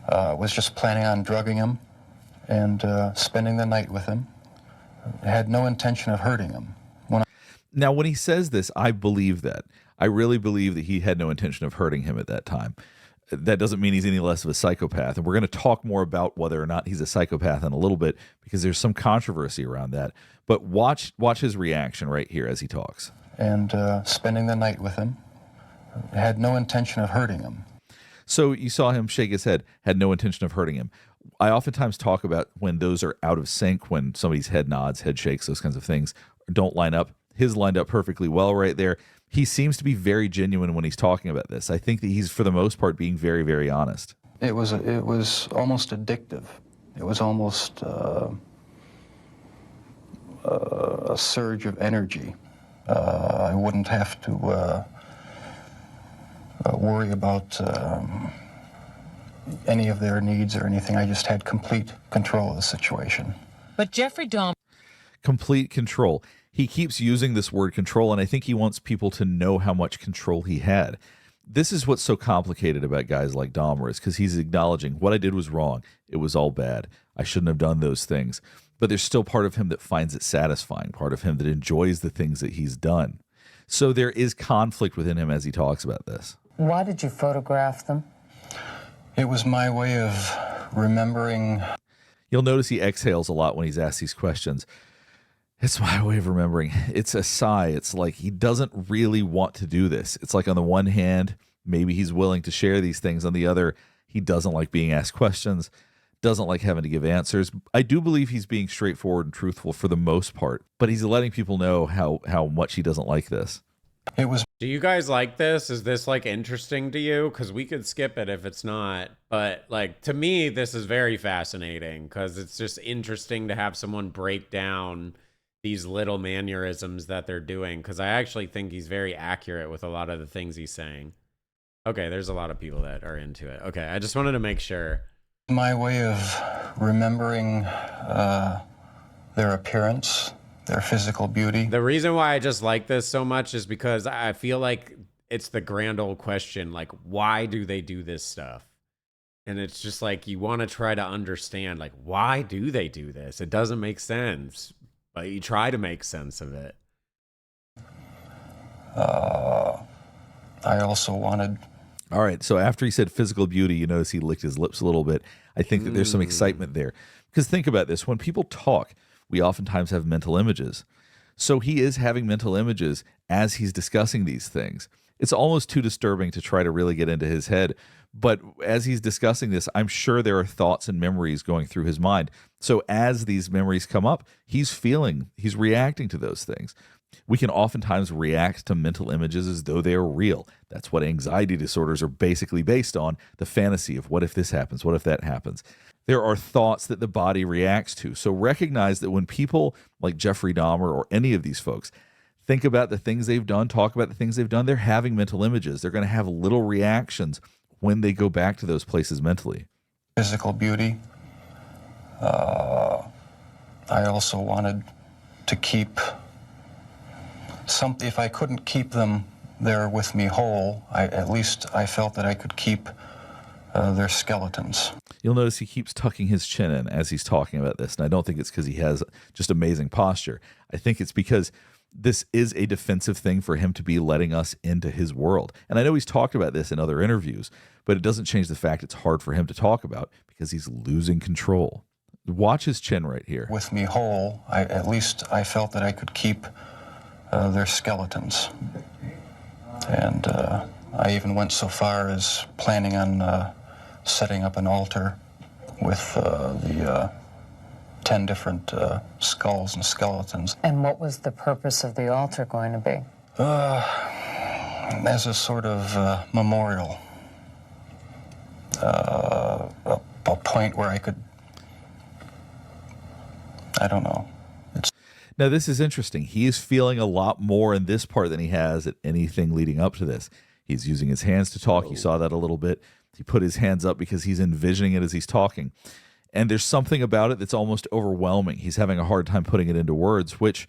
Was just planning on drugging him and spending the night with him. I had no intention of hurting him. Now, when he says this, I believe that. I really believe that he had no intention of hurting him at that time. That doesn't mean he's any less of a psychopath. And we're going to talk more about whether or not he's a psychopath in a little bit, because there's some controversy around that. But watch his reaction right here as he talks. And spending the night with him. Had no intention of hurting him. So you saw him shake his head, had no intention of hurting him. I oftentimes talk about when those are out of sync, when somebody's head nods, head shakes, those kinds of things don't line up. His lined up perfectly well right there. He seems to be very genuine when he's talking about this. I think that he's, for the most part, being very, very honest. It was almost addictive. It was almost a surge of energy. I wouldn't have to worry about any of their needs or anything. I just had complete control of the situation. But Jeffrey Dahmer... Complete control. He keeps using this word control, and I think he wants people to know how much control he had. This is what's so complicated about guys like Dahmer, is because he's acknowledging what I did was wrong. It was all bad. I shouldn't have done those things. But there's still part of him that finds it satisfying, part of him that enjoys the things that he's done. So there is conflict within him as he talks about this. Why did you photograph them? It was my way of remembering. You'll notice he exhales a lot when he's asked these questions. It's my way of remembering. It's a sigh. It's like he doesn't really want to do this. It's like on the one hand, maybe he's willing to share these things. On the other, he doesn't like being asked questions, doesn't like having to give answers. I do believe he's being straightforward and truthful for the most part, but he's letting people know how much he doesn't like this. Do you guys like this? Is this like interesting to you? Because we could skip it if it's not. But like, to me, this is very fascinating because it's just interesting to have someone break down these little mannerisms that they're doing, because I actually think he's very accurate with a lot of the things he's saying. Okay, there's a lot of people that are into it. Okay, I just wanted to make sure. My way of remembering their appearance, their physical beauty. The reason why I just like this so much is because I feel like it's the grand old question, like, why do they do this stuff? And it's just like, you want to try to understand, like, why do they do this? It doesn't make sense. But you try to make sense of it. I also wanted... All right, so after he said physical beauty, you notice he licked his lips a little bit. I think that there's some excitement there. Because think about this. When people talk, we oftentimes have mental images. So he is having mental images as he's discussing these things. It's almost too disturbing to try to really get into his head. But as he's discussing this, I'm sure there are thoughts and memories going through his mind. So as these memories come up, he's reacting to those things. We can oftentimes react to mental images as though they are real. That's what anxiety disorders are basically based on, the fantasy of what if this happens, what if that happens. There are thoughts that the body reacts to. So recognize that when people like Jeffrey Dahmer or any of these folks think about the things they've done, talk about the things they've done, they're having mental images. They're going to have little reactions when they go back to those places mentally. Physical beauty. I also wanted to keep if I couldn't keep them there with me whole, at least I felt that I could keep their skeletons. You'll notice he keeps tucking his chin in as he's talking about this, and I don't think it's because he has just amazing posture. I think it's because this is a defensive thing for him to be letting us into his world. And I know he's talked about this in other interviews, but it doesn't change the fact it's hard for him to talk about because he's losing control. Watch his chin right here. With me whole, at least I felt that I could keep their skeletons. And I even went so far as planning on setting up an altar with the 10 different skulls and skeletons. And what was the purpose of the altar going to be? As a sort of memorial. A point where I could, I don't know. Now, this is interesting. He is feeling a lot more in this part than he has at anything leading up to this. He's using his hands to talk. You saw that a little bit. He put his hands up because he's envisioning it as he's talking. And there's something about it that's almost overwhelming. He's having a hard time putting it into words, which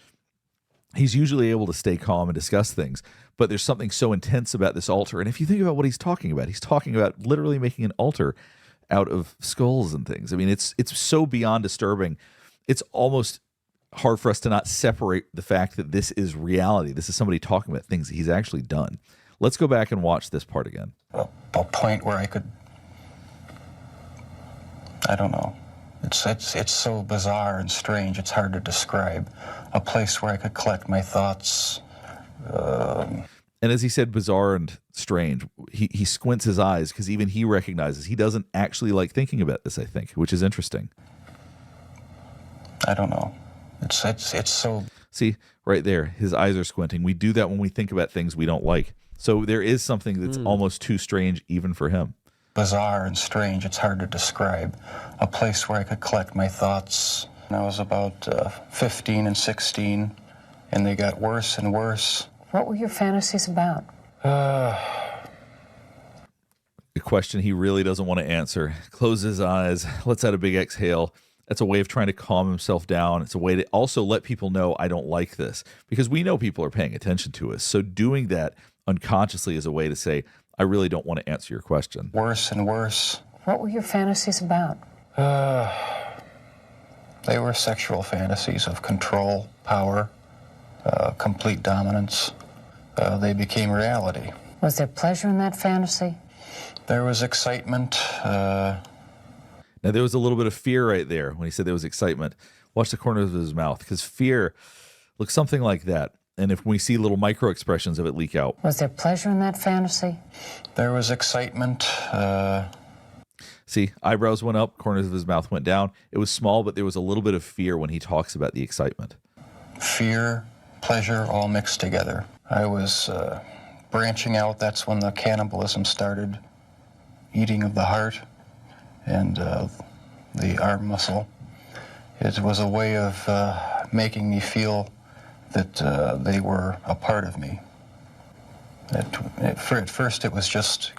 he's usually able to stay calm and discuss things. But there's something so intense about this altar. And if you think about what he's talking about literally making an altar out of skulls and things. I mean, it's so beyond disturbing. It's almost hard for us to not separate the fact that this is reality. This is somebody talking about things that he's actually done. Let's go back and watch this part again. A point where I could, I don't know. It's so bizarre and strange, it's hard to describe. A place where I could collect my thoughts. And as he said, bizarre and strange, he squints his eyes because even he recognizes he doesn't actually like thinking about this, I think, which is interesting. I don't know. It's so... See, right there, his eyes are squinting. We do that when we think about things we don't like. So there is something that's almost too strange even for him. Bizarre and strange, it's hard to describe. A place where I could collect my thoughts. When I was about 15 and 16, and they got worse and worse. What were your fantasies about? A question he really doesn't want to answer. Closes his eyes, lets out a big exhale. That's a way of trying to calm himself down. It's a way to also let people know I don't like this, because we know people are paying attention to us. So doing that unconsciously is a way to say, I really don't want to answer your question. Worse and worse. What were your fantasies about? They were sexual fantasies of control, power, complete dominance. They became reality. Was there pleasure in that fantasy? There was excitement. Now, there was a little bit of fear right there when he said there was excitement. Watch the corners of his mouth, because fear looks something like that. And if we see little micro expressions of it leak out. Was there pleasure in that fantasy? There was excitement. See, eyebrows went up, corners of his mouth went down. It was small, but there was a little bit of fear when he talks about the excitement. Fear, pleasure, all mixed together. I was branching out. That's when the cannibalism started. Eating of the heart and the arm muscle. It was a way of making me feel that they were a part of me. At first, it was just...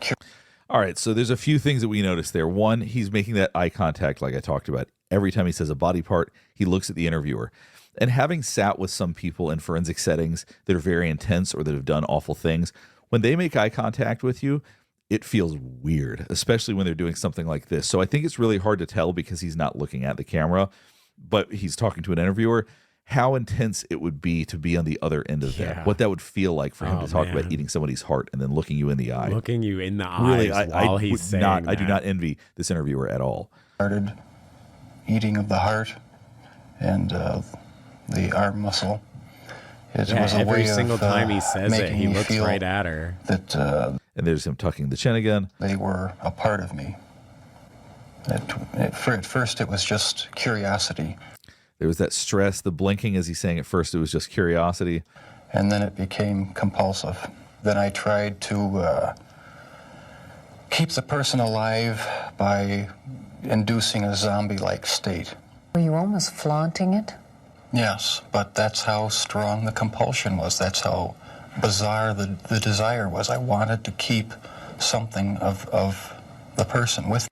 All right, so there's a few things that we noticed there. One, he's making that eye contact like I talked about. Every time he says a body part, he looks at the interviewer. And having sat with some people in forensic settings that are very intense or that have done awful things, when they make eye contact with you, it feels weird, especially when they're doing something like this. So I think it's really hard to tell because he's not looking at the camera, but he's talking to an interviewer, how intense it would be to be on the other end of that. What that would feel like for him to talk about eating somebody's heart and then looking you in the eye. Looking you in the really, eyes while he's saying that. I do not envy this interviewer at all. Started eating of the heart and the arm muscle. It was a every way single of, time he says it, making he me looks feel right at her. That and there's him tucking the chin again. They were a part of me. At first, it was just curiosity. There was that stress, the blinking as he's saying at first, it was just curiosity. And then it became compulsive. Then I tried to keep the person alive by inducing a zombie-like state. Were you almost flaunting it? Yes, but that's how strong the compulsion was. That's how bizarre the desire was. I wanted to keep something of the person with me.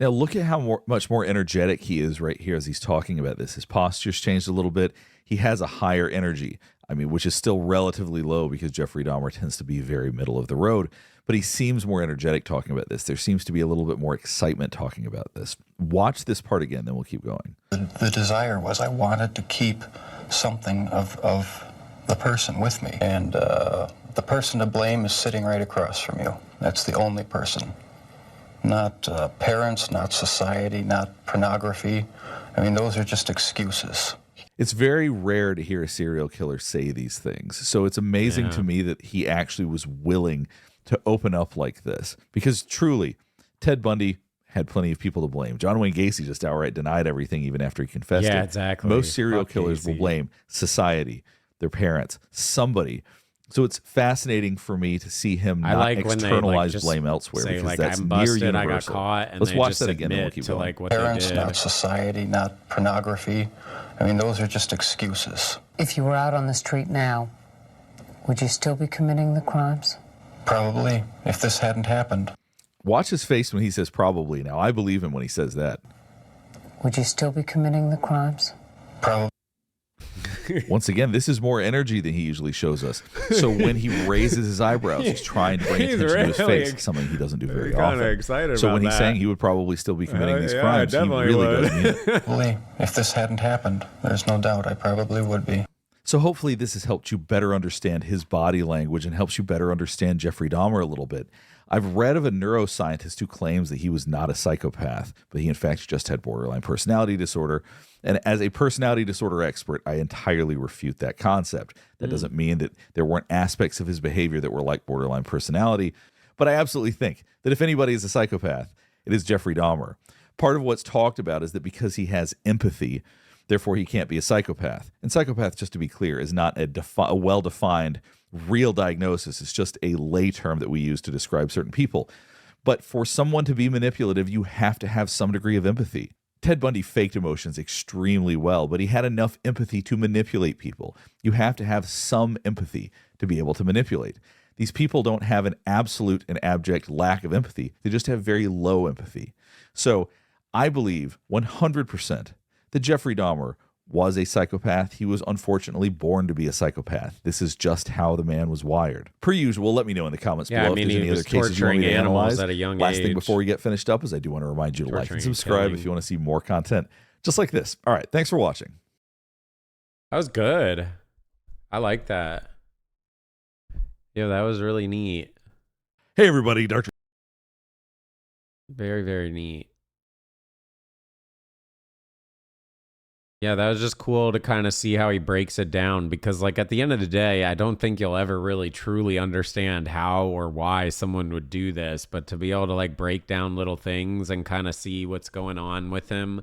Now look at how much more energetic he is right here as he's talking about this. His posture's changed a little bit. He has a higher energy, I mean, which is still relatively low because Jeffrey Dahmer tends to be very middle of the road, but he seems more energetic talking about this. There seems to be a little bit more excitement talking about this. Watch this part again, then we'll keep going. The desire was I wanted to keep something of the person with me. And the person to blame is sitting right across from you. That's the only person. Not parents, not society, not pornography. I mean, those are just excuses. It's very rare to hear a serial killer say these things. So it's amazing to me that he actually was willing to open up like this. Because truly, Ted Bundy had plenty of people to blame. John Wayne Gacy just outright denied everything even after he confessed it. Yeah, exactly. Most serial killers will blame society, their parents, somebody. So it's fascinating for me to see him not externalize blame elsewhere, say, because like, that's I'm near busted, universal. I got caught, and let's they watch just that again and we'll admit keep to going. like what Parents, they did. not society, not pornography. I mean, those are just excuses. If you were out on the street now, would you still be committing the crimes? Probably, if this hadn't happened. Watch his face when he says probably. Now, I believe him when he says that. Would you still be committing the crimes? Probably. Once again, this is more energy than he usually shows us. So when he raises his eyebrows, he's trying to bring He's attention to his really face, something he doesn't do very kinda often. excited So about when he's that. saying he would probably still be committing these Yeah, crimes, he definitely really would. does mean it. Lee, if this hadn't happened, there's no doubt I probably would be. So hopefully this has helped you better understand his body language and helps you better understand Jeffrey Dahmer a little bit. I've read of a neuroscientist who claims that he was not a psychopath, but he in fact just had borderline personality disorder. And as a personality disorder expert, I entirely refute that concept. That doesn't mean that there weren't aspects of his behavior that were like borderline personality, but I absolutely think that if anybody is a psychopath, it is Jeffrey Dahmer. Part of what's talked about is that because he has empathy, therefore he can't be a psychopath. And psychopath, just to be clear, is not a well-defined real diagnosis. It's just a lay term that we use to describe certain people. But for someone to be manipulative, you have to have some degree of empathy. Ted Bundy faked emotions extremely well, but he had enough empathy to manipulate people. You have to have some empathy to be able to manipulate. These people don't have an absolute and abject lack of empathy. They just have very low empathy. So I believe 100% that Jeffrey Dahmer was a psychopath. He was unfortunately born to be a psychopath. This is just how the man was wired. Per usual, let me know in the comments below if there's any other cases you want me to analyze. At a young Last thing age. before we get finished up is I do want to remind you to like and Torturing and subscribe killing. if you want to see more content just like this. All right, thanks for watching. That was good. I like that. Yeah, that was really neat. Hey everybody, Dr. Very, very neat. Yeah, that was just cool to kind of see how he breaks it down, because like at the end of the day, I don't think you'll ever really truly understand how or why someone would do this, but to be able to like break down little things and kind of see what's going on with him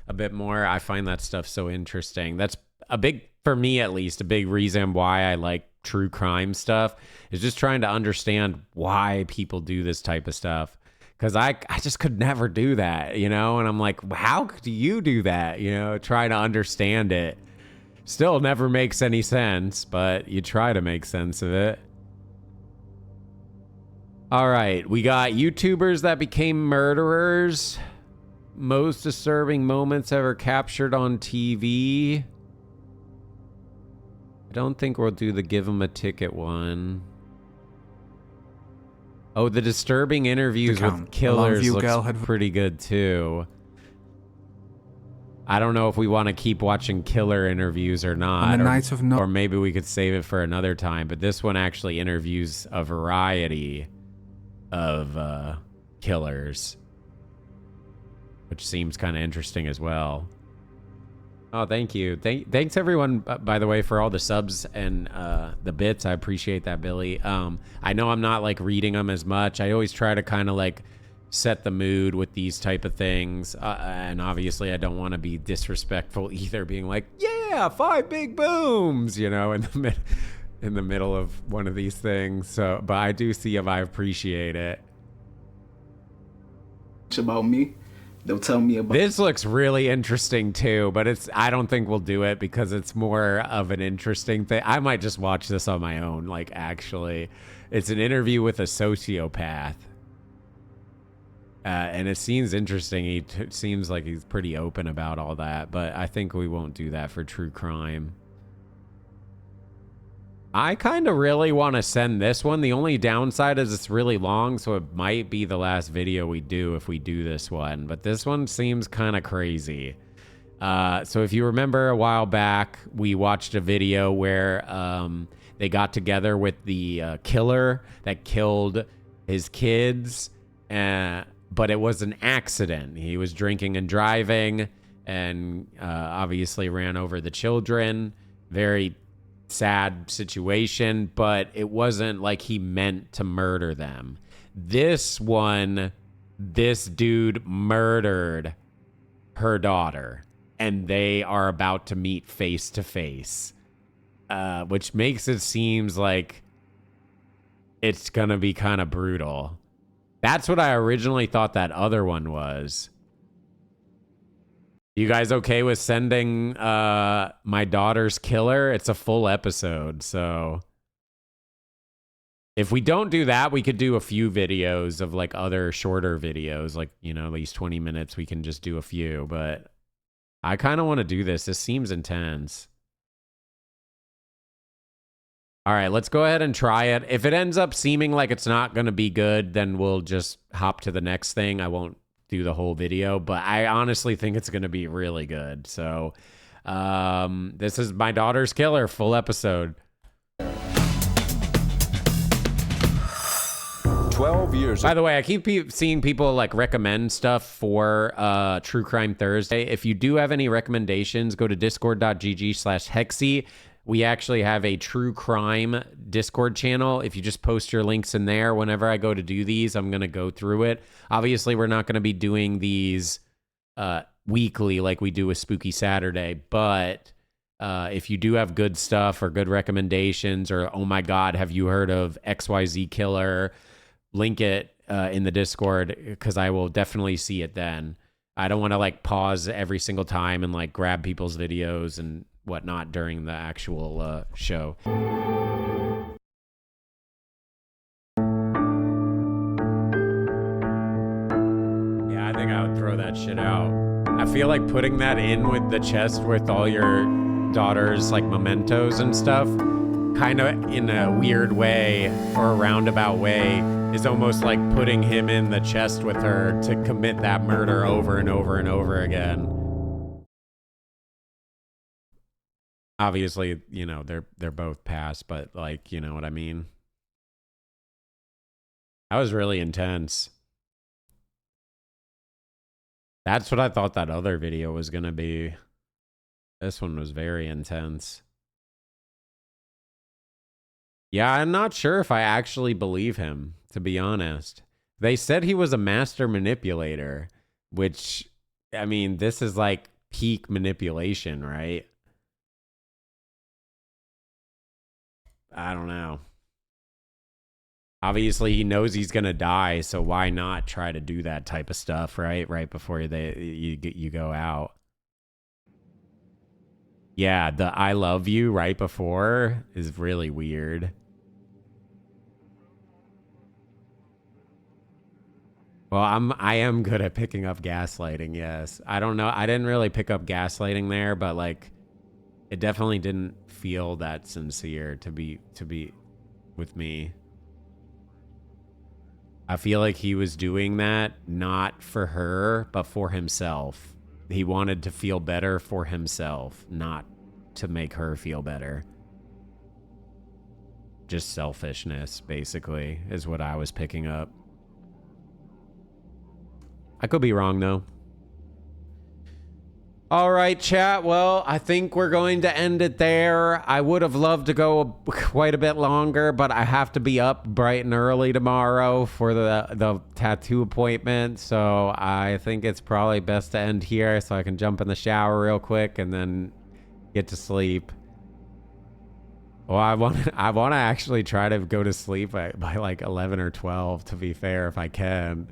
a bit more, I find that stuff so interesting. That's a big, for me at least, a big reason why I like true crime stuff, is just trying to understand why people do this type of stuff. Because I just could never do that, you know? And I'm like, how do you do that? You know, trying to understand it. Still never makes any sense, but you try to make sense of it. All right, we got YouTubers that became murderers. Most disturbing moments ever captured on TV. I don't think we'll do the give 'em a ticket one. Oh, the disturbing interviews with killers looks pretty good too. I don't know if we want to keep watching killer interviews or not, or maybe we could save it for another time. But this one actually interviews a variety of killers, which seems kind of interesting as well. Oh, thank you. Thanks everyone, by the way, for all the subs and the bits. I appreciate that, Billy. I know I'm not like reading them as much. I always try to kind of like set the mood with these type of things. And obviously I don't want to be disrespectful either, being like, yeah, 5 big booms, you know, in the middle of one of these things. So, but I do see if I appreciate it. About me. They'll tell me about this. Looks really interesting too, but I don't think we'll do it because it's more of an interesting thing. I might just watch this on my own. Like, actually, it's an interview with a sociopath, and it seems interesting. He seems like he's pretty open about all that, but I think we won't do that for true crime. I kind of really want to send this one. The only downside is it's really long, so it might be the last video we do if we do this one. But this one seems kind of crazy. So if you remember a while back, we watched a video where they got together with the killer that killed his kids, but it was an accident. He was drinking and driving and obviously ran over the children. Very sad situation, but it wasn't like he meant to murder them. This one, this dude murdered her daughter, and they are about to meet face to face, which makes it seems like it's gonna be kind of brutal. That's what I originally thought that other one was. You guys okay with sending my daughter's killer? It's a full episode, so if we don't do that, we could do a few videos of like other shorter videos, like, you know, at least 20 minutes. We can just do a few, but I kind of want to do this. This seems intense. All right, let's go ahead and try it. If it ends up seeming like it's not going to be good, then we'll just hop to the next thing. I won't do the whole video, but I honestly think it's going to be really good. So this is My Daughter's Killer, full episode. 12 years. By the way, I keep seeing people like recommend stuff for True Crime Thursday. If you do have any recommendations, go to discord.gg/Hexy. We actually have a true crime Discord channel. If you just post your links in there, whenever I go to do these, I'm going to go through it. Obviously, we're not going to be doing these weekly like we do with Spooky Saturday, but if you do have good stuff or good recommendations or, oh my God, have you heard of XYZ Killer? Link it in the Discord because I will definitely see it then. I don't want to like pause every single time and like grab people's videos and whatnot during the actual show. Yeah, I think I would throw that shit out. I feel like putting that in with the chest with all your daughter's like mementos and stuff, kind of in a weird way or a roundabout way, is almost like putting him in the chest with her to commit that murder over and over and over again. Obviously, you know, they're both past, but like, you know what I mean? That was really intense. That's what I thought that other video was going to be. This one was very intense. Yeah, I'm not sure if I actually believe him, to be honest. They said he was a master manipulator, which, I mean, this is like peak manipulation, right? I don't know. Obviously, he knows he's going to die, so why not try to do that type of stuff, right? Right before you go out. Yeah, the I love you right before is really weird. Well, I am good at picking up gaslighting, yes. I don't know. I didn't really pick up gaslighting there, but like it definitely didn't feel that sincere to be with me. I feel like he was doing that not for her, but for himself. He wanted to feel better for himself, not to make her feel better. Just selfishness, basically, is what I was picking up. I could be wrong, though. All right, chat. Well, I think we're going to end it there. I would have loved to go quite a bit longer, but I have to be up bright and early tomorrow for the tattoo appointment. So I think it's probably best to end here so I can jump in the shower real quick and then get to sleep. Well, I want to actually try to go to sleep by like 11 or 12, to be fair, if I can.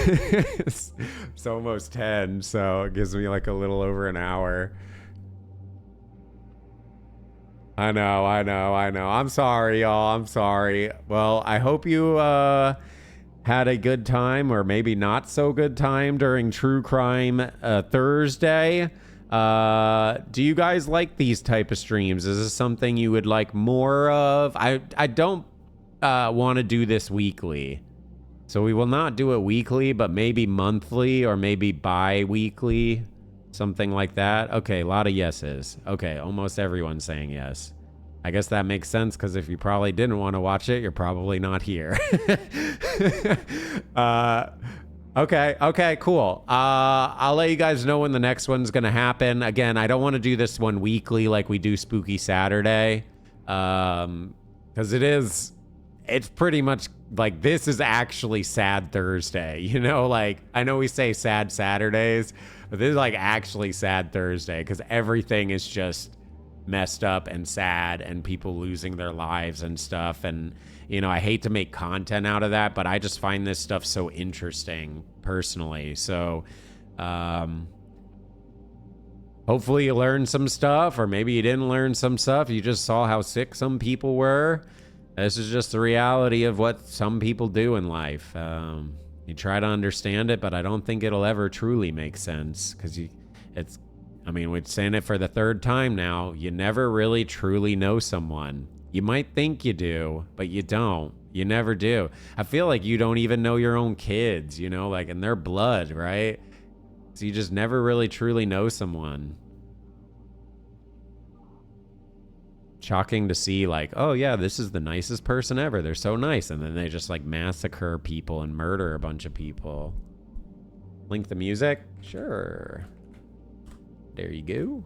It's almost 10, so it gives me like a little over an hour. I know. I'm sorry, y'all. I'm sorry. Well, I hope you had a good time, or maybe not so good time during True Crime Thursday. Do you guys like these type of streams? Is this something you would like more of? I don't want to do this weekly. So we will not do it weekly, but maybe monthly or maybe bi-weekly, something like that. Okay, a lot of yeses. Okay, almost everyone's saying yes. I guess that makes sense because if you probably didn't want to watch it, you're probably not here. Okay, cool. I'll let you guys know when the next one's going to happen. Again, I don't want to do this one weekly like we do Spooky Saturday, because it's pretty much like, this is actually Sad Thursday, you know? Like, I know we say Sad Saturdays, but this is like actually Sad Thursday because everything is just messed up and sad and people losing their lives and stuff. And, you know, I hate to make content out of that, but I just find this stuff so interesting personally. So, hopefully you learned some stuff, or maybe you didn't learn some stuff. You just saw how sick some people were. This is just the reality of what some people do in life. You try to understand it, but I don't think it'll ever truly make sense because we're saying it for the third time now. You never really truly know someone. You might think you do, but you don't. You never do. I feel like you don't even know your own kids, you know, like, and their blood, right? So you just never really truly know someone. Shocking to see, like, oh yeah, this is the nicest person ever. They're so nice. And then they just like massacre people and murder a bunch of people. Link the music? Sure. There you go.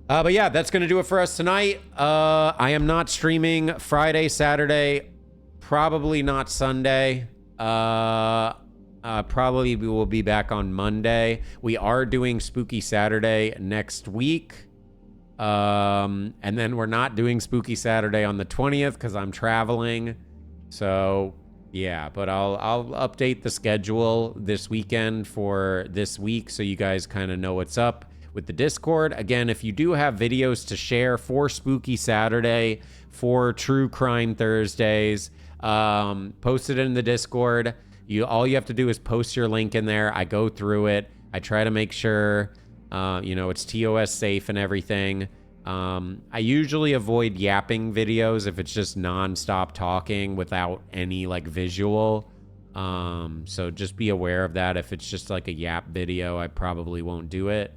But yeah, that's going to do it for us tonight. I am not streaming Friday, Saturday, probably not Sunday. Probably we will be back on Monday. We are doing Spooky Saturday next week. And then we're not doing Spooky Saturday on the 20th because I'm traveling. So yeah, but I'll update the schedule this weekend for this week so you guys kind of know what's up with the Discord. Again, if you do have videos to share for Spooky Saturday, for True Crime Thursdays, post it in the Discord. All you have to do is post your link in there. I go through it. I try to make sure it's TOS safe and everything. I usually avoid yapping videos if it's just non-stop talking without any like visual. So just be aware of that. If it's just like a yap video, I probably won't do it.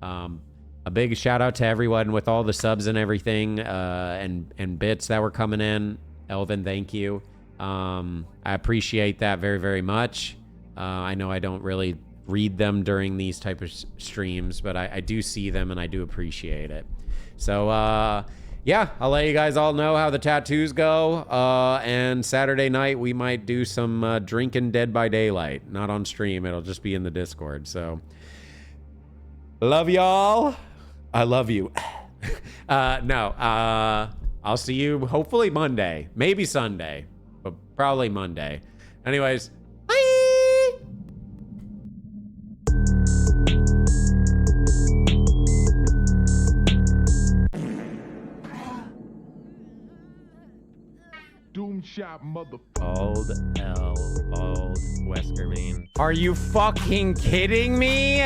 A big shout out to everyone with all the subs and everything, and bits that were coming in. Elvin, thank you. I appreciate that very, very much. I know I don't really read them during these type of streams, but I do see them and I do appreciate it. So yeah, I'll let you guys all know how the tattoos go. And Saturday night we might do some drinking Dead by Daylight. Not on stream, it'll just be in the Discord. So love y'all. I love you. I'll see you hopefully Monday, maybe Sunday, but probably Monday. Anyways, bye. Doom shot motherfucker. Bald L, bald Wesker Main. Are you fucking kidding me?